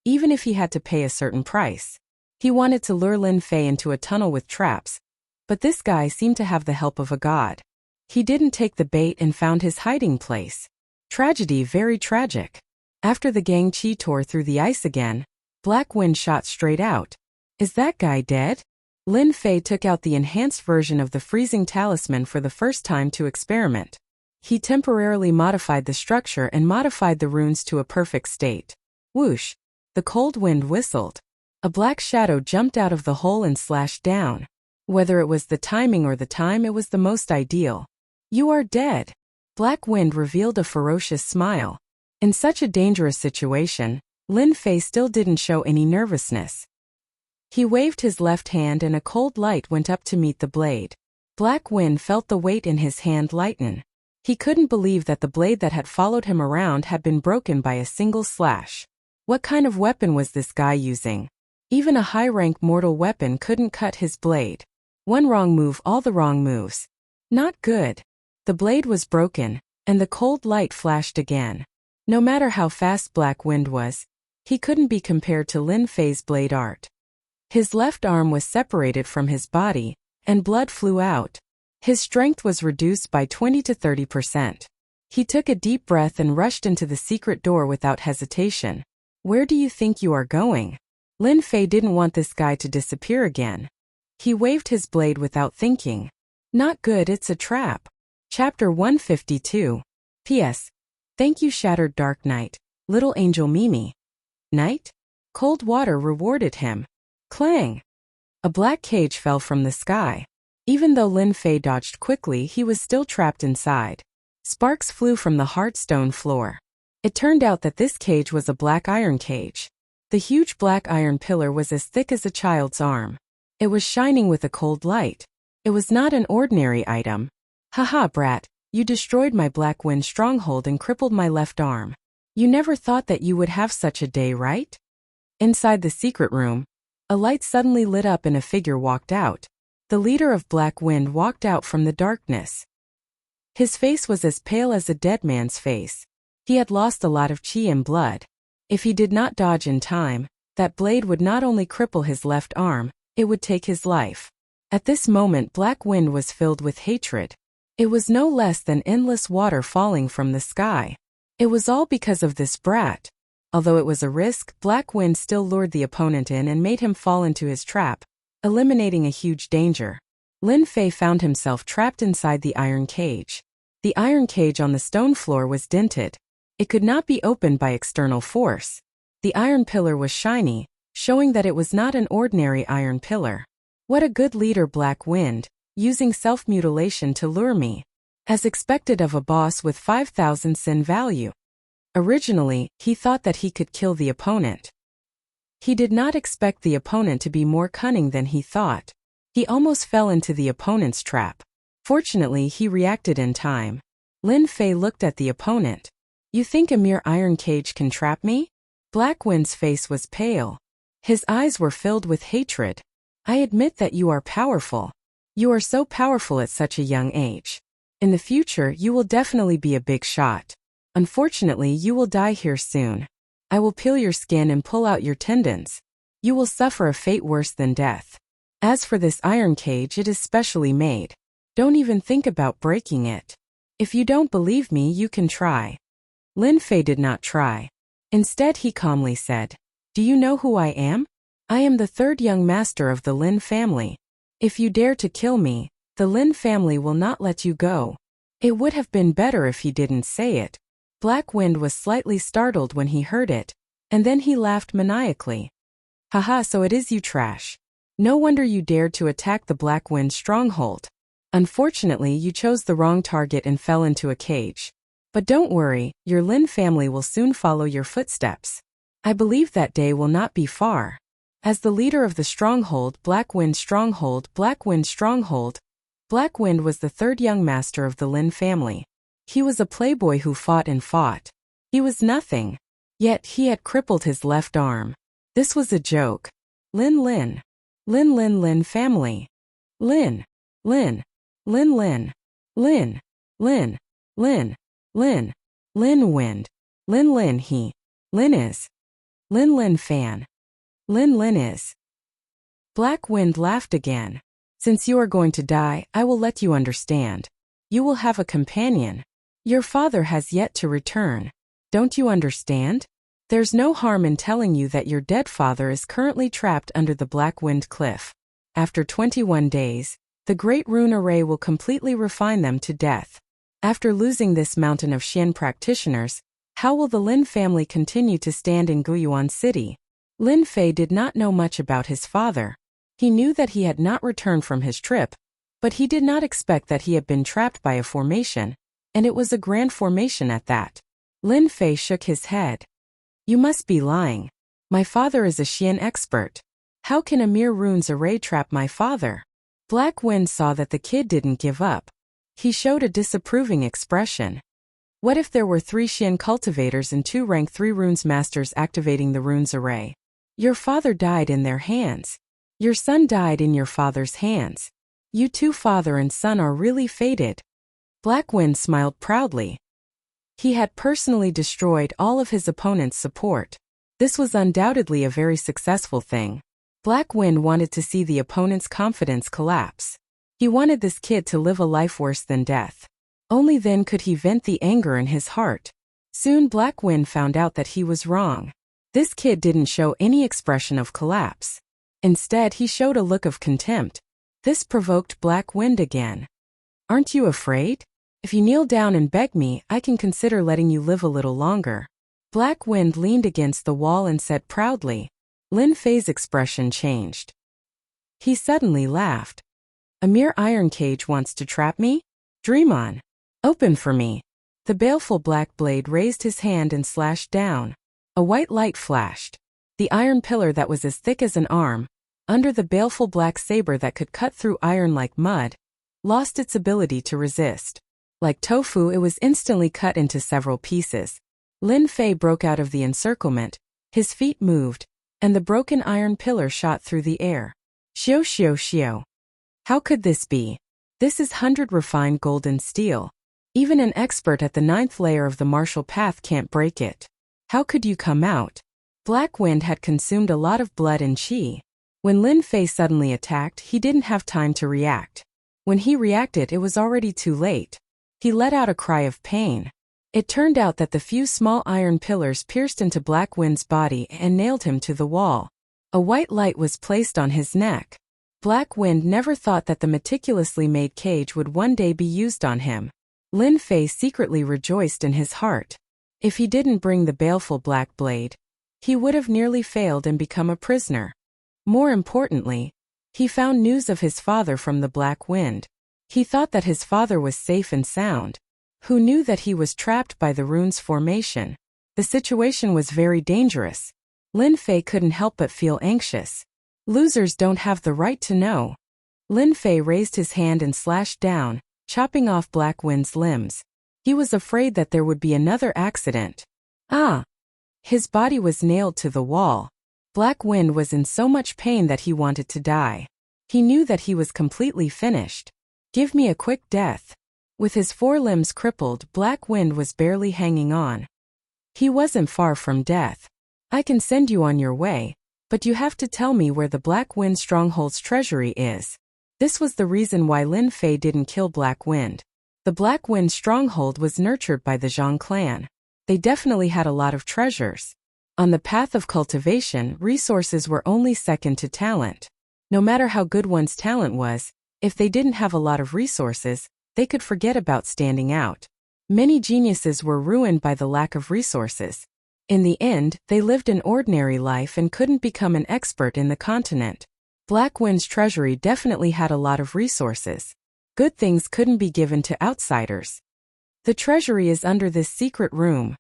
even if he had to pay a certain price. He wanted to lure Lin Fei into a tunnel with traps, but this guy seemed to have the help of a god. He didn't take the bait and found his hiding place. Tragedy, very tragic. After the Gang Chi tore through the ice again, Black Wind shot straight out. Is that guy dead? Lin Fei took out the enhanced version of the freezing talisman for the first time to experiment. He temporarily modified the structure and modified the runes to a perfect state. Whoosh! The cold wind whistled. A black shadow jumped out of the hole and slashed down. Whether it was the timing or the time, it was the most ideal. You are dead. Black Wind revealed a ferocious smile. In such a dangerous situation, Lin Fei still didn't show any nervousness. He waved his left hand and a cold light went up to meet the blade. Black Wind felt the weight in his hand lighten. He couldn't believe that the blade that had followed him around had been broken by a single slash. What kind of weapon was this guy using? Even a high-rank mortal weapon couldn't cut his blade. One wrong move, all the wrong moves. Not good. The blade was broken, and the cold light flashed again. No matter how fast Black Wind was, he couldn't be compared to Lin Fei's blade art. His left arm was separated from his body, and blood flew out. His strength was reduced by 20 to 30%. He took a deep breath and rushed into the secret door without hesitation. Where do you think you are going? Lin Fei didn't want this guy to disappear again. He waved his blade without thinking. Not good, it's a trap. Chapter 152. P.S. Thank you, Shattered Dark Knight, Little Angel Mimi. Night? Cold water rewarded him. Clang! A black cage fell from the sky. Even though Lin Fei dodged quickly, he was still trapped inside. Sparks flew from the hardstone floor. It turned out that this cage was a black iron cage. The huge black iron pillar was as thick as a child's arm. It was shining with a cold light. It was not an ordinary item. Haha, brat, you destroyed my Black Wind stronghold and crippled my left arm. You never thought that you would have such a day, right? Inside the secret room, a light suddenly lit up and a figure walked out. The leader of Black Wind walked out from the darkness. His face was as pale as a dead man's face. He had lost a lot of chi and blood. If he did not dodge in time, that blade would not only cripple his left arm, it would take his life. At this moment, Black Wind was filled with hatred. It was no less than endless water falling from the sky. It was all because of this brat. Although it was a risk, Black Wind still lured the opponent in and made him fall into his trap, eliminating a huge danger. Lin Fei found himself trapped inside the iron cage. The iron cage on the stone floor was dented. It could not be opened by external force. The iron pillar was shiny, showing that it was not an ordinary iron pillar. What a good leader, Black Wind, using self-mutilation to lure me. As expected of a boss with 5,000 sin value. Originally, he thought that he could kill the opponent. He did not expect the opponent to be more cunning than he thought. He almost fell into the opponent's trap. Fortunately, he reacted in time. Lin Fei looked at the opponent. You think a mere iron cage can trap me? Black Wind's face was pale. His eyes were filled with hatred. I admit that you are powerful. You are so powerful at such a young age. In the future, you will definitely be a big shot. Unfortunately, you will die here soon. I will peel your skin and pull out your tendons. You will suffer a fate worse than death. As for this iron cage, it is specially made. Don't even think about breaking it. If you don't believe me, you can try. Lin Fei did not try. Instead, he calmly said, Do you know who I am? I am the third young master of the Lin family. If you dare to kill me, the Lin family will not let you go. It would have been better if he didn't say it. Black Wind was slightly startled when he heard it, and then he laughed maniacally. Haha, so it is you, trash. No wonder you dared to attack the Black Wind stronghold. Unfortunately, you chose the wrong target and fell into a cage. But don't worry, your Lin family will soon follow your footsteps. I believe that day will not be far. As the leader of the stronghold, Black Wind Stronghold, Black Wind Stronghold, Black Wind was the third young master of the Lin family. He was a playboy who fought and fought. He was nothing. Yet he had crippled his left arm. This was a joke. Lin family. Lin Wind. He. Lin is. Lin fan. Lin is. Black Wind laughed again. Since you are going to die, I will let you understand. You will have a companion. Your father has yet to return. Don't you understand? There's no harm in telling you that your dead father is currently trapped under the Black Wind Cliff. After 21 days, the Great Rune Array will completely refine them to death. After losing this mountain of Xian practitioners, how will the Lin family continue to stand in Guiyuan City? Lin Fei did not know much about his father. He knew that he had not returned from his trip, but he did not expect that he had been trapped by a formation, and it was a grand formation at that. Lin Fei shook his head. You must be lying. My father is a Xian expert. How can a mere runes array trap my father? Black Wind saw that the kid didn't give up. He showed a disapproving expression. What if there were 3 Xian cultivators and 2 rank 3 runes masters activating the runes array? Your father died in their hands. Your son died in your father's hands. You two, father and son, are really fated. Black Wind smiled proudly. He had personally destroyed all of his opponent's support. This was undoubtedly a very successful thing. Black Wind wanted to see the opponent's confidence collapse. He wanted this kid to live a life worse than death. Only then could he vent the anger in his heart. Soon Black Wind found out that he was wrong. This kid didn't show any expression of collapse. Instead, he showed a look of contempt. This provoked Black Wind again. Aren't you afraid? If you kneel down and beg me, I can consider letting you live a little longer. Black Wind leaned against the wall and said proudly. Lin Fei's expression changed. He suddenly laughed. A mere iron cage wants to trap me? Dream on. Open for me. The baleful black blade raised his hand and slashed down. A white light flashed. The iron pillar that was as thick as an arm, under the baleful black saber that could cut through iron like mud, lost its ability to resist. Like tofu, it was instantly cut into several pieces. Lin Fei broke out of the encirclement, his feet moved, and the broken iron pillar shot through the air. Xiao xiao xiao. How could this be? This is 100 refined golden steel. Even an expert at the 9th layer of the martial path can't break it. How could you come out? Black Wind had consumed a lot of blood and qi. When Lin Fei suddenly attacked, he didn't have time to react. When he reacted, it was already too late. He let out a cry of pain. It turned out that the few small iron pillars pierced into Black Wind's body and nailed him to the wall. A white light was placed on his neck. Black Wind never thought that the meticulously made cage would one day be used on him. Lin Fei secretly rejoiced in his heart. If he didn't bring the baleful black blade, he would have nearly failed and become a prisoner. More importantly, he found news of his father from the Black Wind. He thought that his father was safe and sound. Who knew that he was trapped by the rune's formation? The situation was very dangerous. Lin Fei couldn't help but feel anxious. Losers don't have the right to know. Lin Fei raised his hand and slashed down, chopping off Black Wind's limbs. He was afraid that there would be another accident. Ah! His body was nailed to the wall. Black Wind was in so much pain that he wanted to die. He knew that he was completely finished. Give me a quick death. With his 4 limbs crippled, Black Wind was barely hanging on. He wasn't far from death. I can send you on your way, but you have to tell me where the Black Wind Stronghold's treasury is. This was the reason why Lin Fei didn't kill Black Wind. The Black Wind Stronghold was nurtured by the Zhang clan. They definitely had a lot of treasures. On the path of cultivation, resources were only second to talent. No matter how good one's talent was, if they didn't have a lot of resources, they could forget about standing out. Many geniuses were ruined by the lack of resources. In the end, they lived an ordinary life and couldn't become an expert in the continent. Black Wind's treasury definitely had a lot of resources. Good things couldn't be given to outsiders. The treasury is under this secret room.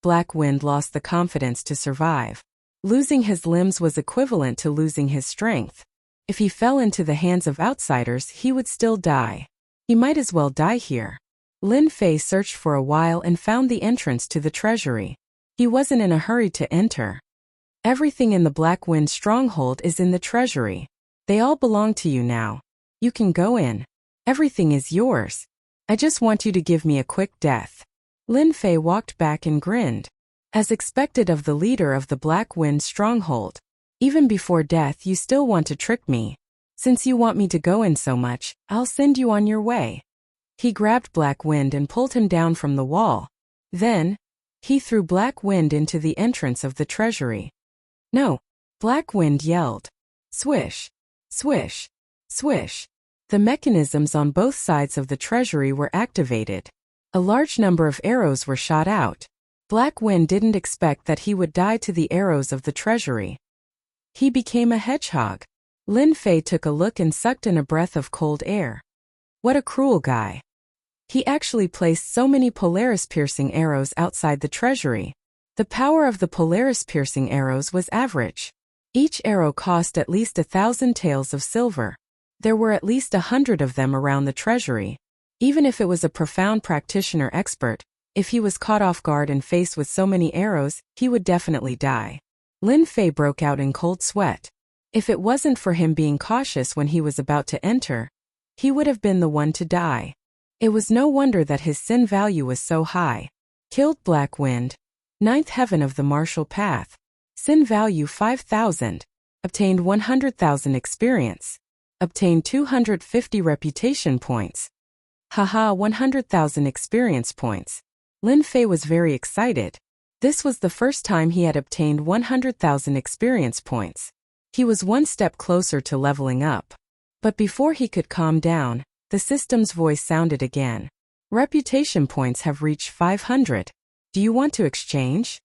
Black Wind lost the confidence to survive. Losing his limbs was equivalent to losing his strength. If he fell into the hands of outsiders, he would still die. He might as well die here. Lin Fei searched for a while and found the entrance to the treasury. He wasn't in a hurry to enter. Everything in the Black Wind Stronghold is in the treasury. They all belong to you now. You can go in. Everything is yours. I just want you to give me a quick death. Lin Fei walked back and grinned. As expected of the leader of the Black Wind Stronghold. Even before death you still want to trick me. Since you want me to go in so much, I'll send you on your way. He grabbed Black Wind and pulled him down from the wall. Then, he threw Black Wind into the entrance of the treasury. No! Black Wind yelled. Swish! Swish! Swish! The mechanisms on both sides of the treasury were activated. A large number of arrows were shot out. Black Wind didn't expect that he would die to the arrows of the treasury. He became a hedgehog. Lin Fei took a look and sucked in a breath of cold air. What a cruel guy. He actually placed so many Polaris-piercing arrows outside the treasury. The power of the Polaris-piercing arrows was average. Each arrow cost at least 1,000 taels of silver. There were at least 100 of them around the treasury. Even if it was a profound practitioner expert, if he was caught off guard and faced with so many arrows, he would definitely die. Lin Fei broke out in cold sweat. If it wasn't for him being cautious when he was about to enter, he would have been the one to die. It was no wonder that his sin value was so high. Killed Black Wind. 9th heaven of the martial path. Sin value 5,000. Obtained 100,000 experience. Obtained 250 reputation points. Haha, 100,000 experience points. Lin Fei was very excited. This was the first time he had obtained 100,000 experience points. He was one step closer to leveling up. But before he could calm down, the system's voice sounded again. Reputation points have reached 500. Do you want to exchange?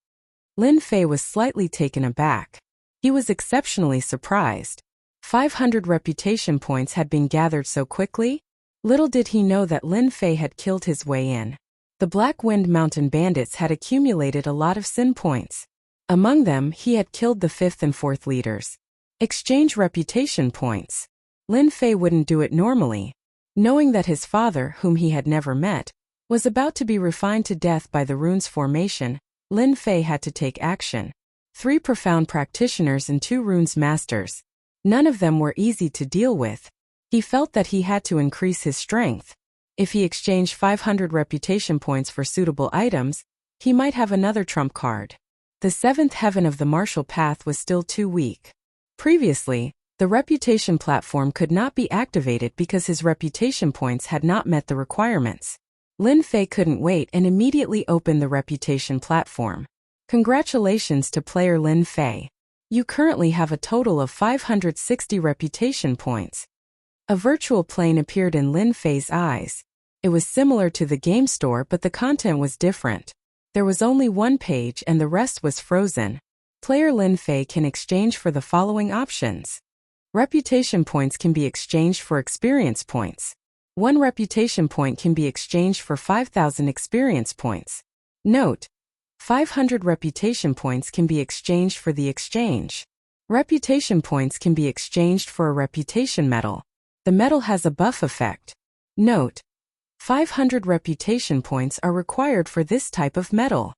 Lin Fei was slightly taken aback. He was exceptionally surprised. 500 reputation points had been gathered so quickly? Little did he know that Lin Fei had killed his way in. The Black Wind Mountain bandits had accumulated a lot of sin points. Among them, he had killed the 5th and 4th leaders. Exchange reputation points. Lin Fei wouldn't do it normally. Knowing that his father, whom he had never met, was about to be refined to death by the rune's formation, Lin Fei had to take action. 3 profound practitioners and 2 runes masters. None of them were easy to deal with. He felt that he had to increase his strength. If he exchanged 500 reputation points for suitable items, he might have another trump card. The 7th heaven of the martial path was still too weak. Previously, the reputation platform could not be activated because his reputation points had not met the requirements. Lin Fei couldn't wait and immediately opened the reputation platform. Congratulations to player Lin Fei. You currently have a total of 560 reputation points. A virtual plane appeared in Lin Fei's eyes. It was similar to the game store, but the content was different. There was only one page and the rest was frozen. Player Lin Fei can exchange for the following options. Reputation points can be exchanged for experience points. 1 reputation point can be exchanged for 5,000 experience points. Note: 500 reputation points can be exchanged for the exchange. Reputation points can be exchanged for a reputation medal. The medal has a buff effect. Note: 500 reputation points are required for this type of medal.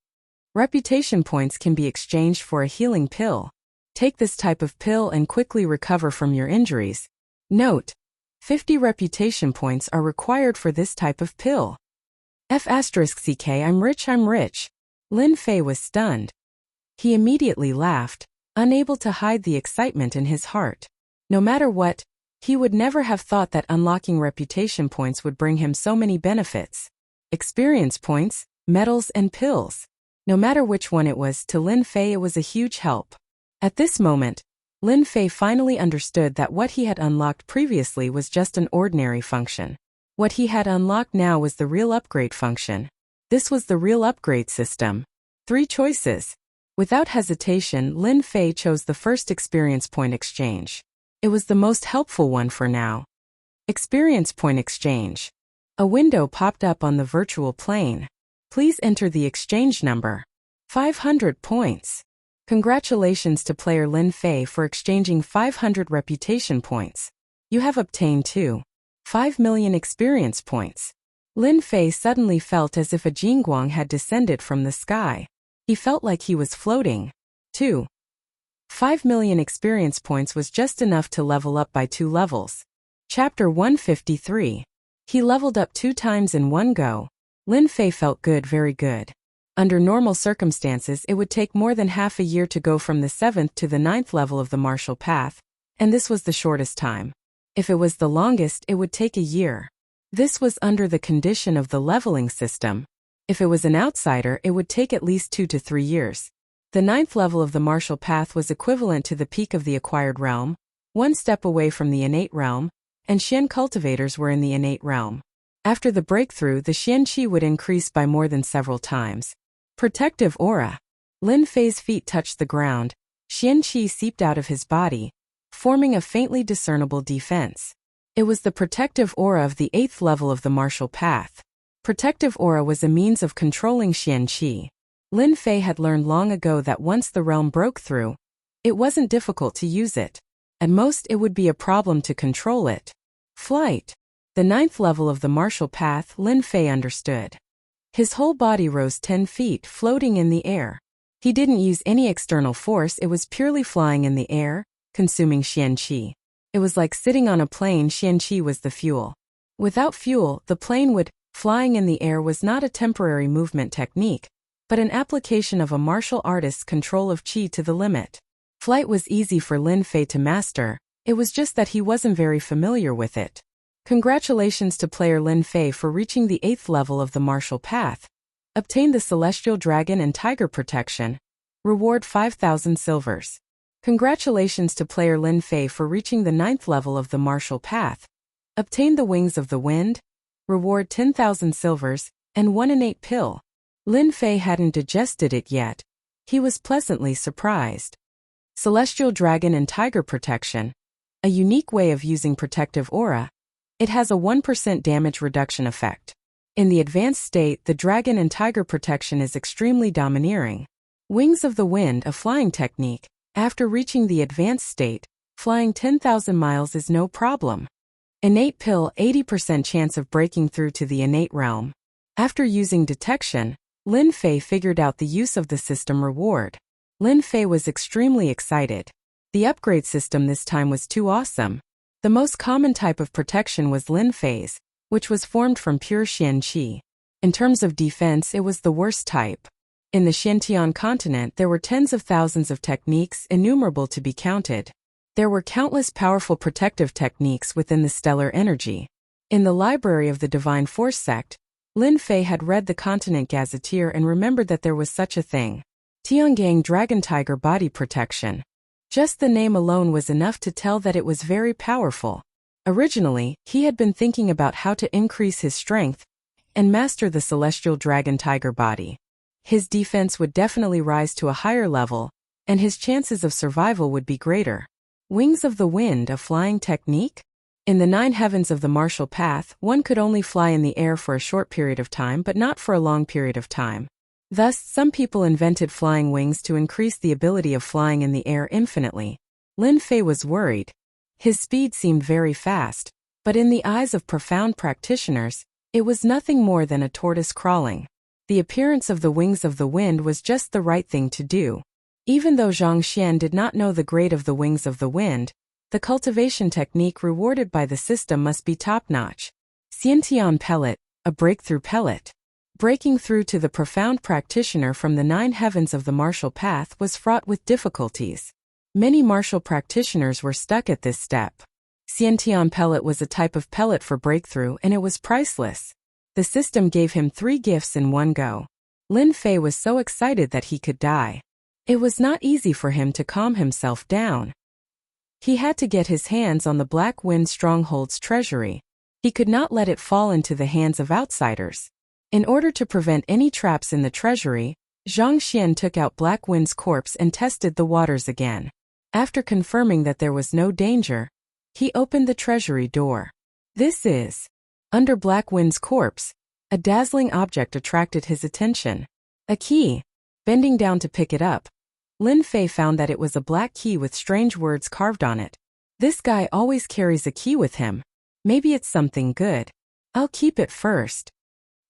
Reputation points can be exchanged for a healing pill. Take this type of pill and quickly recover from your injuries. Note: 50 reputation points are required for this type of pill. F***ck I'm rich. Lin Fei was stunned. He immediately laughed, unable to hide the excitement in his heart. No matter what, he would never have thought that unlocking reputation points would bring him so many benefits. Experience points, medals, and pills. No matter which one it was, to Lin Fei it was a huge help. At this moment, Lin Fei finally understood that what he had unlocked previously was just an ordinary function. What he had unlocked now was the real upgrade function. This was the real upgrade system. 3 choices. Without hesitation, Lin Fei chose the first experience point exchange. It was the most helpful one for now. Experience point exchange. A window popped up on the virtual plane. Please enter the exchange number. 500 points. Congratulations to player Lin Fei for exchanging 500 reputation points. You have obtained 5 million experience points. Lin Fei suddenly felt as if a jingguang had descended from the sky. He felt like he was floating. 5 million experience points was just enough to level up by 2 levels. Chapter 153. He leveled up 2 times in one go. Lin Fei felt good, very good. Under normal circumstances, it would take more than half a year to go from the 7th to the 9th level of the martial path, and this was the shortest time. If it was the longest, it would take a year. This was under the condition of the leveling system. If it was an outsider, it would take at least 2 to 3 years. The 9th level of the martial path was equivalent to the peak of the acquired realm, 1 step away from the innate realm, and Xian cultivators were in the innate realm. After the breakthrough, the Xian Qi would increase by more than several times. Protective aura. Lin Fei's feet touched the ground. Xian Qi seeped out of his body, forming a faintly discernible defense. It was the protective aura of the 8th level of the martial path. Protective aura was a means of controlling Xian Qi. Lin Fei had learned long ago that once the realm broke through, it wasn't difficult to use it. At most, it would be a problem to control it. Flight. The 9th level of the martial path, Lin Fei understood. His whole body rose 10 feet, floating in the air. He didn't use any external force, it was purely flying in the air, consuming Xian Qi. It was like sitting on a plane. Xian Qi was the fuel. Without fuel, the plane would. Flying in the air was not a temporary movement technique, but an application of a martial artist's control of Qi to the limit. Flight was easy for Lin Fei to master, it was just that he wasn't very familiar with it. Congratulations to player Lin Fei for reaching the 8th level of the martial path. Obtain the Celestial Dragon and Tiger Protection. Reward 5,000 silvers. Congratulations to player Lin Fei for reaching the 9th level of the martial path. Obtain the Wings of the Wind. Reward 10,000 silvers, and 1 innate pill. Lin Fei hadn't digested it yet. He was pleasantly surprised. Celestial Dragon and Tiger Protection. A unique way of using protective aura. It has a 1% damage reduction effect. In the advanced state, the Dragon and Tiger Protection is extremely domineering. Wings of the Wind, a flying technique. After reaching the advanced state, flying 10,000 miles is no problem. Innate pill, 80% chance of breaking through to the innate realm. After using detection, Lin Fei figured out the use of the system reward. Lin Fei was extremely excited. The upgrade system this time was too awesome. The most common type of protection was Lin Fei's, which was formed from pure Xian Qi. In terms of defense, it was the worst type. In the Xiantian continent, there were tens of thousands of techniques, innumerable to be counted. There were countless powerful protective techniques within the stellar energy. In the library of the Divine Force sect, Lin Fei had read the Continent Gazetteer and remembered that there was such a thing. Tiangang Dragon Tiger Body Protection. Just the name alone was enough to tell that it was very powerful. Originally, he had been thinking about how to increase his strength and master the celestial dragon tiger body. His defense would definitely rise to a higher level, and his chances of survival would be greater. Wings of the Wind, a flying technique? In the 9 heavens of the martial path, one could only fly in the air for a short period of time but not for a long period of time. Thus, some people invented flying wings to increase the ability of flying in the air infinitely. Lin Fei was worried. His speed seemed very fast, but in the eyes of profound practitioners, it was nothing more than a tortoise crawling. The appearance of the Wings of the Wind was just the right thing to do. Even though Zhang Xian did not know the grade of the Wings of the Wind, the cultivation technique rewarded by the system must be top-notch. Xiantian pellet, a breakthrough pellet. Breaking through to the profound practitioner from the 9 heavens of the martial path was fraught with difficulties. Many martial practitioners were stuck at this step. Xiantian pellet was a type of pellet for breakthrough and it was priceless. The system gave him 3 gifts in one go. Lin Fei was so excited that he could die. It was not easy for him to calm himself down. He had to get his hands on the Black Wind Stronghold's treasury. He could not let it fall into the hands of outsiders. In order to prevent any traps in the treasury, Zhang Xian took out Black Wind's corpse and tested the waters again. After confirming that there was no danger, he opened the treasury door. This is. Under Black Wind's corpse, a dazzling object attracted his attention. A key. Bending down to pick it up, Lin Fei found that it was a black key with strange words carved on it. This guy always carries a key with him. Maybe it's something good. I'll keep it first.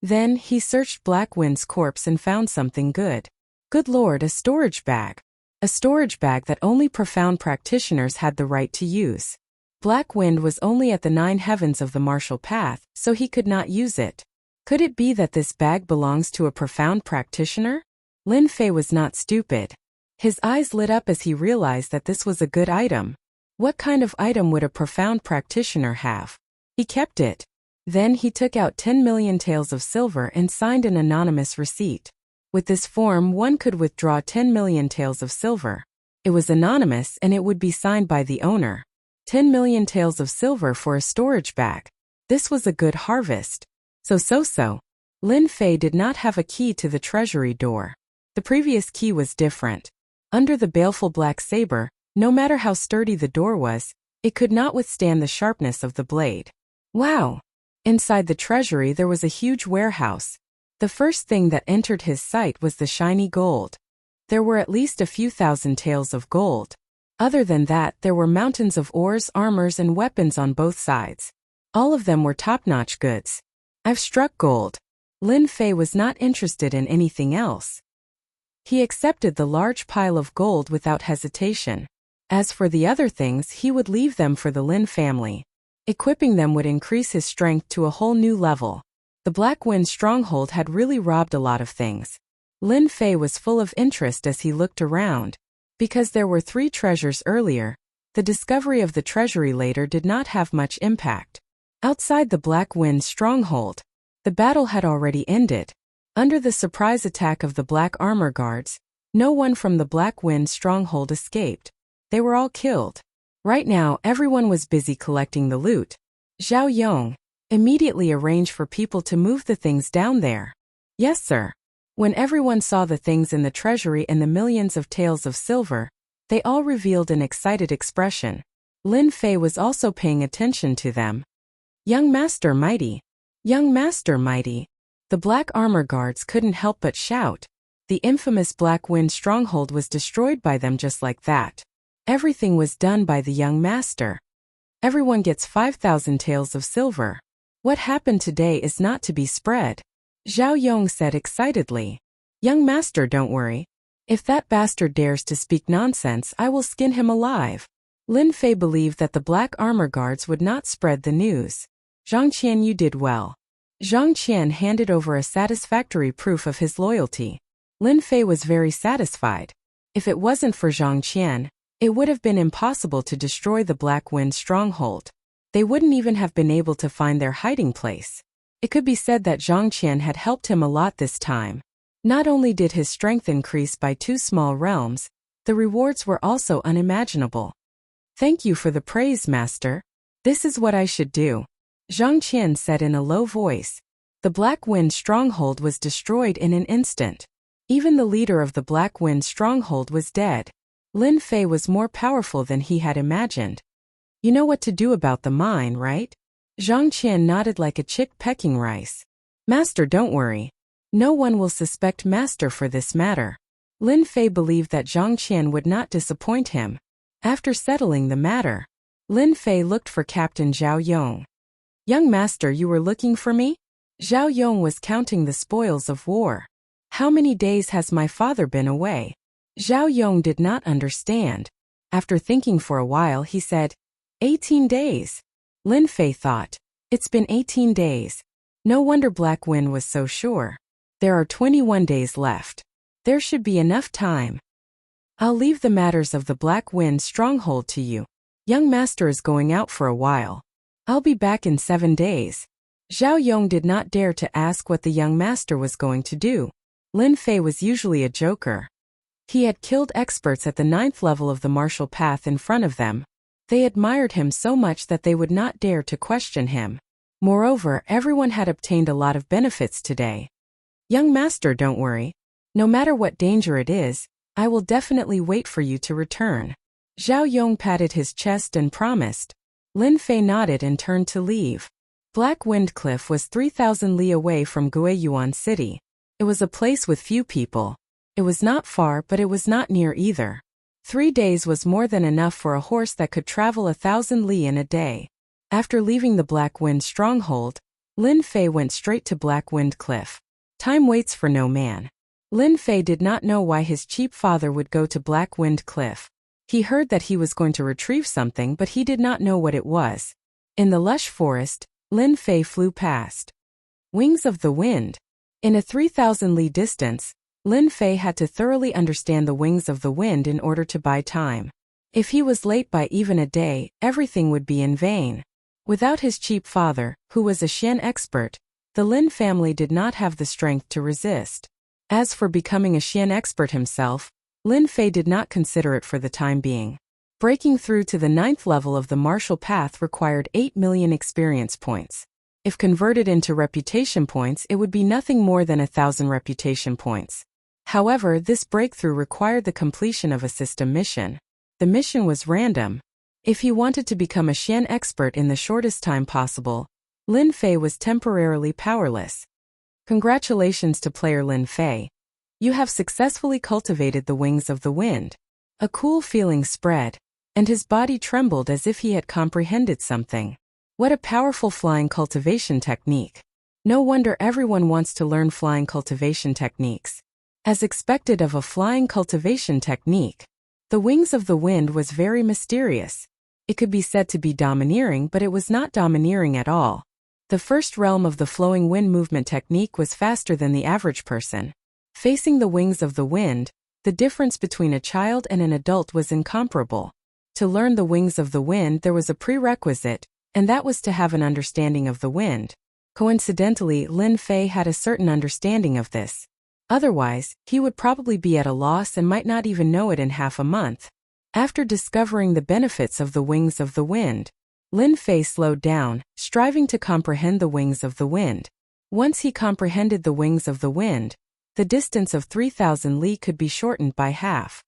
Then, he searched Black Wind's corpse and found something good. Good lord, a storage bag. A storage bag that only profound practitioners had the right to use. Black Wind was only at the 9 heavens of the martial path, so he could not use it. Could it be that this bag belongs to a profound practitioner? Lin Fei was not stupid. His eyes lit up as he realized that this was a good item. What kind of item would a profound practitioner have? He kept it. Then he took out 10 million taels of silver and signed an anonymous receipt. With this form, one could withdraw 10 million taels of silver. It was anonymous and it would be signed by the owner. 10 million taels of silver for a storage bag. This was a good harvest. So. Lin Fei did not have a key to the treasury door. The previous key was different. Under the baleful black saber, no matter how sturdy the door was, it could not withstand the sharpness of the blade. Wow! Inside the treasury there was a huge warehouse. The first thing that entered his sight was the shiny gold. There were at least a few thousand taels of gold. Other than that, there were mountains of ores, armors, and weapons on both sides. All of them were top-notch goods. I've struck gold. Lin Fei was not interested in anything else. He accepted the large pile of gold without hesitation. As for the other things, he would leave them for the Lin family. Equipping them would increase his strength to a whole new level. The Black Wind Stronghold had really robbed a lot of things. Lin Fei was full of interest as he looked around. Because there were 3 treasures earlier, the discovery of the treasury later did not have much impact. Outside the Black Wind Stronghold, the battle had already ended. Under the surprise attack of the Black Armor Guards, no one from the Black Wind Stronghold escaped. They were all killed. Right now, everyone was busy collecting the loot. Zhao Yong immediately arranged for people to move the things down there. Yes, sir. When everyone saw the things in the treasury and the millions of taels of silver, they all revealed an excited expression. Lin Fei was also paying attention to them. Young Master Mighty! Young Master Mighty! The Black Armor Guards couldn't help but shout. The infamous Black Wind Stronghold was destroyed by them just like that. Everything was done by the young master. Everyone gets 5,000 taels of silver. What happened today is not to be spread. Zhao Yong said excitedly. Young master, don't worry. If that bastard dares to speak nonsense, I will skin him alive. Lin Fei believed that the Black Armor Guards would not spread the news. Zhang Qian, you did well. Zhang Qian handed over a satisfactory proof of his loyalty. Lin Fei was very satisfied. If it wasn't for Zhang Qian, it would have been impossible to destroy the Black Wind Stronghold. They wouldn't even have been able to find their hiding place. It could be said that Zhang Qian had helped him a lot this time. Not only did his strength increase by 2 small realms, The rewards were also unimaginable. Thank you for the praise, master. This is what I should do, Zhang Qian said in a low voice. The Black Wind stronghold was destroyed in an instant. Even the leader of the Black Wind stronghold was dead. Lin Fei was more powerful than he had imagined. You know what to do about the mine, right? Zhang Qian nodded like a chick pecking rice. Master, don't worry. No one will suspect Master for this matter. Lin Fei believed that Zhang Qian would not disappoint him. After settling the matter, Lin Fei looked for Captain Zhao Yong. Young master, you were looking for me? Zhao Yong was counting the spoils of war. How many days has my father been away? Zhao Yong did not understand. After thinking for a while, he said, 18 days. Lin Fei thought, it's been 18 days. No wonder Black Wind was so sure. There are 21 days left. There should be enough time. I'll leave the matters of the Black Wind stronghold to you. Young master is going out for a while. I'll be back in 7 days. Zhao Yong did not dare to ask what the young master was going to do. Lin Fei was usually a joker. He had killed experts at the 9th level of the martial path in front of them. They admired him so much that they would not dare to question him. Moreover, everyone had obtained a lot of benefits today. Young master, don't worry. No matter what danger it is, I will definitely wait for you to return. Zhao Yong patted his chest and promised. Lin Fei nodded and turned to leave. Black Wind Cliff was 3,000 li away from Guiyuan City. It was a place with few people. It was not far, but it was not near either. 3 days was more than enough for a horse that could travel 1,000 li in a day. After leaving the Black Wind stronghold, Lin Fei went straight to Black Wind Cliff. Time waits for no man. Lin Fei did not know why his cheap father would go to Black Wind Cliff. He heard that he was going to retrieve something, but he did not know what it was. In the lush forest, Lin Fei flew past. Wings of the Wind. In a 3,000 li distance, Lin Fei had to thoroughly understand the wings of the wind in order to buy time. If he was late by even a day, everything would be in vain. Without his cheap father, who was a Xian expert, the Lin family did not have the strength to resist. As for becoming a Xian expert himself, Lin Fei did not consider it for the time being. Breaking through to the 9th level of the martial path required 8 million experience points. If converted into reputation points, it would be nothing more than 1,000 reputation points. However, this breakthrough required the completion of a system mission. The mission was random. If he wanted to become a Xian expert in the shortest time possible, Lin Fei was temporarily powerless. Congratulations to player Lin Fei. You have successfully cultivated the wings of the wind. A cool feeling spread, and his body trembled as if he had comprehended something. What a powerful flying cultivation technique. No wonder everyone wants to learn flying cultivation techniques. As expected of a flying cultivation technique, the wings of the wind was very mysterious. It could be said to be domineering, but it was not domineering at all. The first realm of the flowing wind movement technique was faster than the average person. Facing the wings of the wind, the difference between a child and an adult was incomparable. To learn the wings of the wind, there was a prerequisite, and that was to have an understanding of the wind. Coincidentally, Lin Fei had a certain understanding of this. Otherwise, he would probably be at a loss and might not even know it in half a month. After discovering the benefits of the wings of the wind, Lin Fei slowed down, striving to comprehend the wings of the wind. Once he comprehended the wings of the wind, the distance of 3,000 li could be shortened by half.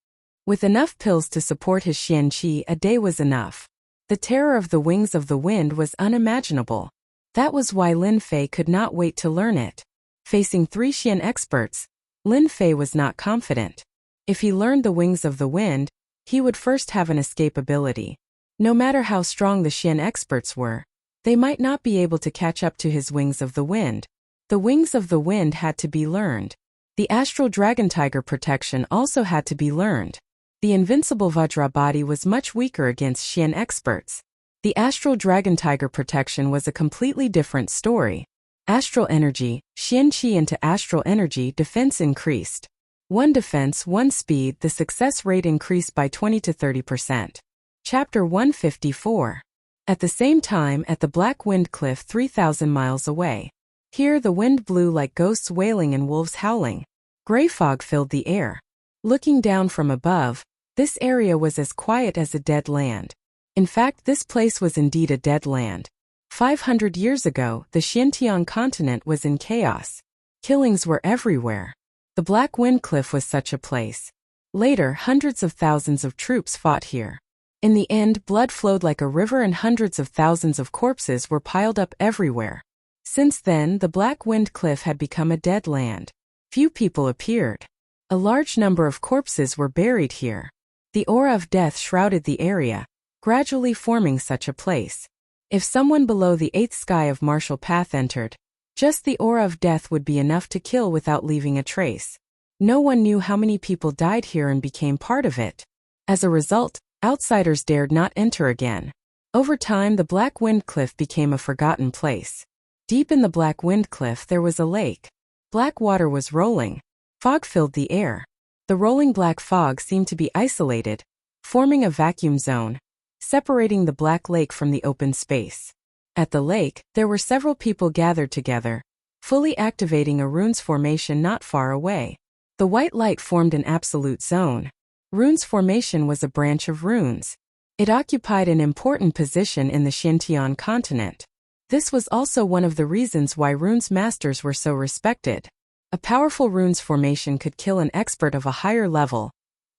With enough pills to support his Xian Qi, a day was enough. The terror of the wings of the wind was unimaginable. That was why Lin Fei could not wait to learn it. Facing 3 Xian experts, Lin Fei was not confident. If he learned the wings of the wind, he would first have an escape ability. No matter how strong the Xian experts were, they might not be able to catch up to his wings of the wind. The wings of the wind had to be learned. The astral dragon tiger protection also had to be learned. The invincible Vajra body was much weaker against Xian experts. The astral dragon tiger protection was a completely different story. Astral energy, Xian Qi into astral energy, defense increased. 1 defense, 1 speed, the success rate increased by 20 to 30%. Chapter 154. At the same time, at the Black Wind Cliff 3,000 miles away. Here the wind blew like ghosts wailing and wolves howling. Gray fog filled the air. Looking down from above, This area was as quiet as a dead land. In fact, this place was indeed a dead land. 500 years ago, the Xinjiang continent was in chaos. Killings were everywhere. The Black Wind Cliff was such a place. Later, hundreds of thousands of troops fought here. In the end, blood flowed like a river and hundreds of thousands of corpses were piled up everywhere. Since then, the Black Wind Cliff had become a dead land. Few people appeared. A large number of corpses were buried here. The aura of death shrouded the area, gradually forming such a place. If someone below the 8th sky of Martial Path entered, just the aura of death would be enough to kill without leaving a trace. No one knew how many people died here and became part of it. As a result, outsiders dared not enter again. Over time, the Black Wind Cliff became a forgotten place. Deep in the Black Wind Cliff there was a lake. Black water was rolling. Fog filled the air. The rolling black fog seemed to be isolated, forming a vacuum zone, separating the Black Lake from the open space. At the lake, there were several people gathered together, fully activating a runes formation not far away. The white light formed an absolute zone. Runes formation was a branch of runes. It occupied an important position in the Xinjiang continent. This was also one of the reasons why runes masters were so respected. A powerful runes formation could kill an expert of a higher level,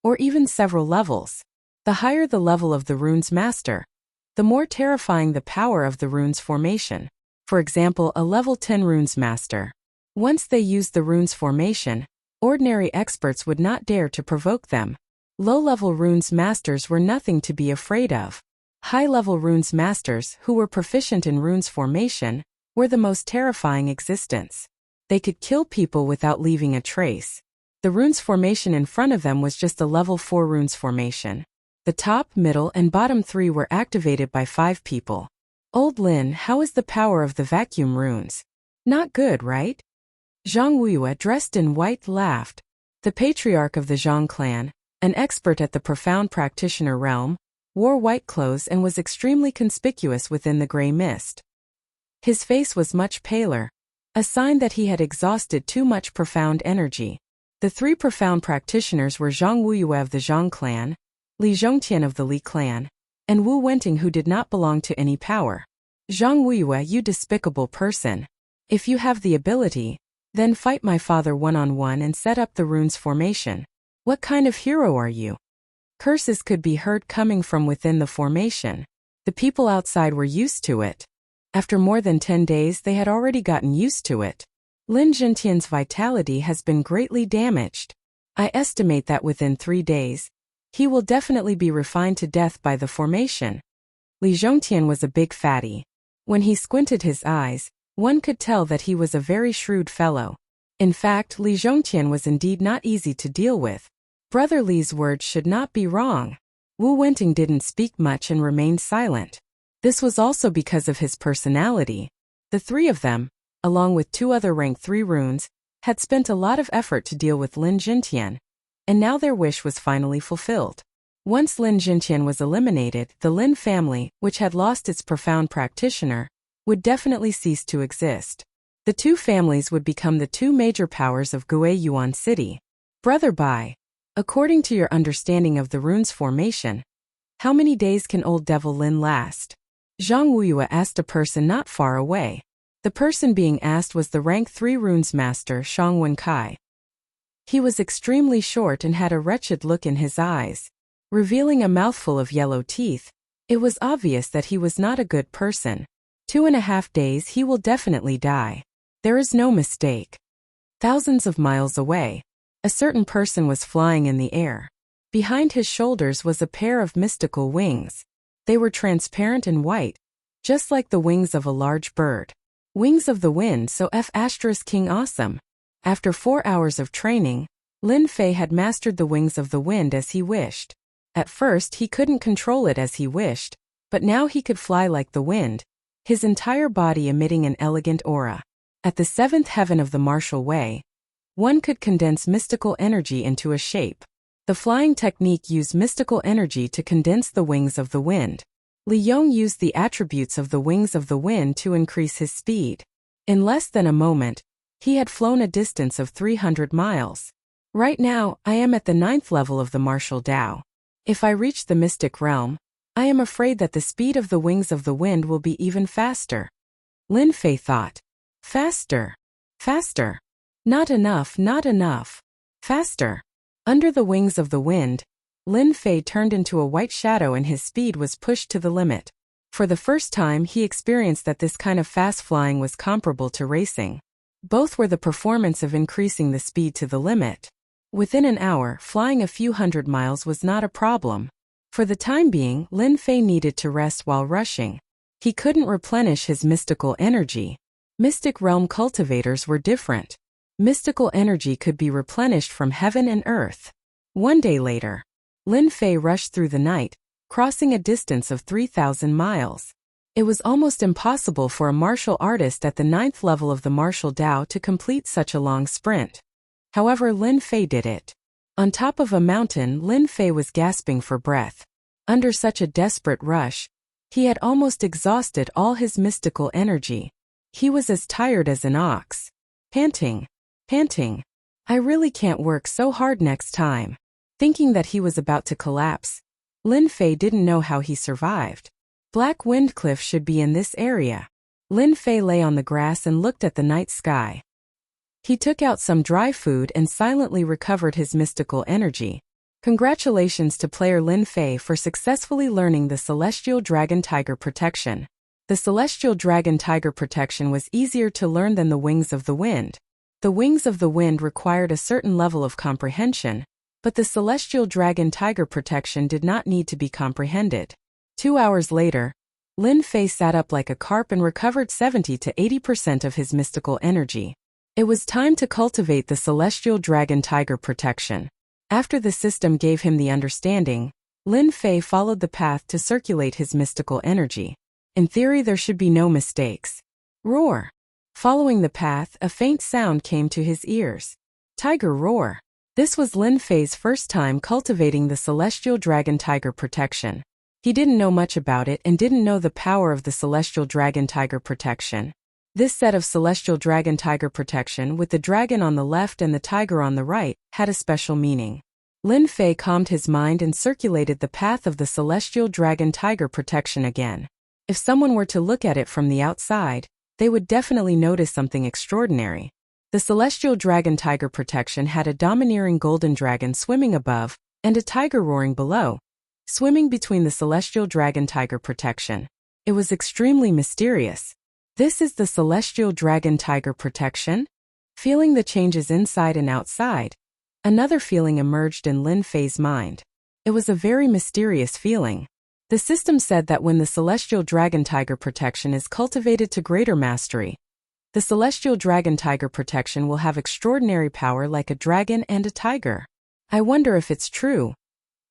or even several levels. The higher the level of the runes master, the more terrifying the power of the runes formation. For example, a level 10 runes master. Once they used the runes formation, ordinary experts would not dare to provoke them. Low-level runes masters were nothing to be afraid of. High-level runes masters, who were proficient in runes formation, were the most terrifying existence. They could kill people without leaving a trace. The runes formation in front of them was just a level 4 runes formation. The top, middle, and bottom 3 were activated by 5 people. Old Lin, how is the power of the vacuum runes? Not good, right? Zhang Wuyue, dressed in white, laughed. The patriarch of the Zhang clan, an expert at the profound practitioner realm, wore white clothes and was extremely conspicuous within the gray mist. His face was much paler, a sign that he had exhausted too much profound energy. The 3 profound practitioners were Zhang Wuyue of the Zhang clan, Li Zhongtian of the Li clan, and Wu Wenting, who did not belong to any power. Zhang Wuyue, you despicable person. If you have the ability, then fight my father one-on-one and set up the runes formation. What kind of hero are you? Curses could be heard coming from within the formation. The people outside were used to it. After more than 10 days they had already gotten used to it. Lin Zhentian's vitality has been greatly damaged. I estimate that within 3 days, he will definitely be refined to death by the formation. Li Zhongtian was a big fatty. When he squinted his eyes, one could tell that he was a very shrewd fellow. In fact, Li Zhongtian was indeed not easy to deal with. Brother Li's words should not be wrong. Wu Wenting didn't speak much and remained silent. This was also because of his personality. The 3 of them, along with 2 other rank 3 runes, had spent a lot of effort to deal with Lin Zhentian, and now their wish was finally fulfilled. Once Lin Zhentian was eliminated, the Lin family, which had lost its profound practitioner, would definitely cease to exist. The 2 families would become the 2 major powers of Gue Yuan City. Brother Bai, according to your understanding of the runes formation, how many days can old devil Lin last? Zhang Wuyue asked a person not far away. The person being asked was the rank 3 runes master Shang Wenkai. He was extremely short and had a wretched look in his eyes, revealing a mouthful of yellow teeth. It was obvious that he was not a good person. 2.5 days he will definitely die. There is no mistake. Thousands of miles away, a certain person was flying in the air. Behind his shoulders was a pair of mystical wings. They were transparent and white, just like the wings of a large bird. Wings of the wind, so King awesome. After 4 hours of training, Lin Fei had mastered the wings of the wind as he wished. At first he couldn't control it as he wished, but now he could fly like the wind, his entire body emitting an elegant aura. At the 7th heaven of the martial way, one could condense mystical energy into a shape. The flying technique used mystical energy to condense the wings of the wind. Li Yong used the attributes of the wings of the wind to increase his speed. In less than a moment, he had flown a distance of 300 miles. Right now, I am at the 9th level of the martial Tao. If I reach the mystic realm, I am afraid that the speed of the wings of the wind will be even faster. Lin Fei thought. Faster. Faster. Not enough, not enough. Faster. Under the wings of the wind, Lin Fei turned into a white shadow and his speed was pushed to the limit. For the first time he experienced that this kind of fast flying was comparable to racing. Both were the performance of increasing the speed to the limit. Within an hour, flying a few hundred miles was not a problem. For the time being, Lin Fei needed to rest while rushing. He couldn't replenish his mystical energy. Mystic realm cultivators were different. Mystical energy could be replenished from heaven and earth. One day later, Lin Fei rushed through the night, crossing a distance of 3,000 miles. It was almost impossible for a martial artist at the 9th level of the martial Dao to complete such a long sprint. However, Lin Fei did it. On top of a mountain, Lin Fei was gasping for breath. Under such a desperate rush, he had almost exhausted all his mystical energy. He was as tired as an ox. Panting. Panting. I really can't work so hard next time. Thinking that he was about to collapse, Lin Fei didn't know how he survived. Black Wind Cliff should be in this area. Lin Fei lay on the grass and looked at the night sky. He took out some dry food and silently recovered his mystical energy. Congratulations to player Lin Fei for successfully learning the Celestial Dragon Tiger Protection. The Celestial Dragon Tiger Protection was easier to learn than the Wings of the Wind. The Wings of the Wind required a certain level of comprehension, but the Celestial Dragon Tiger Protection did not need to be comprehended. 2 hours later, Lin Fei sat up like a carp and recovered 70 to 80% of his mystical energy. It was time to cultivate the Celestial Dragon Tiger Protection. After the system gave him the understanding, Lin Fei followed the path to circulate his mystical energy. In theory, there should be no mistakes. Roar. Following the path, a faint sound came to his ears. Tiger roar. This was Lin Fei's first time cultivating the Celestial Dragon Tiger Protection. He didn't know much about it and didn't know the power of the Celestial Dragon Tiger Protection. This set of Celestial Dragon Tiger Protection, with the dragon on the left and the tiger on the right, had a special meaning. Lin Fei calmed his mind and circulated the path of the Celestial Dragon Tiger Protection again. If someone were to look at it from the outside, they would definitely notice something extraordinary. The Celestial Dragon Tiger Protection had a domineering golden dragon swimming above, and a tiger roaring below, swimming between the Celestial Dragon Tiger Protection. It was extremely mysterious. This is the Celestial Dragon Tiger Protection? Feeling the changes inside and outside, another feeling emerged in Lin Fei's mind. It was a very mysterious feeling. The system said that when the Celestial Dragon Tiger Protection is cultivated to greater mastery, the Celestial Dragon Tiger Protection will have extraordinary power like a dragon and a tiger. I wonder if it's true.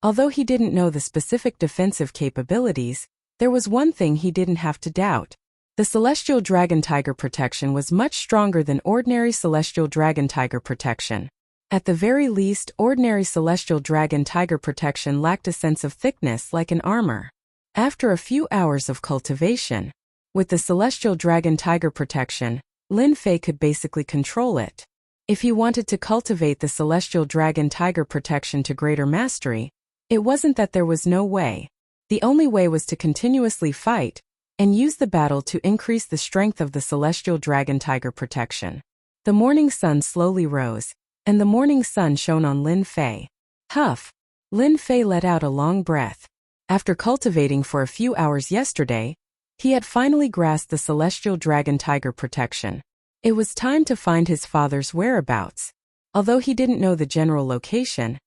Although he didn't know the specific defensive capabilities, there was one thing he didn't have to doubt. The Celestial Dragon Tiger Protection was much stronger than ordinary Celestial Dragon Tiger Protection. At the very least, ordinary Celestial Dragon Tiger Protection lacked a sense of thickness like an armor. After a few hours of cultivation, with the Celestial Dragon Tiger Protection, Lin Fei could basically control it. If he wanted to cultivate the Celestial Dragon Tiger Protection to greater mastery, it wasn't that there was no way. The only way was to continuously fight and use the battle to increase the strength of the Celestial Dragon Tiger Protection. The morning sun slowly rose, and the morning sun shone on Lin Fei. Huff! Lin Fei let out a long breath. After cultivating for a few hours yesterday, he had finally grasped the Celestial Dragon Tiger Protection. It was time to find his father's whereabouts. Although he didn't know the general location,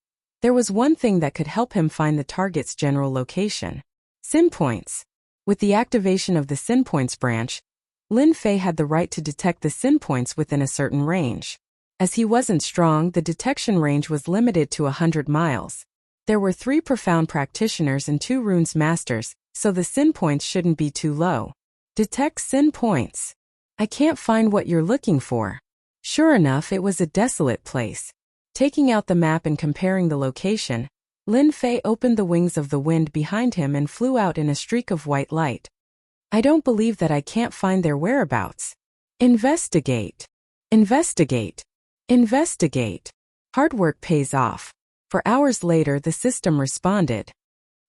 there was one thing that could help him find the target's general location. Sin points. With the activation of the Sin Points branch, Lin Fei had the right to detect the Sin Points within a certain range. As he wasn't strong, the detection range was limited to 100 miles. There were 3 profound practitioners and 2 runes masters, so the Sin Points shouldn't be too low. Detect Sin Points. I can't find what you're looking for. Sure enough, it was a desolate place. Taking out the map and comparing the location, Lin Fei opened the wings of the wind behind him and flew out in a streak of white light. I don't believe that I can't find their whereabouts. Investigate. Investigate. Investigate. Hard work pays off. For hours later, the system responded.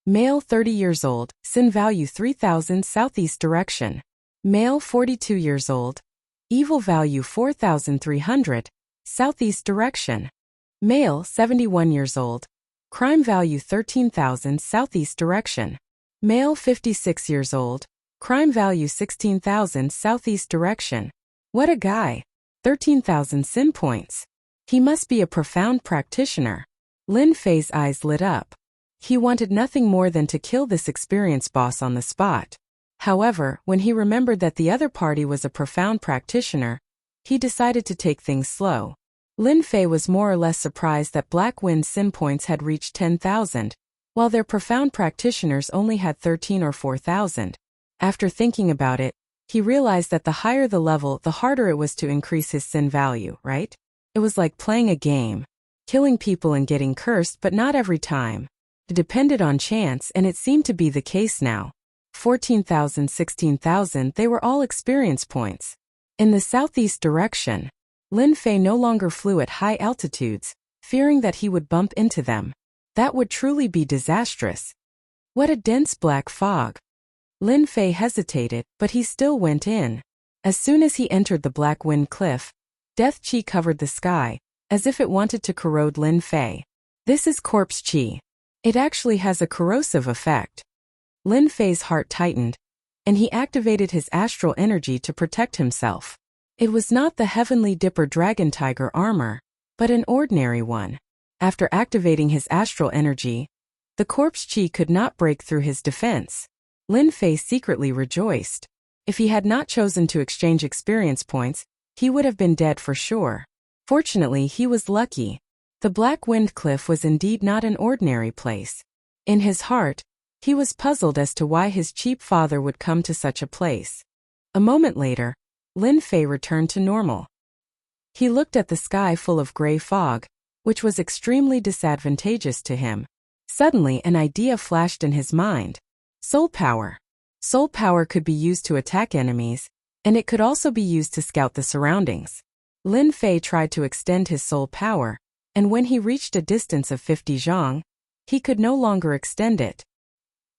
Male 30 years old, sin value 3000 southeast direction. Male 42 years old, evil value 4300, southeast direction. Male 71 years old, crime value 13,000 southeast direction. Male 56 years old, crime value 16,000 southeast direction. What a guy. 13,000 sin points. He must be a profound practitioner. Lin Fei's eyes lit up. He wanted nothing more than to kill this experienced boss on the spot. However, when he remembered that the other party was a profound practitioner, he decided to take things slow. Lin Fei was more or less surprised that Black Wind's sin points had reached 10,000, while their profound practitioners only had 13 or 4,000. After thinking about it, he realized that the higher the level, the harder it was to increase his sin value, right? It was like playing a game. Killing people and getting cursed, but not every time. It depended on chance, and it seemed to be the case now. 14,000, 16,000, they were all experience points. In the southeast direction, Lin Fei no longer flew at high altitudes, fearing that he would bump into them. That would truly be disastrous. What a dense black fog. Lin Fei hesitated, but he still went in. As soon as he entered the Black Wind Cliff, death chi covered the sky, as if it wanted to corrode Lin Fei. This is corpse chi. It actually has a corrosive effect. Lin Fei's heart tightened, and he activated his astral energy to protect himself. It was not the Heavenly Dipper Dragon Tiger armor, but an ordinary one. After activating his astral energy, the corpse chi could not break through his defense. Lin Fei secretly rejoiced. If he had not chosen to exchange experience points, he would have been dead for sure. Fortunately, he was lucky. The Black Wind Cliff was indeed not an ordinary place. In his heart, he was puzzled as to why his cheap father would come to such a place. A moment later, Lin Fei returned to normal. He looked at the sky full of gray fog, which was extremely disadvantageous to him. Suddenly, an idea flashed in his mind. Soul power. Soul power could be used to attack enemies, and it could also be used to scout the surroundings. Lin Fei tried to extend his soul power, and when he reached a distance of 50 zhang, he could no longer extend it.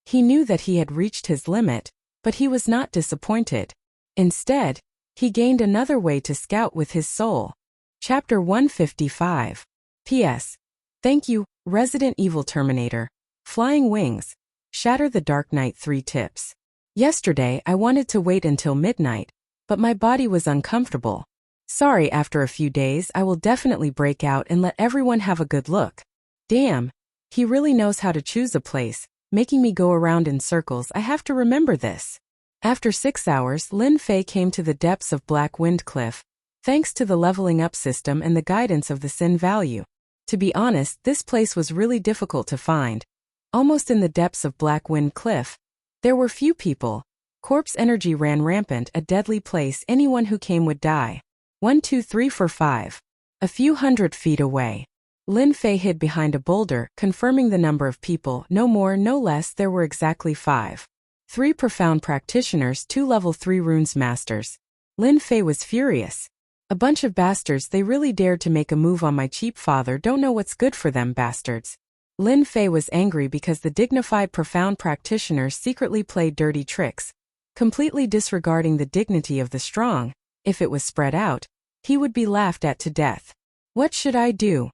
He knew that he had reached his limit, but he was not disappointed. Instead, he gained another way to scout with his soul. Chapter 155. P.S. Thank you, Resident Evil Terminator. Flying Wings. Shatter the Dark Knight 3 tips. Yesterday, I wanted to wait until midnight, but my body was uncomfortable. Sorry, after a few days, I will definitely break out and let everyone have a good look. Damn, he really knows how to choose a place, making me go around in circles. I have to remember this. After 6 hours, Lin Fei came to the depths of Black Wind Cliff, thanks to the leveling up system and the guidance of the sin value. To be honest, this place was really difficult to find. Almost in the depths of Black Wind Cliff, there were few people. Corpse energy ran rampant, a deadly place. Anyone who came would die. 1, 2, 3, 4, 5. A few hundred feet away, Lin Fei hid behind a boulder, confirming the number of people. No more, no less, there were exactly 5. 3 profound practitioners, 2 level 3 runes masters. Lin Fei was furious. A bunch of bastards, they really dared to make a move on my cheap father. Don't know what's good for them, bastards. Lin Fei was angry because the dignified profound practitioners secretly played dirty tricks, completely disregarding the dignity of the strong. If it was spread out, he would be laughed at to death. What should I do?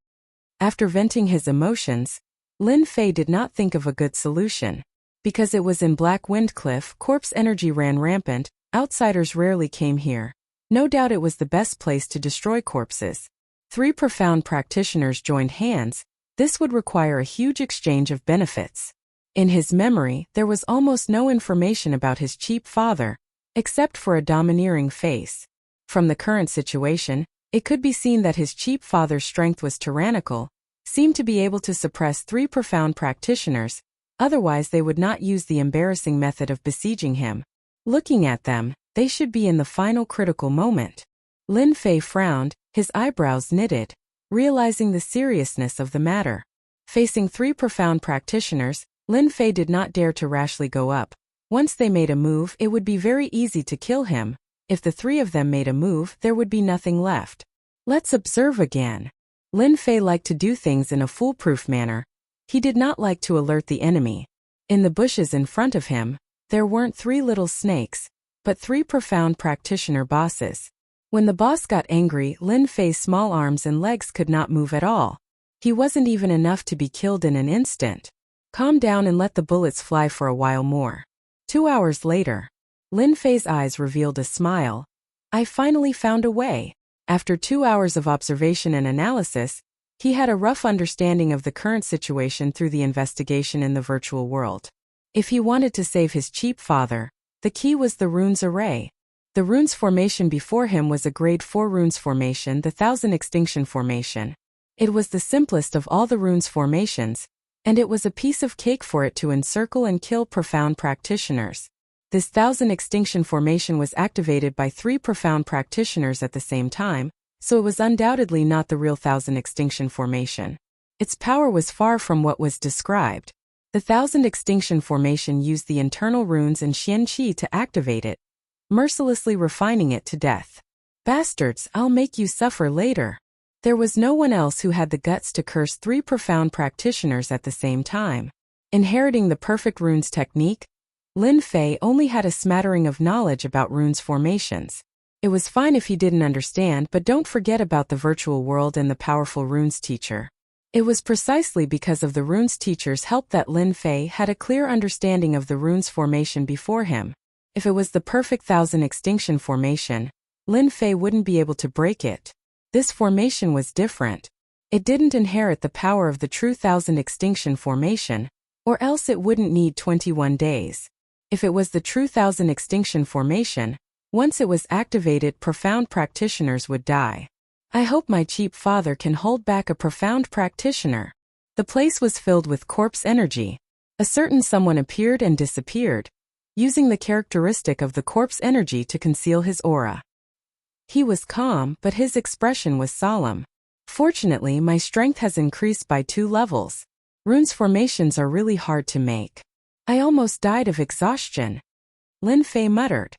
After venting his emotions, Lin Fei did not think of a good solution. Because it was in Black Wind Cliff, corpse energy ran rampant, outsiders rarely came here. No doubt it was the best place to destroy corpses. 3 profound practitioners joined hands. This would require a huge exchange of benefits. In his memory, there was almost no information about his cheap father, except for a domineering face. From the current situation, it could be seen that his cheap father's strength was tyrannical, seemed to be able to suppress 3 profound practitioners, otherwise they would not use the embarrassing method of besieging him. Looking at them, they should be in the final critical moment. Lin Fei frowned, his eyebrows knitted, realizing the seriousness of the matter. Facing 3 profound practitioners, Lin Fei did not dare to rashly go up. Once they made a move, it would be very easy to kill him. If the 3 of them made a move, there would be nothing left. Let's observe again. Lin Fei liked to do things in a foolproof manner. He did not like to alert the enemy. In the bushes in front of him, there weren't 3 little snakes, but 3 profound practitioner bosses. When the boss got angry, Lin Fei's small arms and legs could not move at all. He wasn't even enough to be killed in an instant. Calm down and let the bullets fly for a while more. 2 hours later, Lin Fei's eyes revealed a smile. I finally found a way. After 2 hours of observation and analysis, he had a rough understanding of the current situation through the investigation in the virtual world. If he wanted to save his cheap father, the key was the runes array. The runes formation before him was a grade 4 runes formation, the 1000 extinction formation. It was the simplest of all the runes formations, and it was a piece of cake for it to encircle and kill profound practitioners. This 1000 extinction formation was activated by 3 profound practitioners at the same time, so it was undoubtedly not the real 1000 extinction formation. Its power was far from what was described. The 1000 extinction formation used the internal runes and Xian Qi to activate it, mercilessly refining it to death. Bastards, I'll make you suffer later. There was no one else who had the guts to curse 3 profound practitioners at the same time. Inheriting the perfect runes technique, Lin Fei only had a smattering of knowledge about runes formations. It was fine if he didn't understand, but don't forget about the virtual world and the powerful runes teacher. It was precisely because of the runes teacher's help that Lin Fei had a clear understanding of the runes formation before him. If it was the perfect 1000 extinction formation, Lin Fei wouldn't be able to break it. This formation was different. It didn't inherit the power of the true 1000 extinction formation, or else it wouldn't need 21 days. If it was the true 1000 extinction formation, once it was activated, profound practitioners would die. I hope my cheap father can hold back a profound practitioner. The place was filled with corpse energy. A certain someone appeared and disappeared, using the characteristic of the corpse energy to conceal his aura. He was calm, but his expression was solemn. Fortunately, my strength has increased by 2 levels. Runes formations are really hard to make. I almost died of exhaustion. Lin Fei muttered.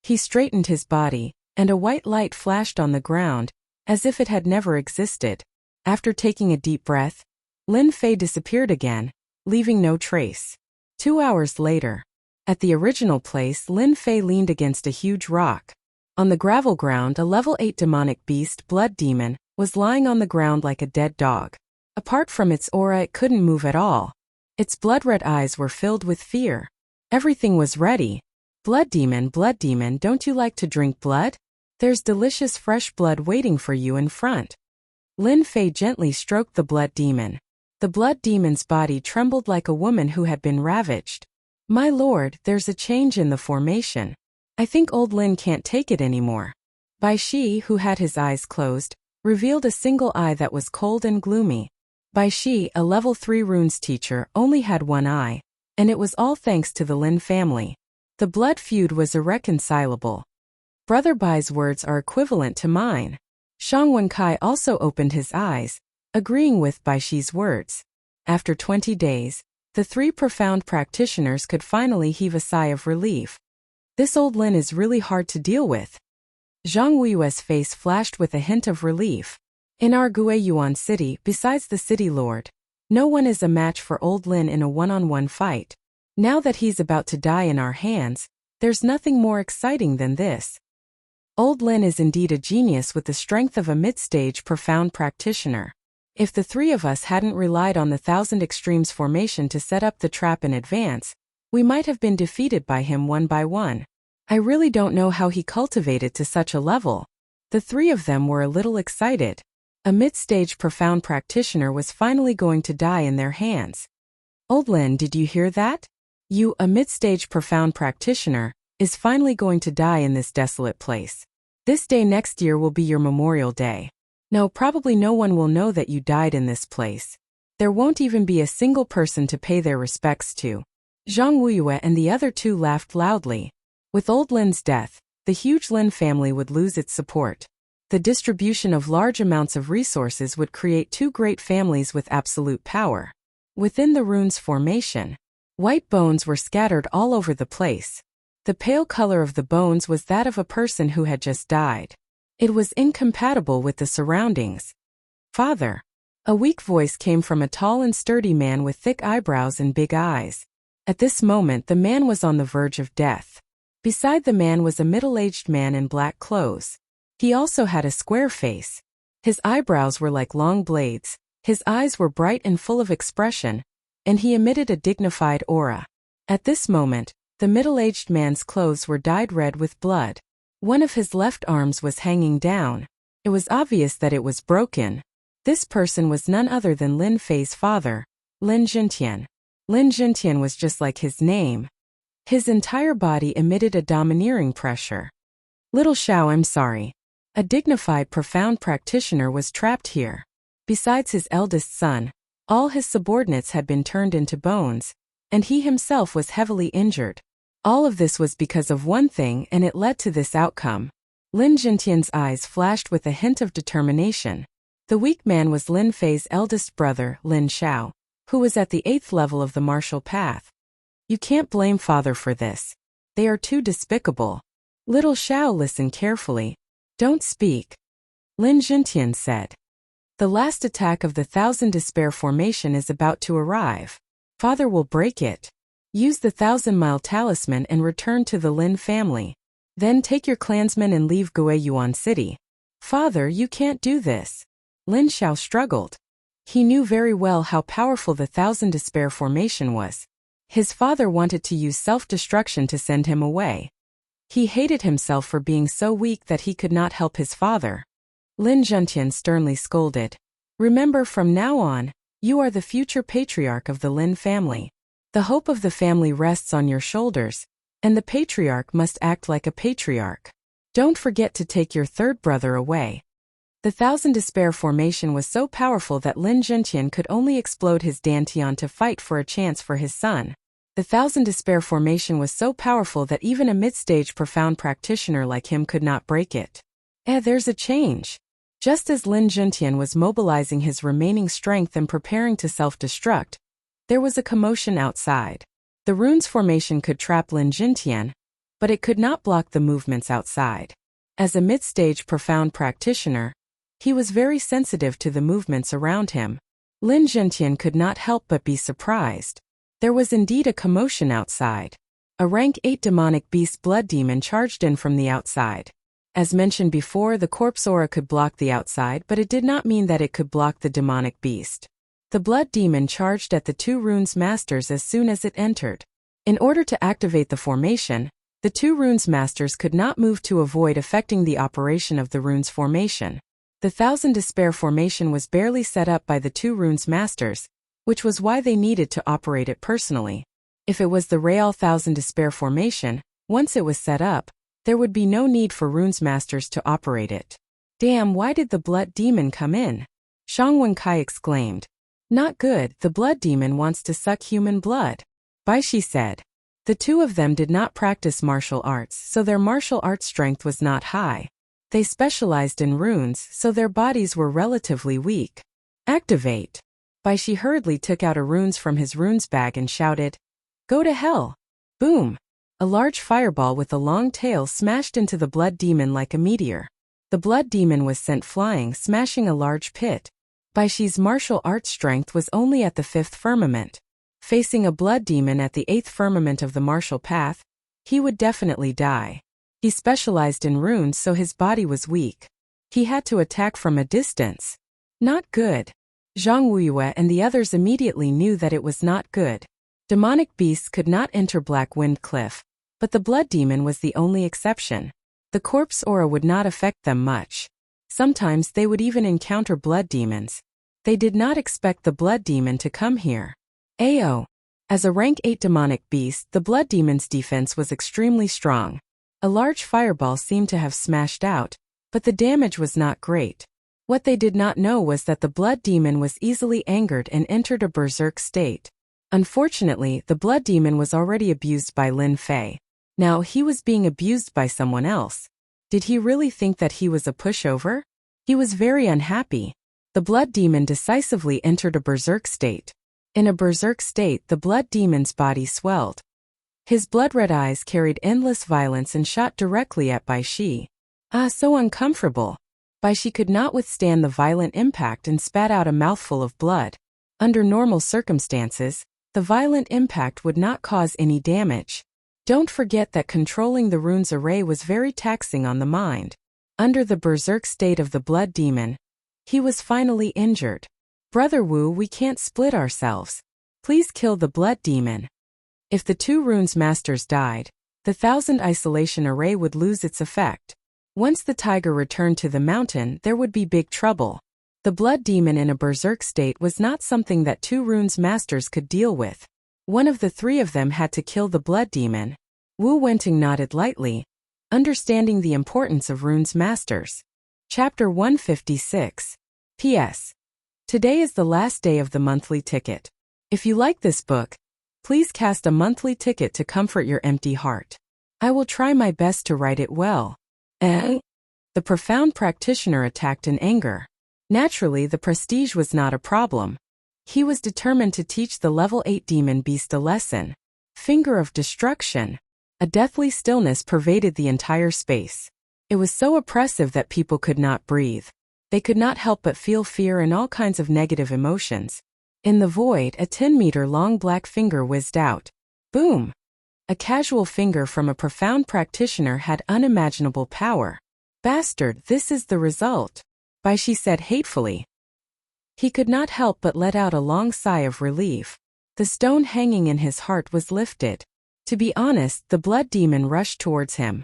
He straightened his body, and a white light flashed on the ground, as if it had never existed. After taking a deep breath, Lin Fei disappeared again, leaving no trace. 2 hours later, at the original place, Lin Fei leaned against a huge rock. On the gravel ground, a level 8 demonic beast, Blood Demon, was lying on the ground like a dead dog. Apart from its aura, it couldn't move at all. Its blood-red eyes were filled with fear. Everything was ready. Blood Demon, don't you like to drink blood? There's delicious fresh blood waiting for you in front. Lin Fei gently stroked the Blood Demon. The Blood Demon's body trembled like a woman who had been ravaged. My lord, there's a change in the formation. I think old Lin can't take it anymore. Bai Shi, who had his eyes closed, revealed a single eye that was cold and gloomy. Bai Shi, a level 3 runes teacher, only had one eye, and it was all thanks to the Lin family. The blood feud was irreconcilable. Brother Bai's words are equivalent to mine. Shang Wenkai also opened his eyes, agreeing with Bai Shi's words. After 20 days, the 3 profound practitioners could finally heave a sigh of relief. This old Lin is really hard to deal with. Zhang Weiyue's face flashed with a hint of relief. In our Guiyuan city, besides the city lord, no one is a match for old Lin in a one-on-one fight. Now that he's about to die in our hands, there's nothing more exciting than this. Old Lin is indeed a genius with the strength of a mid-stage profound practitioner. If the 3 of us hadn't relied on the 1000 extremes formation to set up the trap in advance, we might have been defeated by him one by one. I really don't know how he cultivated to such a level. The 3 of them were a little excited. A mid-stage profound practitioner was finally going to die in their hands. Old Lin, did you hear that? You, a mid-stage profound practitioner, is finally going to die in this desolate place. This day next year will be your memorial day. No, probably no one will know that you died in this place. There won't even be a single person to pay their respects to. Zhang Weiyue and the other 2 laughed loudly. With old Lin's death, the huge Lin family would lose its support. The distribution of large amounts of resources would create 2 great families with absolute power. Within the runes formation, white bones were scattered all over the place. The pale color of the bones was that of a person who had just died. It was incompatible with the surroundings. Father. A weak voice came from a tall and sturdy man with thick eyebrows and big eyes. At this moment the man was on the verge of death. Beside the man was a middle-aged man in black clothes. He also had a square face. His eyebrows were like long blades, his eyes were bright and full of expression, and he emitted a dignified aura. At this moment, the middle-aged man's clothes were dyed red with blood. One of his left arms was hanging down. It was obvious that it was broken. This person was none other than Lin Fei's father, Lin Juntian. Lin Juntian was just like his name. His entire body emitted a domineering pressure. Little Xiao, I'm sorry. A dignified, profound practitioner was trapped here. Besides his eldest son, all his subordinates had been turned into bones, and he himself was heavily injured. All of this was because of one thing, and it led to this outcome. Lin Juntian's eyes flashed with a hint of determination. The weak man was Lin Fei's eldest brother, Lin Xiao, who was at the 8th level of the martial path. You can't blame father for this. They are too despicable. Little Xiao listened carefully. Don't speak. Lin Juntian said. The last attack of the Thousand Despair formation is about to arrive. Father will break it. Use the 1,000-mile talisman and return to the Lin family. Then take your clansmen and leave Guiyuan City. Father, you can't do this. Lin Xiao struggled. He knew very well how powerful the Thousand Despair formation was. His father wanted to use self-destruction to send him away. He hated himself for being so weak that he could not help his father. Lin Juntian sternly scolded. Remember, from now on, you are the future patriarch of the Lin family. The hope of the family rests on your shoulders, and the patriarch must act like a patriarch. Don't forget to take your third brother away. The Thousand Despair formation was so powerful that Lin Juntian could only explode his dantian to fight for a chance for his son. The Thousand Despair formation was so powerful that even a mid-stage profound practitioner like him could not break it. There's a change. Just as Lin Juntian was mobilizing his remaining strength and preparing to self-destruct, there was a commotion outside. The runes formation could trap Lin Juntian, but it could not block the movements outside. As a mid-stage profound practitioner, he was very sensitive to the movements around him. Lin Juntian could not help but be surprised. There was indeed a commotion outside. A rank 8 demonic beast blood demon charged in from the outside. As mentioned before, the corpse aura could block the outside, but it did not mean that it could block the demonic beast. The blood demon charged at the 2 runes masters as soon as it entered. In order to activate the formation, the 2 runes masters could not move to avoid affecting the operation of the runes formation. The Thousand Despair formation was barely set up by the 2 runes masters, which was why they needed to operate it personally. If it was the Real Thousand Despair formation, once it was set up, there would be no need for runes masters to operate it. Damn, why did the blood demon come in? Shang Wenkai exclaimed. Not good, the blood demon wants to suck human blood. Baishi said. The 2 of them did not practice martial arts, so their martial arts strength was not high. They specialized in runes, so their bodies were relatively weak. Activate! Baishi hurriedly took out a runes from his runes bag and shouted, Go to hell! Boom! A large fireball with a long tail smashed into the blood demon like a meteor. The blood demon was sent flying, smashing a large pit. Baishi's martial arts strength was only at the 5th firmament. Facing a blood demon at the 8th firmament of the martial path, he would definitely die. He specialized in runes, so his body was weak. He had to attack from a distance. Not good. Zhang Wuyue and the others immediately knew that it was not good. Demonic beasts could not enter Black Wind Cliff, but the blood demon was the only exception. The corpse aura would not affect them much. Sometimes they would even encounter blood demons. They did not expect the blood demon to come here. Ao. As a rank 8 demonic beast, the blood demon's defense was extremely strong. A large fireball seemed to have smashed out, but the damage was not great. What they did not know was that the blood demon was easily angered and entered a berserk state. Unfortunately, the blood demon was already abused by Lin Fei. Now he was being abused by someone else. Did he really think that he was a pushover? He was very unhappy. The blood demon decisively entered a berserk state. In a berserk state, the blood demon's body swelled. His blood-red eyes carried endless violence and shot directly at Baishi. So uncomfortable. Baishi could not withstand the violent impact and spat out a mouthful of blood. Under normal circumstances, the violent impact would not cause any damage. Don't forget that controlling the runes array was very taxing on the mind. Under the berserk state of the blood demon, he was finally injured. Brother Wu, we can't split ourselves. Please kill the blood demon. If the two runes masters died, the 1000 isolation array would lose its effect. Once the tiger returned to the mountain, there would be big trouble. The blood demon in a berserk state was not something that two runes masters could deal with. One of the three of them had to kill the blood demon. Wu Wenting nodded lightly, understanding the importance of runes masters. Chapter 156. P.S. Today is the last day of the monthly ticket. If you like this book, please cast a monthly ticket to comfort your empty heart. I will try my best to write it well. The profound practitioner attacked in anger. Naturally, the prestige was not a problem. He was determined to teach the level 8 demon beast a lesson. Finger of destruction. A deathly stillness pervaded the entire space. It was so oppressive that people could not breathe. They could not help but feel fear and all kinds of negative emotions. In the void, a 10-meter-long black finger whizzed out. Boom! A casual finger from a profound practitioner had unimaginable power. Bastard, this is the result, Baishi said hatefully. He could not help but let out a long sigh of relief. The stone hanging in his heart was lifted. To be honest, the blood demon rushed towards him.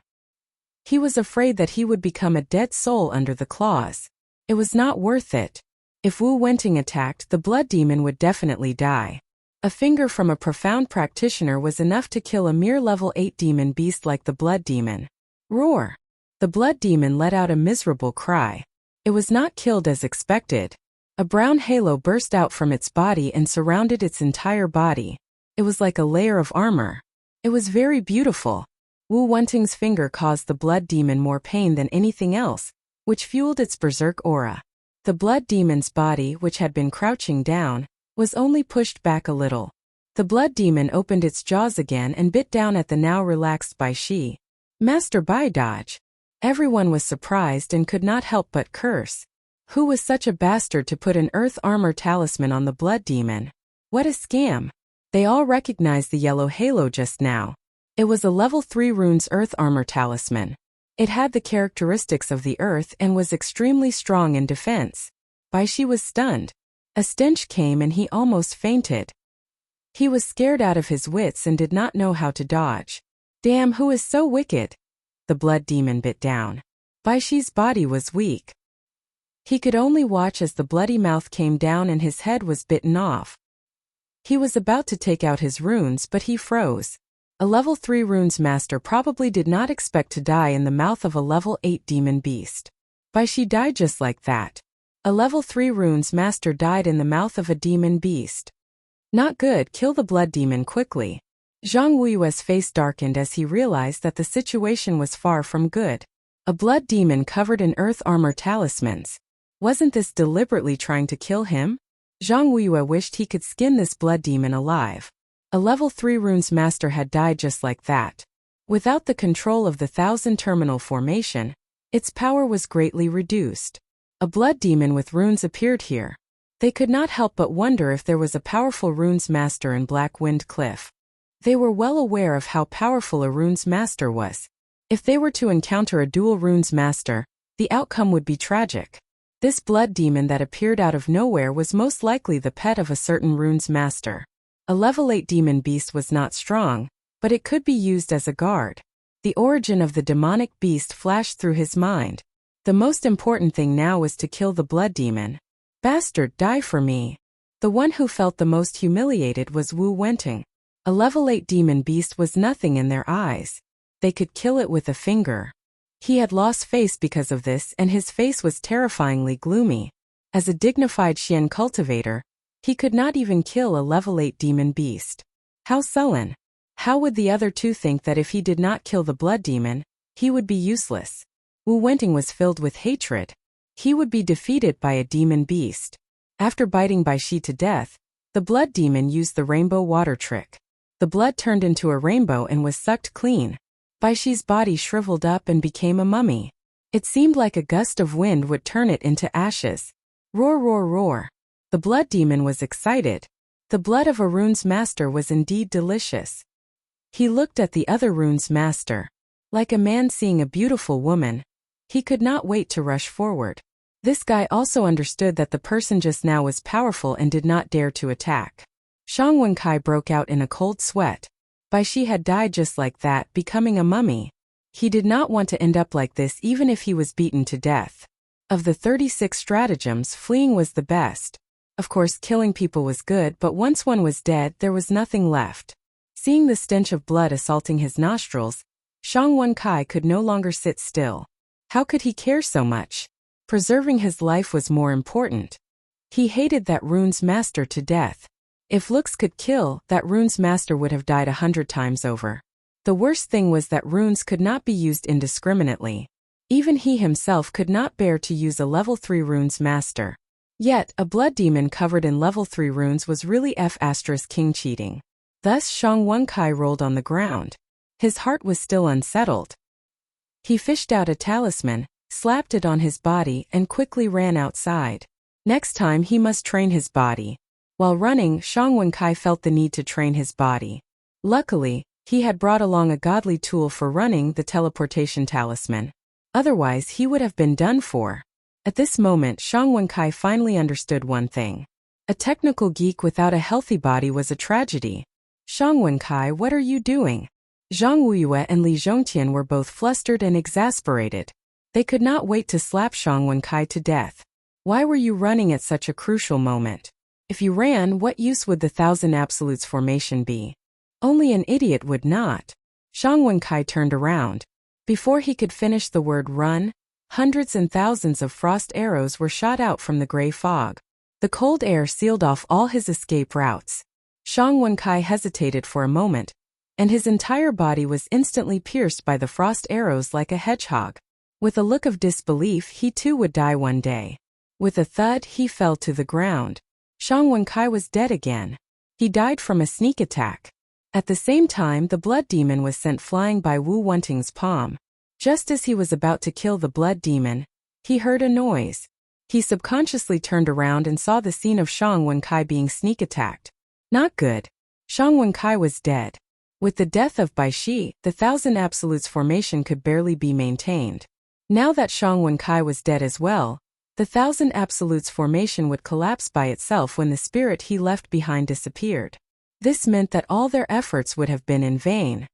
He was afraid that he would become a dead soul under the claws. It was not worth it. If Wu Wenting attacked, the blood demon would definitely die. A finger from a profound practitioner was enough to kill a mere level 8 demon beast like the blood demon. Roar! The blood demon let out a miserable cry. It was not killed as expected. A brown halo burst out from its body and surrounded its entire body. It was like a layer of armor. It was very beautiful. Wu Wenting's finger caused the blood demon more pain than anything else, which fueled its berserk aura. The blood demon's body, which had been crouching down, was only pushed back a little. The blood demon opened its jaws again and bit down at the now relaxed Baishi. Master Bai dodge. Everyone was surprised and could not help but curse. Who was such a bastard to put an earth armor talisman on the blood demon? What a scam! They all recognized the yellow halo just now. It was a level 3 runes earth armor talisman. It had the characteristics of the earth and was extremely strong in defense. Baishi was stunned. A stench came and he almost fainted. He was scared out of his wits and did not know how to dodge. Damn, who is so wicked? The blood demon bit down. Baishi's body was weak. He could only watch as the bloody mouth came down and his head was bitten off. He was about to take out his runes, but he froze. A level 3 runes master probably did not expect to die in the mouth of a level 8 demon beast. Baishi died just like that. A level 3 runes master died in the mouth of a demon beast. Not good, kill the blood demon quickly. Zhang Wuyue's face darkened as he realized that the situation was far from good. A blood demon covered in earth armor talismans. Wasn't this deliberately trying to kill him? Zhang Wuyue wished he could skin this blood demon alive. A level 3 runes master had died just like that. Without the control of the 1000 terminal formation, its power was greatly reduced. A blood demon with runes appeared here. They could not help but wonder if there was a powerful runes master in Black Wind Cliff. They were well aware of how powerful a runes master was. If they were to encounter a dual runes master, the outcome would be tragic. This blood demon that appeared out of nowhere was most likely the pet of a certain runes master. A level 8 demon beast was not strong, but it could be used as a guard. The origin of the demonic beast flashed through his mind. The most important thing now was to kill the blood demon. Bastard, die for me. The one who felt the most humiliated was Wu Wenting. A level 8 demon beast was nothing in their eyes. They could kill it with a finger. He had lost face because of this, and his face was terrifyingly gloomy. As a dignified Xian cultivator, he could not even kill a level 8 demon beast. How sullen. How would the other two think that if he did not kill the blood demon, he would be useless? Wu Wenting was filled with hatred. He would be defeated by a demon beast. After biting Baishi to death, the blood demon used the rainbow water trick. The blood turned into a rainbow and was sucked clean. Baishi's body shriveled up and became a mummy. It seemed like a gust of wind would turn it into ashes. Roar, roar, roar. The blood demon was excited. The blood of a rune's master was indeed delicious. He looked at the other rune's master. Like a man seeing a beautiful woman. He could not wait to rush forward. This guy also understood that the person just now was powerful and did not dare to attack. Shang Wenkai broke out in a cold sweat. Bai Shi had died just like that, becoming a mummy. He did not want to end up like this even if he was beaten to death. Of the 36 stratagems, fleeing was the best. Of course, killing people was good, but once one was dead, there was nothing left. Seeing the stench of blood assaulting his nostrils, Shang Wenkai could no longer sit still. How could he care so much? Preserving his life was more important. He hated that rune's master to death. If looks could kill, that rune's master would have died 100 times over. The worst thing was that runes could not be used indiscriminately. Even he himself could not bear to use a level 3 rune's master. Yet, a blood demon covered in level 3 runes was really F***king cheating. Thus Shang Wenkai rolled on the ground. His heart was still unsettled. He fished out a talisman, slapped it on his body, and quickly ran outside. Next time he must train his body. While running, Shang Wenkai felt the need to train his body. Luckily, he had brought along a godly tool for running, the teleportation talisman. Otherwise, he would have been done for. At this moment, Shang Wenkai finally understood one thing. A technical geek without a healthy body was a tragedy. Shang Wenkai, what are you doing? Zhang Wuyue and Li Zhongtian were both flustered and exasperated. They could not wait to slap Shang Wenkai to death. Why were you running at such a crucial moment? If you ran, what use would the 1,000 Absolutes formation be? Only an idiot would not. Shang Wenkai turned around. Before he could finish the word run, hundreds and thousands of frost arrows were shot out from the gray fog. The cold air sealed off all his escape routes. Shang Wenkai hesitated for a moment, and his entire body was instantly pierced by the frost arrows like a hedgehog. With a look of disbelief, he too would die one day. With a thud, he fell to the ground. Shang Wenkai was dead again. He died from a sneak attack. At the same time, the blood demon was sent flying by Wu Wenting's palm. Just as he was about to kill the blood demon, he heard a noise. He subconsciously turned around and saw the scene of Shang Wenkai being sneak attacked. Not good. Shang Wenkai was dead. With the death of Bai Shi, the 1,000 Absolutes formation could barely be maintained. Now that Shang Wenkai was dead as well, the 1,000 Absolutes formation would collapse by itself when the spirit he left behind disappeared. This meant that all their efforts would have been in vain.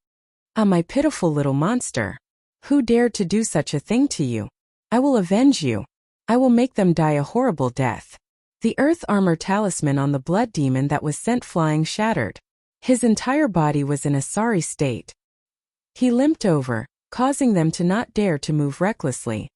Ah, my pitiful little monster. Who dared to do such a thing to you? I will avenge you. I will make them die a horrible death. The earth armor talisman on the blood demon that was sent flying shattered. His entire body was in a sorry state. He limped over, causing them to not dare to move recklessly.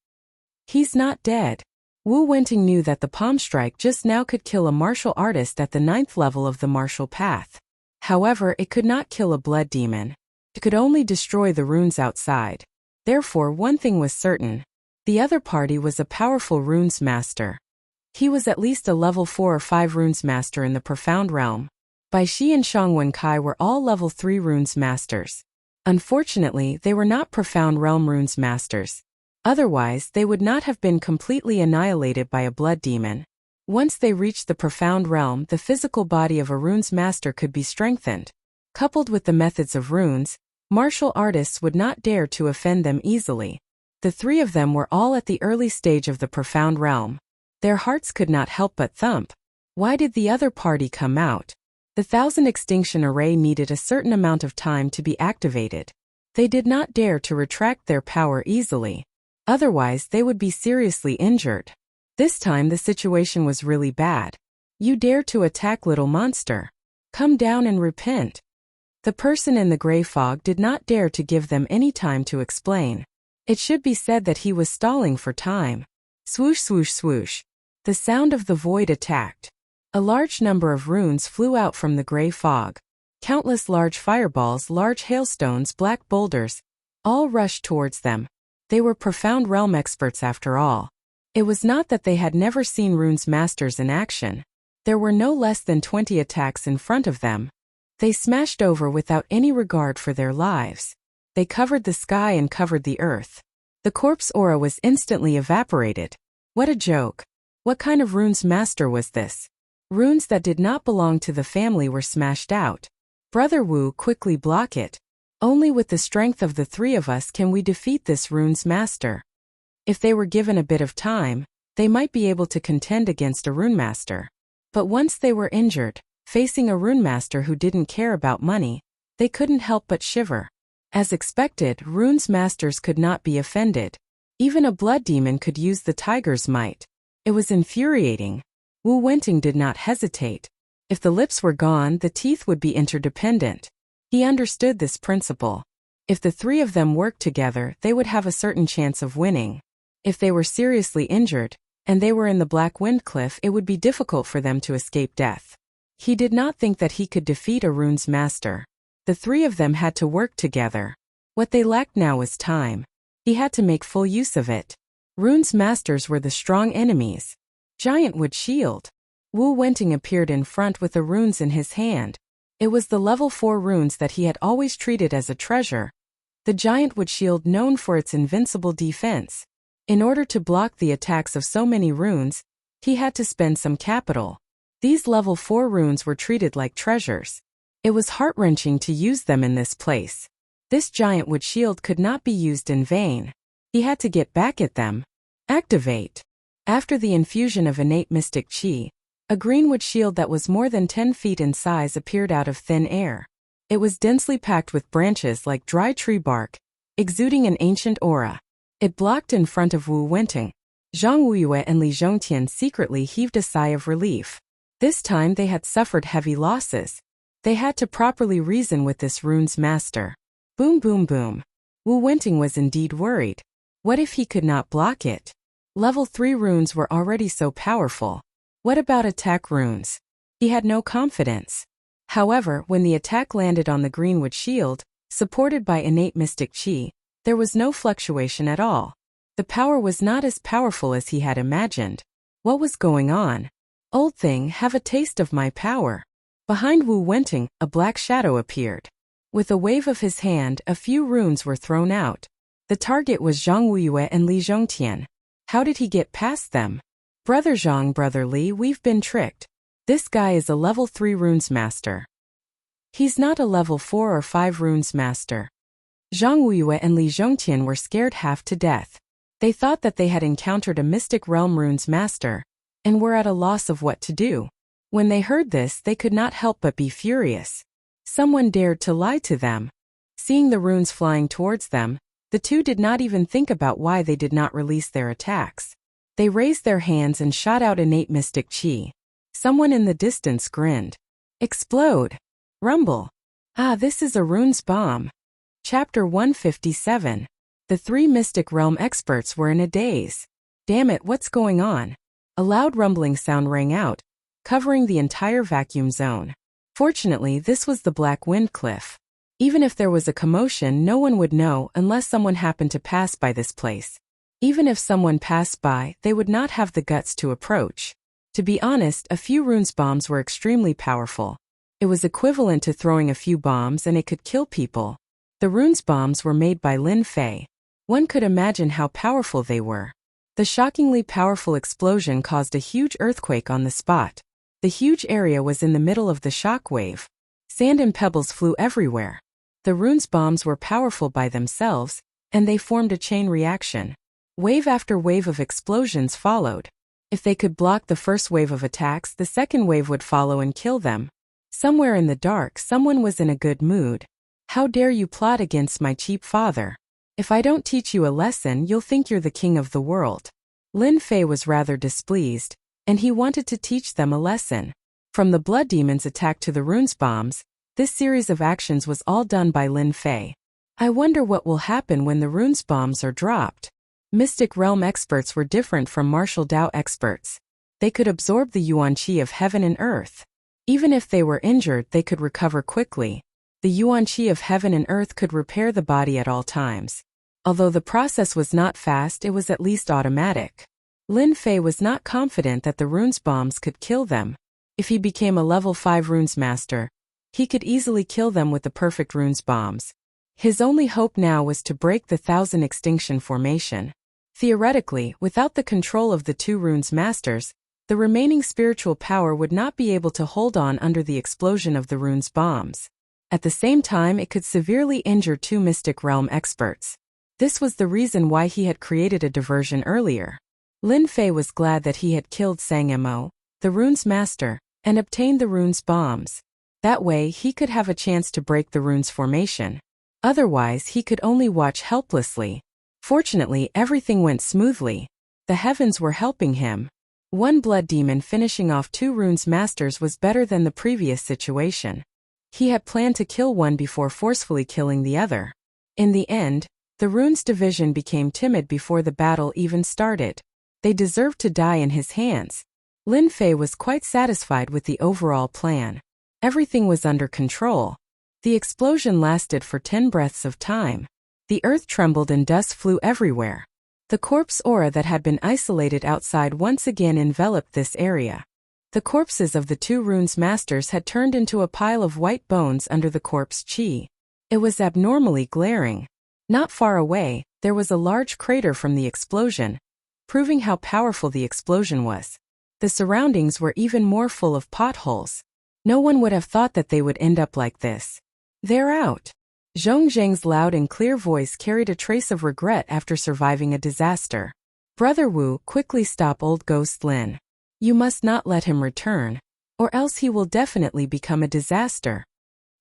He's not dead. Wu Wenting knew that the palm strike just now could kill a martial artist at the 9th level of the martial path. However, it could not kill a blood demon. It could only destroy the runes outside. Therefore, one thing was certain. The other party was a powerful runes master. He was at least a level 4 or 5 runes master in the profound realm. Bai Shi and Shang Wenkai were all level 3 runes masters. Unfortunately, they were not profound realm runes masters. Otherwise, they would not have been completely annihilated by a blood demon. Once they reached the profound realm, the physical body of a runes master could be strengthened. Coupled with the methods of runes, martial artists would not dare to offend them easily. The 3 of them were all at the early stage of the profound realm. Their hearts could not help but thump. Why did the other party come out? The 1,000 extinction array needed a certain amount of time to be activated. They did not dare to retract their power easily. Otherwise, they would be seriously injured. This time the situation was really bad. You dare to attack, little monster. Come down and repent. The person in the gray fog did not dare to give them any time to explain. It should be said that he was stalling for time. Swoosh, swoosh, swoosh. The sound of the void attacked. A large number of runes flew out from the gray fog. Countless large fireballs, large hailstones, black boulders, all rushed towards them. They were profound realm experts after all. It was not that they had never seen runes masters in action. There were no less than 20 attacks in front of them. They smashed over without any regard for their lives. They covered the sky and covered the earth. The corpse aura was instantly evaporated. What a joke. What kind of runes master was this? Runes that did not belong to the family were smashed out. Brother Wu, quickly block it. Only with the strength of the three of us can we defeat this runes master. If they were given a bit of time, they might be able to contend against a rune master. But once they were injured, facing a rune master who didn't care about money, they couldn't help but shiver. As expected, runes masters could not be offended. Even a blood demon could use the tiger's might. It was infuriating. Wu Wenting did not hesitate. If the lips were gone, the teeth would be interdependent. He understood this principle. If the three of them worked together, they would have a certain chance of winning. If they were seriously injured, and they were in the Black Wind Cliff, it would be difficult for them to escape death. He did not think that he could defeat a runes master. The three of them had to work together. What they lacked now was time. He had to make full use of it. Runes masters were the strong enemies. Giant wood shield. Wu Wenting appeared in front with the runes in his hand. It was the level 4 runes that he had always treated as a treasure. The giant wood shield, known for its invincible defense. In order to block the attacks of so many runes, he had to spend some capital. These level 4 runes were treated like treasures. It was heart-wrenching to use them in this place. This giant wood shield could not be used in vain. He had to get back at them. Activate. After the infusion of innate mystic chi, a greenwood shield that was more than 10 feet in size appeared out of thin air. It was densely packed with branches like dry tree bark, exuding an ancient aura. It blocked in front of Wu Wenting. Zhang Wuyue and Li Zhongtian secretly heaved a sigh of relief. This time they had suffered heavy losses. They had to properly reason with this runes master. Boom boom boom. Wu Wenting was indeed worried. What if he could not block it? Level 3 runes were already so powerful. What about attack runes? He had no confidence. However, when the attack landed on the greenwood shield, supported by innate mystic chi, there was no fluctuation at all. The power was not as powerful as he had imagined. What was going on? Old thing, have a taste of my power. Behind Wu Wenting, a black shadow appeared. With a wave of his hand, a few runes were thrown out. The target was Zhang Wuyue and Li Zhongtian. How did he get past them? Brother Zhang, Brother Li, we've been tricked. This guy is a level 3 runes master. He's not a level 4 or 5 runes master. Zhang Wuyue and Li Zhongtian were scared half to death. They thought that they had encountered a mystic realm runes master, and were at a loss of what to do. When they heard this, they could not help but be furious. Someone dared to lie to them. Seeing the runes flying towards them, the two did not even think about why they did not release their attacks. They raised their hands and shot out innate mystic chi. Someone in the distance grinned. Explode. Rumble. Ah, this is a runes bomb. Chapter 157. The three Mystic Realm experts were in a daze. Damn it, what's going on? A loud rumbling sound rang out, covering the entire vacuum zone. Fortunately, this was the Black Wind Cliff. Even if there was a commotion, no one would know unless someone happened to pass by this place. Even if someone passed by, they would not have the guts to approach. To be honest, a few runes bombs were extremely powerful. It was equivalent to throwing a few bombs and it could kill people. The runes bombs were made by Lin Fei. One could imagine how powerful they were. The shockingly powerful explosion caused a huge earthquake on the spot. The huge area was in the middle of the shock wave. Sand and pebbles flew everywhere. The runes bombs were powerful by themselves, and they formed a chain reaction. Wave after wave of explosions followed. If they could block the first wave of attacks, the second wave would follow and kill them. Somewhere in the dark, someone was in a good mood. How dare you plot against my cheap father? If I don't teach you a lesson, you'll think you're the king of the world. Lin Fei was rather displeased, and he wanted to teach them a lesson. From the blood demon's attack to the runes bombs, this series of actions was all done by Lin Fei. I wonder what will happen when the runes bombs are dropped. Mystic Realm experts were different from martial Dao experts. They could absorb the yuan qi of heaven and earth. Even if they were injured, they could recover quickly. The yuan qi of heaven and earth could repair the body at all times. Although the process was not fast, it was at least automatic. Lin Fei was not confident that the runes bombs could kill them. If he became a level 5 runes master, he could easily kill them with the perfect runes bombs. His only hope now was to break the Thousand Extinction formation. Theoretically, without the control of the two runes masters, the remaining spiritual power would not be able to hold on under the explosion of the rune's bombs. At the same time, it could severely injure two Mystic Realm experts. This was the reason why he had created a diversion earlier. Lin Fei was glad that he had killed Sang Mo, the rune's master, and obtained the rune's bombs. That way he could have a chance to break the rune's formation. Otherwise he could only watch helplessly. Fortunately, everything went smoothly. The heavens were helping him. One blood demon finishing off two rune's masters was better than the previous situation. He had planned to kill one before forcefully killing the other. In the end, the rune's division became timid before the battle even started. They deserved to die in his hands. Lin Fei was quite satisfied with the overall plan. Everything was under control. The explosion lasted for 10 breaths of time. The earth trembled and dust flew everywhere. The corpse aura that had been isolated outside once again enveloped this area. The corpses of the two rune's masters had turned into a pile of white bones under the corpse chi. It was abnormally glaring. Not far away, there was a large crater from the explosion, proving how powerful the explosion was. The surroundings were even more full of potholes. No one would have thought that they would end up like this. They're out. Zhong Zheng's loud and clear voice carried a trace of regret after surviving a disaster. Brother Wu, quickly stop old Ghost Lin. You must not let him return, or else he will definitely become a disaster.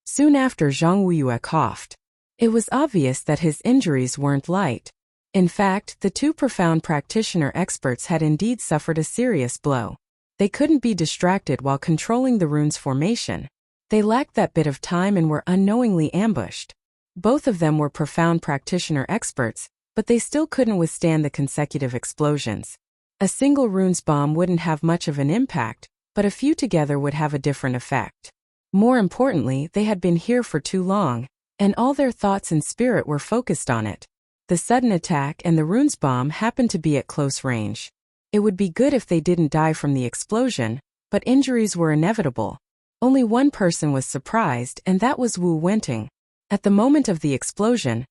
Soon after, Zhang Wuyue coughed. It was obvious that his injuries weren't light. In fact, the two profound practitioner experts had indeed suffered a serious blow. They couldn't be distracted while controlling the rune's formation. They lacked that bit of time and were unknowingly ambushed. Both of them were profound practitioner experts, but they still couldn't withstand the consecutive explosions. A single rune's bomb wouldn't have much of an impact, but a few together would have a different effect. More importantly, they had been here for too long, and all their thoughts and spirit were focused on it. The sudden attack and the rune's bomb happened to be at close range. It would be good if they didn't die from the explosion, but injuries were inevitable. Only one person was surprised, and that was Wu Wenting. At the moment of the explosion,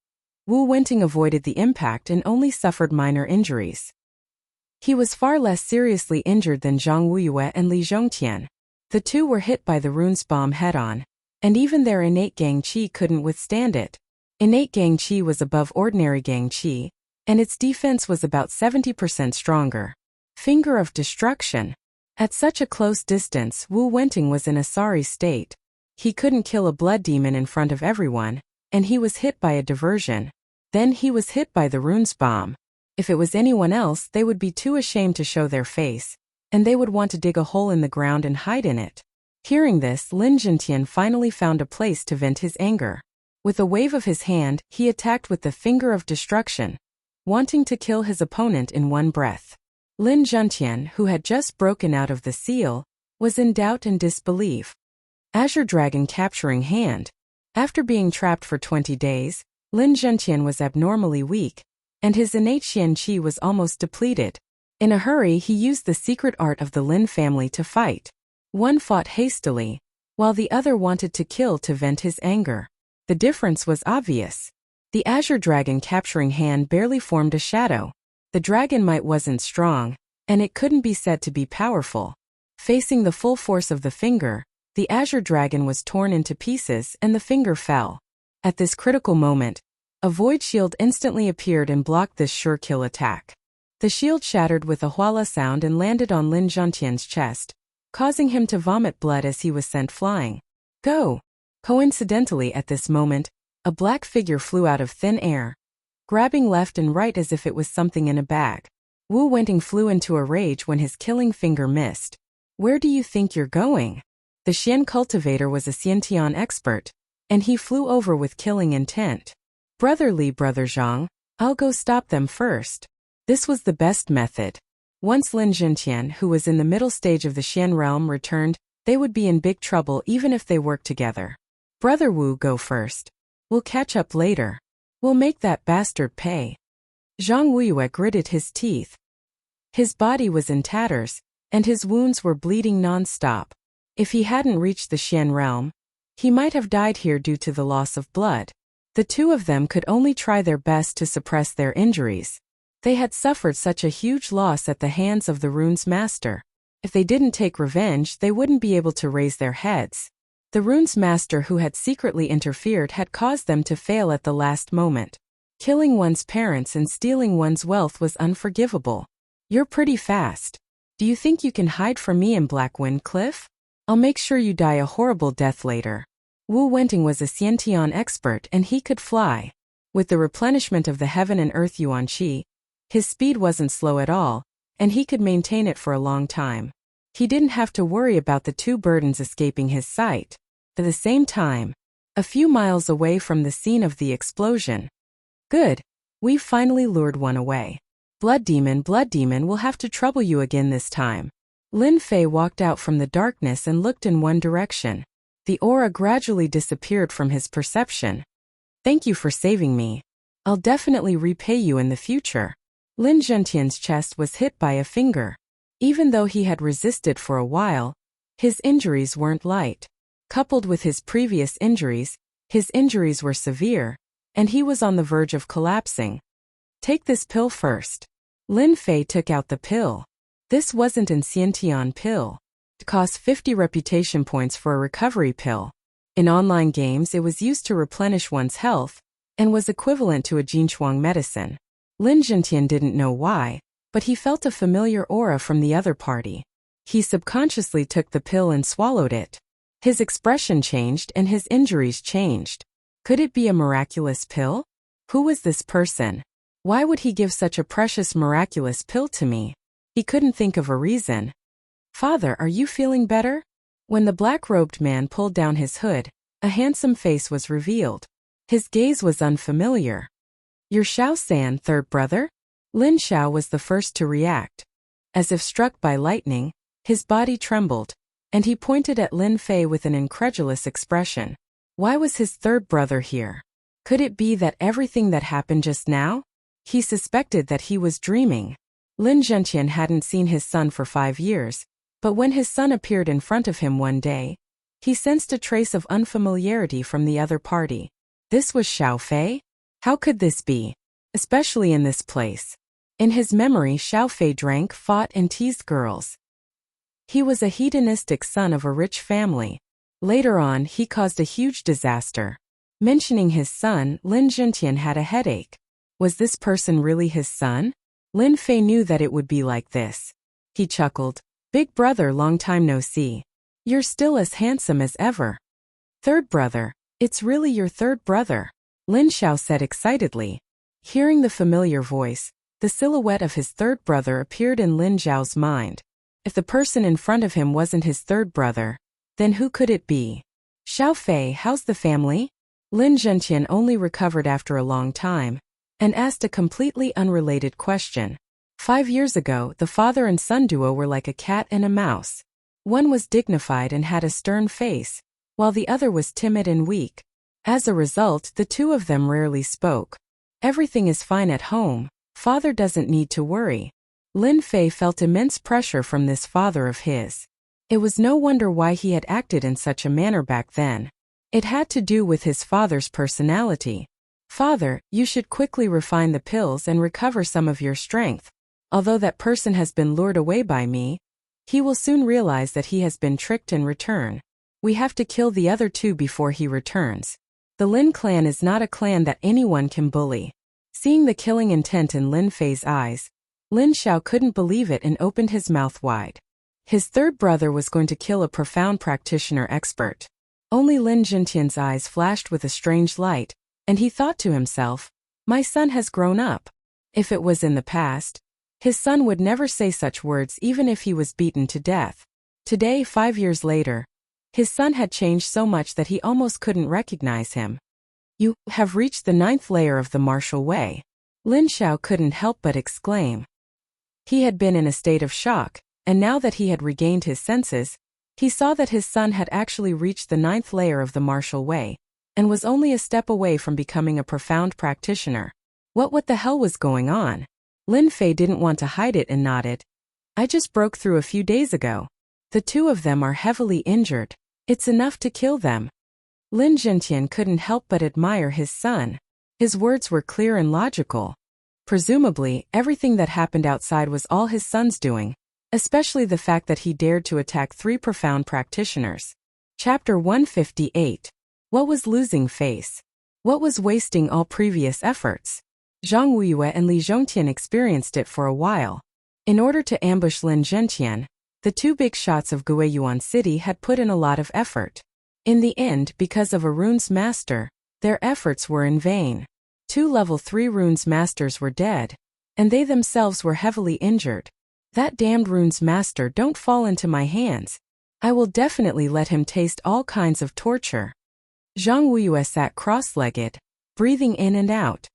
Wu Wenting avoided the impact and only suffered minor injuries. He was far less seriously injured than Zhang Wuyue and Li Zhongtian. The two were hit by the rune's bomb head-on, and even their innate gang chi couldn't withstand it. Innate gang chi was above ordinary gang chi, and its defense was about 70% stronger. Finger of destruction. At such a close distance, Wu Wenting was in a sorry state. He couldn't kill a blood demon in front of everyone, and he was hit by a diversion. Then he was hit by the rune's bomb. If it was anyone else, they would be too ashamed to show their face, and they would want to dig a hole in the ground and hide in it. Hearing this, Lin Zhentian finally found a place to vent his anger. With a wave of his hand, he attacked with the finger of destruction, wanting to kill his opponent in one breath. Lin Zhentian, who had just broken out of the seal, was in doubt and disbelief. Azure Dragon Capturing Hand. After being trapped for 20 days, Lin Zhentian was abnormally weak, and his innate Xian Qi was almost depleted. In a hurry, he used the secret art of the Lin family to fight. One fought hastily, while the other wanted to kill to vent his anger. The difference was obvious. The Azure Dragon Capturing Hand barely formed a shadow. The dragon might wasn't strong, and it couldn't be said to be powerful. Facing the full force of the finger, the Azure Dragon was torn into pieces and the finger fell. At this critical moment, a void shield instantly appeared and blocked this sure kill attack. The shield shattered with a huala sound and landed on Lin Zhentian's chest, causing him to vomit blood as he was sent flying. Go! Coincidentally, at this moment, a black figure flew out of thin air, grabbing left and right as if it was something in a bag. Wu Wenting flew into a rage when his killing finger missed. Where do you think you're going? The Xian cultivator was a Xiantian expert, and he flew over with killing intent. Brother Zhang, I'll go stop them first. This was the best method. Once Lin Zhentian, who was in the middle stage of the Xian realm, returned, they would be in big trouble even if they worked together. Brother Wu, go first. We'll catch up later. We'll make that bastard pay. Zhang Wuyue gritted his teeth. His body was in tatters, and his wounds were bleeding non-stop. If he hadn't reached the Xian realm, he might have died here due to the loss of blood. The two of them could only try their best to suppress their injuries. They had suffered such a huge loss at the hands of the rune's master. If they didn't take revenge, they wouldn't be able to raise their heads. The rune's master who had secretly interfered had caused them to fail at the last moment. Killing one's parents and stealing one's wealth was unforgivable. You're pretty fast. Do you think you can hide from me in Blackwind Cliff? I'll make sure you die a horrible death later. Wu Wenting was a Xiantian expert and he could fly. With the replenishment of the heaven and earth Yuan Qi, his speed wasn't slow at all, and he could maintain it for a long time. He didn't have to worry about the two burdens escaping his sight. At the same time, a few miles away from the scene of the explosion. Good. We've finally lured one away. Blood Demon, we'll have to trouble you again this time. Lin Fei walked out from the darkness and looked in one direction. The aura gradually disappeared from his perception. Thank you for saving me. I'll definitely repay you in the future. Lin Zhentian's chest was hit by a finger. Even though he had resisted for a while, his injuries weren't light. Coupled with his previous injuries, his injuries were severe, and he was on the verge of collapsing. Take this pill first. Lin Fei took out the pill. This wasn't an Xiantian pill. It cost 50 reputation points for a recovery pill. In online games it was used to replenish one's health, and was equivalent to a Jinchuang medicine. Lin Zhentian didn't know why, but he felt a familiar aura from the other party. He subconsciously took the pill and swallowed it. His expression changed and his injuries changed. Could it be a miraculous pill? Who was this person? Why would he give such a precious miraculous pill to me? He couldn't think of a reason. Father, are you feeling better? When the black-robed man pulled down his hood, a handsome face was revealed. His gaze was unfamiliar. You're Xiao San, third brother? Lin Xiao was the first to react. As if struck by lightning, his body trembled, and he pointed at Lin Fei with an incredulous expression. Why was his third brother here? Could it be that everything that happened just now? He suspected that he was dreaming. Lin Zhentian hadn't seen his son for 5 years, but when his son appeared in front of him one day, he sensed a trace of unfamiliarity from the other party. This was Xiao Fei? How could this be? Especially in this place. In his memory, Xiao Fei drank, fought, and teased girls. He was a hedonistic son of a rich family. Later on, he caused a huge disaster. Mentioning his son, Lin Zhentian had a headache. Was this person really his son? Lin Fei knew that it would be like this. He chuckled. Big brother, long time no see. You're still as handsome as ever. Third brother, it's really your third brother, Lin Xiao said excitedly. Hearing the familiar voice, the silhouette of his third brother appeared in Lin Xiao's mind. If the person in front of him wasn't his third brother, then who could it be? Xiao Fei, how's the family? Lin Zhentian only recovered after a long time, and asked a completely unrelated question. 5 years ago, the father and son duo were like a cat and a mouse. One was dignified and had a stern face, while the other was timid and weak. As a result, the two of them rarely spoke. Everything is fine at home. Father doesn't need to worry. Lin Fei felt immense pressure from this father of his. It was no wonder why he had acted in such a manner back then. It had to do with his father's personality. Father, you should quickly refine the pills and recover some of your strength. Although that person has been lured away by me, he will soon realize that he has been tricked in return. We have to kill the other two before he returns. The Lin clan is not a clan that anyone can bully. Seeing the killing intent in Lin Fei's eyes, Lin Xiao couldn't believe it and opened his mouth wide. His third brother was going to kill a profound practitioner expert. Only Lin Zhentian's eyes flashed with a strange light, and he thought to himself, my son has grown up. If it was in the past, his son would never say such words even if he was beaten to death. Today, 5 years later, his son had changed so much that he almost couldn't recognize him. You have reached the 9th layer of the martial way. Lin Xiao couldn't help but exclaim. He had been in a state of shock, and now that he had regained his senses, he saw that his son had actually reached the 9th layer of the martial way, and was only a step away from becoming a profound practitioner. What the hell was going on? Lin Fei didn't want to hide it and nodded. I just broke through a few days ago. The two of them are heavily injured. It's enough to kill them. Lin Zhentian couldn't help but admire his son. His words were clear and logical. Presumably, everything that happened outside was all his son's doing, especially the fact that he dared to attack 3 profound practitioners. Chapter 158. What was losing face? What was wasting all previous efforts? Zhang Wuyue and Li Zhongtian experienced it for a while. In order to ambush Lin Zhentian, the 2 big shots of Guiyuan City had put in a lot of effort. In the end, because of Arun's master, their efforts were in vain. 2 level 3 runes masters were dead, and they themselves were heavily injured. That damned runes master don't fall into my hands. I will definitely let him taste all kinds of torture. Zhang Wuyue sat cross-legged, breathing in and out.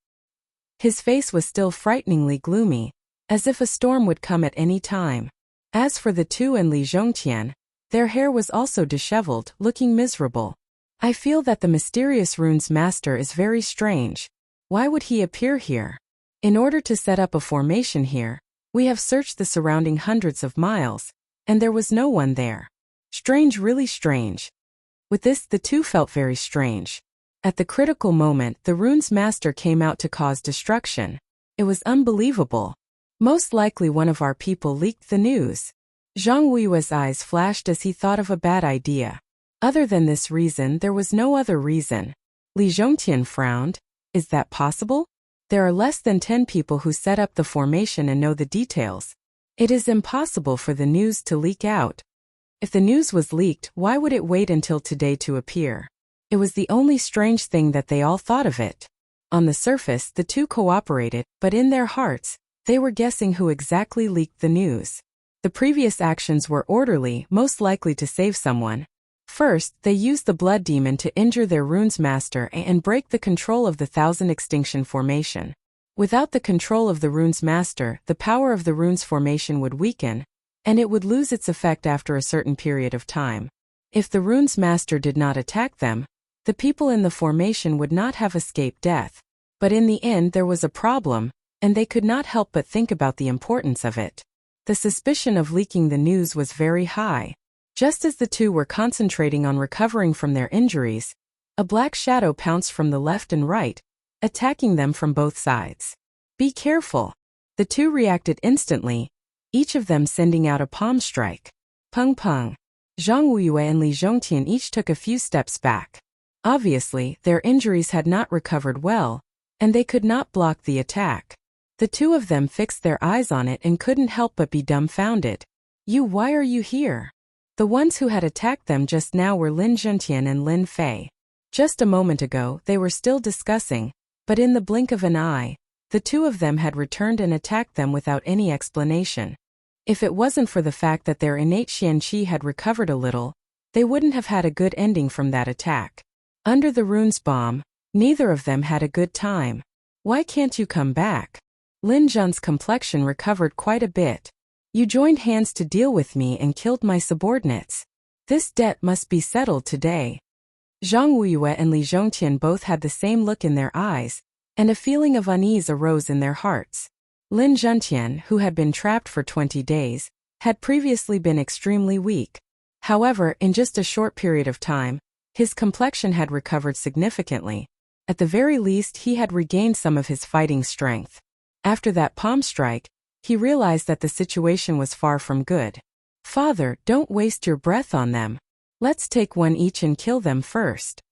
His face was still frighteningly gloomy, as if a storm would come at any time. As for the 2 and Li Zhongtian, their hair was also disheveled, looking miserable. I feel that the mysterious runes master is very strange. Why would he appear here? In order to set up a formation here, we have searched the surrounding hundreds of miles, and there was no one there. Strange, really strange. With this, the 2 felt very strange. At the critical moment, the runes master came out to cause destruction. It was unbelievable. Most likely one of our people leaked the news. Zhang Wuyue's eyes flashed as he thought of a bad idea. Other than this reason, there was no other reason. Li Zhongtian frowned. Is that possible? There are less than 10 people who set up the formation and know the details. It is impossible for the news to leak out. If the news was leaked, why would it wait until today to appear? It was the only strange thing that they all thought of it. On the surface, the 2 cooperated, but in their hearts, they were guessing who exactly leaked the news. The previous actions were orderly, most likely to save someone. First, they used the blood demon to injure their runes master and break the control of the Thousand Extinction formation. Without the control of the runes master, the power of the runes formation would weaken, and it would lose its effect after a certain period of time. If the runes master did not attack them, the people in the formation would not have escaped death. But in the end there was a problem, and they could not help but think about the importance of it. The suspicion of leaking the news was very high. Just as the 2 were concentrating on recovering from their injuries, a black shadow pounced from the left and right, attacking them from both sides. Be careful! The 2 reacted instantly, each of them sending out a palm strike. Pung pung. Zhang Wuyue and Li Zhongtian each took a few steps back. Obviously, their injuries had not recovered well, and they could not block the attack. The 2 of them fixed their eyes on it and couldn't help but be dumbfounded. Why are you here? The ones who had attacked them just now were Lin Zhentian and Lin Fei. Just a moment ago, they were still discussing, but in the blink of an eye, the 2 of them had returned and attacked them without any explanation. If it wasn't for the fact that their innate xianqi had recovered a little, they wouldn't have had a good ending from that attack. Under the runes bomb, neither of them had a good time. Why can't you come back? Lin Zhan's complexion recovered quite a bit. You joined hands to deal with me and killed my subordinates. This debt must be settled today. Zhang Wuyue and Li Zhongtian both had the same look in their eyes, and a feeling of unease arose in their hearts. Lin Zhentian, who had been trapped for 20 days, had previously been extremely weak. However, in just a short period of time, his complexion had recovered significantly. At the very least, he had regained some of his fighting strength. After that palm strike, he realized that the situation was far from good. Father, don't waste your breath on them. Let's take one each and kill them first.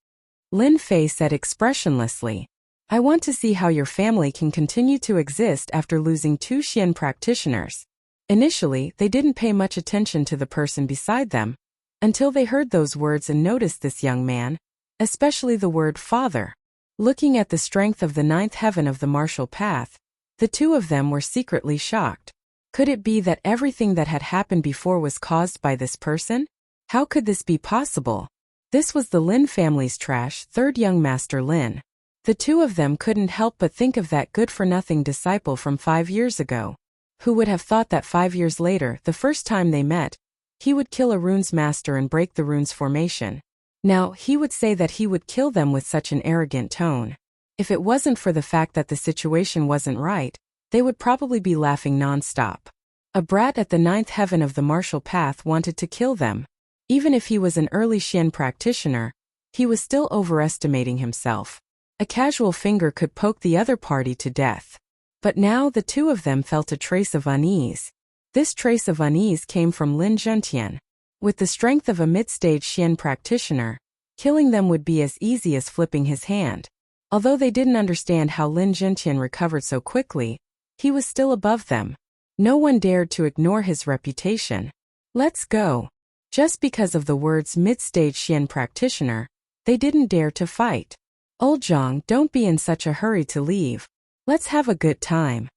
Lin Fei said expressionlessly. I want to see how your family can continue to exist after losing 2 Xian practitioners. Initially, they didn't pay much attention to the person beside them, until they heard those words and noticed this young man, especially the word father. Looking at the strength of the 9th heaven of the martial path, the 2 of them were secretly shocked. Could it be that everything that had happened before was caused by this person? How could this be possible? This was the Lin family's trash, 3rd young master Lin. The 2 of them couldn't help but think of that good-for-nothing disciple from 5 years ago. Who would have thought that 5 years later, the first time they met, he would kill a runes master and break the runes formation. Now, he would say that he would kill them with such an arrogant tone. If it wasn't for the fact that the situation wasn't right, they would probably be laughing non-stop. A brat at the 9th heaven of the martial path wanted to kill them. Even if he was an early Xian practitioner, He was still overestimating himself. A casual finger could poke the other party to death. But now the two of them felt a trace of unease. This trace of unease came from Lin Zhentian. With the strength of a mid-stage Xian practitioner, killing them would be as easy as flipping his hand. Although they didn't understand how Lin Zhentian recovered so quickly, he was still above them. No one dared to ignore his reputation. Let's go. Just because of the words mid-stage Xian practitioner, they didn't dare to fight. Old Zhang, don't be in such a hurry to leave. Let's have a good time.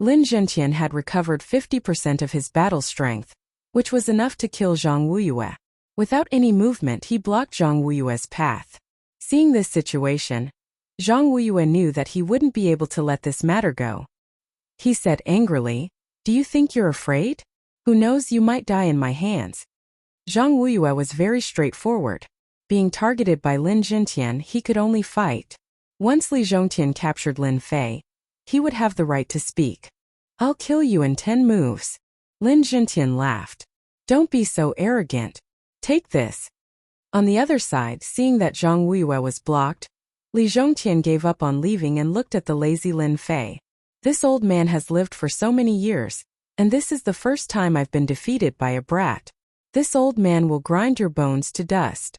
Lin Zhentian had recovered 50% of his battle strength, which was enough to kill Zhang Wuyue. Without any movement, he blocked Zhang Wuyue's path. Seeing this situation, Zhang Wuyue knew that he wouldn't be able to let this matter go. He said angrily, "Do you think you're afraid? Who knows, you might die in my hands." Zhang Wuyue was very straightforward. Being targeted by Lin Zhentian, he could only fight. Once Li Zhongtian captured Lin Fei, he would have the right to speak. "I'll kill you in 10 moves. Lin Zhentian laughed. "Don't be so arrogant. Take this." On the other side, seeing that Zhang Wuyue was blocked, Li Zhongtian gave up on leaving and looked at the lazy Lin Fei. "This old man has lived for so many years, and this is the first time I've been defeated by a brat. This old man will grind your bones to dust."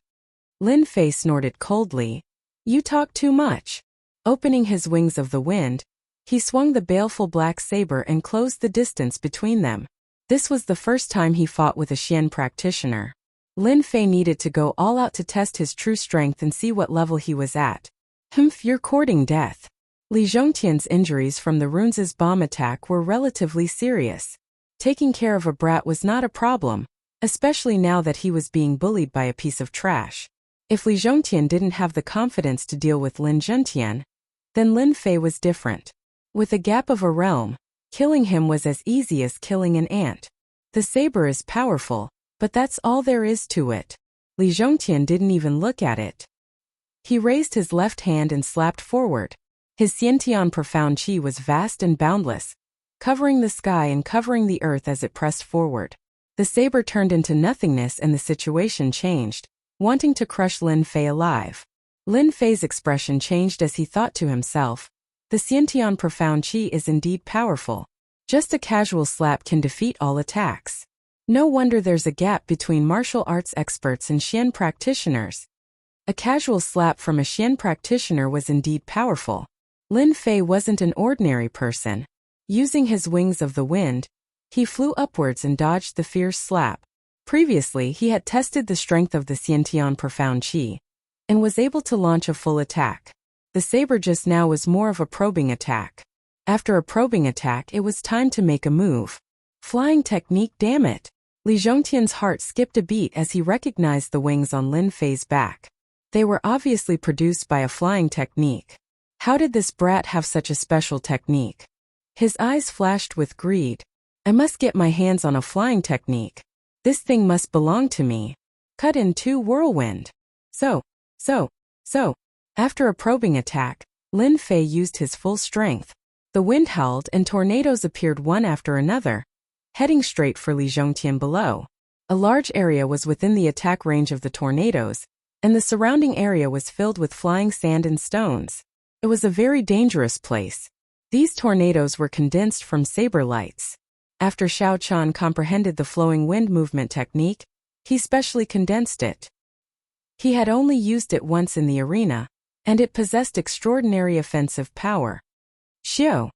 Lin Fei snorted coldly. "You talk too much." Opening his wings of the wind, he swung the baleful black saber and closed the distance between them. This was the first time he fought with a Xian practitioner. Lin Fei needed to go all out to test his true strength and see what level he was at. You're courting death." Li Zhongtian's injuries from the runes' bomb attack were relatively serious. Taking care of a brat was not a problem, especially now that he was being bullied by a piece of trash. If Li Zhongtian didn't have the confidence to deal with Lin Zhentian, then Lin Fei was different. With a gap of a realm, killing him was as easy as killing an ant. The saber is powerful, but that's all there is to it. Li Zhongtian didn't even look at it. He raised his left hand and slapped forward. His Xiantian profound qi was vast and boundless, covering the sky and covering the earth as it pressed forward. The saber turned into nothingness and the situation changed, wanting to crush Lin Fei alive. Lin Fei's expression changed as he thought to himself, "The Xiantian profound qi is indeed powerful. Just a casual slap can defeat all attacks. No wonder there's a gap between martial arts experts and Xian practitioners." A casual slap from a Xian practitioner was indeed powerful. Lin Fei wasn't an ordinary person. Using his wings of the wind, he flew upwards and dodged the fierce slap. Previously, he had tested the strength of the Xiantian profound qi, and was able to launch a full attack. The saber just now was more of a probing attack. After a probing attack, it was time to make a move. Flying technique, damn it! Li Zhongtian's heart skipped a beat as he recognized the wings on Lin Fei's back. They were obviously produced by a flying technique. How did this brat have such a special technique? His eyes flashed with greed. "I must get my hands on a flying technique. This thing must belong to me." Cut in 2 whirlwind. So. After a probing attack, Lin Fei used his full strength. The wind howled and tornadoes appeared one after another, heading straight for Li Zhongtian below. A large area was within the attack range of the tornadoes, and the surrounding area was filled with flying sand and stones. It was a very dangerous place. These tornadoes were condensed from saber lights. After Xiao Chan comprehended the flowing wind movement technique, he specially condensed it. He had only used it once in the arena, and it possessed extraordinary offensive power. Xiao!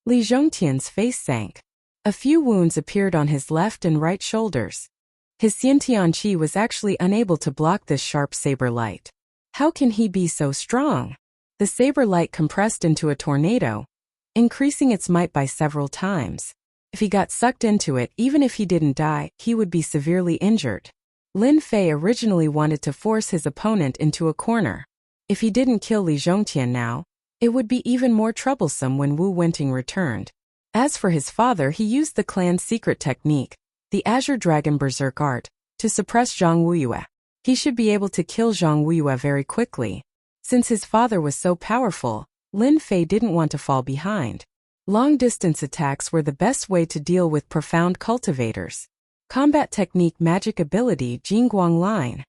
Li Zhongtian's face sank. A few wounds appeared on his left and right shoulders. His Xiantian qi was actually unable to block this sharp saber light. How can he be so strong? The saber light compressed into a tornado, increasing its might by several times. If he got sucked into it, even if he didn't die, he would be severely injured. Lin Fei originally wanted to force his opponent into a corner. If he didn't kill Li Zhongtian now, it would be even more troublesome when Wu Wenting returned. As for his father, he used the clan's secret technique, the Azure Dragon Berserk Art, to suppress Zhang Wuyue. He should be able to kill Zhang Wuyue very quickly. Since his father was so powerful, Lin Fei didn't want to fall behind. Long-distance attacks were the best way to deal with profound cultivators. Combat technique magic ability Jingguang Line.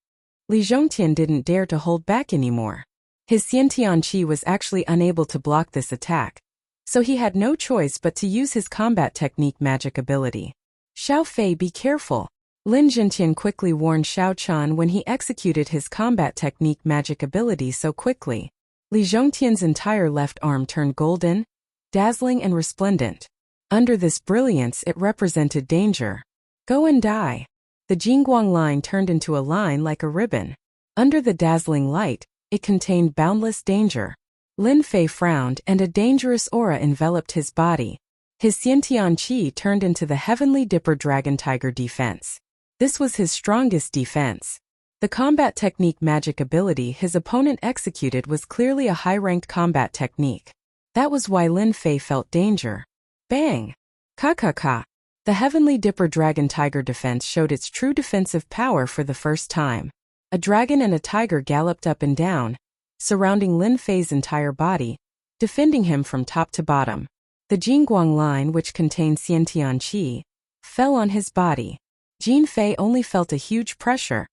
Li Zhongtian didn't dare to hold back anymore. His Xiantian Qi was actually unable to block this attack, so he had no choice but to use his combat technique magic ability. Xiao Fei, be careful. Lin Zhentian quickly warned Xiao Chan when he executed his combat technique magic ability so quickly. Li Zhongtian's entire left arm turned golden, dazzling and resplendent. Under this brilliance it represented danger. Go and die. The Jingguang line turned into a line like a ribbon. Under the dazzling light, it contained boundless danger. Lin Fei frowned and a dangerous aura enveloped his body. His Xiantian Qi turned into the Heavenly Dipper Dragon Tiger defense. This was his strongest defense. The combat technique magic ability his opponent executed was clearly a high-ranked combat technique. That was why Lin Fei felt danger. Bang! Ka. The Heavenly Dipper Dragon Tiger defense showed its true defensive power for the first time. A dragon and a tiger galloped up and down, surrounding Lin Fei's entire body, defending him from top to bottom. The Jingguang line, which contained Xiantian Qi, fell on his body. Jin Fei only felt a huge pressure,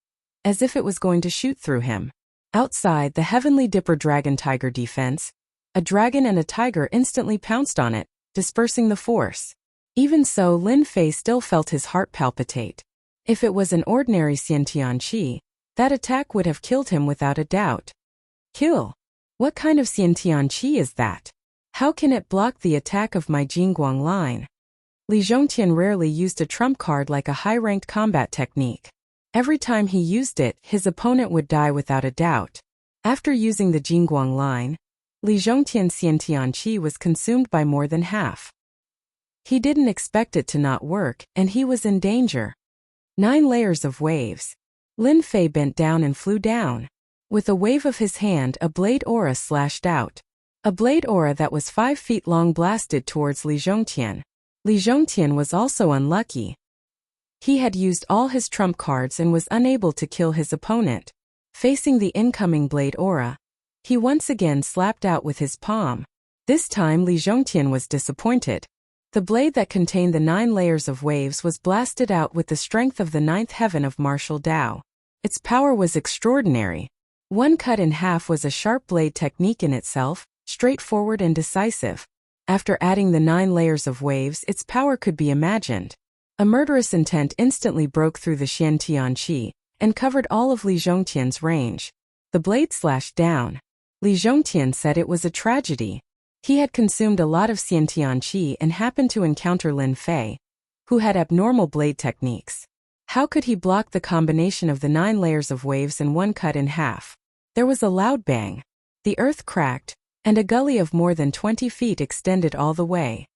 as if it was going to shoot through him. Outside the Heavenly Dipper Dragon Tiger defense, a dragon and a tiger instantly pounced on it, dispersing the force. Even so, Lin Fei still felt his heart palpitate. If it was an ordinary Xiantian Qi, that attack would have killed him without a doubt. Kill? What kind of Xiantian Qi is that? How can it block the attack of my Jingguang line? Li Zhongtian rarely used a trump card like a high-ranked combat technique. Every time he used it, his opponent would die without a doubt. After using the Jingguang line, Li Zhongtian's Xiantian Qi was consumed by more than half. He didn't expect it to not work, and he was in danger. 9 layers of waves. Lin Fei bent down and flew down. With a wave of his hand, a blade aura slashed out. A blade aura that was 5 feet long blasted towards Li Zhongtian. Li Zhongtian was also unlucky. He had used all his trump cards and was unable to kill his opponent. Facing the incoming blade aura, he once again slapped out with his palm. This time Li Zhongtian was disappointed. The blade that contained the 9 layers of waves was blasted out with the strength of the 9th heaven of martial Tao. Its power was extraordinary. One cut in half was a sharp blade technique in itself, straightforward and decisive. After adding the 9 layers of waves, its power could be imagined. A murderous intent instantly broke through the Xiantian Qi and covered all of Li Zhongtian's range. The blade slashed down. Li Zhongtian said it was a tragedy. He had consumed a lot of Xiantian Qi and happened to encounter Lin Fei, who had abnormal blade techniques. How could he block the combination of the 9 layers of waves in one cut in half? There was a loud bang. The earth cracked, and a gully of more than 20 feet extended all the way.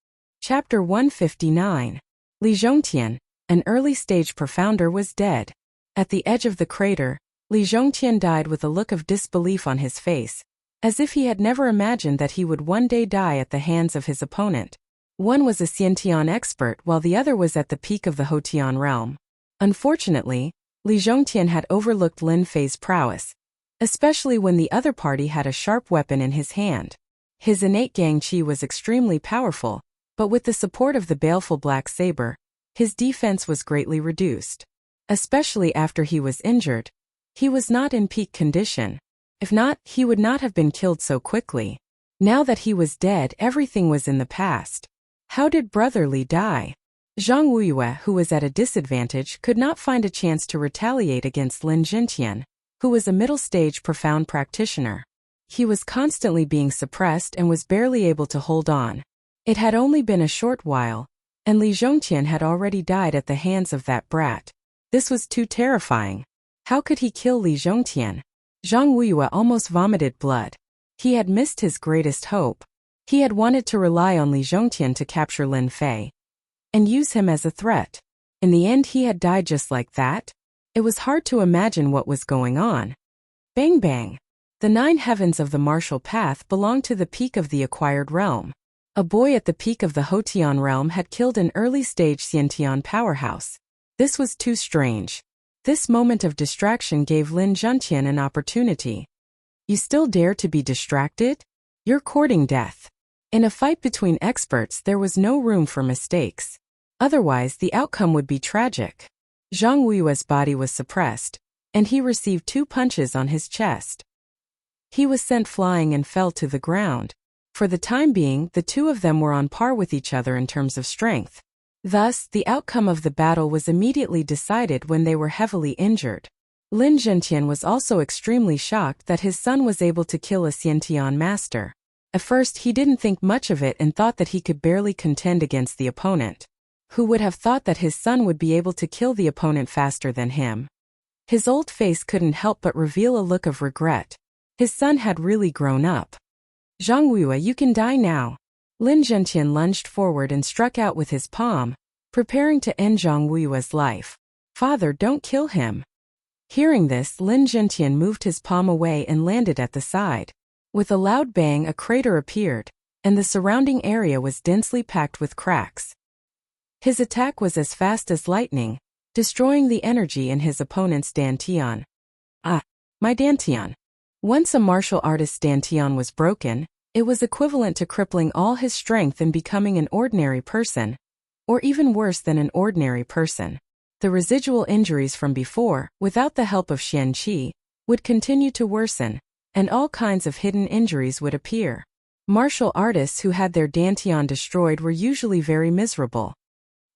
Chapter 159. Li Zhongtian, an early-stage profounder, was dead. At the edge of the crater, Li Zhongtian died with a look of disbelief on his face, as if he had never imagined that he would one day die at the hands of his opponent. One was a Xiantian expert while the other was at the peak of the Hotian realm. Unfortunately, Li Zhongtian had overlooked Lin Fei's prowess, especially when the other party had a sharp weapon in his hand. His innate Gang Qi was extremely powerful, but with the support of the baleful black saber, his defense was greatly reduced. Especially after he was injured, he was not in peak condition. If not, he would not have been killed so quickly. Now that he was dead, everything was in the past. How did Brother Li die? Zhang Wuyue, who was at a disadvantage, could not find a chance to retaliate against Lin Zhentian, who was a middle-stage profound practitioner. He was constantly being suppressed and was barely able to hold on. It had only been a short while, and Li Zhongtian had already died at the hands of that brat. This was too terrifying. How could he kill Li Zhongtian? Zhang Wuyue almost vomited blood. He had missed his greatest hope. He had wanted to rely on Li Zhongtian to capture Lin Fei and use him as a threat. In the end, he had died just like that. It was hard to imagine what was going on. Bang bang. The 9 heavens of the martial path belonged to the peak of the acquired realm. A boy at the peak of the Hotian realm had killed an early-stage Xiantian powerhouse. This was too strange. This moment of distraction gave Lin Zhentian an opportunity. You still dare to be distracted? You're courting death. In a fight between experts, there was no room for mistakes. Otherwise, the outcome would be tragic. Zhang Wuyue's body was suppressed, and he received 2 punches on his chest. He was sent flying and fell to the ground. For the time being, the two of them were on par with each other in terms of strength. Thus, the outcome of the battle was immediately decided when they were heavily injured. Lin Zhentian was also extremely shocked that his son was able to kill a Xiantian master. At first he didn't think much of it and thought that he could barely contend against the opponent. Who would have thought that his son would be able to kill the opponent faster than him? His old face couldn't help but reveal a look of regret. His son had really grown up. Zhang Wuya, you can die now. Lin Zhentian lunged forward and struck out with his palm, preparing to end Zhang Wuya's life. Father, don't kill him. Hearing this, Lin Zhentian moved his palm away and landed at the side. With a loud bang, a crater appeared, and the surrounding area was densely packed with cracks. His attack was as fast as lightning, destroying the energy in his opponent's dantian. Ah, my dantian. Once a martial artist's dantian was broken, it was equivalent to crippling all his strength and becoming an ordinary person, or even worse than an ordinary person. The residual injuries from before, without the help of Xian Qi, would continue to worsen, and all kinds of hidden injuries would appear. Martial artists who had their dantian destroyed were usually very miserable.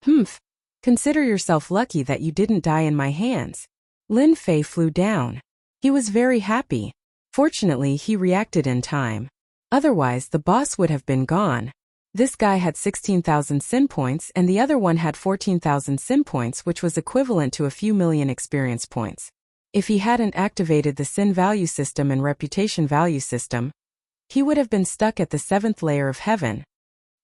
Humph. Consider yourself lucky that you didn't die in my hands. Lin Fei flew down. He was very happy. Fortunately, he reacted in time. Otherwise, the boss would have been gone. This guy had 16,000 sin points and the other one had 14,000 sin points, which was equivalent to a few million experience points. If he hadn't activated the sin value system and reputation value system, he would have been stuck at the 7th layer of heaven.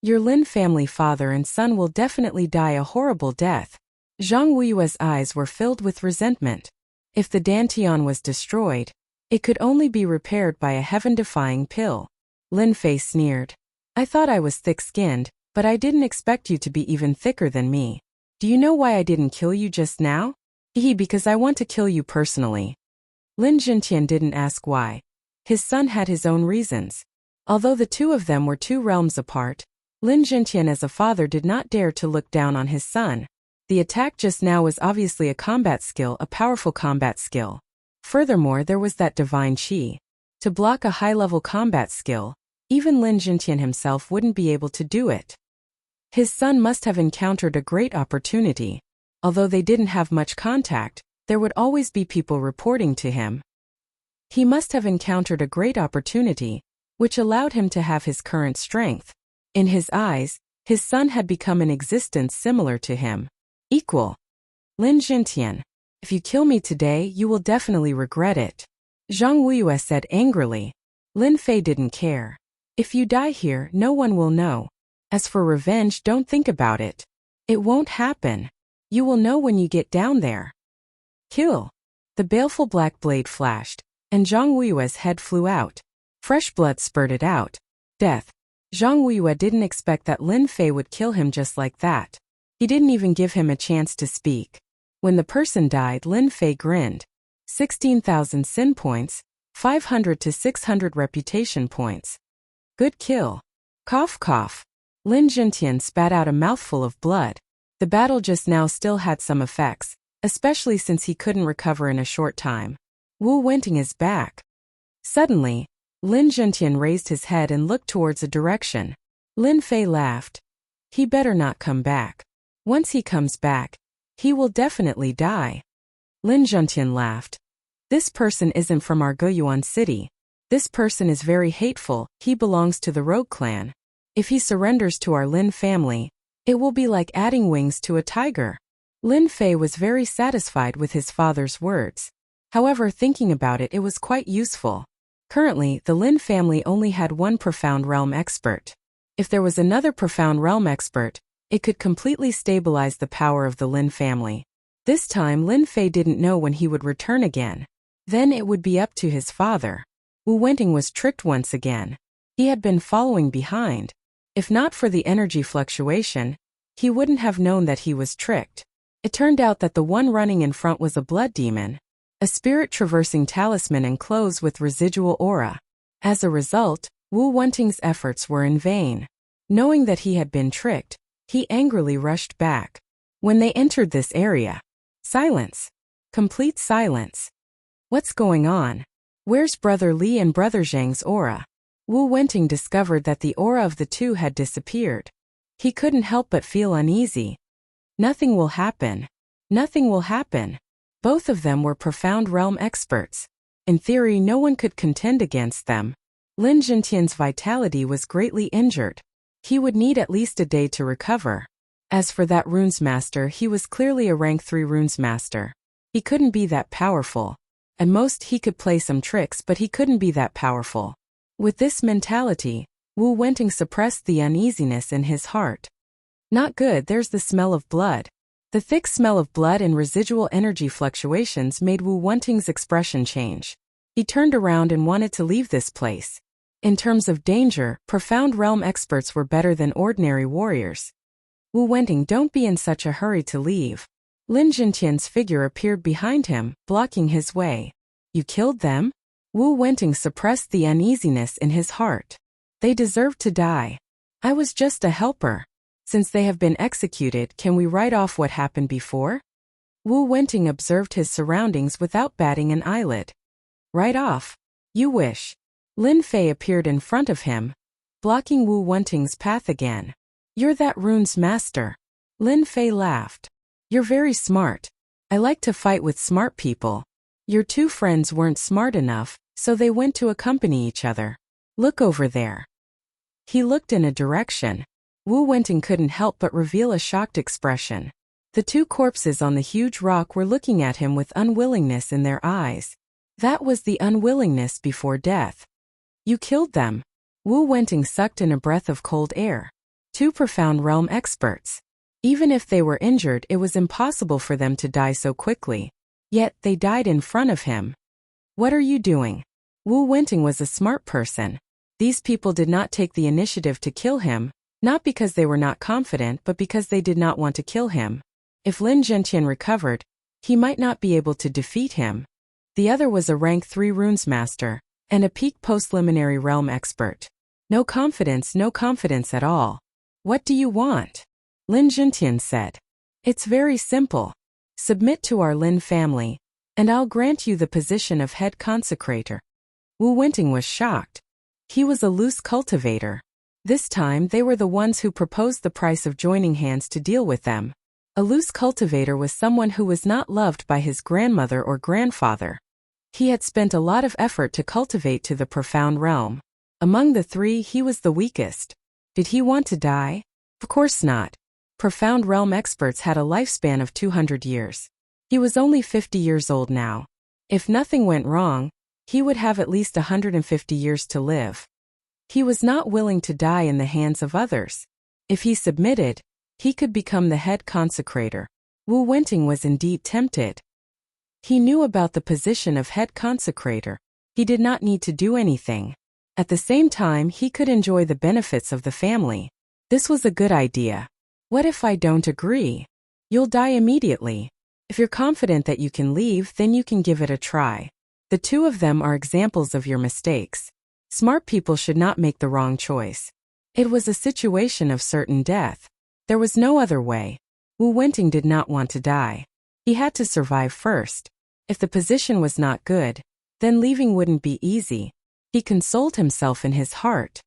Your Lin family father and son will definitely die a horrible death. Zhang Wuyue's eyes were filled with resentment. If the dantian was destroyed, it could only be repaired by a heaven-defying pill. Lin Fei sneered. I thought I was thick-skinned, but I didn't expect you to be even thicker than me. Do you know why I didn't kill you just now? Because I want to kill you personally. Lin Zhentian didn't ask why. His son had his own reasons. Although the two of them were 2 realms apart, Lin Zhentian as a father did not dare to look down on his son. The attack just now was obviously a combat skill, a powerful combat skill. Furthermore, there was that divine qi. To block a high-level combat skill, even Lin Zhentian himself wouldn't be able to do it. His son must have encountered a great opportunity. Although they didn't have much contact, there would always be people reporting to him. He must have encountered a great opportunity, which allowed him to have his current strength. In his eyes, his son had become an existence similar to him. Equal. Lin Zhentian, if you kill me today, you will definitely regret it. Zhang Wuyue said angrily. Lin Fei didn't care. If you die here, no one will know. As for revenge, don't think about it. It won't happen. You will know when you get down there. Kill. The baleful black blade flashed, and Zhang Wuyue's head flew out. Fresh blood spurted out. Death. Zhang Wuyue didn't expect that Lin Fei would kill him just like that. He didn't even give him a chance to speak. When the person died, Lin Fei grinned. 16,000 sin points, 500 to 600 reputation points. Good kill. Cough cough. Lin Zhentian spat out a mouthful of blood. The battle just now still had some effects, especially since he couldn't recover in a short time. Wu Wenting is back. Suddenly, Lin Zhentian raised his head and looked towards a direction. Lin Fei laughed. He better not come back. Once he comes back, he will definitely die. Lin Zhentian laughed. This person isn't from our Guiyuan city. This person is very hateful, he belongs to the Rogue clan. If he surrenders to our Lin family, it will be like adding wings to a tiger. Lin Fei was very satisfied with his father's words. However, thinking about it, it was quite useful. Currently, the Lin family only had 1 Profound Realm expert. If there was another Profound Realm expert, it could completely stabilize the power of the Lin family. This time, Lin Fei didn't know when he would return again. Then it would be up to his father. Wu Wenting was tricked once again. He had been following behind. If not for the energy fluctuation, he wouldn't have known that he was tricked. It turned out that the one running in front was a blood demon, a spirit traversing talisman enclosed with residual aura. As a result, Wu Wenting's efforts were in vain. Knowing that he had been tricked, he angrily rushed back. When they entered this area, silence. Complete silence. What's going on? Where's Brother Li and Brother Zhang's aura? Wu Wenting discovered that the aura of the two had disappeared. He couldn't help but feel uneasy. Nothing will happen. Nothing will happen. Both of them were profound realm experts. In theory, no one could contend against them. Lin Zhentian's vitality was greatly injured. He would need at least a day to recover. As for that runes master, he was clearly a rank 3 runes master. He couldn't be that powerful. At most he could play some tricks, but he couldn't be that powerful. With this mentality, Wu Wenting suppressed the uneasiness in his heart. Not good, there's the smell of blood. The thick smell of blood and residual energy fluctuations made Wu Wenting's expression change. He turned around and wanted to leave this place. In terms of danger, profound realm experts were better than ordinary warriors. Wu Wenting, don't be in such a hurry to leave. Lin Zhentian's figure appeared behind him, blocking his way. You killed them? Wu Wenting suppressed the uneasiness in his heart. They deserved to die. I was just a helper. Since they have been executed, can we write off what happened before? Wu Wenting observed his surroundings without batting an eyelid. Write off? You wish. Lin Fei appeared in front of him, blocking Wu Wenting's path again. You're that rune's master. Lin Fei laughed. You're very smart. I like to fight with smart people. Your two friends weren't smart enough, so they went to accompany each other. Look over there. He looked in a direction. Wu Wenting couldn't help but reveal a shocked expression. The two corpses on the huge rock were looking at him with unwillingness in their eyes. That was the unwillingness before death. You killed them. Wu Wenting sucked in a breath of cold air. Two profound realm experts. Even if they were injured, it was impossible for them to die so quickly. Yet, they died in front of him. What are you doing? Wu Wenting was a smart person. These people did not take the initiative to kill him, not because they were not confident but because they did not want to kill him. If Lin Zhentian recovered, he might not be able to defeat him. The other was a rank 3 runes master, and a peak post-liminary realm expert. No confidence at all. What do you want? Lin Zhentian said. It's very simple. Submit to our Lin family, and I'll grant you the position of head consecrator. Wu Wenting was shocked. He was a loose cultivator. This time they were the ones who proposed the price of joining hands to deal with them. A loose cultivator was someone who was not loved by his grandmother or grandfather. He had spent a lot of effort to cultivate to the profound realm. Among the three, he was the weakest. Did he want to die? Of course not. Profound realm experts had a lifespan of 200 years. He was only 50 years old now. If nothing went wrong, he would have at least 150 years to live. He was not willing to die in the hands of others. If he submitted, he could become the head consecrator. Wu Wenting was indeed tempted. He knew about the position of head consecrator. He did not need to do anything. At the same time, he could enjoy the benefits of the family. This was a good idea. What if I don't agree? You'll die immediately. If you're confident that you can leave, then you can give it a try. The two of them are examples of your mistakes. Smart people should not make the wrong choice. It was a situation of certain death. There was no other way. Wu Wenting did not want to die. He had to survive first. If the position was not good, then leaving wouldn't be easy. He consoled himself in his heart.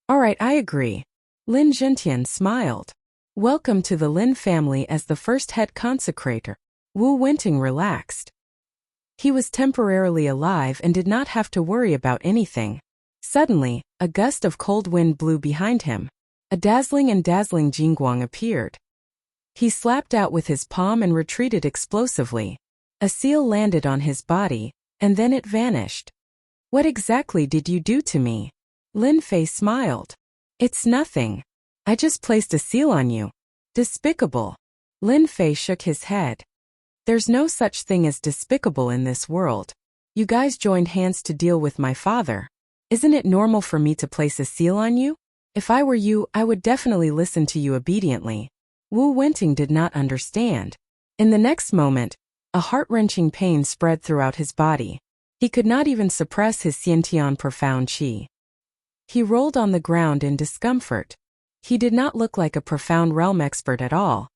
All right, I agree. Lin Zhentian smiled. Welcome to the Lin family as the first head consecrator. Wu Wenting relaxed. He was temporarily alive and did not have to worry about anything. Suddenly, a gust of cold wind blew behind him. A dazzling Jingguang appeared. He slapped out with his palm and retreated explosively. A seal landed on his body, and then it vanished. What exactly did you do to me? Lin Fei smiled. It's nothing. I just placed a seal on you. Despicable. Lin Fei shook his head. There's no such thing as despicable in this world. You guys joined hands to deal with my father. Isn't it normal for me to place a seal on you? If I were you, I would definitely listen to you obediently. Wu Wenting did not understand. In the next moment, a heart-wrenching pain spread throughout his body. He could not even suppress his Xiantian profound qi. He rolled on the ground in discomfort. He did not look like a profound realm expert at all.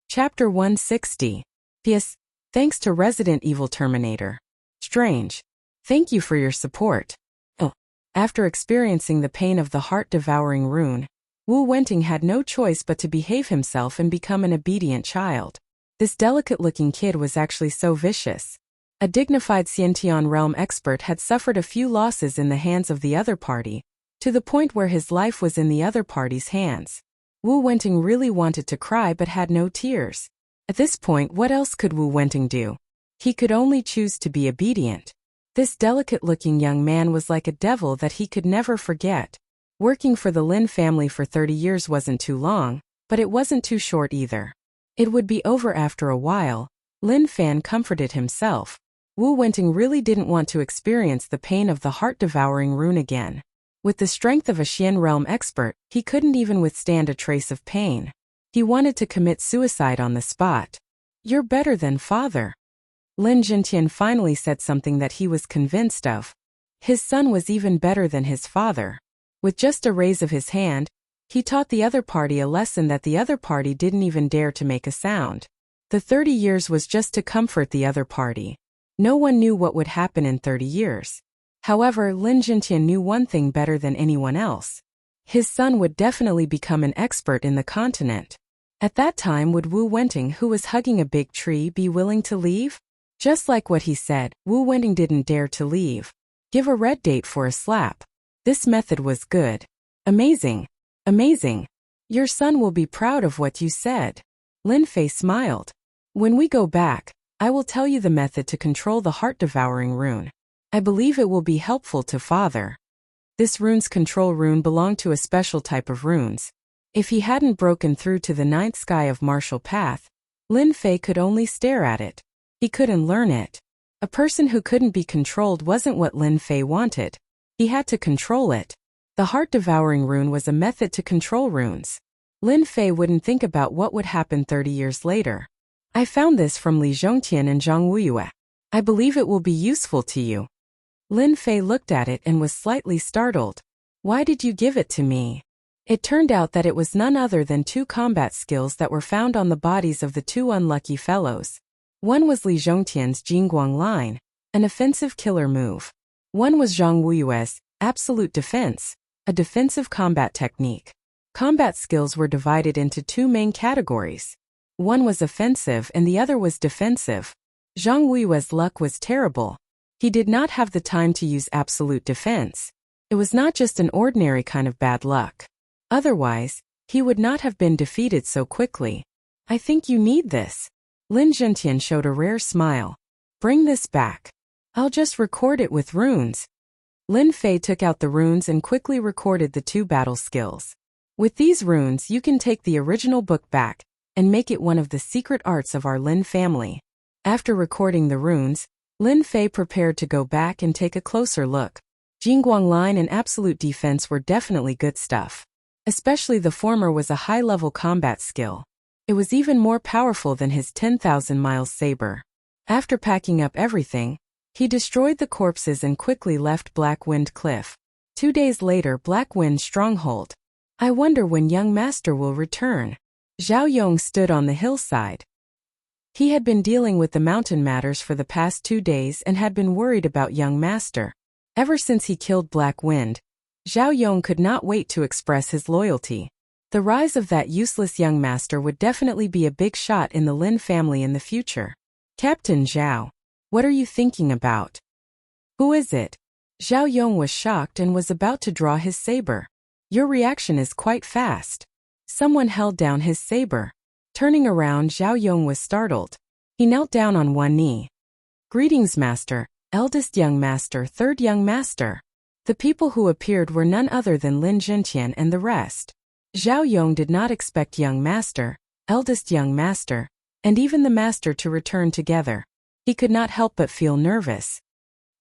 Chapter 160. P.S. Thanks to Resident Evil Terminator. Strange. Thank you for your support. Oh. After experiencing the pain of the heart-devouring rune, Wu Wenting had no choice but to behave himself and become an obedient child. This delicate-looking kid was actually so vicious. A dignified Xiantian realm expert had suffered a few losses in the hands of the other party, to the point where his life was in the other party's hands. Wu Wenting really wanted to cry but had no tears. At this point, what else could Wu Wenting do? He could only choose to be obedient. This delicate-looking young man was like a devil that he could never forget. Working for the Lin family for 30 years wasn't too long, but it wasn't too short either. It would be over after a while. Lin Fan comforted himself. Wu Wenting really didn't want to experience the pain of the heart-devouring rune again. With the strength of a Xian realm expert, he couldn't even withstand a trace of pain. He wanted to commit suicide on the spot. You're better than father. Lin Jintian finally said something that he was convinced of. His son was even better than his father. With just a raise of his hand, he taught the other party a lesson that the other party didn't even dare to make a sound. The 30 years was just to comfort the other party. No one knew what would happen in 30 years. However, Lin Jintian knew one thing better than anyone else. His son would definitely become an expert in the continent. At that time, would Wu Wenting, who was hugging a big tree, be willing to leave? Just like what he said, Wu Wenting didn't dare to leave. Give a red date for a slap. This method was good. Amazing. Amazing. Your son will be proud of what you said. Lin Fei smiled. When we go back, I will tell you the method to control the heart-devouring rune. I believe it will be helpful to father. This rune's control rune belonged to a special type of runes. If he hadn't broken through to the 9th sky of martial path, Lin Fei could only stare at it. He couldn't learn it. A person who couldn't be controlled wasn't what Lin Fei wanted. He had to control it. The heart-devouring rune was a method to control runes. Lin Fei wouldn't think about what would happen 30 years later. I found this from Li Zhongtian and Zhang Wuyue. I believe it will be useful to you. Lin Fei looked at it and was slightly startled. Why did you give it to me? It turned out that it was none other than 2 combat skills that were found on the bodies of the 2 unlucky fellows. One was Li Zhongtian's Jingguang line, an offensive killer move. One was Zhang Wuyue's absolute defense, a defensive combat technique. Combat skills were divided into 2 main categories. One was offensive and the other was defensive. Zhang Wuyue's luck was terrible. He did not have the time to use absolute defense. It was not just an ordinary kind of bad luck. Otherwise, he would not have been defeated so quickly. I think you need this. Lin Zhentian showed a rare smile. Bring this back. I'll just record it with runes. Lin Fei took out the runes and quickly recorded the 2 battle skills. With these runes, you can take the original book back and make it one of the secret arts of our Lin family. After recording the runes, Lin Fei prepared to go back and take a closer look. Jingguang line and absolute defense were definitely good stuff. Especially the former was a high-level combat skill. It was even more powerful than his 10,000 miles saber. After packing up everything, he destroyed the corpses and quickly left Black Wind Cliff. 2 days later, Black Wind Stronghold. I wonder when young master will return. Zhao Yong stood on the hillside. He had been dealing with the mountain matters for the past 2 days and had been worried about young master. Ever since he killed Black Wind, Zhao Yong could not wait to express his loyalty. The rise of that useless young master would definitely be a big shot in the Lin family in the future. Captain Zhao, what are you thinking about? Who is it? Zhao Yong was shocked and was about to draw his saber. Your reaction is quite fast. Someone held down his saber. Turning around, Zhao Yong was startled. He knelt down on one knee. Greetings, master, eldest young master, third young master. The people who appeared were none other than Lin Zhentian and the rest. Zhao Yong did not expect young master, eldest young master, and even the master to return together. He could not help but feel nervous.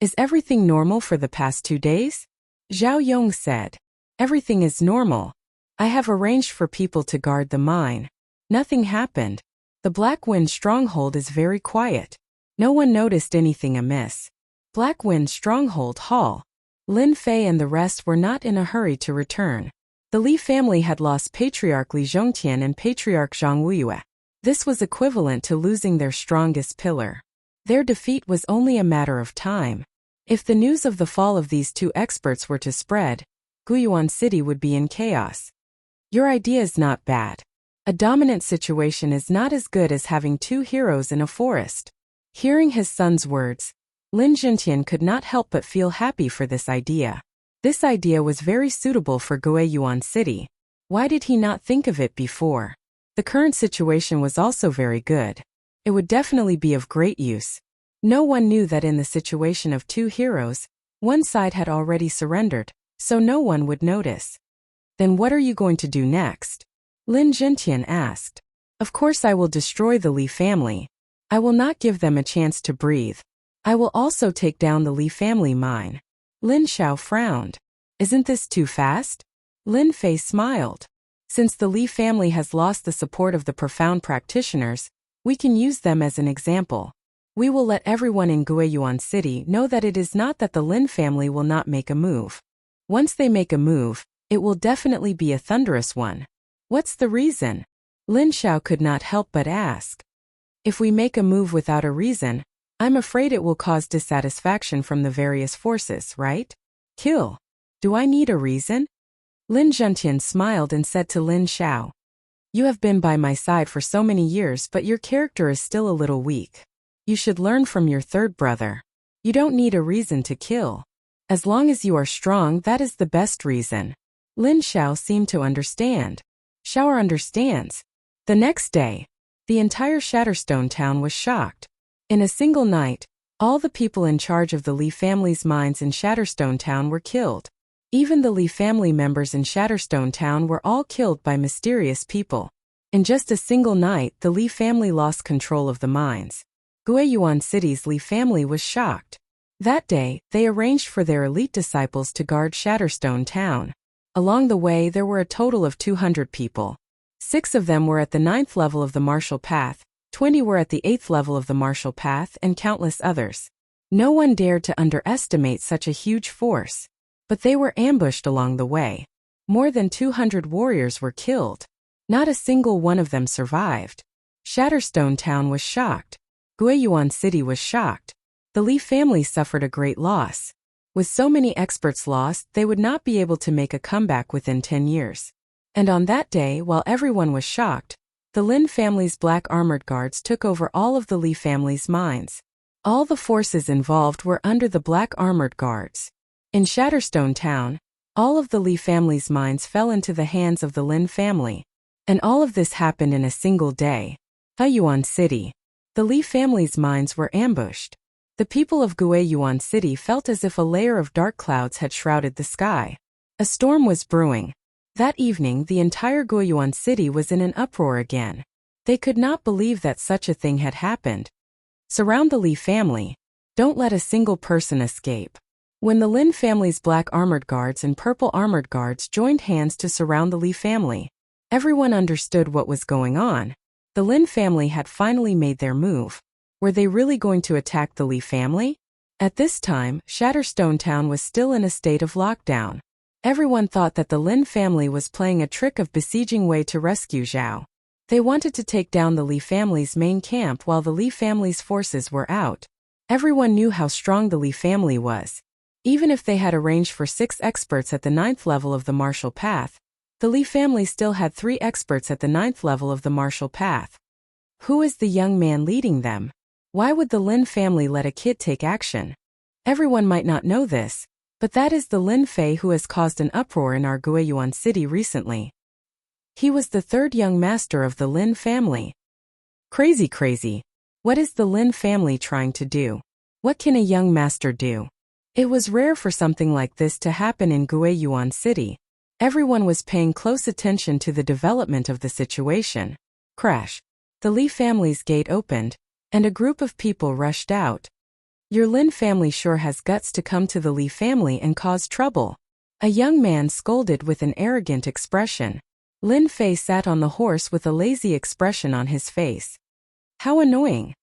Is everything normal for the past 2 days? Zhao Yong said. Everything is normal. I have arranged for people to guard the mine. Nothing happened. The Black Wind Stronghold is very quiet. No one noticed anything amiss. Black Wind Stronghold Hall. Lin Fei and the rest were not in a hurry to return. The Li family had lost Patriarch Li Zhongtian and Patriarch Zhang Wuyue. This was equivalent to losing their strongest pillar. Their defeat was only a matter of time. If the news of the fall of these two experts were to spread, Guiyuan City would be in chaos. Your idea is not bad. A dominant situation is not as good as having two heroes in a forest. Hearing his son's words, Lin Juntian could not help but feel happy for this idea. This idea was very suitable for Guiyuan City. Why did he not think of it before? The current situation was also very good. It would definitely be of great use. No one knew that in the situation of two heroes, one side had already surrendered, so no one would notice. Then what are you going to do next? Lin Juntian asked. Of course I will destroy the Li family. I will not give them a chance to breathe. I will also take down the Li family mine. Lin Xiao frowned. Isn't this too fast? Lin Fei smiled. Since the Li family has lost the support of the profound practitioners, we can use them as an example. We will let everyone in Guiyuan City know that it is not that the Lin family will not make a move. Once they make a move, it will definitely be a thunderous one. What's the reason? Lin Xiao could not help but ask. If we make a move without a reason, I'm afraid it will cause dissatisfaction from the various forces, right? Kill. Do I need a reason? Lin Juntian smiled and said to Lin Xiao. You have been by my side for so many years, but your character is still a little weak. You should learn from your third brother. You don't need a reason to kill. As long as you are strong, that is the best reason. Lin Xiao seemed to understand. Xiao understands. The next day, the entire Shatterstone town was shocked. In a single night, all the people in charge of the Li family's mines in Shatterstone town were killed. Even the Li family members in Shatterstone town were all killed by mysterious people. In just a single night, the Li family lost control of the mines. Guiyuan City's Li family was shocked. That day, they arranged for their elite disciples to guard Shatterstone town. Along the way, there were a total of 200 people. 6 of them were at the 9th level of the martial path, 20 were at the 8th level of the martial path, and countless others. No one dared to underestimate such a huge force. But they were ambushed along the way. More than 200 warriors were killed. Not a single one of them survived. Shatterstone town was shocked. Guiyuan City was shocked. The Li family suffered a great loss. With so many experts lost, they would not be able to make a comeback within 10 years. And on that day, while everyone was shocked, the Lin family's black armored guards took over all of the Li family's mines. All the forces involved were under the black armored guards. In Shatterstone town, all of the Li family's mines fell into the hands of the Lin family. And all of this happened in a single day. Guiyuan City. The Li family's mines were ambushed. The people of Guiyuan City felt as if a layer of dark clouds had shrouded the sky. A storm was brewing. That evening, the entire Guiyuan City was in an uproar again. They could not believe that such a thing had happened. Surround the Li family. Don't let a single person escape. When the Lin family's black armored guards and purple armored guards joined hands to surround the Li family, everyone understood what was going on. The Lin family had finally made their move. Were they really going to attack the Li family? At this time, Shatterstone town was still in a state of lockdown. Everyone thought that the Lin family was playing a trick of besieging Wei to rescue Zhao. They wanted to take down the Li family's main camp while the Li family's forces were out. Everyone knew how strong the Li family was. Even if they had arranged for 6 experts at the 9th level of the martial path, the Li family still had 3 experts at the 9th level of the martial path. Who is the young man leading them? Why would the Lin family let a kid take action? Everyone might not know this, but that is the Lin Fei who has caused an uproar in our Guiyuan City recently. He was the 3rd young master of the Lin family. Crazy. What is the Lin family trying to do? What can a young master do? It was rare for something like this to happen in Guiyuan City. Everyone was paying close attention to the development of the situation. Crash. The Li family's gate opened, and a group of people rushed out. Your Lin family sure has guts to come to the Li family and cause trouble. A young man scolded with an arrogant expression. Lin Fei sat on the horse with a lazy expression on his face. How annoying.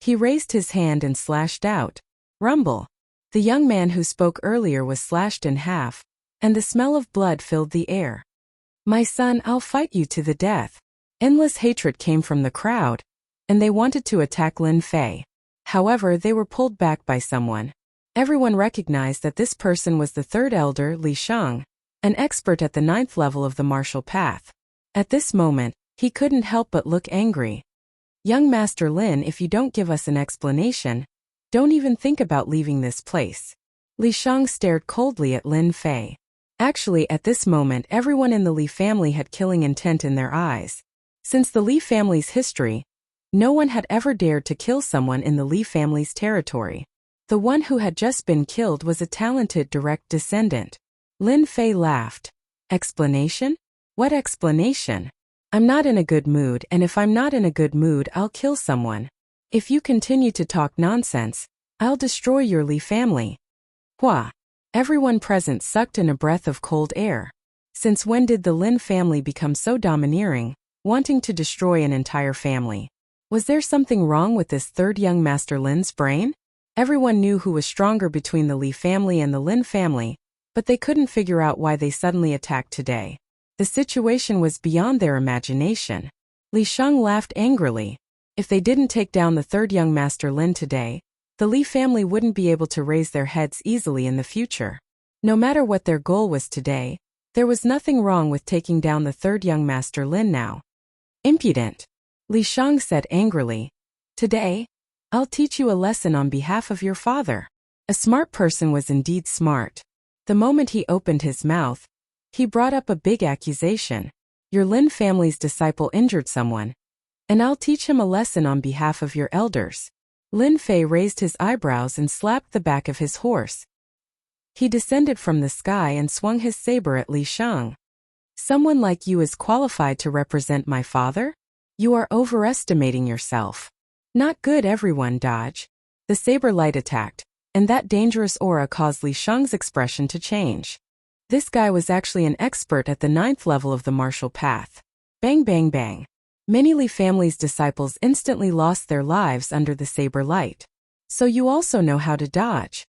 He raised his hand and slashed out. Rumble. The young man who spoke earlier was slashed in half, and the smell of blood filled the air. My son, I'll fight you to the death. Endless hatred came from the crowd, and they wanted to attack Lin Fei. However, they were pulled back by someone. Everyone recognized that this person was the third elder, Li Shang, an expert at the 9th level of the martial path. At this moment, he couldn't help but look angry. Young Master Lin, if you don't give us an explanation, don't even think about leaving this place. Li Shang stared coldly at Lin Fei. Actually, at this moment, everyone in the Li family had killing intent in their eyes. Since the Li family's history, no one had ever dared to kill someone in the Li family's territory. The one who had just been killed was a talented direct descendant. Lin Fei laughed. Explanation? What explanation? I'm not in a good mood, and if I'm not in a good mood, I'll kill someone. If you continue to talk nonsense, I'll destroy your Li family. Hua! Everyone present sucked in a breath of cold air. Since when did the Lin family become so domineering, wanting to destroy an entire family? Was there something wrong with this third young Master Lin's brain? Everyone knew who was stronger between the Li family and the Lin family, but they couldn't figure out why they suddenly attacked today. The situation was beyond their imagination. Li Shang laughed angrily. If they didn't take down the third young Master Lin today, the Li family wouldn't be able to raise their heads easily in the future. No matter what their goal was today, there was nothing wrong with taking down the third young Master Lin now. Impudent! Li Shang said angrily. Today, I'll teach you a lesson on behalf of your father. A smart person was indeed smart. The moment he opened his mouth, he brought up a big accusation. Your Lin family's disciple injured someone, and I'll teach him a lesson on behalf of your elders. Lin Fei raised his eyebrows and slapped the back of his horse. He descended from the sky and swung his saber at Li Shang. Someone like you is qualified to represent my father? You are overestimating yourself. Not good, everyone dodge. The saber light attacked, and that dangerous aura caused Li Shang's expression to change. This guy was actually an expert at the 9th level of the martial path. Bang bang bang. Many Li family's disciples instantly lost their lives under the saber light. So you also know how to dodge.